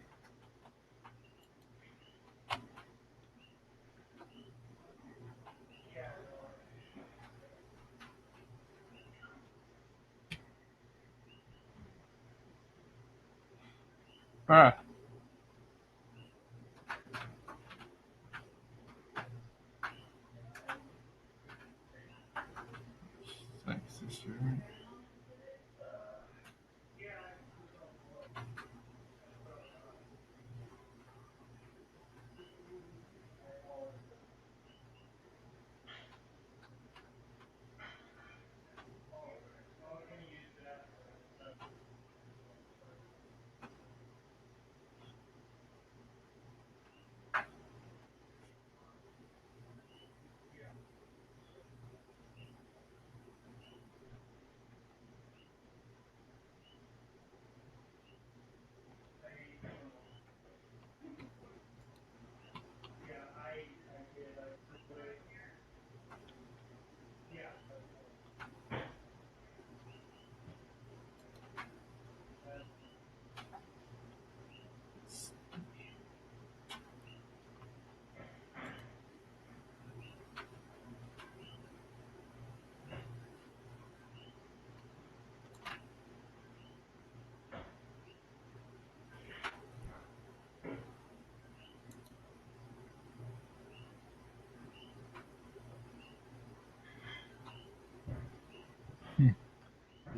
Bruh. Thanks, sister.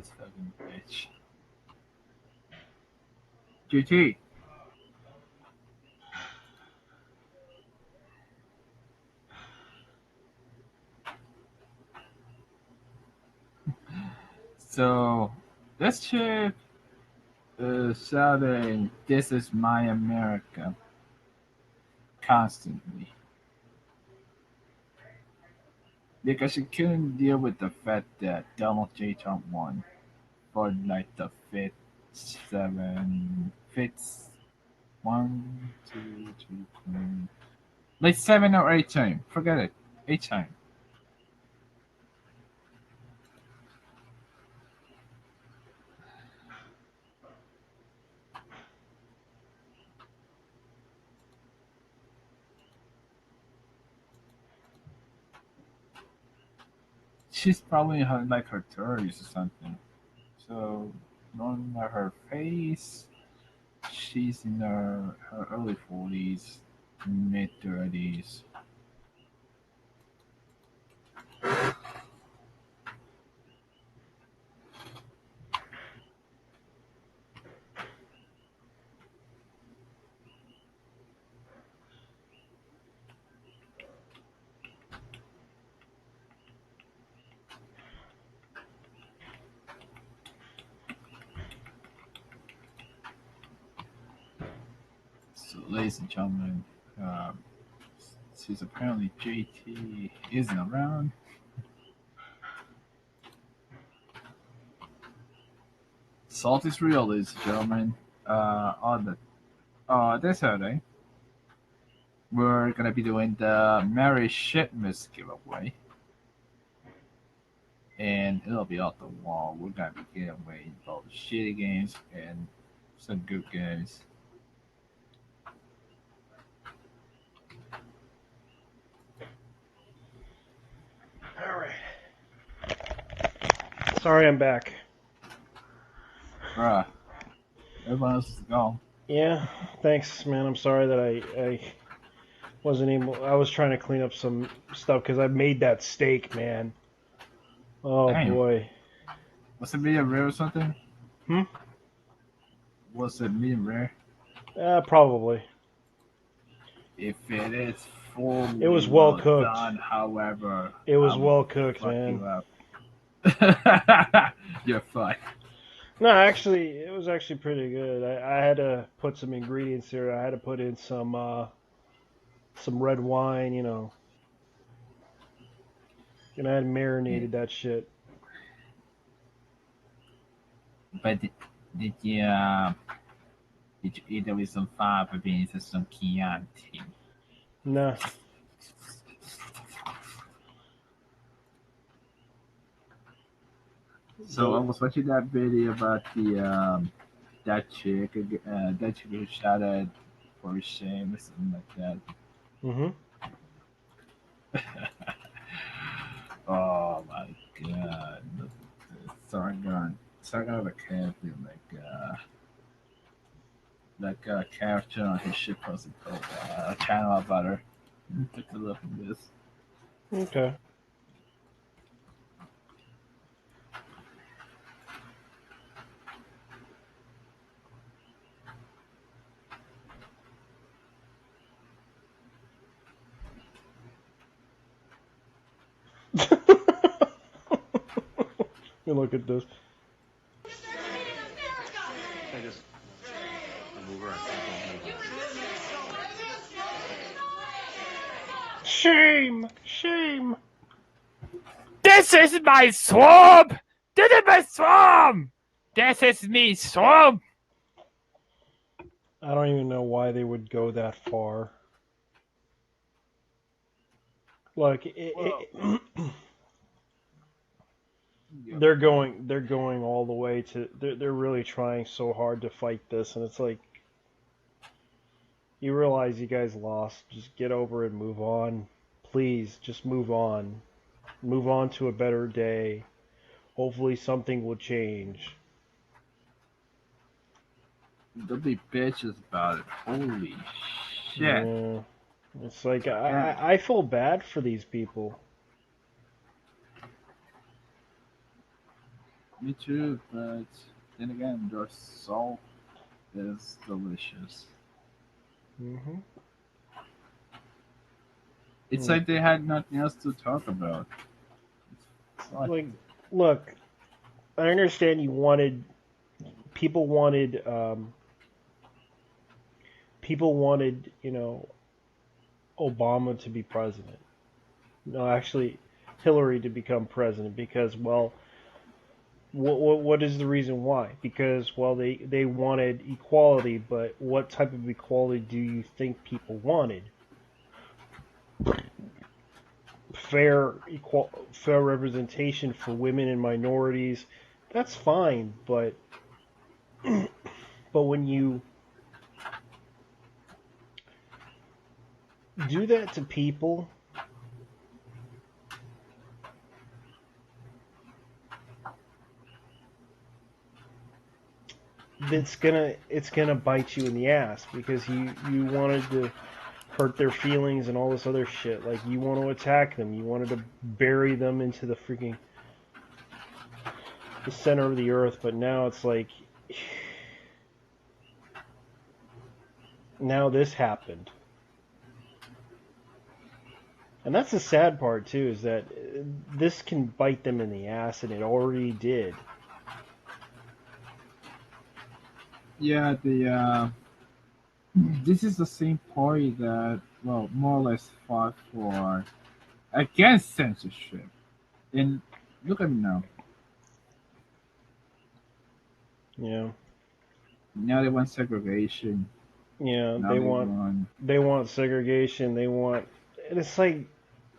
this fucking bitch. GT. So, this chick is shouting, "This is my America," constantly. Because she couldn't deal with the fact that Donald J. Trump won for like the fifth, 1, 2, 3, 4, like 7 or 8 time. Forget it. 8 time. She's probably in her, like her 30s or something. So, on her face, she's in her early 40s, mid 30s. So, ladies and gentlemen, since apparently JT isn't around, Salt is real, ladies and gentlemen. On this Saturday, we're gonna be doing the Merry Shipmas giveaway, and it'll be off the wall. We're gonna be giving away both shitty games and some good games. All right. Sorry, I'm back. Bruh, everyone else is gone. Yeah, thanks, man. I'm sorry that I wasn't able. I was trying to clean up some stuff because I made that steak, man. Oh Damn. boy. Was it medium rare or something? Hmm? Was it medium rare? Probably. If it is full, It was well cooked. done, however, It was I well will cooked, fuck man. you up. You're fine. No, actually, it was actually pretty good. I had to put some ingredients here. I had to put in some red wine, you know. And I had marinated that shit. But did you eat it with some fava beans and some Chianti? Nah. So I was watching that video about that chick who shot at for shame or something like that. Mhm. Oh my god! Look at this. Sargon the character like a character on his shit posted channel about her. Take a look at this. Okay. You look at this. Shame! Shame! This is my swamp! This is my swamp! This is me swamp! I don't even know why they would go that far. Like they're going all the way to they're really trying so hard to fight this, and it's like you realize you guys lost. Just get over it and move on. Please, just move on. Move on to a better day. Hopefully something will change. Don't be bitches about it. Holy shit! Yeah. It's like I feel bad for these people. Me too, but then again, their salt is delicious. Mm-hmm. It's like they had nothing else to talk about. Like, look, I understand people wanted, Obama to be president. No, actually, Hillary to become president because, well, what is the reason why? Because, well, they wanted equality, but what type of equality do you think people wanted? Fair representation for women and minorities. That's fine, but when you do that to people, it's gonna bite you in the ass because you wanted to hurt their feelings and all this other shit. Like, you want to attack them, you wanted to bury them into the center of the earth, but now it's like, now this happened. And that's the sad part too, is that this can bite them in the ass, and it already did. Yeah, this is the same party that, well, more or less fought for against censorship. And look at me now. Yeah. Now they want segregation. Yeah, Now they want segregation. And it's like,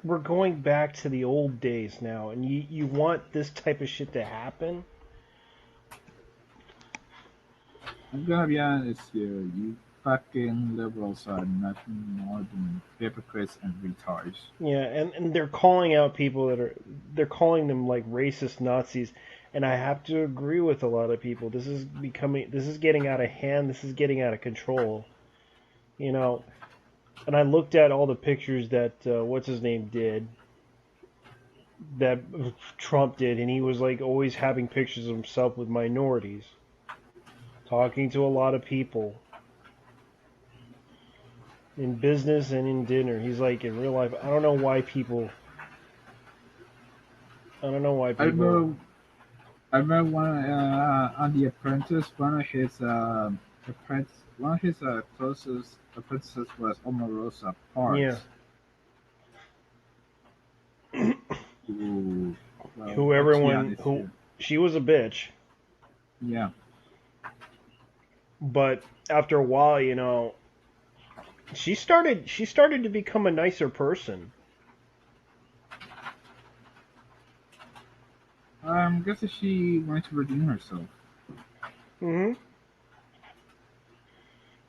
we're going back to the old days now, and you want this type of shit to happen? I'm gonna be honest here. You fucking liberals are nothing more than hypocrites and retards. Yeah, and they're calling out people they're calling them like racist Nazis, and I have to agree with a lot of people. This is getting out of hand. This is getting out of control. You know, and I looked at all the pictures that what's his name did, that Trump did, and he was like always having pictures of himself with minorities, talking to a lot of people in business and in dinner. He's like, in real life, I don't know why people. I remember one on The Apprentice. One of his closest apprentices was Omarosa Parks. Yeah. She was a bitch. Yeah. But after a while, she started to become a nicer person. I'm guessing she wanted to redeem herself. Mm-hmm.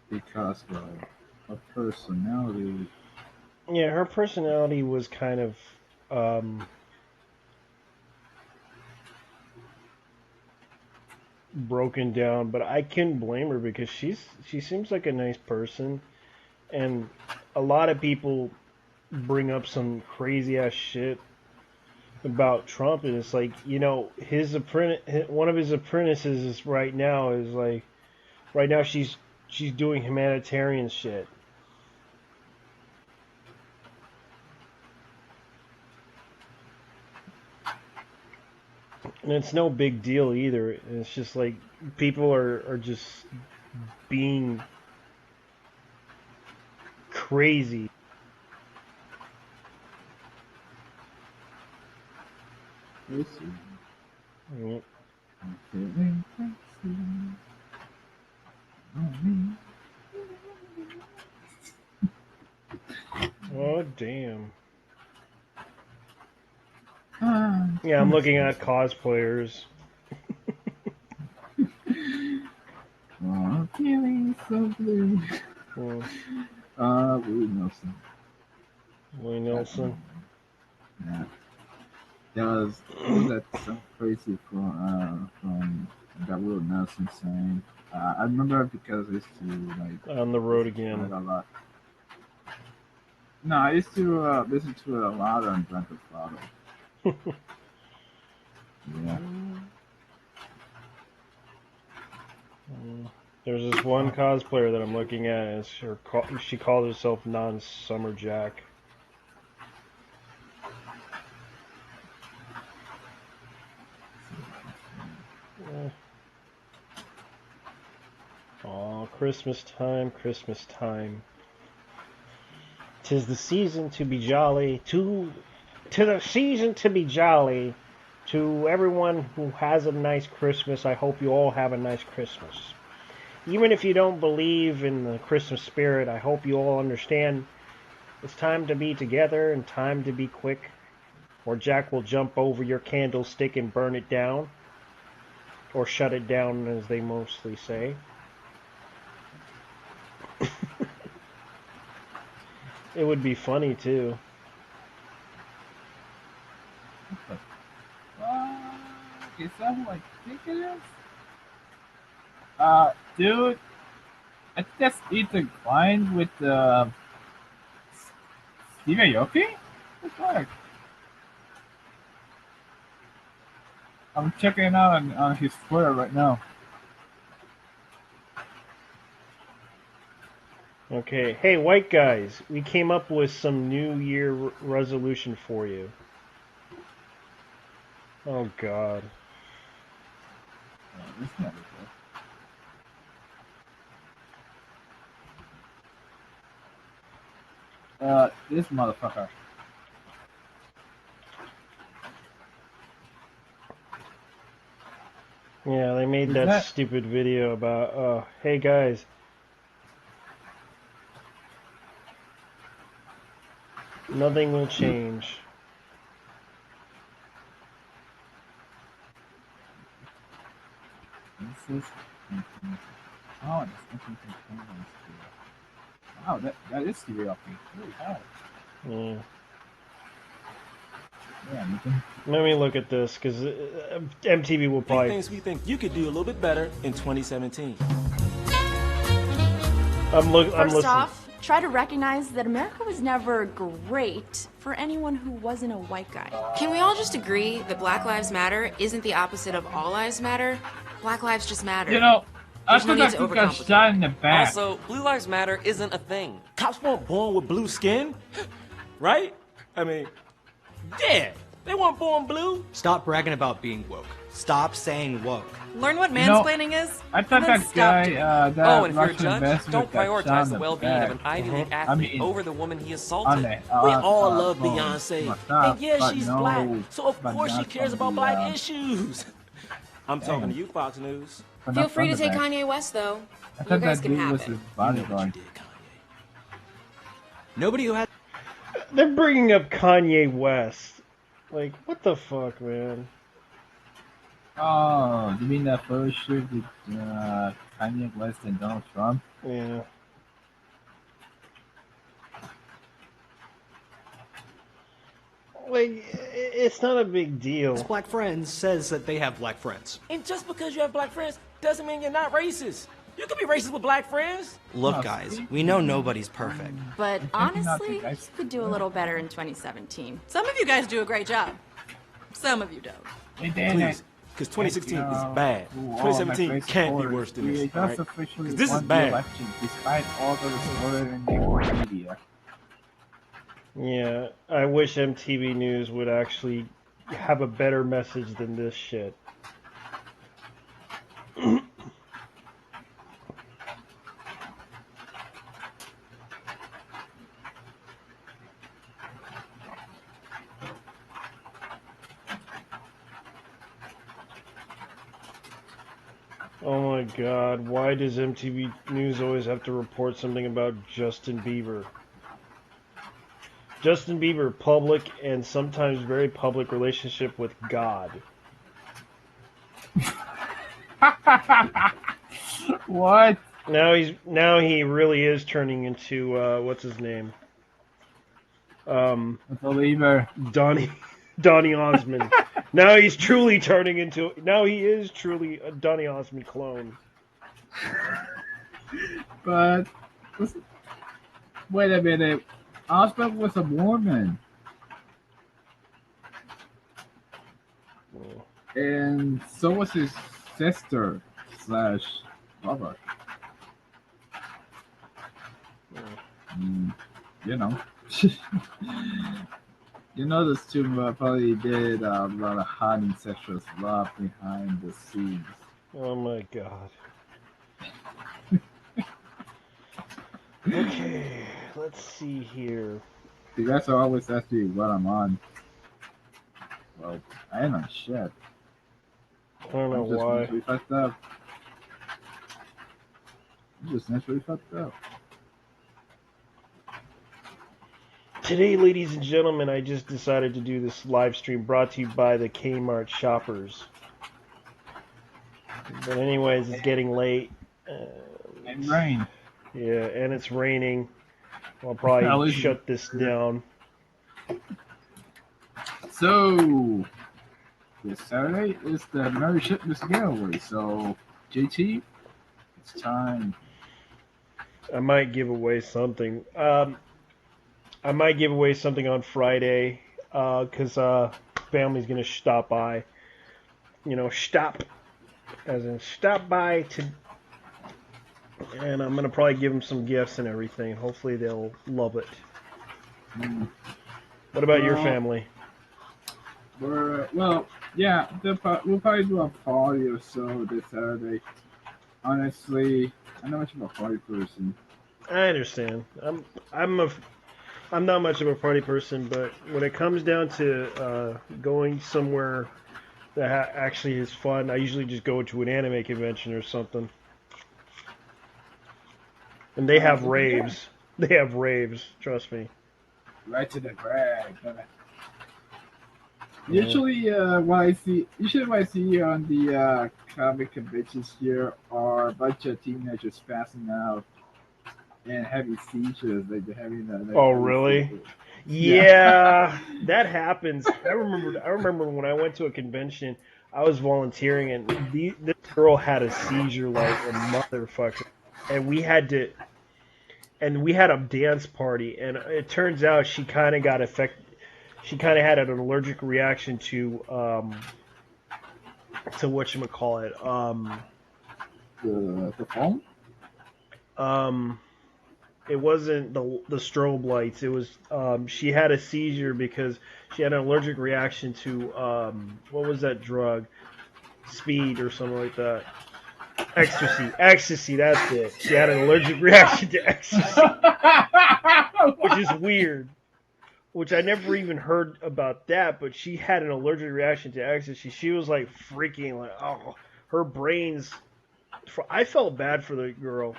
Because her personality. Yeah, her personality was kind of broken down, but I couldn't blame her because she seems like a nice person, and a lot of people bring up some crazy ass shit about Trump, and it's like, one of his apprentices is right now she's doing humanitarian shit. And it's no big deal either. It's just like people are just being crazy. Yep. Oh, damn. Yeah, I'm looking at cosplayers. Oh, feeling so blue. Willie Nelson. Willie Nelson. Yeah. Was that so crazy from that Willie Nelson saying? I remember because I used to On the road again. A lot. No, I used to listen to it a lot on Grand Theft Auto. Yeah. There's this one cosplayer that I'm looking at, and she calls herself Non-Summer Jack. Oh, Christmas time, Christmas time. 'Tis the season to be jolly, to the season to be jolly. To everyone who has a nice Christmas, I hope you all have a nice Christmas. Even if you don't believe in the Christmas spirit, I hope you all understand it's time to be together and time to be quick, or Jack will jump over your candlestick and burn it down, or shut it down, as they mostly say. It would be funny, too. Is that who I think it is? Dude, I think that's Ethan Klein with Steve Aoki? What? I'm checking it out on his Twitter right now. Okay, hey, white guys, we came up with some New Year resolution for you. Oh, God. This motherfucker. Yeah, they made that stupid video about, hey guys, nothing will change. This is oh, wow, that is Steve Aoki. Holy hell. Yeah. Yeah, you can... Let me look at this, because MTV will probably... Things we think you could do a little bit better in 2017. First off, try to recognize that America was never great for anyone who wasn't a white guy. Can we all just agree that Black Lives Matter isn't the opposite of All Lives Matter? Black lives just matter. You know, I There's no need to think I got shot in the back. Also, Blue Lives Matter isn't a thing. Cops weren't born with blue skin, right? I mean, yeah, they weren't born blue. Stop bragging about being woke. Stop saying woke. Learn what mansplaining is. I thought that guy, that and if you're a Russian judge, investor don't got shot prioritize in the well-being of an Ivy League athlete over the woman he assaulted. We all love Beyonce, and yeah, she's black, so of course she cares about black issues. I'm talking to you, Fox News. Feel free to take Kanye West, though. I You thought guys that can dude have was it. his bodyguard. Nobody who had... They're bringing up Kanye West. Like, what the fuck, man? Oh, you mean that photo shoot with Kanye West and Donald Trump? Yeah. Like, it's not a big deal. Black friends says that they have black friends. And just because you have black friends doesn't mean you're not racist. You can be racist with black friends. Look, guys, we know nobody's perfect. But honestly, you could do a little better in 2017. Some of you guys do a great job. Some of you don't. Please, because 2016 is bad. 2017 can't be worse than this. All right? Because this is bad. Election, despite all the disorder in the media. Yeah, I wish MTV News would actually have a better message than this shit. Oh my god, why does MTV News always have to report something about Justin Bieber? Justin Bieber, public and sometimes very public relationship with God. What? Now he really is turning into what's his name? A believer. Donny Osmond. Now he is truly a Donny Osmond clone. But wait a minute. Osmond was a Mormon. And so was his sister / cover. You know. You know, this two probably did a lot of hot and sexual stuff behind the scenes. Oh my god. Okay, let's see here. You guys are always asking me what I'm on. Well, I ain't on shit. I don't know I'm just why. naturally fucked up. I'm just naturally fucked up. Today, ladies and gentlemen, I just decided to do this live stream brought to you by the Kmart shoppers. But anyways, it's getting late. And rain. Yeah, and it's raining. I'll At probably least shut this down. So, this Saturday is the Merry Shipmas giveaway. So, JT, it's time. I might give away something. I might give away something on Friday because family's gonna stop by. You know, stop as in stop by to, and I'm gonna probably give them some gifts and everything. Hopefully they'll love it. What about your family? Well, yeah, we'll probably do a party or so this Saturday. Honestly, I'm not much of a party person. I understand. I'm not much of a party person, but when it comes down to going somewhere that actually is fun, I usually just go to an anime convention or something. And they have raves. They have raves. Trust me. Right to the brag. Usually, what I see on the comic conventions here are a bunch of teenagers passing out and having seizures. Like they're having Oh, really? seizures. Yeah, that happens. I remember when I went to a convention, I was volunteering, and this girl had a seizure like a motherfucker, and we had a dance party, and it turns out she kind of got affected. She kind of had an allergic reaction to whatchamacallit, the foam. It wasn't the strobe lights. It was she had a seizure because she had an allergic reaction to what was that drug? Speed or something like that. Ecstasy. That's it. She had an allergic reaction to ecstasy, which is weird. Which I never even heard about that, but she had an allergic reaction to ecstasy. She was like freaking like, oh, her brains. I felt bad for the girl.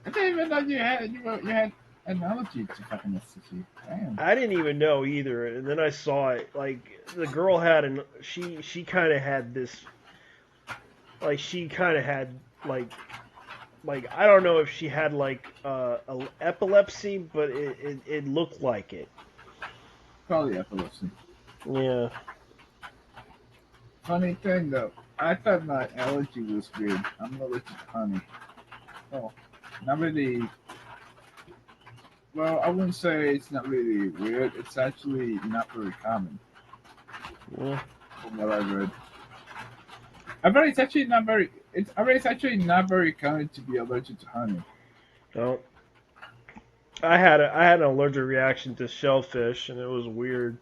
I didn't even know you had an allergy to fucking ecstasy. Damn. I didn't even know either, and then I saw it. Like the girl had she kind of had this. Like she kind of had like I don't know if she had like epilepsy, but it looked like it. Probably epilepsy. Yeah. Funny thing though, I thought my allergy was weird. I'm allergic to honey. Oh, not really. Well, I wouldn't say it's not really weird. It's actually not very common. Yeah. From what I've read. It's actually not very common to be allergic to honey. No. I had an allergic reaction to shellfish, and it was weird.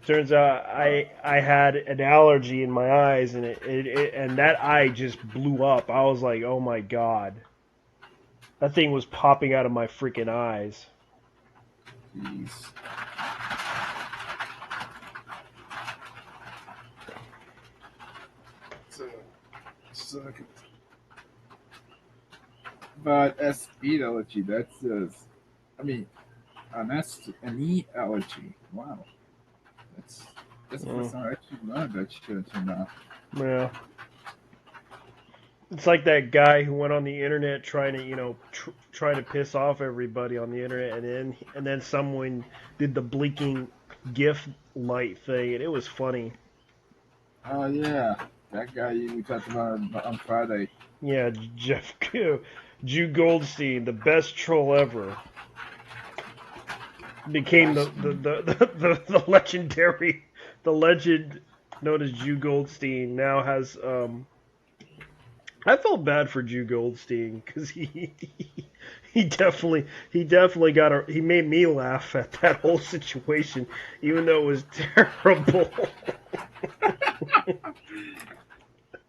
Turns out I had an allergy in my eyes, and and that eye just blew up. I was like, oh my god, that thing was popping out of my freaking eyes. Jeez. But as speed allergy, that's just, an E allergy. Wow, that's the first time I actually learned that shit until now. Yeah, it's like that guy who went on the internet trying to try to piss off everybody on the internet, and then someone did the blinking GIF light thing, and it was funny. Oh yeah, that guy we talked about on Friday. Yeah, Jew Goldstein, the best troll ever, became the legend known as Jew Goldstein. Now has I felt bad for Jew Goldstein because he definitely he made me laugh at that whole situation, even though it was terrible.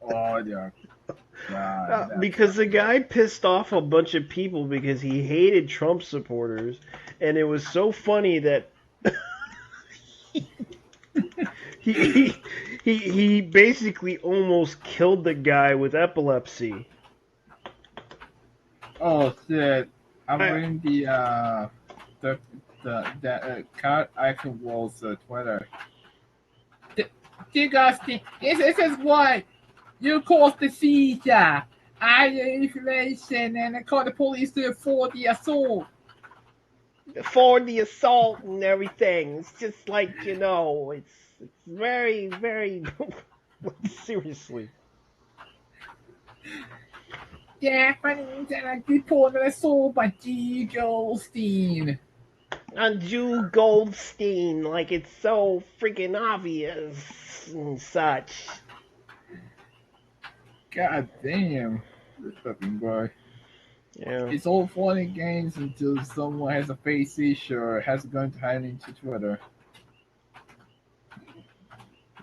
Oh yeah. God, Because the guy pissed off a bunch of people because he hated Trump supporters, and it was so funny that he he basically almost killed the guy with epilepsy. oh shit! I'm I, reading the cat icon walls Twitter. You guys think this is what you caused the seizure, higher inflation, and I called the police to for the assault. for the assault and everything. It's just like it's very very seriously. Japanese and I reported assault by G. Goldstein. On Jew Goldstein, like it's so freaking obvious and such. God damn, this fucking boy. Yeah. It's all fun and games until someone has a face issue or has gone to hide into Twitter.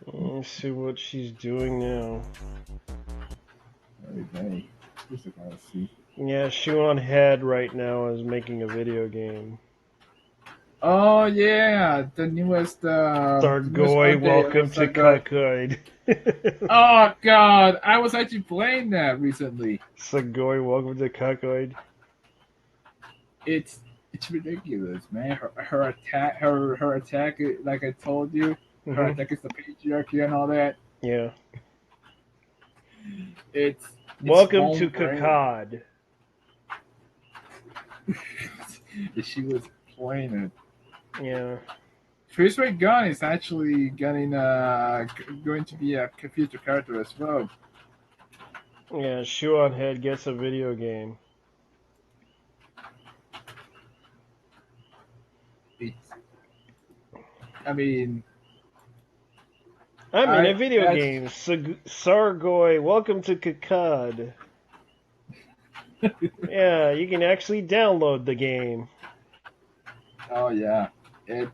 Let's see what she's doing now. Okay. This is gonna see. Yeah, Shuon Head right now is making a video game. Oh yeah, the newest Sargoy, welcome to Cuckoid. Oh god, I was actually playing that recently. Sargoy, welcome to Cuckoid. It's ridiculous, man. Her attack, like I told you, her attack is the patriarchy and all that. Yeah. It's welcome to Cuckoid. She was playing it. Yeah. Chris Ray Gunn is actually going to be a future character as well. Yeah, Shuon Head gets a video game. I mean, a video game. Sargoy, welcome to Cuckoid. Yeah, you can actually download the game. Oh yeah, it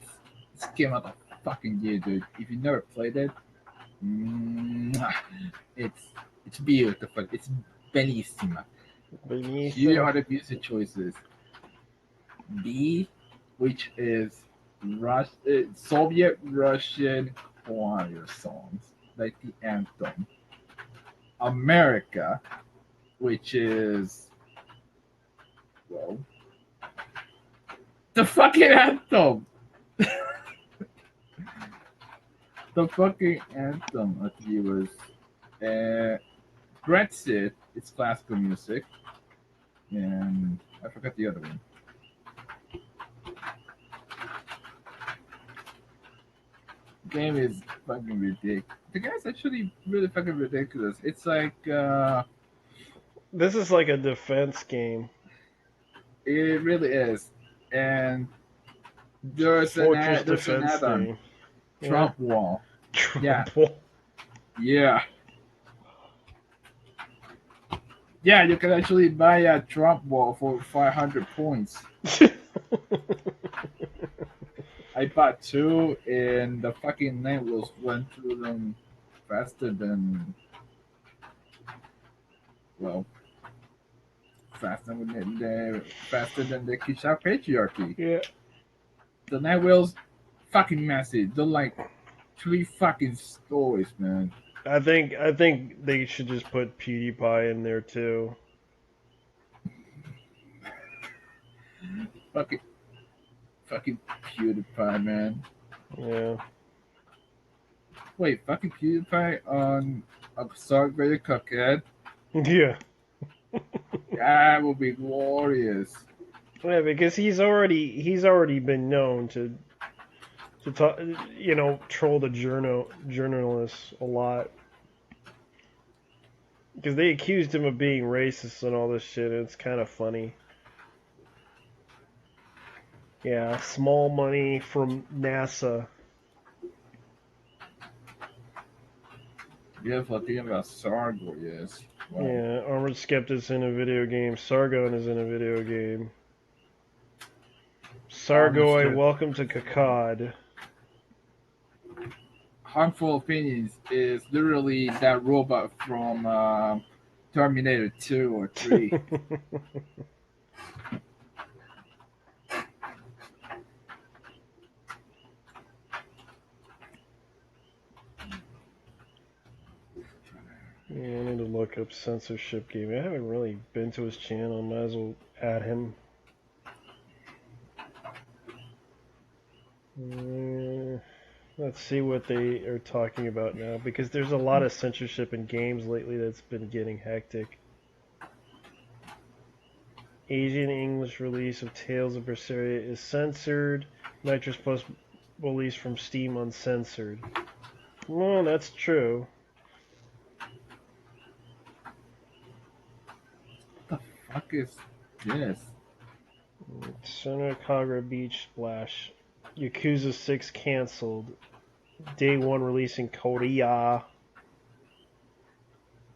came out the fucking year, dude. If you never played it, it's beautiful. It's bellissima. Here are the music choices. B, which is Soviet Russian choir songs, like the anthem. America, which is the fucking anthem. The fucking anthem, I think it was. Brexit, it's classical music. And I forgot the other one. Game is fucking ridiculous. The guy's actually really fucking ridiculous. It's like this is like a defense game. It really is. And there's an add-on. Trump wall. Trump wall. Yeah. Yeah, you can actually buy a Trump wall for 500 points. I bought 2, and the fucking night wheels went through them faster than faster than the Kishak patriarchy. Yeah. The night wheels fucking massive. They're like 3 fucking stories, man. I think they should just put PewDiePie in there too. Fucking PewDiePie, man. Yeah. Wait, fucking PewDiePie on a Sargoy Cuckhead? Yeah. That would be glorious. Yeah, because he's already been known to talk, troll the journalists a lot. Because they accused him of being racist and all this shit, and it's kind of funny. Yeah, small money from NASA. Yeah, for the about Sargoy, yes. Yeah, Armored Skeptic's in a video game. Sargon is in a video game. Sargoy, welcome to Kakad. Harmful Opinions is literally that robot from Terminator 2 or 3. Yeah, I need to look up censorship game. I haven't really been to his channel. Might as well add him. Let's see what they are talking about now, because there's a lot of censorship in games lately that's been getting hectic. Asian English release of Tales of Berseria is censored. Nitrous Plus release from Steam uncensored. Well, that's true. What the fuck is this? Sona Kagura Beach Splash. Yakuza 6 canceled. Day 1 release in Korea.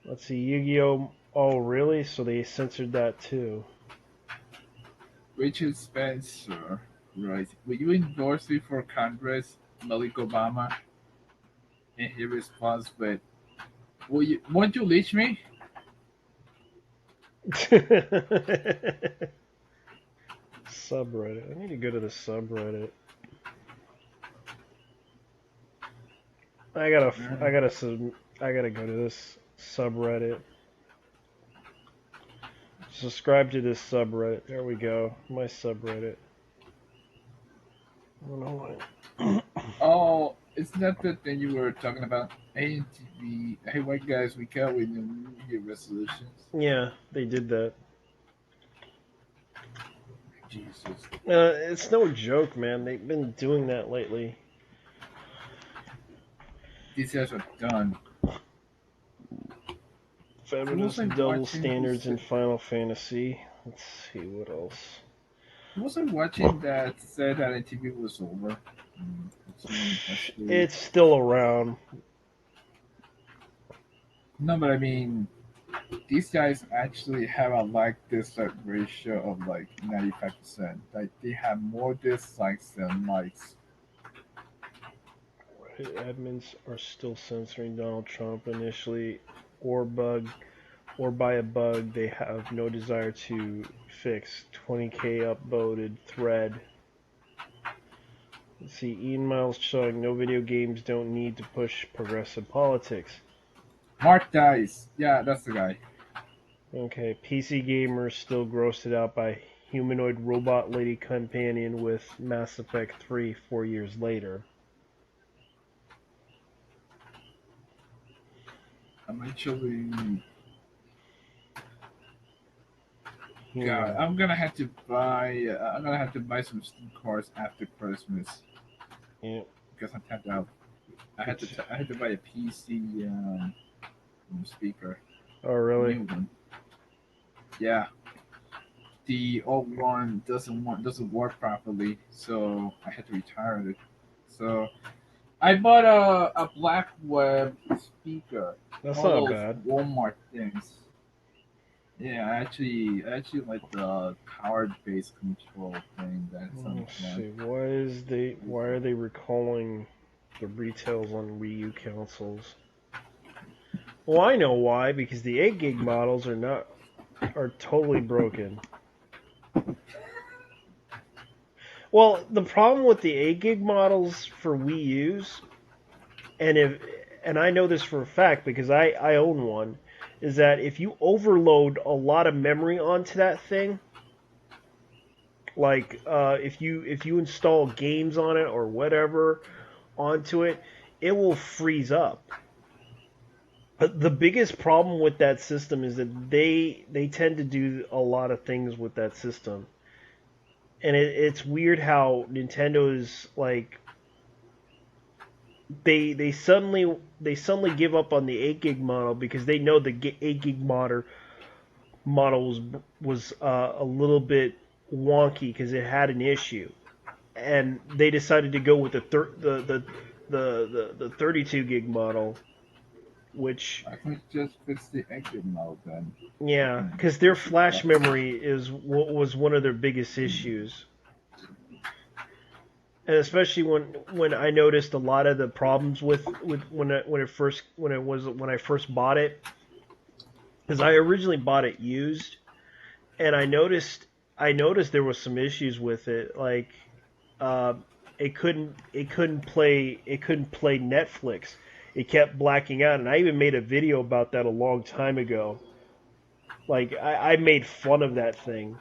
Let's see, Yu-Gi-Oh! Oh, really? So they censored that too. Richard Spencer, right? Will you endorse me for Congress, Malik Obama? And he responds with, won't you leash me? Subreddit. I need to go to the subreddit. I gotta go to this subreddit. Subscribe to this subreddit. There we go. My subreddit. Oh, isn't that the thing you were talking about? ANTV. Hey, white guys, we come with New Year resolutions. Yeah, they did that. Jesus. It's no joke, man. They've been doing that lately. These guys are done. Feminist double standards in Final Fantasy. Let's see what else. Wasn't watching that said that ANTV was over. It's still around. No, but I mean, these guys actually have a like-dislike ratio of like 95%. Like they have more dislikes than likes. Admins are still censoring Donald Trump initially, or by a bug they have no desire to fix. 20k upvoted thread. Let's see, Ian Miles showing no video games don't need to push progressive politics. Mark Dice. Yeah, that's the guy. Okay, PC gamers still grossed out by humanoid robot lady companion with Mass Effect 3 4 years later. I'm actually... God, I'm gonna have to buy some Steam cards after Christmas. Yeah. Because I'm tapped out. I had to buy a PC speaker. Oh really? New one. Yeah. The old one doesn't work properly, so I had to retire it. So I bought a black web speaker. That's all not those bad. Walmart things. Yeah, I actually like the powered-based control thing. That's Let's see. Why are they recalling the retails on Wii U consoles? Well, I know why. Because the 8 gig models are totally broken. Well, the problem with the 8 gig models for Wii U's, and I know this for a fact because I own one, is that if you overload a lot of memory onto that thing, like if you install games on it or whatever onto it, it will freeze up. But the biggest problem with that system is that they tend to do a lot of things with that system. And it's weird how Nintendo is like they suddenly give up on the 8 gig model because they know the 8 gig model was a little bit wonky because it had an issue, and they decided to go with the 32 gig model, which I think just fix the exit mode then. yeah, because their flash memory is what was one of their biggest issues. And especially when I noticed a lot of the problems with when I first bought it, because I originally bought it used, and I noticed there was some issues with it, like uh, it couldn't play Netflix. It kept blacking out, and I even made a video about that a long time ago. Like I made fun of that thing,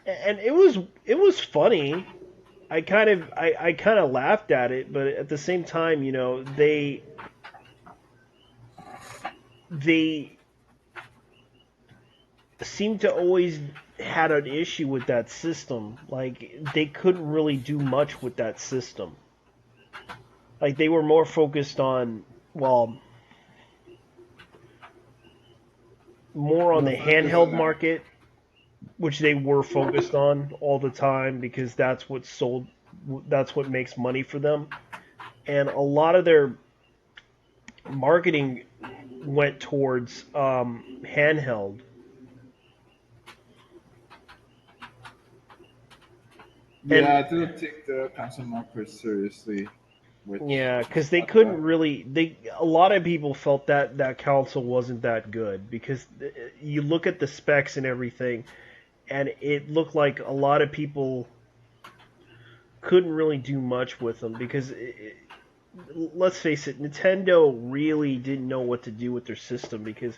and it was funny. I kind of laughed at it, but at the same time, they seem to always had an issue with that system. Like they couldn't really do much with that system. Like they were more focused on, well, more on the handheld market, which they were focused on all the time because that's what makes money for them. And a lot of their marketing went towards handheld. Yeah, I do take the console market seriously. Yeah, because they couldn't really. A lot of people felt that console wasn't that good because you look at the specs and everything, and it looked like a lot of people couldn't really do much with them because let's face it, Nintendo really didn't know what to do with their system because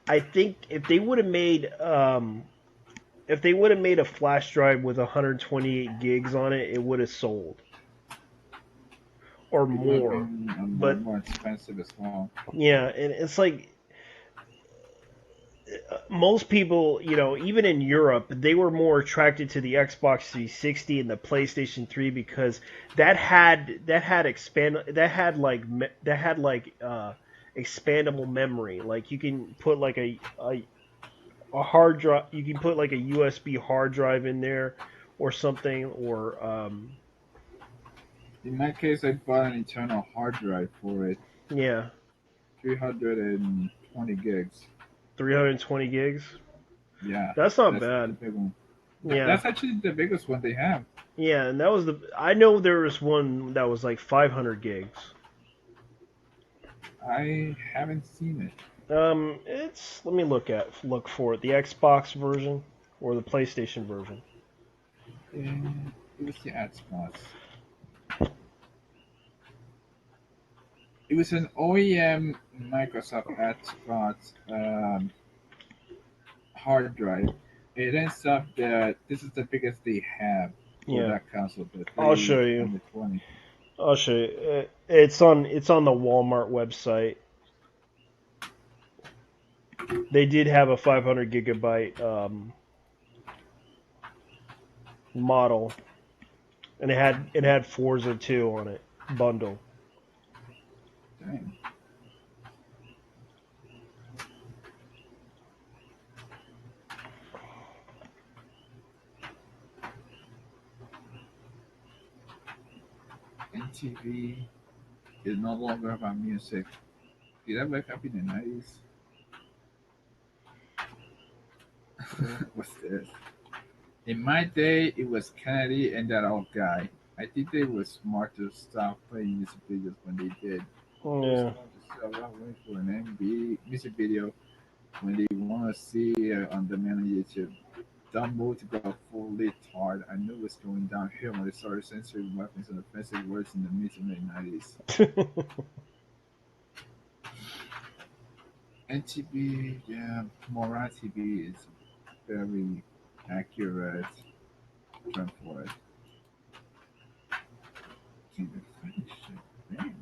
I think if they would have made a flash drive with 128 gigs on it, it would have sold or It would have more. been But more expensive as well. yeah, and it's like most people, even in Europe, they were more attracted to the Xbox 360 and the PlayStation 3 because that had expandable memory. Like you can put like a hard drive, you can put like a USB hard drive in there or something, or In my case, I bought an internal hard drive for it. yeah, 320 gigs. 320 gigs. Yeah, That's not that's bad. the big one. Yeah. That's actually the biggest one they have. Yeah, and that was I know there was one that was like 500 gigs. I haven't seen it. Let me look for it. The Xbox version or the PlayStation version. It was the Xbox. It was an OEM Microsoft Xbox hard drive. It ends up that this is the biggest they have for Yeah. that console. I'll show you. 320. I'll show you. It's on the Walmart website. They did have a 500 gigabyte model, and it had Forza 2 on it bundle. Dang. MTV is no longer about music. Did that wake up in the 90s? What's this? In my day, it was Kennedy and that old guy. I think they were smart to stop playing music videos when they did. Yeah. So I'm waiting for an MV music video when they want to see on demand on YouTube. Dumb move to go full hard. I knew it was going downhill when they started censoring weapons and offensive words in the mid to late 90s. NTB, yeah, Morat TV is very accurate term for it. Can't even finish it. Man,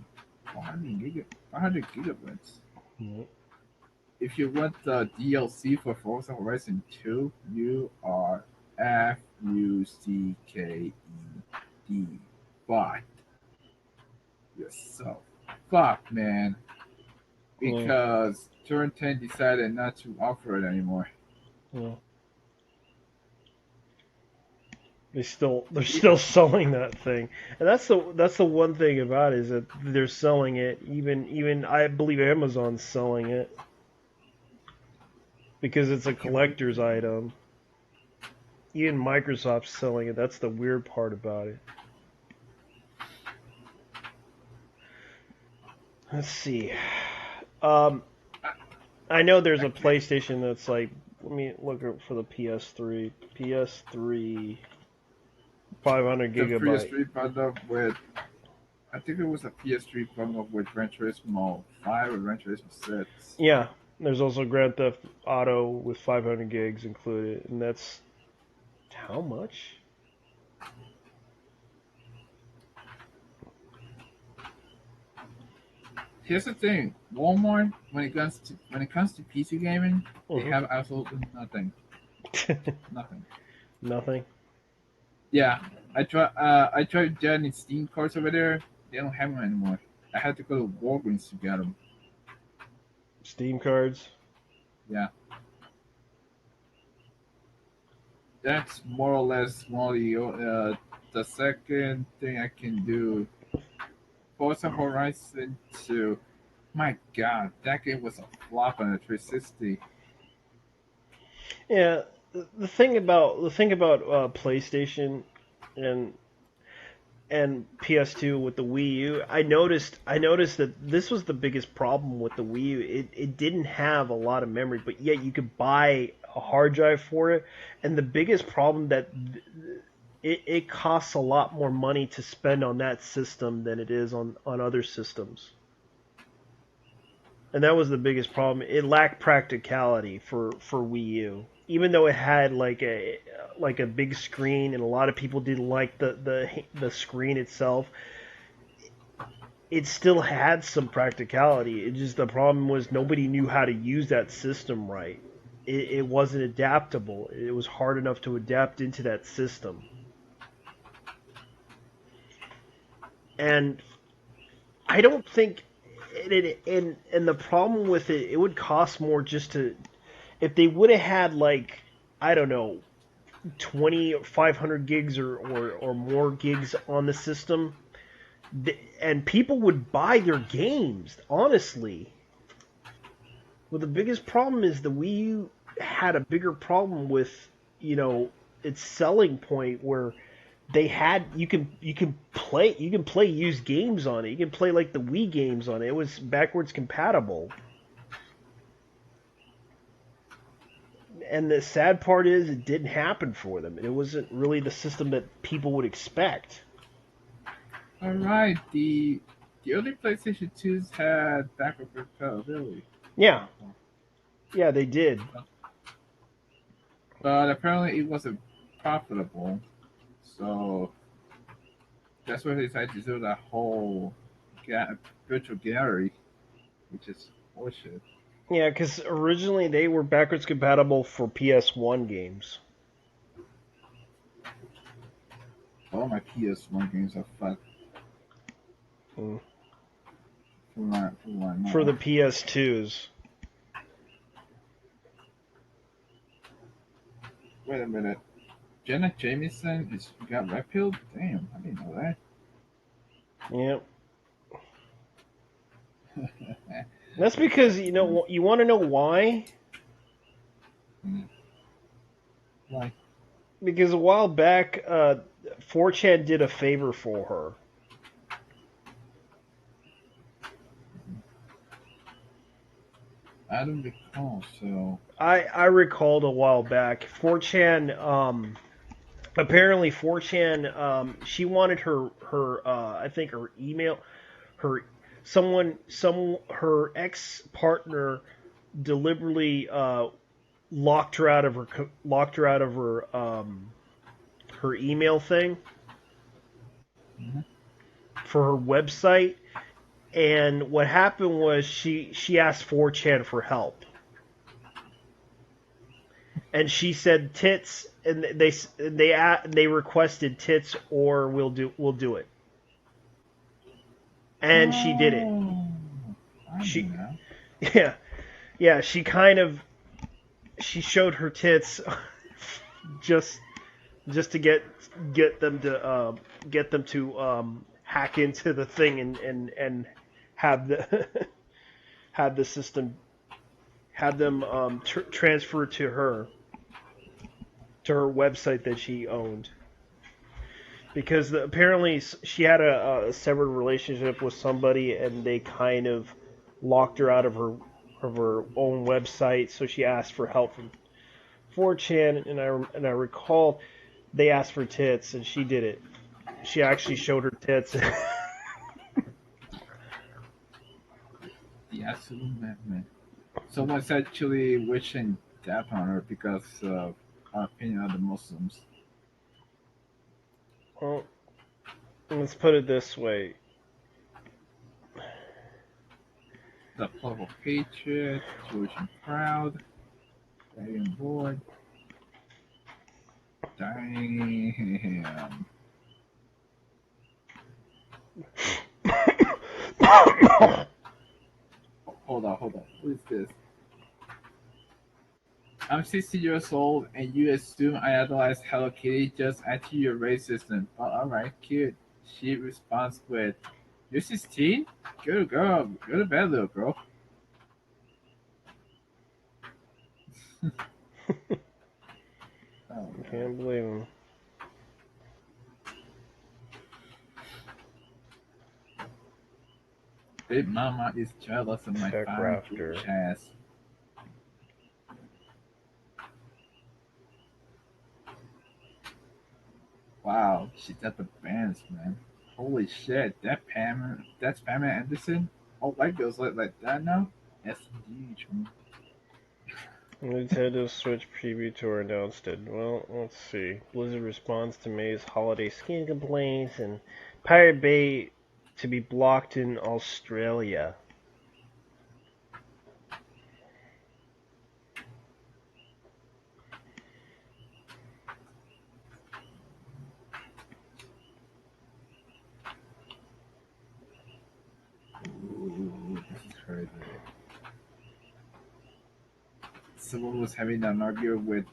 500 gigabytes. Mm-hmm. If you want the DLC for Forza Horizon 2, you are FUCKED. Fucked yourself. Fuck, man. Because Turn 10 decided not to offer it anymore. Yeah. They're still selling that thing, and that's the one thing about it is that they're selling it. Even I believe Amazon's selling it because it's a collector's item. Even Microsoft's selling it. That's the weird part about it. Let's see. I know there's a PlayStation that's like. Let me look for the PS3. PS3. 500 The gigabyte. PS3 bundle with, I think it was a PS3 bundle with Gran Turismo 5 or Gran Turismo 6. Yeah, there's also Grand Theft Auto with 500 gigs included, and that's how much? Here's the thing, Walmart when it comes to PC gaming, they have absolutely nothing. Nothing. Nothing. Yeah, I tried getting Steam cards over there. They don't have them anymore. I had to go to Walgreens to get them. Steam cards. Yeah. That's more or less one of the second thing I can do. Forza Horizon 2. My God, that game was a flop on the 360. Yeah, the thing about PlayStation and PS2 with the Wii U, I noticed that this was the biggest problem with the Wii U. It didn't have a lot of memory, but yet you could buy a hard drive for it. And the biggest problem that it costs a lot more money to spend on that system than it is on other systems. And that was the biggest problem. It lacked practicality for Wii U. Even though it had like a big screen and a lot of people didn't like the screen itself, it still had some practicality. It just the problem was nobody knew how to use that system right. It wasn't adaptable. It was hard enough to adapt into that system. And I don't think and the problem with it would cost more just to if they would have had like I don't know 500 gigs or more gigs on the system, and people would buy their games honestly. Well, the biggest problem is the Wii U had a bigger problem with its selling point where they had you can play used games on it. You can play like the Wii games on it. It was backwards compatible. And the sad part is it didn't happen for them. It wasn't really the system that people would expect. All right, the early PlayStation 2s had backward compatibility. Yeah. Yeah, they did. But apparently it wasn't profitable. So that's why they decided to do that whole virtual gallery, which is bullshit. Yeah, because originally they were backwards compatible for PS1 games. All my PS1 games are fucked. For the PS2s. Wait a minute. Jenna Jameson got red pilled? Damn, I didn't know that. Yep. That's because you want to know why? Why? Because a while back, 4chan did a favor for her. I don't recall. So I recalled a while back. 4chan. Apparently, 4chan. She wanted her I think her email, her ex partner deliberately locked her out of her her email thing for her website. And what happened was she asked 4chan for help, and she said tits, and they requested tits or we'll do it, and she did it. She showed her tits just just to get them to hack into the thing and have the have the system have them transfer to her website that she owned. Because apparently she had a severed relationship with somebody, and they kind of locked her out of her own website. So she asked for help from 4chan, and I recall they asked for tits, and she did it. She actually showed her tits. The absolute madman. Someone's actually wishing death on her because of our opinion of the Muslims. Well, let's put it this way. The Club of Patriot, Jewish and Proud, Dragon Board. Damn. Hold on. Who is this? I'm 60 years old, and you assume I idolize Hello Kitty just after you're racist. And alright, cute. She responds with, "You're 16? Good girl. Go to bed, little girl." I can't believe him. Big Mama is jealous of my fine Jewish ass. Wow, she's at the bands, man. Holy shit, that's Pamela Anderson? All white girls look like that now? Yes, indeed. Nintendo Switch preview tour announced it. Well, let's see. Blizzard responds to May's holiday skin complaints, and Pirate Bay to be blocked in Australia. Ooh, this is crazy. Someone was having an argument with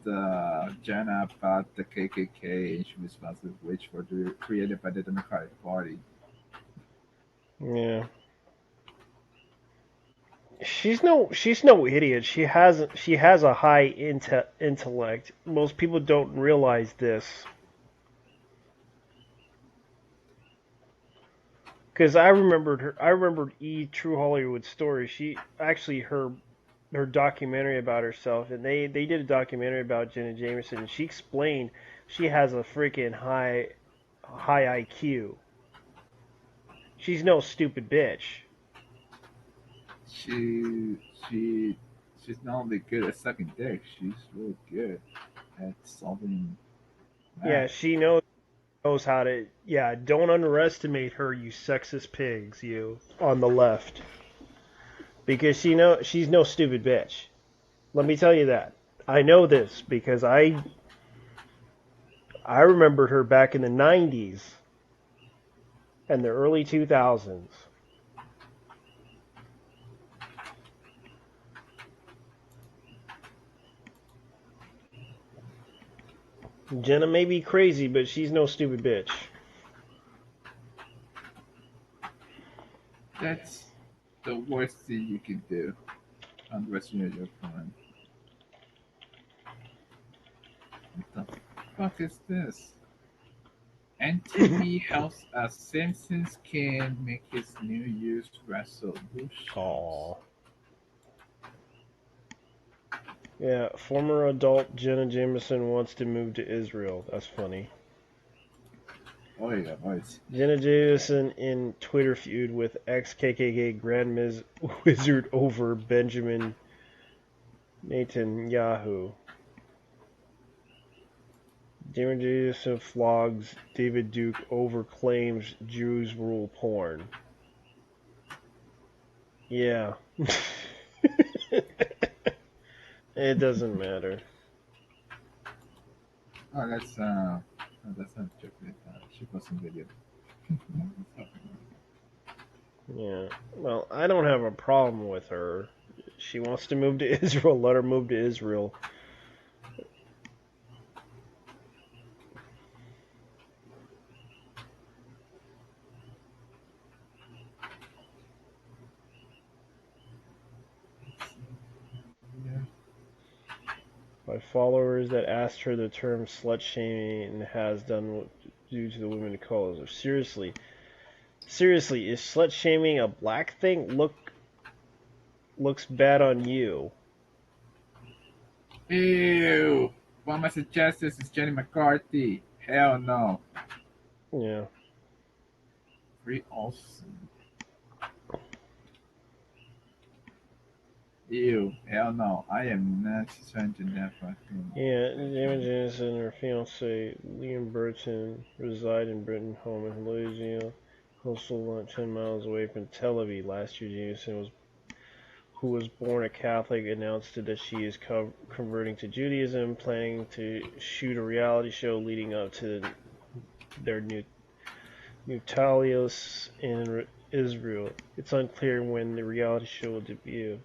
Jenna about the KKK, and she responds with which were created by the Democratic Party. Yeah. She's no idiot. She has a high intellect. Most people don't realize this. Because I remembered True Hollywood Story. She actually her documentary about herself, and they did a documentary about Jenna Jameson, and she explained she has a freaking high IQ. She's no stupid bitch. She's not only good at sucking dick, she's really good at solving math. Yeah, she knows how to. Yeah, don't underestimate her, you sexist pigs, you on the left. Because she's no stupid bitch. Let me tell you that. I know this because I remembered her back in the 90s and the early 2000s. Jenna may be crazy, but she's no stupid bitch. That's the worst thing you can do. Underestimate your opponent. What the fuck is this? NTV helps a Simpsons kid make his New Year's resolution. Aww. Yeah, former adult Jenna Jameson wants to move to Israel. That's funny. Oh yeah, nice. Jenna Jameson in Twitter feud with ex-KKK Grand Wizard over Benjamin Netanyahu. Jenna Jameson flogs David Duke over claims Jews rule porn. Yeah. It doesn't matter. Oh, that's not joke. She posted video. Yeah. Well, I don't have a problem with her. She wants to move to Israel. Let her move to Israel. by followers that asked her the term slut shaming and has done due to the women of color. Seriously, is slut shaming a black thing? Looks bad on you. Ew. One of my suggestions is Jenny McCarthy. Hell no. Yeah. Free Olsen. Ew. Hell no. I am not changing that fucking. Yeah, Damon Janis and her fiance Liam Burton reside in Britain home in Louisiana, coastal 10 miles away from Tel Aviv. Last year, Jameson who was born a Catholic, announced that she is converting to Judaism, planning to shoot a reality show leading up to their new Talios in Israel. It's unclear when the reality show will debut.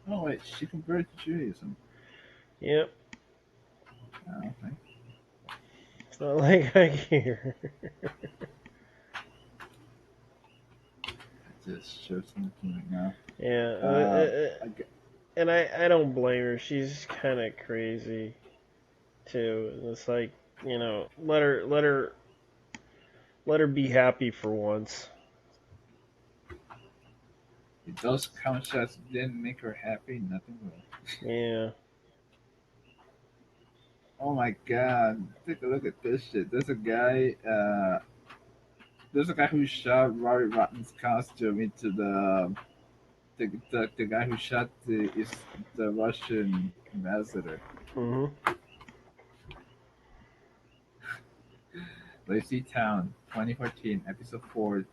Oh wait, she converted to Judaism. Yep. Oh, okay. It's not like I care. Just show something right now. Yeah. And I don't blame her. She's kind of crazy too. It's like, you know, let her be happy for once. If those contrasts didn't make her happy, nothing will. Yeah. Oh my god, take a look at this shit. There's a guy who shot Rory Rotten's costume into the guy who shot the Russian ambassador. Mm-hmm. Lazy Town, 2014, episode 4,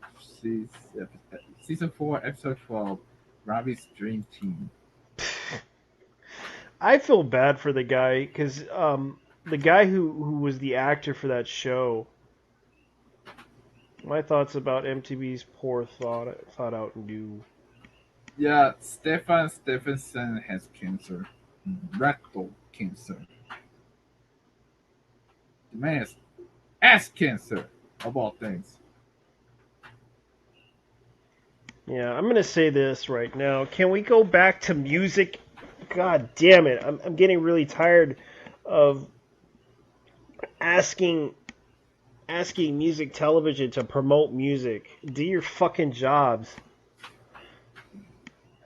season 4, episode 12, Robbie's Dream Team. I feel bad for the guy because the guy who was the actor for that show. My thoughts about MTV's poor thought out new. Yeah, Stefan Stephenson has cancer, rectal cancer. The man has ass cancer, of all things. Yeah, I'm gonna say this right now. Can we go back to music? God damn it! I'm getting really tired of asking music television to promote music. Do your fucking jobs.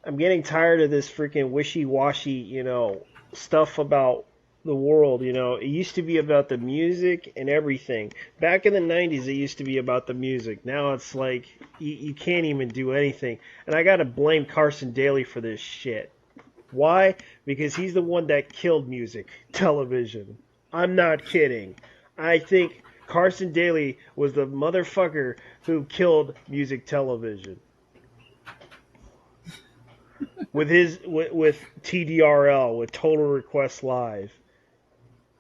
I'm getting tired of this freaking wishy-washy, you know, stuff about the world, you know. It used to be about the music and everything. Back in the 90s, it used to be about the music. Now it's like, you can't even do anything. And I gotta blame Carson Daly for this shit. Why? Because he's the one that killed music television. I'm not kidding. I think Carson Daly was the motherfucker who killed music television. With TDRL, with Total Request Live.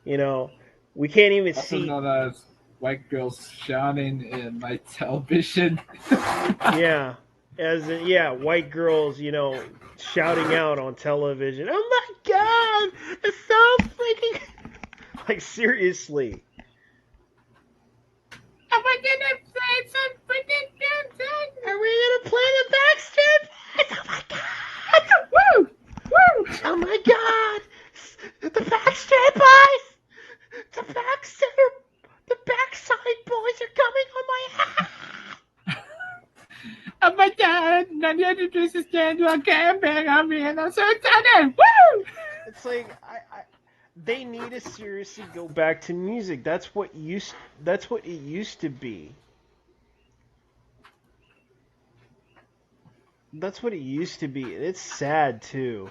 You know, we can't even also see. known as white girls shouting in my television. Yeah, white girls, you know, shouting out on television. Oh my god, it's so freaking. Like, seriously. Are we gonna play some freaking dancing? Are we gonna play the Backstreet Boys? Oh my god! Woo! Woo! Oh my god! The Backstreet Boys! The Backside Boys are coming on my head! Oh my god! Now the introduce us to a camping on me and I'm so excited! Woo! It's like, they need to seriously go back to music. That's what it used to be. That's what it used to be, and it's sad too.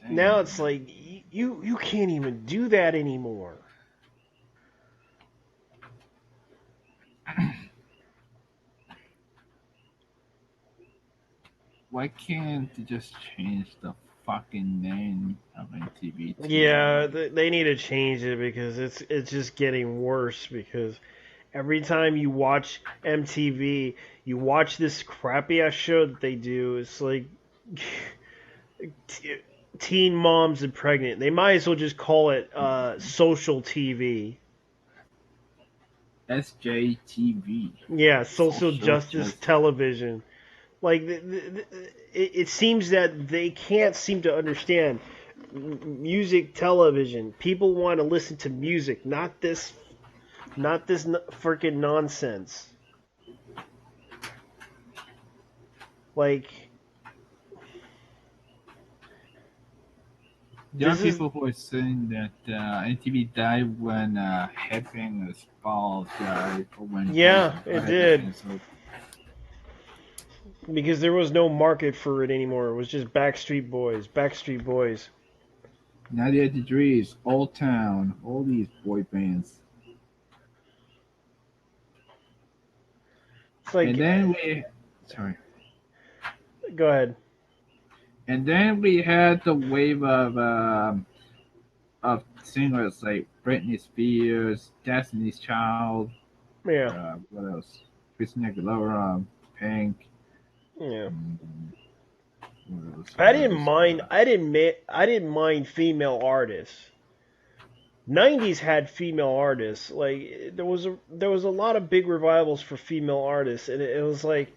Dang. Now it's like you can't even do that anymore. Why can't they just change the fucking name of MTV? Yeah, they need to change it because it's just getting worse. Because every time you watch MTV, you watch this crappy ass show that they do. It's like teen moms and pregnant. They might as well just call it social TV. SJTV. Yeah, social justice television. Like it seems that they can't seem to understand music television. People want to listen to music, not this freaking nonsense. Like There are this is people who are saying that NTV died when Headbangers Ball died, or when yeah, Ball it had been did canceled. because there was no market for it anymore. It was just Backstreet Boys, Backstreet Boys. 98 Degrees, Old Town, all these boy bands. It's like And then we, sorry. Go ahead. And then we had the wave of singers like Britney Spears, Destiny's Child, Yeah. what else? Christina Aguilera, Pink. Yeah. What else? I didn't mind. I didn't mind female artists. 90s had female artists. Like there was a lot of big revivals for female artists, and it was like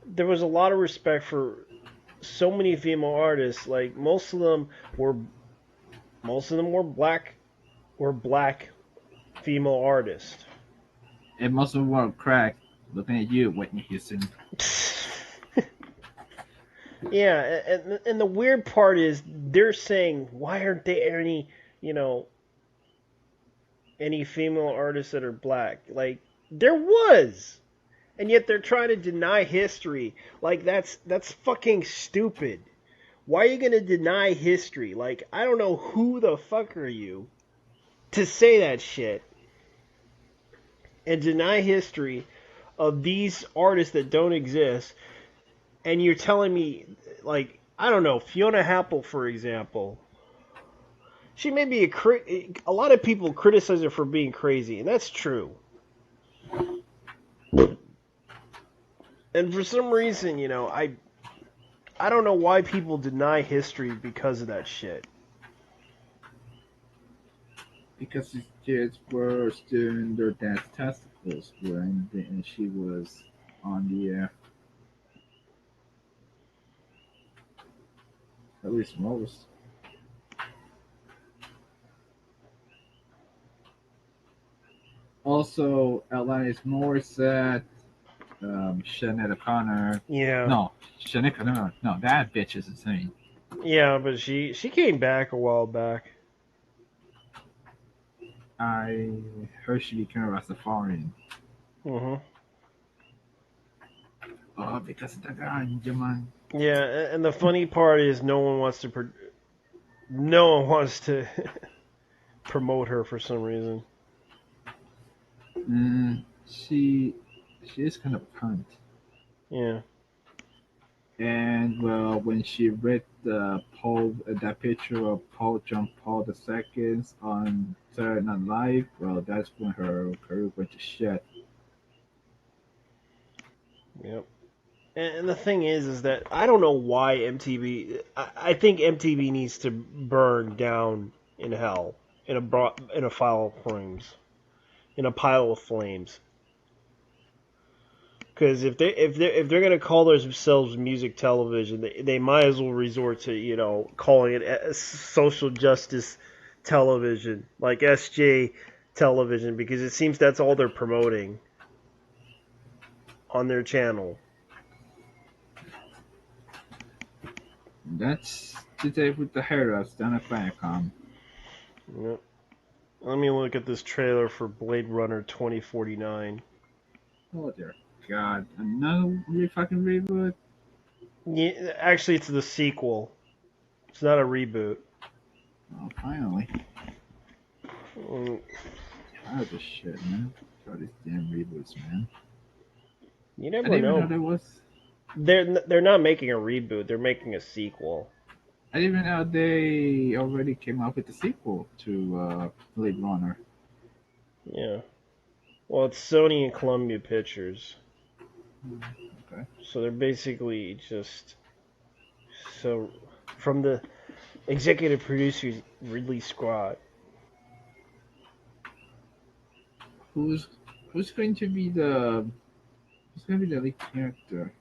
there was a lot of respect for so many female artists. Like most of them were black female artists. And most of them were crack. Looking at you, Whitney Houston. Yeah, and the weird part is they're saying why aren't there any any female artists that are black? Like there was, and yet they're trying to deny history. Like that's fucking stupid. Why are you gonna deny history? Like I don't know who the fuck are you to say that shit and deny history of these artists that don't exist. And you're telling me, like, I don't know, Fiona Apple, for example. She may be a lot of people criticize her for being crazy, and that's true. And for some reason, I don't know why people deny history because of that shit. Because these kids were still in their dad's testicles when she was on the air. At least most. Also, Alanis Morissette, Sinead O'Connor. Yeah. No, Sinead O'Connor. No, that bitch is insane. Yeah, but she came back a while back. I heard she became a Rastafarian. Mm-hmm. Oh, because of the ganja, man. Yeah, and the funny part is no one wants to promote her for some reason. She is kind of a cunt. Yeah. And well, when she read that picture of Paul John Paul II on Saturday Night Live, well, that's when her career went to shit. Yep. And the thing is that I don't know why MTV. I think MTV needs to burn down in hell in a pile of flames, in a pile of flames. Because if they're gonna call themselves music television, they might as well resort to calling it social justice television, like SJ television, because it seems that's all they're promoting on their channel. That's today with the Heroes down at Viacom. Yep. Let me look at this trailer for Blade Runner 2049. Oh dear God, another fucking reboot? Yeah, actually, it's the sequel. It's not a reboot. Oh, finally. Mm. Tired of this shit, man. Tired of these damn reboots, man. You never I didn't know. even know there was. They're not making a reboot. They're making a sequel. I didn't even know they already came up with the sequel to Blade Runner. Yeah. Well, it's Sony and Columbia Pictures. Okay. So they're basically just from the executive producers Ridley Scott. Who's going to be the lead character?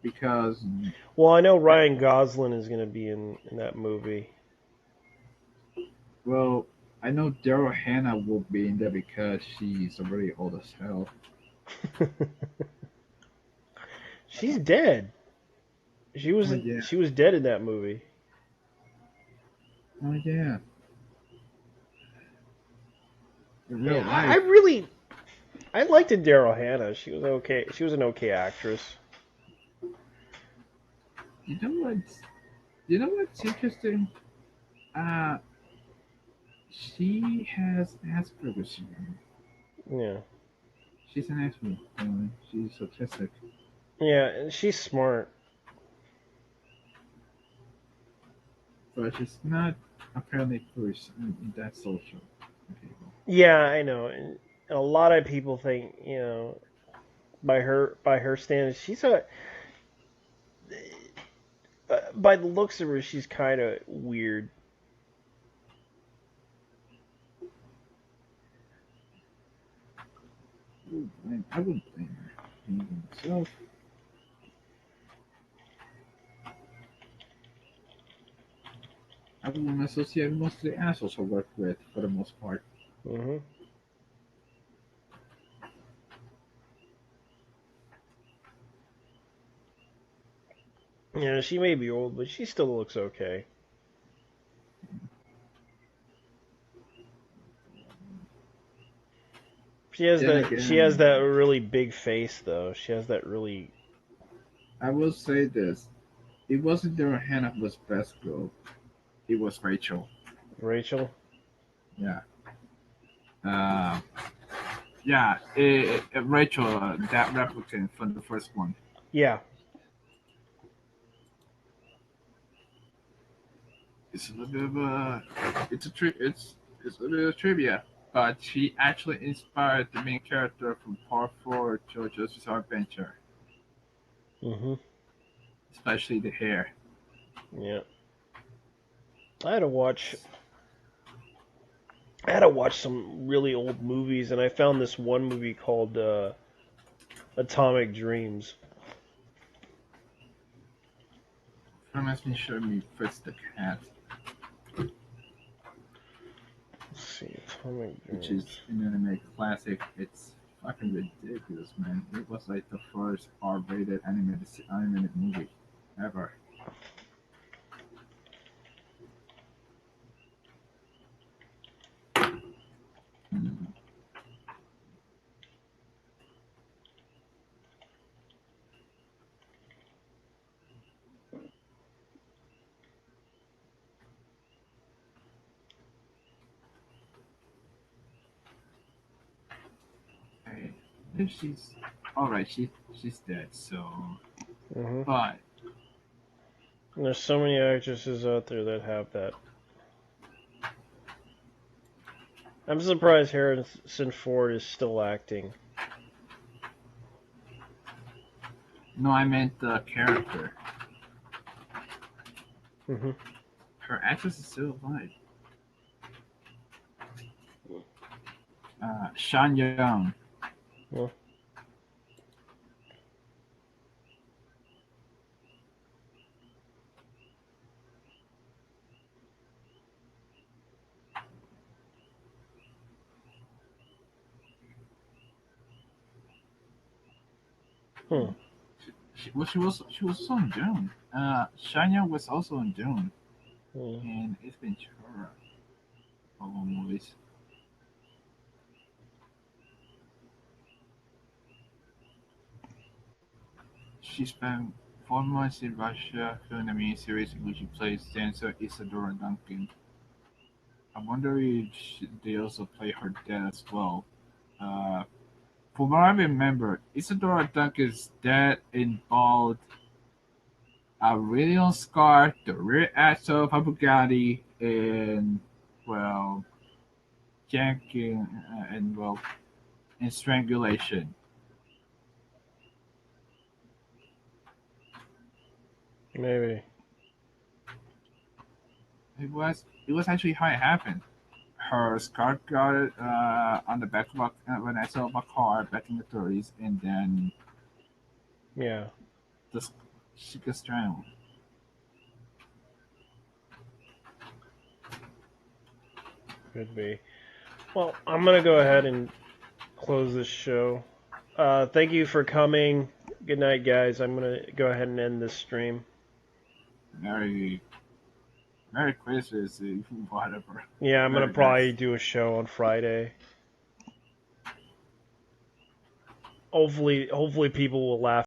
because Well, I know Ryan Gosling is going to be in that movie. well, I know Daryl Hannah will be in there because she's already old as hell. She's dead. She was Oh, yeah. she was dead in that movie. Oh yeah. In real Yeah, I life. really I liked Daryl Hannah. She was okay. She was an okay actress. You know what? You know what's interesting? Uh, she has Asperger's syndrome. Yeah. She's an Asperger's. She's autistic. Yeah, and she's smart. But she's not apparently that social. Yeah, I know. And a lot of people think, by her standards, she's a by the looks of her, she's kind of weird. I wouldn't blame her. Even myself. I wouldn't associate most of the assholes I work with for the most part. Hmm. Yeah, she may be old, but she still looks okay. She has Then that again, really big face though. She has that really. I will say this. It wasn't Daryl Hannah who was best girl. It was Rachel. Rachel. Yeah. Uh, yeah, Rachel, that replicant from the first one. Yeah. It's a little bit of a, it's a little bit of trivia, but she actually inspired the main character from Part 4 JoJo's Bizarre Adventure, Hmm. especially the hair. Yeah. I had to watch. I had to watch some really old movies, and I found this one movie called Atomic Dreams. From has been showing me Fritz the Cat, Let's see, Atomic which Dreams. is an anime classic. It's fucking ridiculous, man. It was like the first R-rated animated movie ever. Hey, if she's all right, she's dead. So, Hmm. but And there's so many actresses out there that have that. I'm surprised Harrison Ford is still acting. no, I meant the character. Hmm. Her actress is still alive. Sean Young. Well, hmm. She was also in Dune. Sean Young was also in Dune, Hmm. and it's been Ventura. All movies. She spent 4 months in Russia filming a miniseries in which she plays dancer Isadora Duncan. I wonder if they also play her dad as well. Uh, from what I remember, Isadora Duncan's dad involved Aurelion Scar, the rear axle of a Bugatti, and well, janking and strangulation. Maybe. It was actually how it happened. Her scar got on the back of when I saw my car back in the 30s, and then Yeah. the Chica Strand. Could be. Well, I'm gonna go ahead and close this show. Thank you for coming. Good night, guys. I'm gonna go ahead and end this stream. Merry Christmas, whatever. Yeah, I'm gonna Very probably nice. do a show on Friday. Hopefully people will laugh